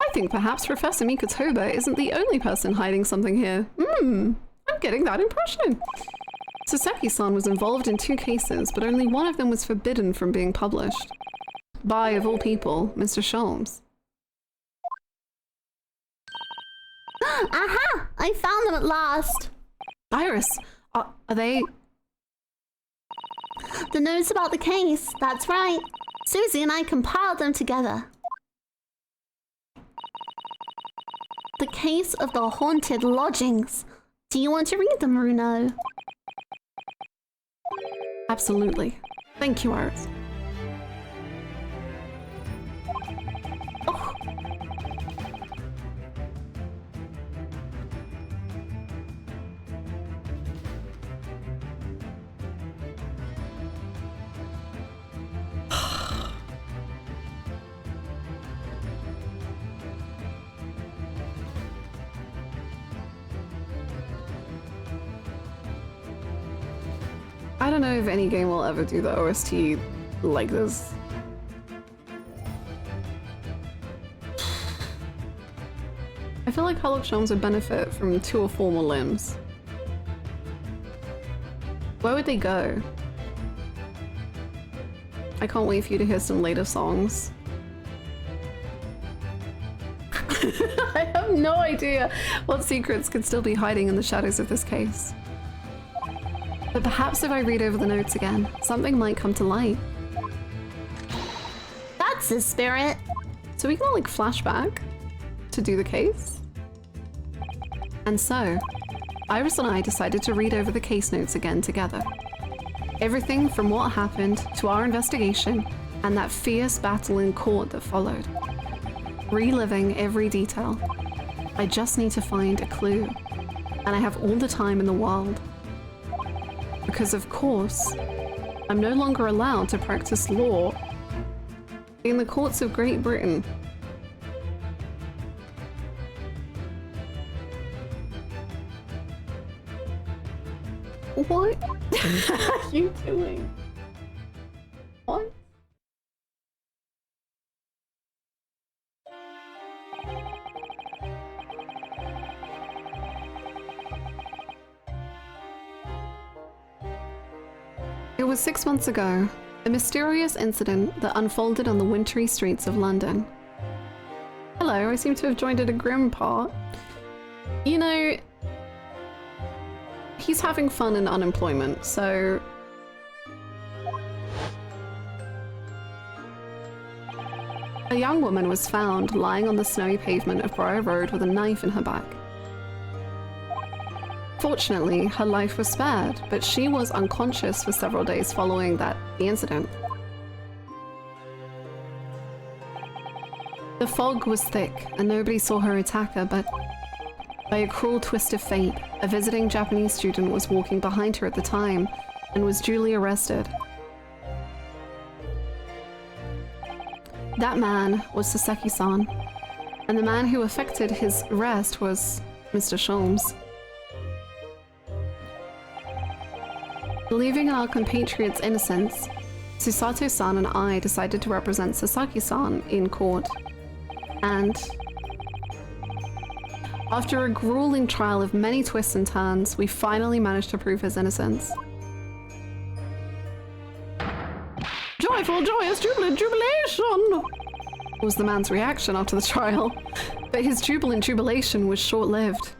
I think perhaps Professor Mikotoba isn't the only person hiding something here. I'm getting that impression. Saseki-san was involved in 2 cases, but only one of them was forbidden from being published. By, of all people, Mr. Sholmes. Aha! I found them at last. Iris, are they... The notes about the case, that's right. Susie and I compiled them together. The case of the haunted lodgings. Do you want to read them, Runo? Absolutely. Thank you, Iris. Oh. I don't know if any game will ever do the OST like this. I feel like Hollow Sholmes would benefit from 2 or 4 more limbs. Where would they go? I can't wait for you to hear some later songs. I have no idea what secrets could still be hiding in the shadows of this case. But perhaps if I read over the notes again, something might come to light. That's the spirit. So we can like flashback to do the case. And so, Iris and I decided to read over the case notes again together. Everything from what happened to our investigation and that fierce battle in court that followed. Reliving every detail. I just need to find a clue. And I have all the time in the world. Because of course, I'm no longer allowed to practice law in the courts of Great Britain. What are you doing? What? It was 6 months ago, a mysterious incident that unfolded on the wintry streets of London. Hello, I seem to have joined at a grim part. You know, he's having fun in unemployment, so... A young woman was found lying on the snowy pavement of Briar Road with a knife in her back. Fortunately, her life was spared, but she was unconscious for several days following the incident. The fog was thick, and nobody saw her attacker, but by a cruel twist of fate, a visiting Japanese student was walking behind her at the time and was duly arrested. That man was Saseki-san, and the man who effected his arrest was Mr. Sholmes. Believing in our compatriot's innocence, Susato-san and I decided to represent Sasaki-san in court. And after a grueling trial of many twists and turns, we finally managed to prove his innocence. Joyful, joyous, jubilant jubilation! Was the man's reaction after the trial, but his jubilant jubilation was short-lived.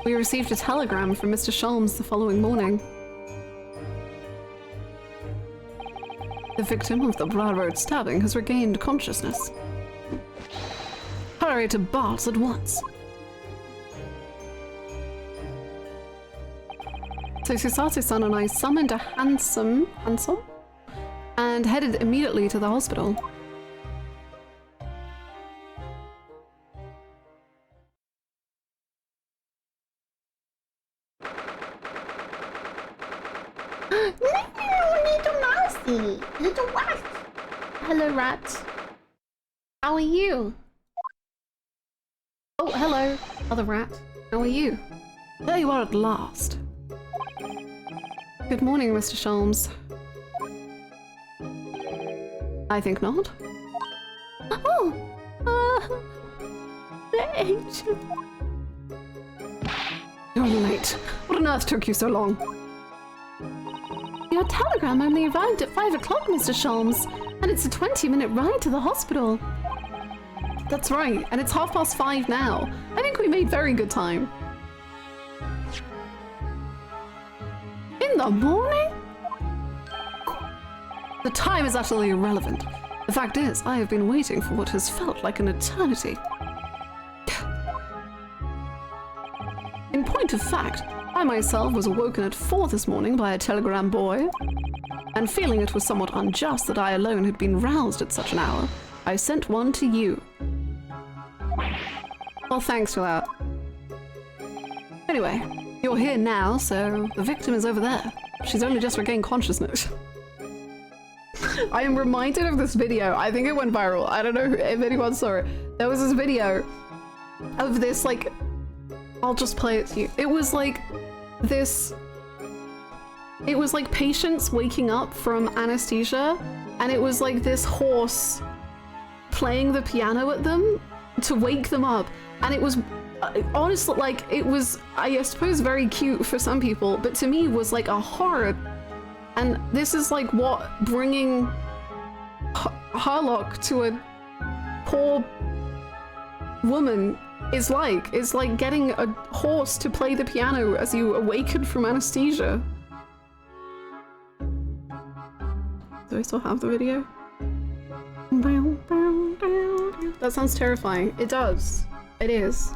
We received a telegram from Mr. Sholmes the following morning. The victim of the Briar Road stabbing has regained consciousness. Hurry to Bart's at once. So Susato-san and I summoned a hansom and headed immediately to the hospital. Little mousey, little rat. Hello, rat. How are you? Oh, hello, other rat. How are you? There you are at last. Good morning, Mr. Sholmes. I think not. Oh! The angel. You're late. What on earth took you so long? Your telegram only arrived at 5 o'clock, Mr. Sholmes, and it's a 20-minute ride to the hospital. That's right, and it's 5:30 now. I think we made very good time. In the morning? The time is utterly irrelevant. The fact is, I have been waiting for what has felt like an eternity. In point of fact, I myself was awoken at 4 this morning by a telegram boy, and feeling it was somewhat unjust that I alone had been roused at such an hour, I sent one to you. Well, thanks for that. Anyway, you're here now, so the victim is over there. She's only just regained consciousness. I am reminded of this video. I think it went viral. I don't know if anyone saw it. There was this video of this, like, I'll just play it to you. It was like this, it was like patients waking up from anesthesia, and it was like this horse playing the piano at them to wake them up. And it was honestly, like, it was, I suppose, very cute for some people, but to me was like a horror. And this is like what bringing Harlock to a poor woman is like. It's like getting a horse to play the piano as you awaken from anesthesia. Do I still have the video? That sounds terrifying. It does. It is.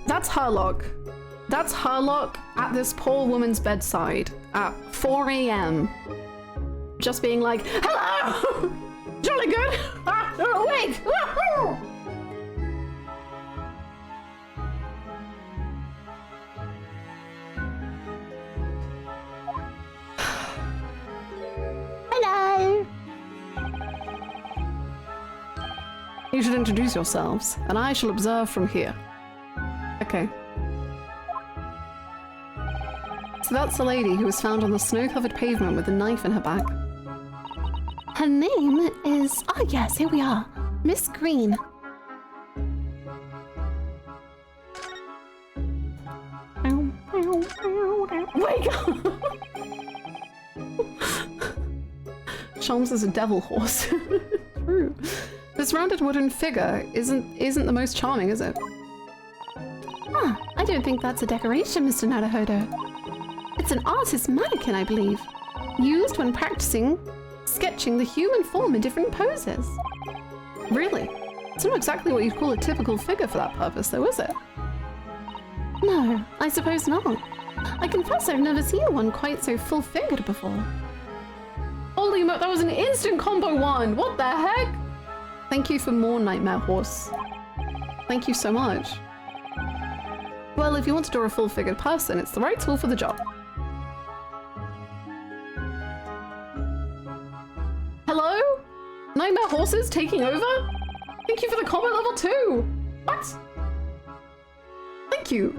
That's Harlock. That's Harlock at this poor woman's bedside at 4 AM. Just being like, hello! Jolly good! Ah, you're awake! Woohoo! Hello! You should introduce yourselves, and I shall observe from here. Okay. So that's the lady who was found on the snow-covered pavement with a knife in her back. Her name is... Ah, yes, here we are. Miss Green. Wake up! Sholmes is a devil horse. True. This rounded wooden figure isn't the most charming, is it? Huh, I don't think that's a decoration, Mr. Naruhodo. It's an artist's mannequin, I believe. Used when practicing sketching the human form in different poses. Really? It's not exactly what you'd call a typical figure for that purpose, though, is it? No, I suppose not. I confess I've never seen one quite so full-figured before. Holy mo- that was an instant combo one! What the heck? Thank you for more Nightmare Horse. Thank you so much. Well, if you want to draw a full-figured person, it's the right tool for the job. Hello? Nightmare Horses taking over? Thank you for the combo level 2! What? Thank you.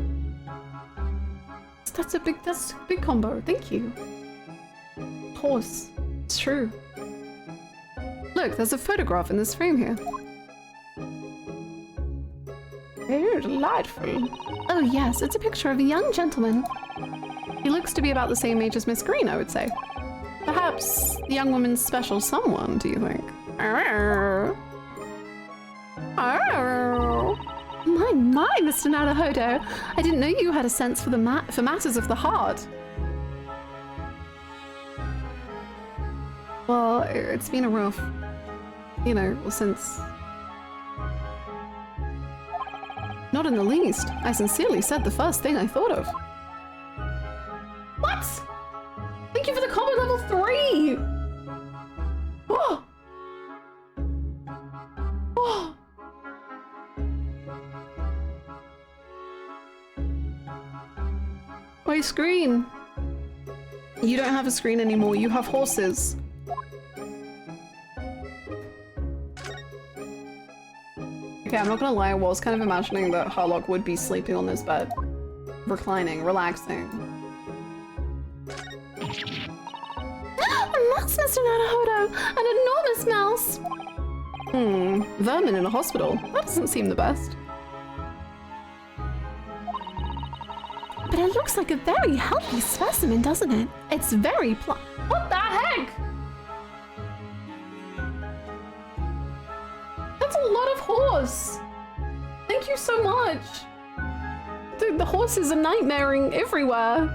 That's a big combo. Thank you. Horse. It's true. Look, there's a photograph in this frame here. Very delightful. Oh yes, it's a picture of a young gentleman. He looks to be about the same age as Miss Green, I would say. Perhaps the young woman's special someone, do you think? My, Mr. Naruhodo. I didn't know you had a sense for for matters of the heart. Well, it's been a rough, you know, since... Not in the least. I sincerely said the first thing I thought of. What? Thank you for the combo level 3! Oh! Oh! My screen! You don't have a screen anymore, you have horses. Okay, I'm not gonna lie, I was kind of imagining that Harlock would be sleeping on this bed. Reclining, relaxing. A mouse, Mr. Naruhodo! An enormous mouse! Vermin in a hospital. That doesn't seem the best. But it looks like a very healthy specimen, doesn't it? It's very What the heck? That's a lot of horse! Thank you so much! Dude, the horses are nightmaring everywhere.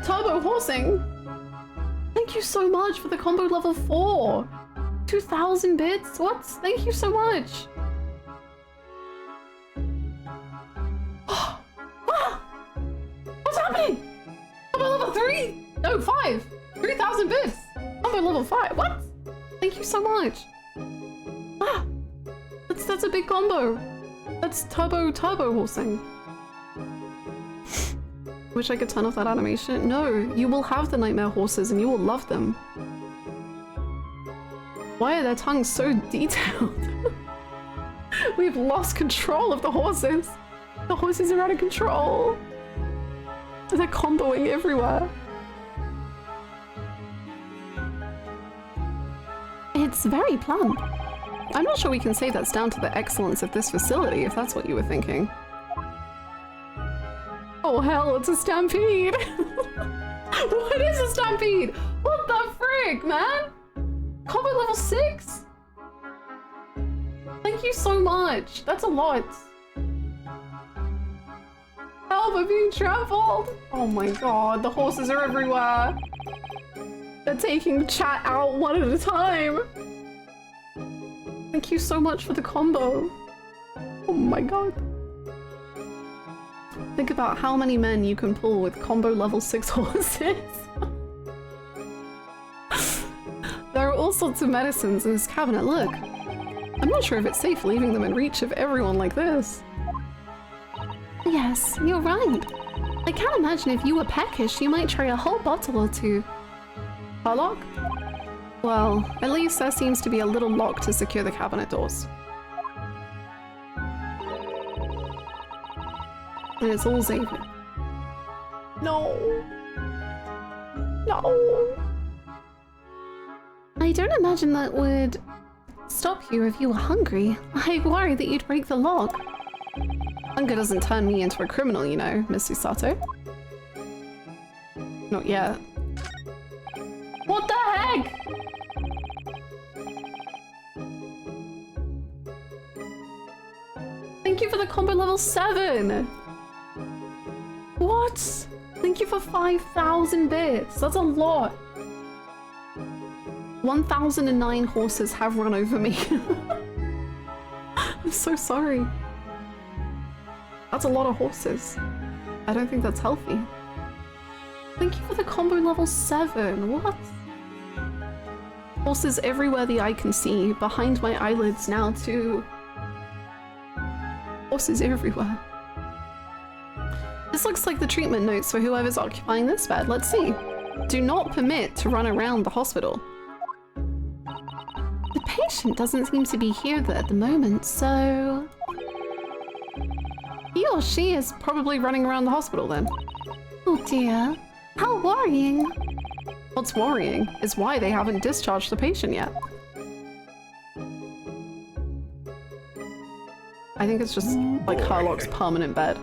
Turbo horsing! Thank you so much for the combo level 4! 2,000 bits? What? Thank you so much! What's happening? Combo level 3? No, 5! 3,000 bits! Combo level 5, what? Thank you so much! Ah! That's a big combo! That's turbo horsing. Wish I could turn off that animation. No, you will have the nightmare horses and you will love them. Why are their tongues so detailed? We've lost control of the horses. The horses are out of control. They're comboing everywhere. It's very plump. I'm not sure we can say that's down to the excellence of this facility, if that's what you were thinking. Oh hell, it's a stampede! What is a stampede? What the frick, man? Combo level 6? Thank you so much. That's a lot. Help, I'm being trampled! Oh my god, the horses are everywhere. They're taking chat out one at a time. Thank you so much for the combo. Oh my god. Think about how many men you can pull with combo level 6 horses. There are all sorts of medicines in this cabinet, look. I'm not sure if it's safe leaving them in reach of everyone like this. Yes, you're right. I can't imagine if you were peckish, you might try a whole bottle or two. Harlock? Well, at least there seems to be a little lock to secure the cabinet doors. And it's all Xavier. No. No. I don't imagine that would stop you if you were hungry. I worry that you'd break the lock. Hunger doesn't turn me into a criminal, you know, Miss Usato. Not yet. What the heck? Thank you for the combo level 7! What? Thank you for 5,000 bits. That's a lot. 1,009 horses have run over me. I'm so sorry. That's a lot of horses. I don't think that's healthy. Thank you for the combo level 7. What? Horses everywhere the eye can see. Behind my eyelids now too. Horses everywhere. This looks like the treatment notes for whoever's occupying this bed. Let's see. Do not permit to run around the hospital. The patient doesn't seem to be here at the moment, so... He or she is probably running around the hospital then. Oh dear. How worrying. What's worrying is why they haven't discharged the patient yet. I think it's just like Harlock's permanent bed.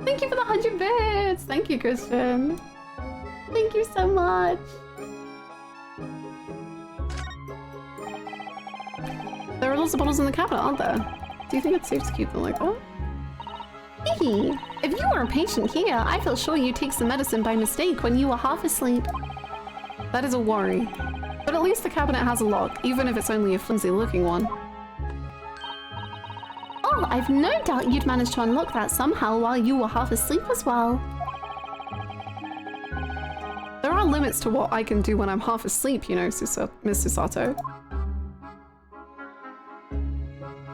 Thank you for the 100 bits! Thank you, Christian. Thank you so much. There are lots of bottles in the cabinet, aren't there? Do you think it's safe to keep them like that? Hee. If you were a patient here, I feel sure you take some medicine by mistake when you were half asleep. That is a worry. But at least the cabinet has a lock, even if it's only a flimsy looking one. Oh, I've no doubt you'd managed to unlock that somehow while you were half asleep as well. There are limits to what I can do when I'm half asleep, you know, Miss Susato.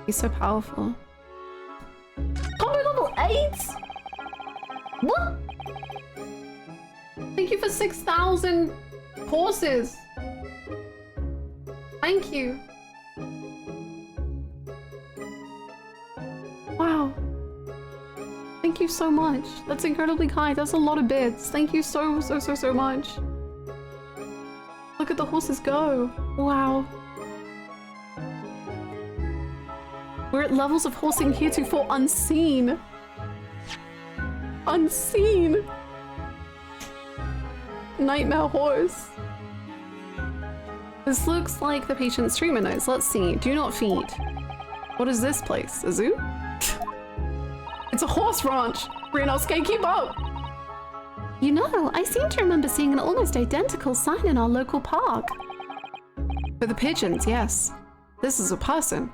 He's so powerful. Combo level 8? What? Thank you for 6,000 horses. Thank you. Wow. Thank you so much. That's incredibly kind. That's a lot of bits. Thank you so much. Look at the horses go. Wow. We're at levels of horsing heretofore unseen. Unseen. Nightmare horse. This looks like the patient's treatment notes. Let's see. Do not feed. What is this place? A zoo? It's a horse ranch. Ryunosuke, keep up. You know, I seem to remember seeing an almost identical sign in our local park. For the pigeons, yes. This is a person.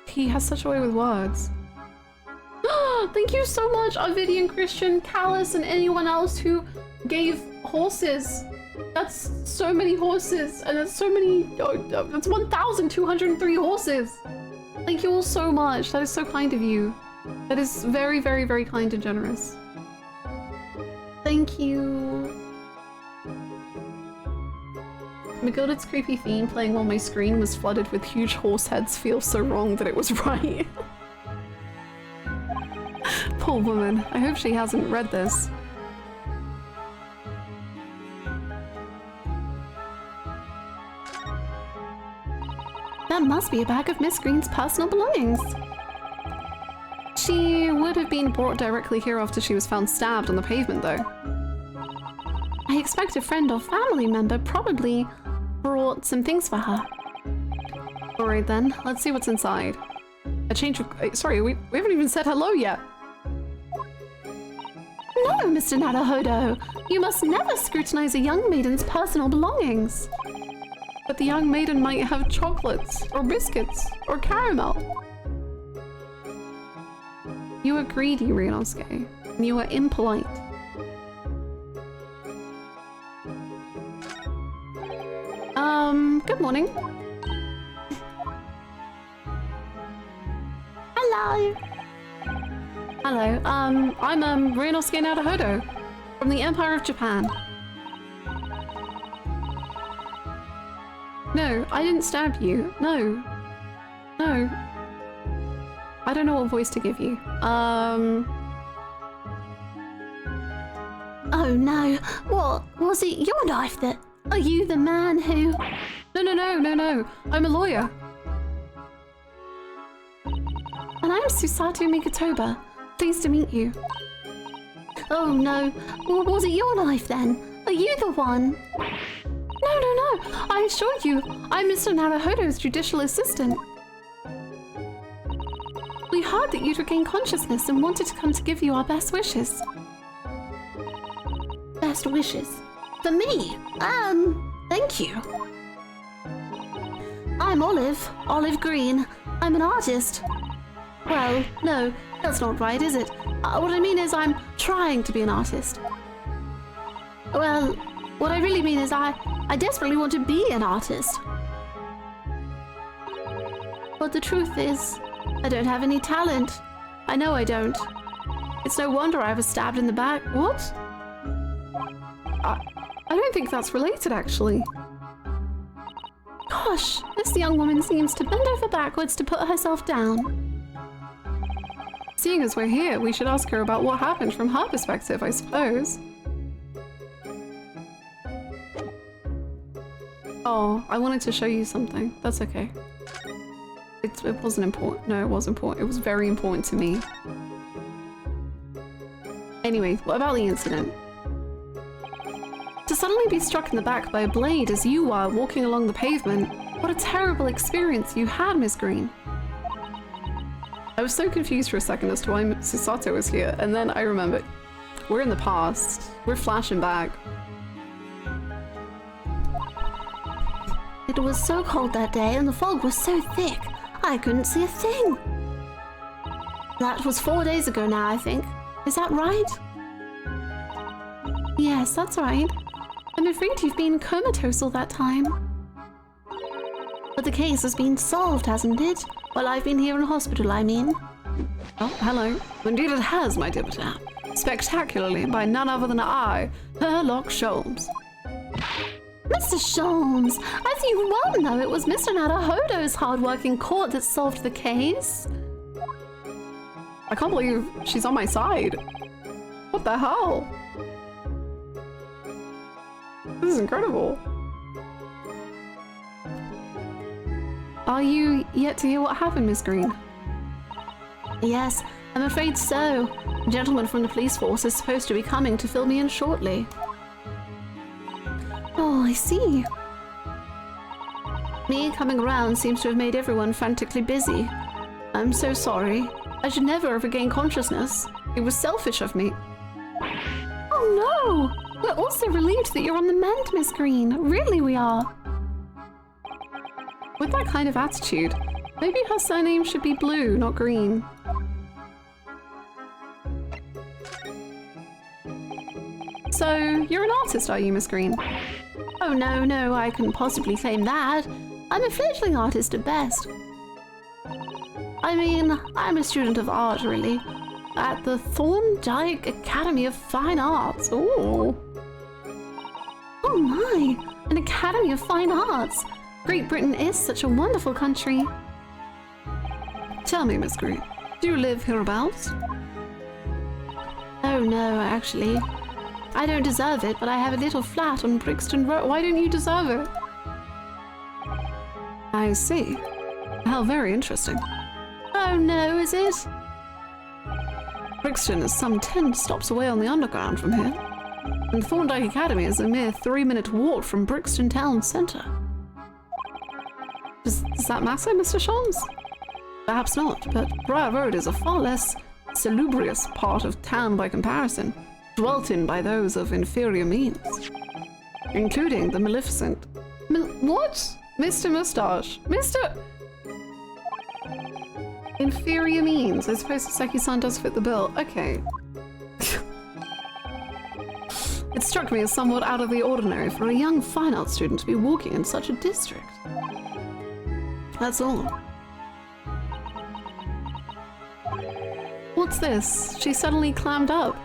He has such a way with words. Thank you so much, Ovidian, Christian, Callus, and anyone else who gave horses. That's so many horses, and that's so many. That's 1,203 horses. Thank you all so much. That is so kind of you. That is very, very, very kind and generous. Thank you. McGilded's creepy theme playing while my screen was flooded with huge horse heads feels so wrong that it was right. Poor woman. I hope she hasn't read this. That must be a bag of Miss Green's personal belongings. She would have been brought directly here after she was found stabbed on the pavement, though. I expect a friend or family member probably brought some things for her. Alright then, let's see what's inside. A change of... Sorry, we haven't even said hello yet. No, Mr. Naruhodo! You must never scrutinize a young maiden's personal belongings. But the young maiden might have chocolates, or biscuits, or caramel. You are greedy, Ryunosuke, and you are impolite. Good morning. Hello! Hello, I'm Ryunosuke Naruhodo, from the Empire of Japan. No, I didn't stab you. No. No. I don't know what voice to give you. Oh no, what? Was it your knife that... Are you the man who... No. I'm a lawyer. And I'm Susato Mikotoba. Pleased to meet you. Oh no, well, was it your knife then? Are you the one? No. I assure you, I'm Mr. Naruhodo's judicial assistant. We heard that you'd regained consciousness and wanted to come to give you our best wishes. Best wishes? For me? Thank you. I'm Olive Green. I'm an artist. Well, no, that's not right, is it? What I mean is I'm trying to be an artist. Well, what I really mean is I desperately want to be an artist. But the truth is, I don't have any talent. I know I don't. It's no wonder I was stabbed in the back. What? I don't think that's related, actually. Gosh, this young woman seems to bend over backwards to put herself down. Seeing as we're here, we should ask her about what happened from her perspective, I suppose. Oh, I wanted to show you something. That's okay. It wasn't important. No, it was important. It was very important to me. Anyway, what about the incident? To suddenly be struck in the back by a blade as you were walking along the pavement, what a terrible experience you had, Miss Green. I was so confused for a second as to why Susato was here, and then I remembered. We're in the past. We're flashing back. It was so cold that day and the fog was so thick, I couldn't see a thing. That was 4 days ago now, I think. Is that right? Yes, that's right. I'm afraid you've been comatose all that time. But the case has been solved, hasn't it? Well, I've been here in hospital, I mean. Oh, hello. Indeed it has, my dear madame. Spectacularly, by none other than I, Herlock Sholmes. Mr. Sholmes, as you well know, it was Mr. Naruhodo's hard-working court that solved the case. I can't believe she's on my side. What the hell? This is incredible. Are you yet to hear what happened, Miss Green? Yes, I'm afraid so. A gentleman from the police force is supposed to be coming to fill me in shortly. Oh, I see. Me coming around seems to have made everyone frantically busy. I'm so sorry. I should never have regained consciousness. It was selfish of me. Oh no! We're also relieved that you're on the mend, Miss Green. Really, we are. With that kind of attitude, maybe her surname should be Blue, not Green. So, you're an artist, are you, Miss Green? Oh no, I couldn't possibly claim that. I'm a fledgling artist at best. I mean, I'm a student of art, really. At the Thorndike Academy of Fine Arts. Ooh. Oh my, an Academy of Fine Arts. Great Britain is such a wonderful country. Tell me, Miss Green, do you live hereabouts? Oh no, actually. I don't deserve it, but I have a little flat on Brixton Road. Why don't you deserve it? I see. How very interesting. Oh no, is it? Brixton is some 10 stops away on the underground from here. And Thorndike Academy is a mere 3-minute walk from Brixton town centre. Does that matter, Mr. Sholmes? Perhaps not, but Briar Road is a far less salubrious part of town by comparison, dwelt in by those of inferior means, including the Maleficent. What? Mr. Moustache? Mr. Inferior means. I suppose Seki-san does fit the bill. Okay. It struck me as somewhat out of the ordinary for a young fine art student to be walking in such a district. That's all. What's this? She suddenly clammed up.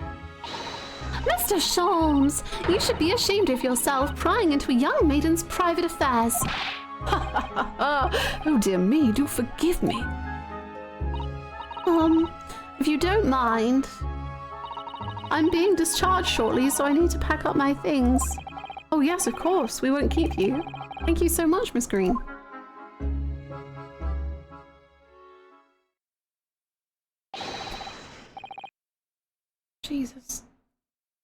Mr. Sholmes, you should be ashamed of yourself prying into a young maiden's private affairs. Oh dear me, do forgive me. If you don't mind. I'm being discharged shortly, so I need to pack up my things. Oh yes, of course. We won't keep you. Thank you so much, Miss Green. Jesus.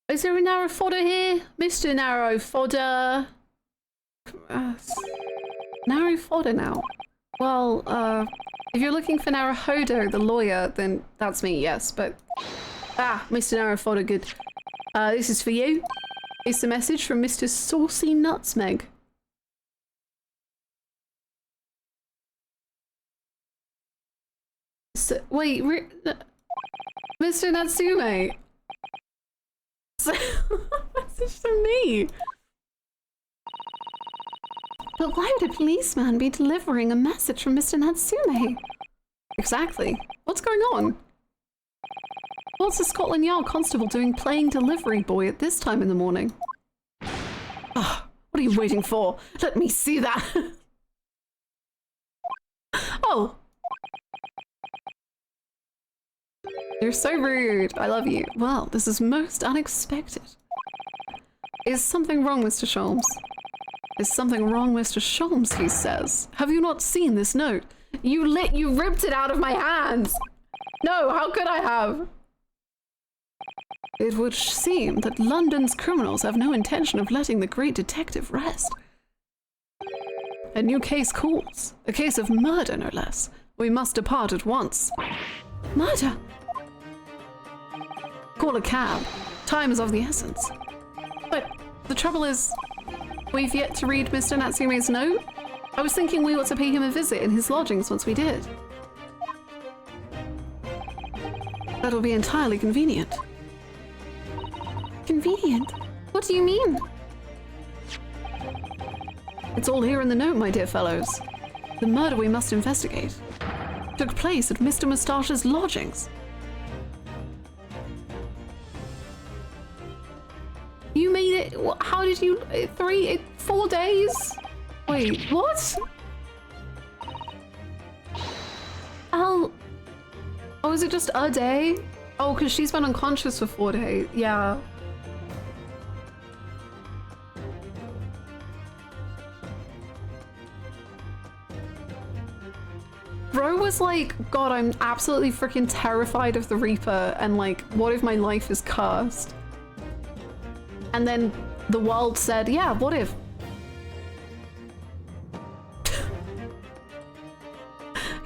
Is there a narrow fodder here? Mr. Narrow Fodder. Narrow fodder now. Well, if you're looking for Naruhodo, the lawyer, then that's me, yes, but... Ah, Mr. Narrow Fodder, good. This is for you. It's a message from Mr. Saucy Nutmeg. So, wait, Mr. Natsume. Message from me. But why would a policeman be delivering a message from Mr. Natsume? Exactly. What's going on? What's the Scotland Yard constable doing playing delivery boy at this time in the morning? Oh, what are you waiting for? Let me see that. Oh. You're so rude. I love you. Well, this is most unexpected. Is something wrong, Mr. Sholmes? Is something wrong, Mr. Sholmes, he says. Have you not seen this note? You ripped it out of my hands! No, how could I have? It would seem that London's criminals have no intention of letting the great detective rest. A new case calls. A case of murder, no less. We must depart at once. Murder? Call a cab. Time is of the essence. But the trouble is, we've yet to read Mr. Natsume's note. I was thinking we ought to pay him a visit in his lodgings once we did. That'll be entirely convenient. Convenient? What do you mean? It's all here in the note, my dear fellows. The murder we must investigate took place at Mr. Moustache's lodgings. You made it. How did you? 4 days? Wait, what? Oh, is it just a day? Oh, because she's been unconscious for 4 days. Yeah. Bro was like, God, I'm absolutely freaking terrified of the Reaper, and like, what if my life is cursed? And then the world said, yeah, what if?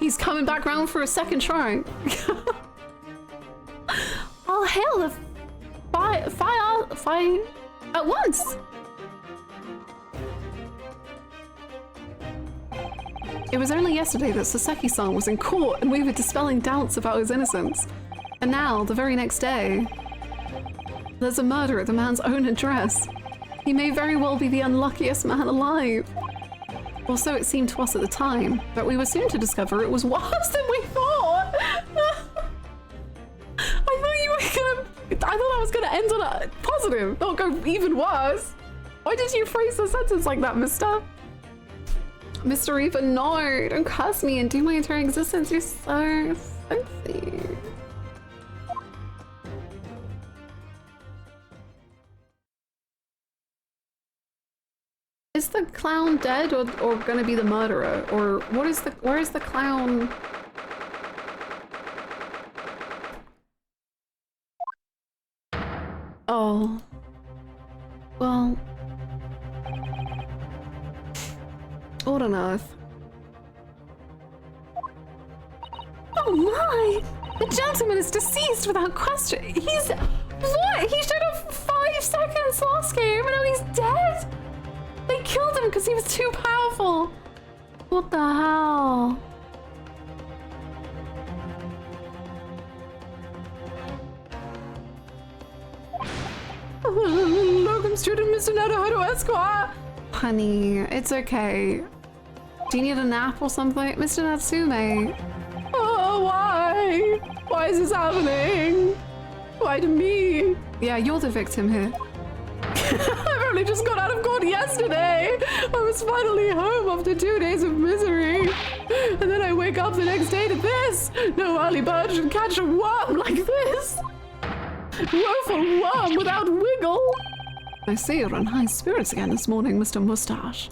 He's coming back round for a second try. I'll hail the fire at once. It was only yesterday that Saseki-san was in court and we were dispelling doubts about his innocence. And now, the very next day, there's a murder at the man's own address. He may very well be the unluckiest man alive. Or so it seemed to us at the time, but we were soon to discover it was worse than we thought. I thought I was gonna end on a positive, not go even worse. Why did you phrase the sentence like that, mister? Mr. Reaper, no, don't curse me and do my entire existence. You're so sexy. Is the clown dead or gonna be the murderer? Or where is the clown? Oh. Well. What on earth? Oh my! The gentleman is deceased without question. He's... What? He showed up for 5 seconds last game and now he's dead? They killed him because he was too powerful. What the hell? Locum student Mr. Naruhodo Esquire. Honey, it's okay. Do you need a nap or something? Mr. Natsume. Oh, why? Why is this happening? Why to me? Yeah, you're the victim here. I've only just got out of court yesterday. I was finally home after 2 days of misery. And then I wake up the next day to this. No early bird should catch a worm like this. Woeful worm without wiggle! I see you're in high spirits again this morning, Mr. Mustache.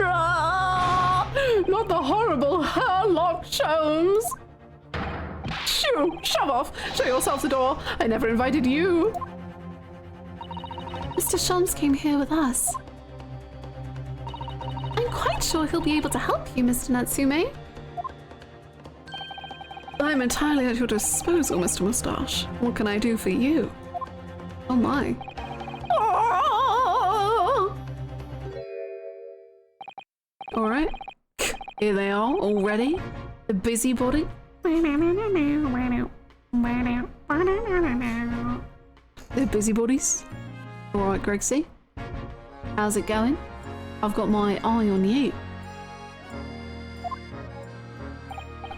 Ah, not the horrible hairlock Sholmes! Shoo! Shove off! Show yourself the door! I never invited you! Mr. Sholmes came here with us. I'm quite sure he'll be able to help you, Mr. Natsume. I'm entirely at your disposal, Mr. Mustache. What can I do for you? Oh my. Alright. Here they are, already. The busybody. They're busybodies. Alright, Gregsy. How's it going? I've got my eye on you.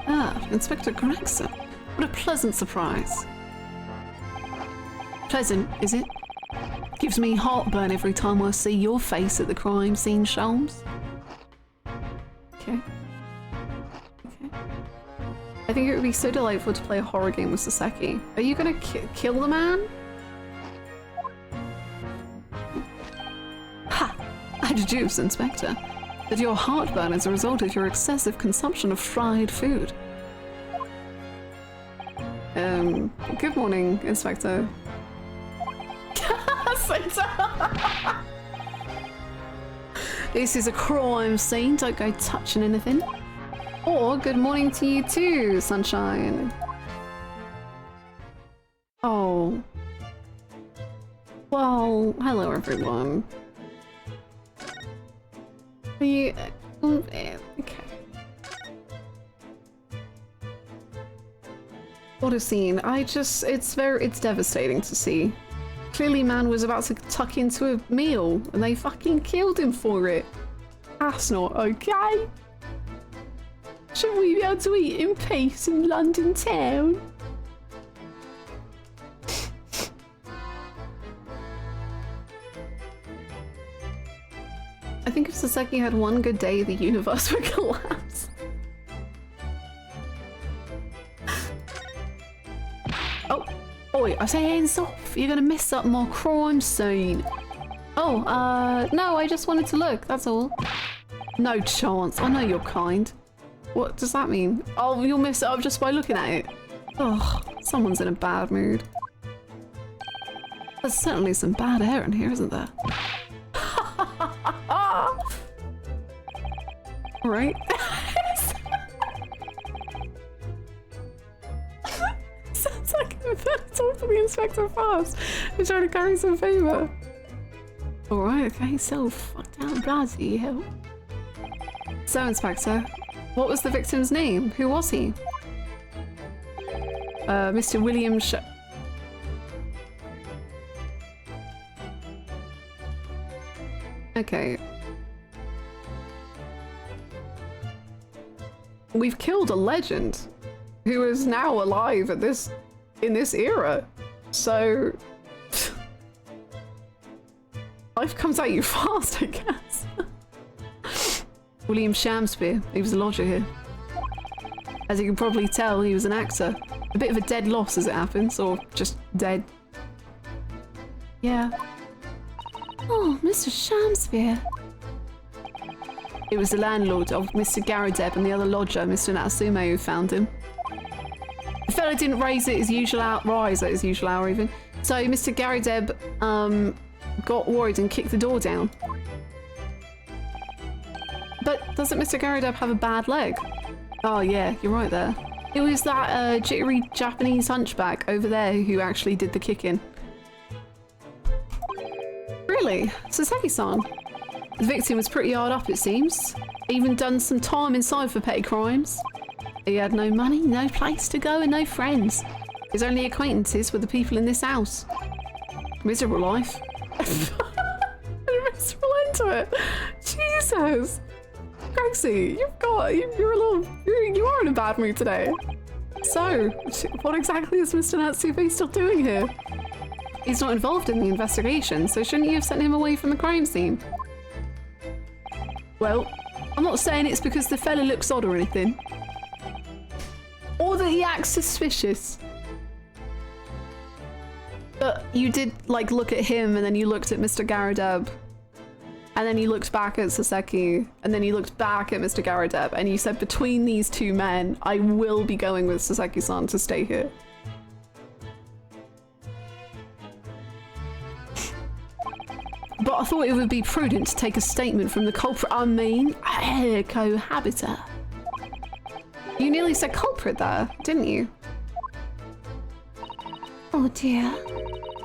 Ah, Inspector Gregson. What a pleasant surprise. Pleasant, is it? Gives me heartburn every time I see your face at the crime scene, Sholmes. Okay. Okay. I think it would be so delightful to play a horror game with Saseki. Are you gonna kill the man? Ha! I deduce, Inspector, that your heartburn is a result of your excessive consumption of fried food. Good morning, Inspector. This is a crime scene, don't go touching anything. Or good morning to you too, Sunshine. Oh. Well, hello everyone. Are you... okay. What a scene. It's devastating to see. Clearly man was about to tuck into a meal and they fucking killed him for it. That's not okay. Shouldn't we be able to eat in peace in London town? I think if Saseki had one good day, the universe would collapse. Oh, oi, I say hands off. You're gonna mess up my crime scene. Oh, no, I just wanted to look, that's all. No chance. I know you're kind. What does that mean? Oh, you'll mess it up just by looking at it. Ugh, someone's in a bad mood. There's certainly some bad air in here, isn't there? Right? Sounds like I'm better talk to the inspector fast. He's trying to carry some favour. Alright, okay, so fuck down bloody hell. So, Inspector, what was the victim's name? Who was he? Mr. William Okay. We've killed a legend who is now alive at in this era. So life comes at you fast, I guess. William Shamspeare, he was a lodger here. As you can probably tell, he was an actor. A bit of a dead loss as it happens, or just dead. Yeah. Oh, Mr. Shamspeare. It was the landlord of Mr. Garadeb and the other lodger, Mr. Natsume, who found him. The fella didn't rise at his usual hour even. So Mr. Garadeb got worried and kicked the door down. But doesn't Mr. Garadeb have a bad leg? Oh yeah, you're right there. It was that jittery Japanese hunchback over there who actually did the kicking. Really? Saseki-san? The victim was pretty hard up, it seems. Even done some time inside for petty crimes. He had no money, no place to go, and no friends. His only acquaintances were the people in this house. Miserable life. Miserable into it. Jesus. Gregsy, you are in a bad mood today. So, what exactly is Mr. Natsume still doing here? He's not involved in the investigation, so shouldn't you have sent him away from the crime scene? Well, I'm not saying it's because the fella looks odd or anything. Or that he acts suspicious. But you did, like, look at him, and then you looked at Mr. Garadeb. And then you looked back at Saseki, and then you looked back at Mr. Garadeb, and you said, between these two men, I will be going with Saseki-san to stay here. But I thought it would be prudent to take a statement from the culprit. I mean, cohabiter. You nearly said culprit there, didn't you? Oh dear.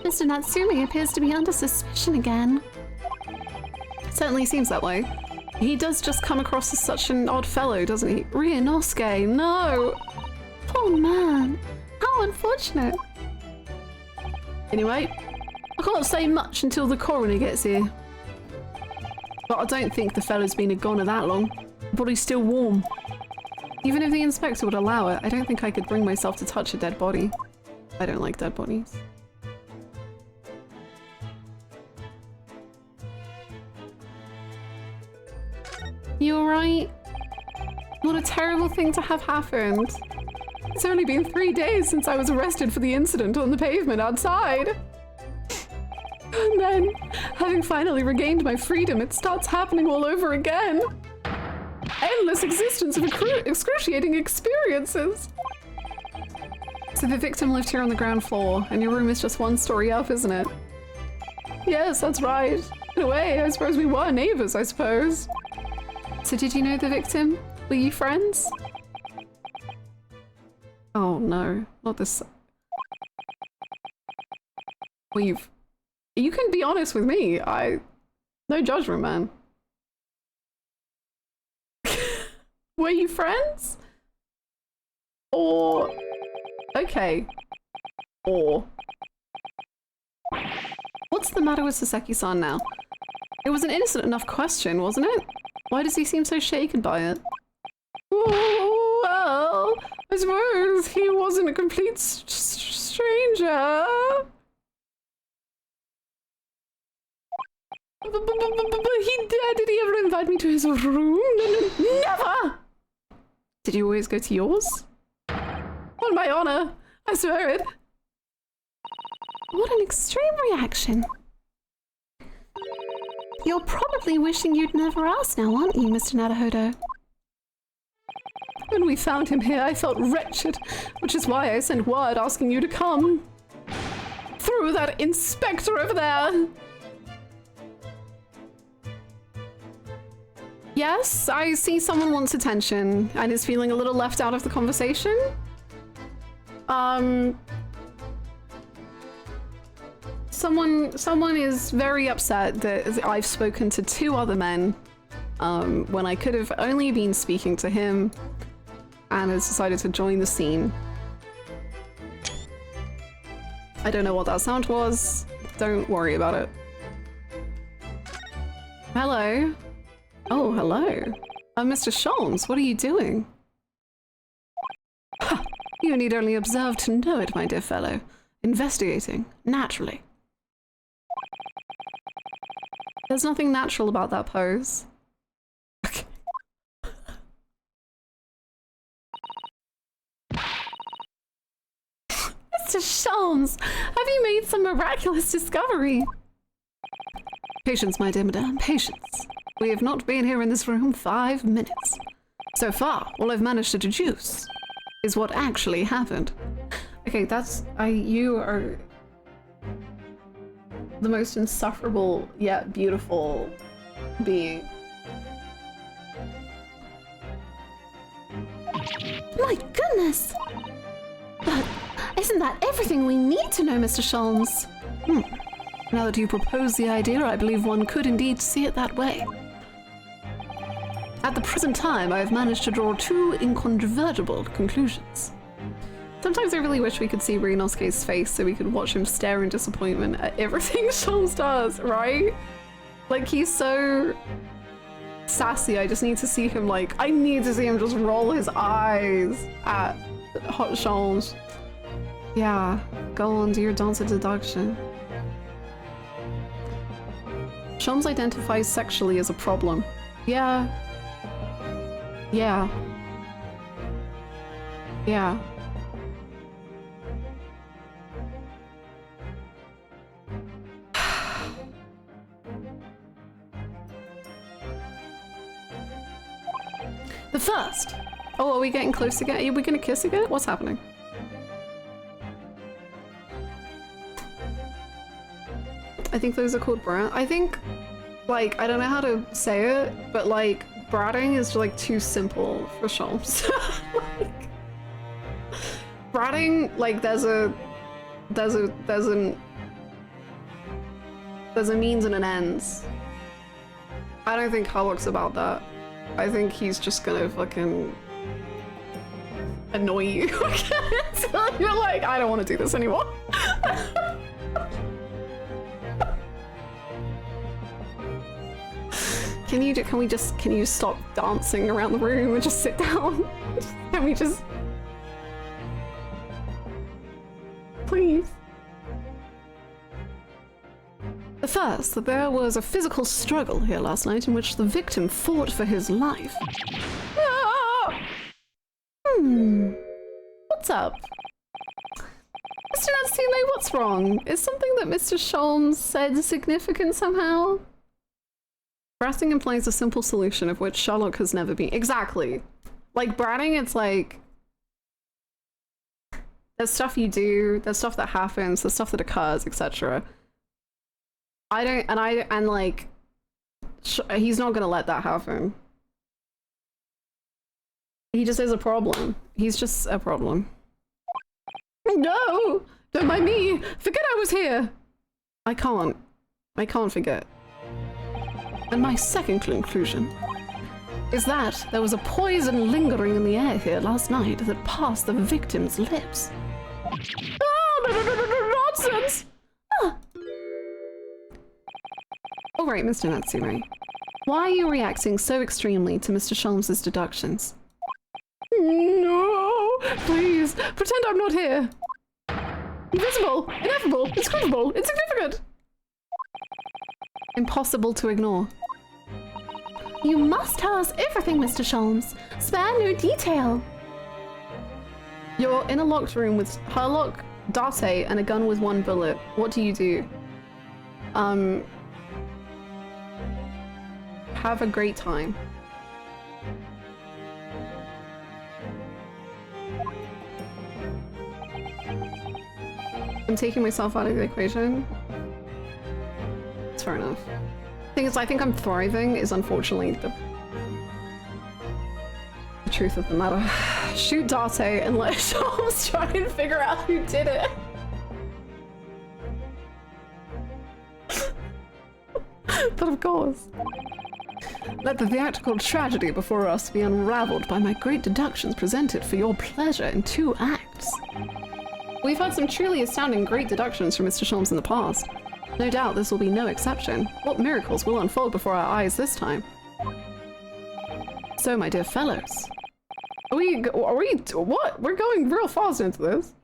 Mr. Natsumi appears to be under suspicion again. Certainly seems that way. He does just come across as such an odd fellow, doesn't he? Ryunosuke, no! Poor man. How unfortunate. Anyway, I can't say much until the coroner gets here. But I don't think the fellow's been a goner that long. The body's still warm. Even if the inspector would allow it, I don't think I could bring myself to touch a dead body. I don't like dead bodies. You alright? What a terrible thing to have happened. It's only been 3 days since I was arrested for the incident on the pavement outside. And then, having finally regained my freedom, it starts happening all over again. Endless existence of excruciating experiences. So the victim lived here on the ground floor, and your room is just 1 story up, isn't it? Yes, that's right. In a way, I suppose we were neighbors, I suppose. So did you know the victim? Were you friends? Oh no, not this. Well, you can be honest with me. No judgment, man. Were you friends? Or... Okay. Or... What's the matter with Saseki-san now? It was an innocent enough question, wasn't it? Why does he seem so shaken by it? Oh, well, I suppose he wasn't a complete stranger. But did he ever invite me to his room? Never! Did you always go to yours? On my honor, I swear it. What an extreme reaction. You're probably wishing you'd never asked now, aren't you, Mr. Naruhodo? When we found him here, I felt wretched, which is why I sent word asking you to come. Through that inspector over there. Yes, I see someone wants attention and is feeling a little left out of the conversation. Someone is very upset that I've spoken to 2 other men when I could have only been speaking to him, and has decided to join the scene. I don't know what that sound was. Don't worry about it. Hello. Oh, hello. Mr. Sholmes, what are you doing? Ha! You need only observe to know it, my dear fellow. Investigating, naturally. There's nothing natural about that pose. Okay. Mr. Sholmes, have you made some miraculous discovery? Patience, my dear madame, patience. We have not been here in this room 5 minutes. So far, all I've managed to deduce is what actually happened. Okay, you are the most insufferable yet beautiful being. My goodness! But isn't that everything we need to know, Mr. Sholmes? Now that you propose the idea, I believe one could indeed see it that way. At the present time, I have managed to draw 2 incontrovertible conclusions. Sometimes I really wish we could see Ryunosuke's face so we could watch him stare in disappointment at everything Sholmes does, right? Like, he's so sassy, I just need to see him I need to see him just roll his eyes at Hot Sholmes. Yeah, go on, do your dance of deduction. Sholmes identifies sexually as a problem. Yeah. Yeah. Yeah. The first. Oh, are we getting close again? Are we gonna kiss again? What's happening? I think those are called brat. I think, like, I don't know how to say it, but like, bratting is like too simple for Sholmes. Like, bratting, like, there's a means and an ends. I don't think Harlock's about that. I think he's just gonna fucking annoy you. So you're like, I don't want to do this anymore. Can you stop dancing around the room and just sit down? Can we just... Please? The first, that there was a physical struggle here last night in which the victim fought for his life. Ah! What's up? Mr. Natsume, what's wrong? Is something that Mr. Sholmes said significant somehow? Bratting implies a simple solution of which Sherlock has never been. Exactly. Like, bratting, it's like... There's stuff you do, there's stuff that happens, there's stuff that occurs, etc. He's not gonna let that happen. He just is a problem. He's just a problem. No! Don't mind me! Forget I was here! I can't forget. And my second conclusion is that there was a poison lingering in the air here last night that passed the victim's lips. Oh, nonsense! Ah. All right, Mr. Natsume. Why are you reacting so extremely to Mr. Sholmes' deductions? No! Please, pretend I'm not here! Invisible! Ineffable! Inscrutable! Insignificant! Impossible to ignore. You must tell us everything, Mr. Sholmes. Spare no detail. You're in a locked room with Harlock, Date, and a gun with one bullet. What do you do? Have a great time. I'm taking myself out of the equation. It's fair enough. Thing is, I think I'm thriving is unfortunately the truth of the matter. Shoot Date and let Sholmes try and figure out who did it. But of course. Let the theatrical tragedy before us be unraveled by my great deductions presented for your pleasure in 2 acts. We've had some truly astounding great deductions from Mr. Sholmes in the past. No doubt this will be no exception. What miracles will unfold before our eyes this time? So, my dear fellows, are we, what? We're going real fast into this.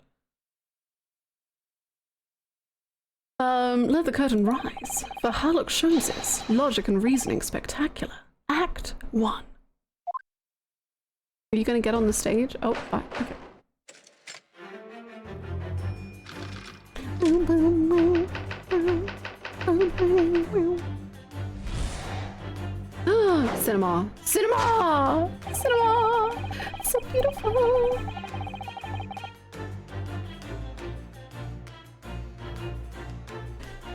Let the curtain rise for Harlock Sholmes' logic and reasoning spectacular. Act 1. Are you gonna get on the stage? Oh, bye. Okay. Cinema! Cinema! Cinema! So beautiful!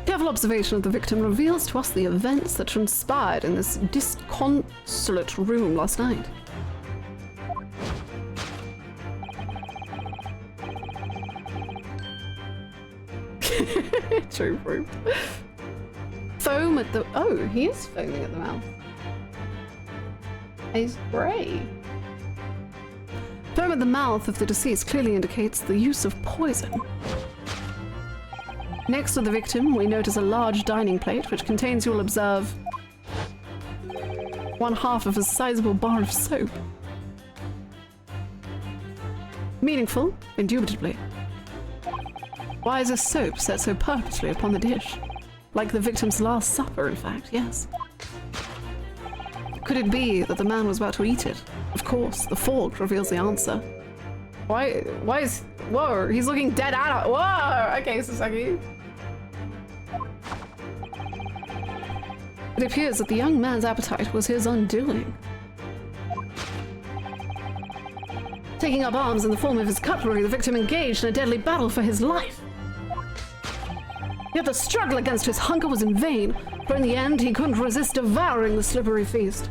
Careful observation of the victim reveals to us the events that transpired in this disconsolate room last night. True proof. Foam at the... Oh, he is foaming at the mouth. He's grey. Foam at the mouth of the deceased clearly indicates the use of poison. Next to the victim, we notice a large dining plate which contains, you'll observe, 1/2 of a sizable bar of soap. Meaningful, indubitably. Why is this soap set so purposely upon the dish? Like the victim's last supper, in fact, yes. Could it be that the man was about to eat it? Of course, the fork reveals the answer. Why is... Whoa, he's looking dead at it. Whoa! Okay, Sasaki. It appears that the young man's appetite was his undoing. Taking up arms in the form of his cutlery, the victim engaged in a deadly battle for his life. Yet the struggle against his hunger was in vain, for in the end he couldn't resist devouring the slippery feast.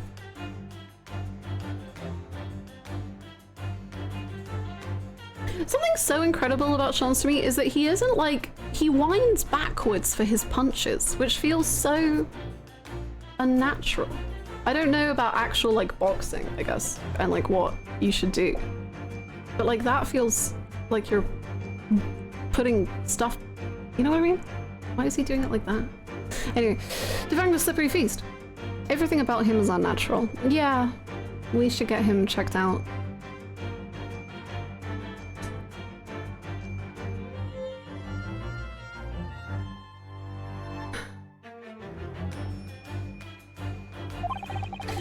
Something so incredible about Chance to me is that he isn't like, he winds backwards for his punches, which feels so unnatural. I don't know about actual like boxing, I guess, and like what you should do. But like that feels like you're putting stuff, you know what I mean? Why is he doing it like that? Anyway, devouring the slippery feast. Everything about him is unnatural. Yeah, we should get him checked out.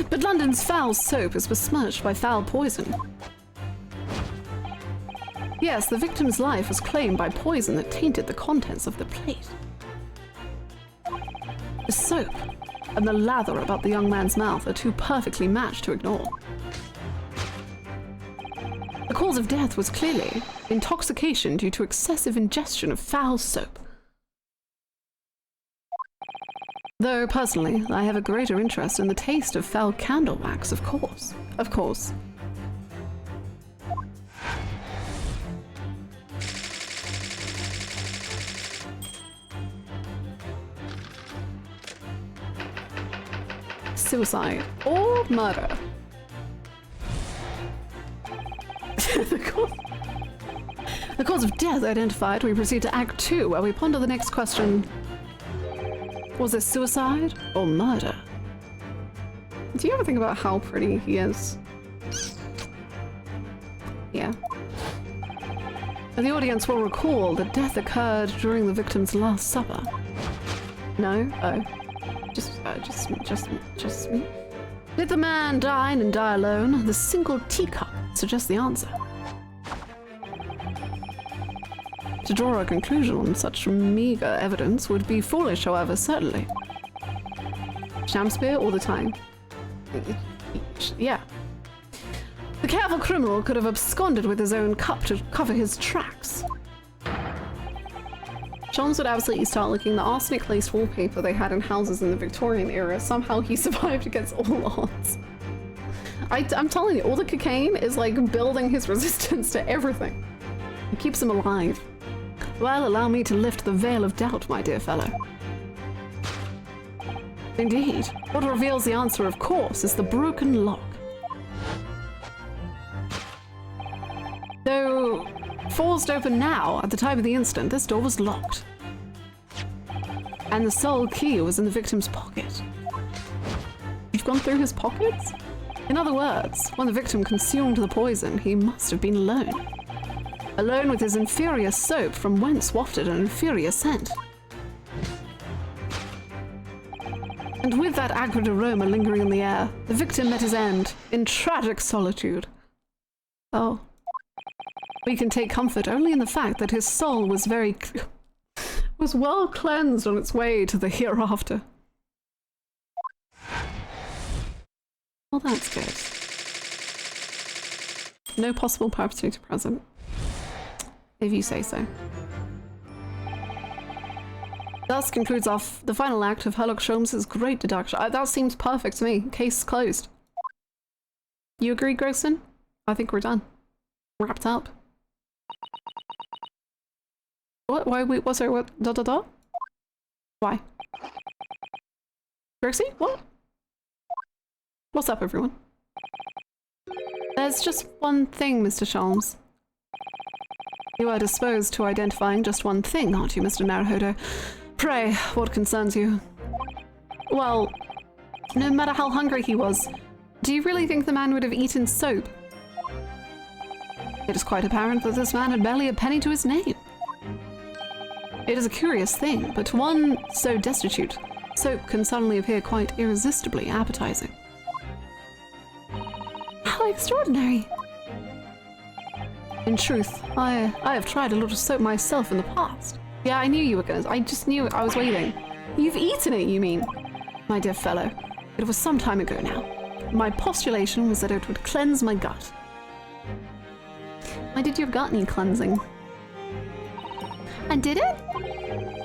But London's foul soap is besmirched by foul poison. Yes, the victim's life was claimed by poison that tainted the contents of the plate. The soap and the lather about the young man's mouth are too perfectly matched to ignore. The cause of death was clearly intoxication due to excessive ingestion of foul soap. Though, personally, I have a greater interest in the taste of foul candle wax, of course. Of course. Suicide or murder. The cause of death identified, we proceed to Act 2, where we ponder the next question. Was it suicide or murder? Do you ever think about how pretty he is? Yeah. The audience will recall that death occurred during the victim's last supper. No? Oh. Just me. Did the man dine and die alone? The single teacup suggests the answer. To draw a conclusion on such meager evidence would be foolish, however, certainly. Shakespeare all the time. Yeah. The careful criminal could have absconded with his own cup to cover his tracks. Johns would absolutely start licking the arsenic-laced wallpaper they had in houses in the Victorian era. Somehow he survived against all odds. I'm telling you, all the cocaine is like building his resistance to everything. It keeps him alive. Well, allow me to lift the veil of doubt, my dear fellow. Indeed, what reveals the answer, of course, is the broken lock. Though forced open now, at the time of the incident, this door was locked. And the sole key was in the victim's pocket. You've gone through his pockets? In other words, when the victim consumed the poison, he must have been alone. Alone with his inferior soap, from whence wafted an inferior scent. And with that acrid aroma lingering in the air, the victim met his end, in tragic solitude. Oh. We can take comfort only in the fact that his soul was was well cleansed on its way to the hereafter. Well, that's good. No possible perpetrator present. If you say so. Thus concludes the final act of Sherlock Holmes's great deduction. That seems perfect to me. Case closed. You agree, Grayson? I think we're done. Wrapped up. What? Why? Wait, what's there? What? Da? Why? Gracie? What? What's up, everyone? There's just one thing, Mr. Sholmes. You are disposed to identifying just one thing, aren't you, Mr. Naruhodo? Pray, what concerns you? Well, no matter how hungry he was, do you really think the man would have eaten soap? It is quite apparent that this man had barely a penny to his name. It is a curious thing, but to one so destitute, soap can suddenly appear quite irresistibly appetizing. How extraordinary! In truth, I have tried a little soap myself in the past. Yeah, I knew you were going. I just knew it. I was waiting. You've eaten it, you mean? My dear fellow, it was some time ago now. My postulation was that it would cleanse my gut. Why did your gut need cleansing? And did it?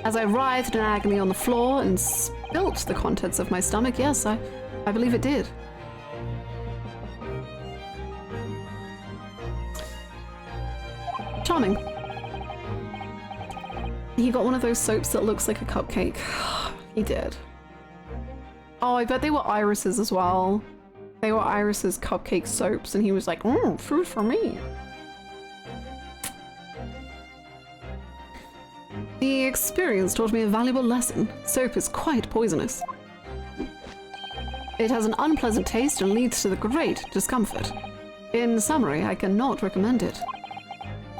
As I writhed in agony on the floor and spilt the contents of my stomach, yes, I believe it did. Charming. He got one of those soaps that looks like a cupcake. He did. Oh, I bet they were Iris's as well. They were Iris's cupcake soaps, and he was like, food for me. The experience taught me a valuable lesson. Soap is quite poisonous. It has an unpleasant taste and leads to the great discomfort. In summary, I cannot recommend it.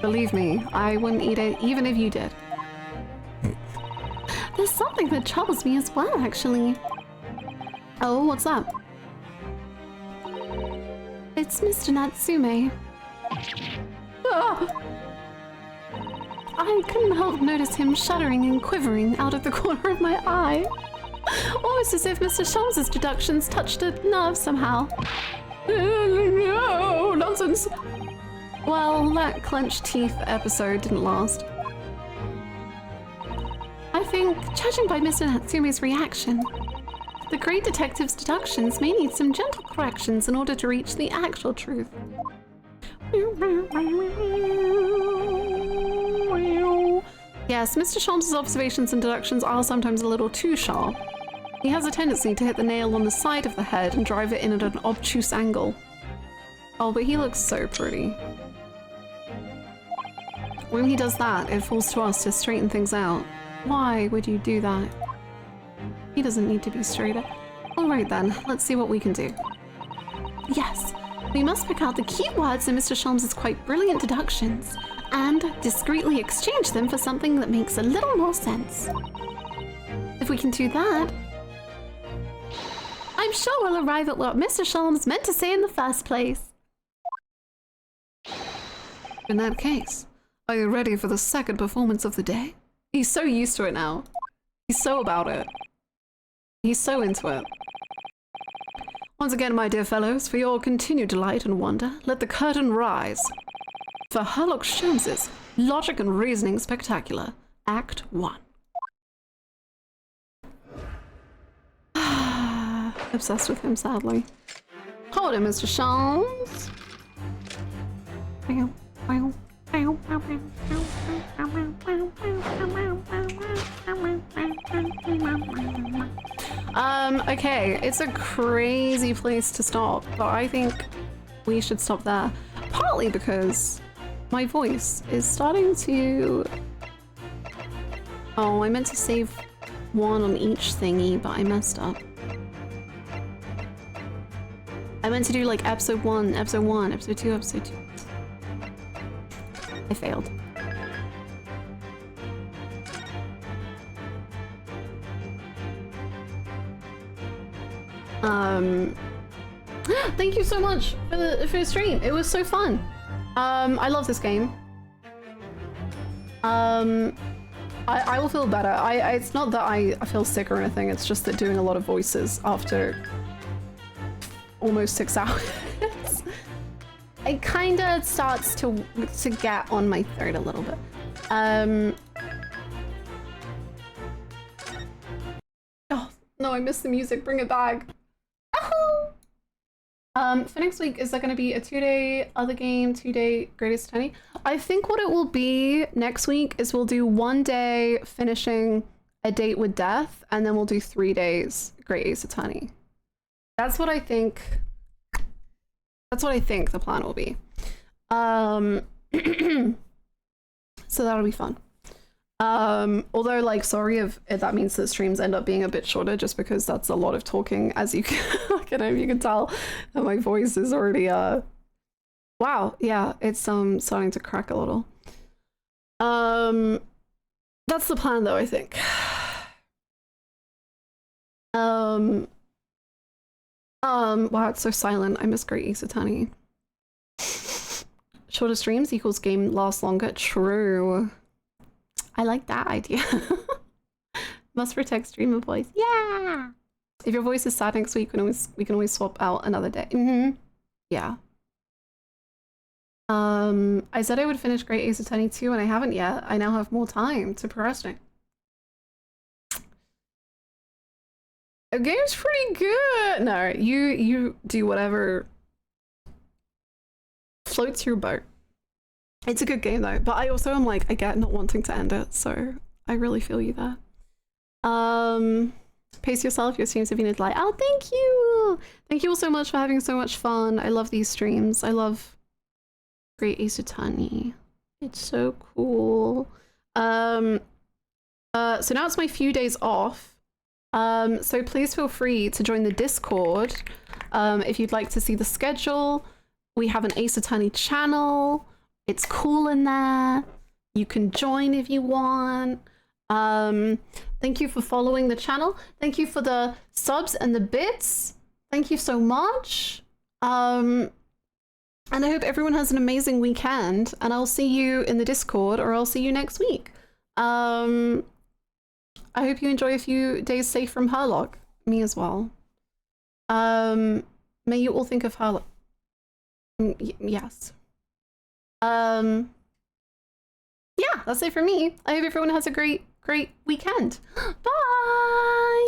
Believe me, I wouldn't eat it even if you did. There's something that troubles me as well, actually. Oh, what's that? It's Mr. Natsume. Ah! I couldn't help notice him shuddering and quivering out of the corner of my eye. Almost as if Mr. Sholmes' deductions touched a nerve somehow. No, nonsense. Well, that clenched teeth episode didn't last. I think, judging by Mr. Natsume's reaction, the great detective's deductions may need some gentle corrections in order to reach the actual truth. Yes, Mr. Sholmes' observations and deductions are sometimes a little too sharp. He has a tendency to hit the nail on the side of the head and drive it in at an obtuse angle. Oh, but he looks so pretty. When he does that, it falls to us to straighten things out. Why would you do that? He doesn't need to be straighter. Alright then, let's see what we can do. Yes, we must pick out the key words in Mr. Sholmes' quite brilliant deductions, and discreetly exchange them for something that makes a little more sense. If we can do that, I'm sure we'll arrive at what Mr. Sholmes meant to say in the first place. In that case, are you ready for the second performance of the day? He's so used to it now. He's so about it. He's so into it. Once again, my dear fellows, for your continued delight and wonder, let the curtain rise. For Herlock Sholmes' Logic and Reasoning Spectacular, Act 1. Obsessed with him, sadly. Hold it, Mr. Sholmes. Okay, it's a crazy place to stop, but I think we should stop there. Partly because my voice is starting to... Oh, I meant to save one on each thingy, but I messed up. I meant to do like episode 1, episode 1, episode 2, episode 2. I failed. Thank you so much for the stream. It was so fun. I love this game. I will feel better. It's not that I feel sick or anything. It's just that doing a lot of voices after almost 6 hours, it kind of starts to get on my throat a little bit. Oh no, I missed the music. Bring it back. For next week, is there going to be a 2-day other game, 2-day Greatest Attorney? I think what it will be next week is we'll do 1 day finishing A Date with Death, and then we'll do 3 days Great Ace Attorney. That's what I think. That's what I think the plan will be. So that'll be fun. Although, like, sorry if that means that streams end up being a bit shorter, just because that's a lot of talking, as you can, I don't know if you can tell that my voice is already, wow, yeah, it's, starting to crack a little. That's the plan, though, I think. Wow, it's so silent. I miss Great Ace Attorney. Shorter streams equals game lasts longer. True. I like that idea. Must protect streamer voice. Yeah. If your voice is sad next week, we can always swap out another day. Yeah. I said I would finish Great Ace Attorney 2 and I haven't yet. I now have more time to procrastinate. The game's pretty good. No, you do whatever floats your boat. It's a good game though, but I also am like, I get not wanting to end it, so I really feel you there. Pace yourself, your streams have been a delight. Oh, thank you! Thank you all so much for having so much fun. I love these streams. I love Great Ace Attorney. It's so cool. So now it's my few days off. So please feel free to join the Discord if you'd like to see the schedule. We have an Ace Attorney channel. It's cool in there. You can join if you want. Thank you for following the channel. Thank you for the subs and the bits. Thank you so much. And I hope everyone has an amazing weekend, and I'll see you in the Discord, or I'll see you next week. I hope you enjoy a few days safe from Herlock. Me as well. May you all think of Herlock. Yes. Yeah, that's it for me. I hope everyone has a great weekend. Bye!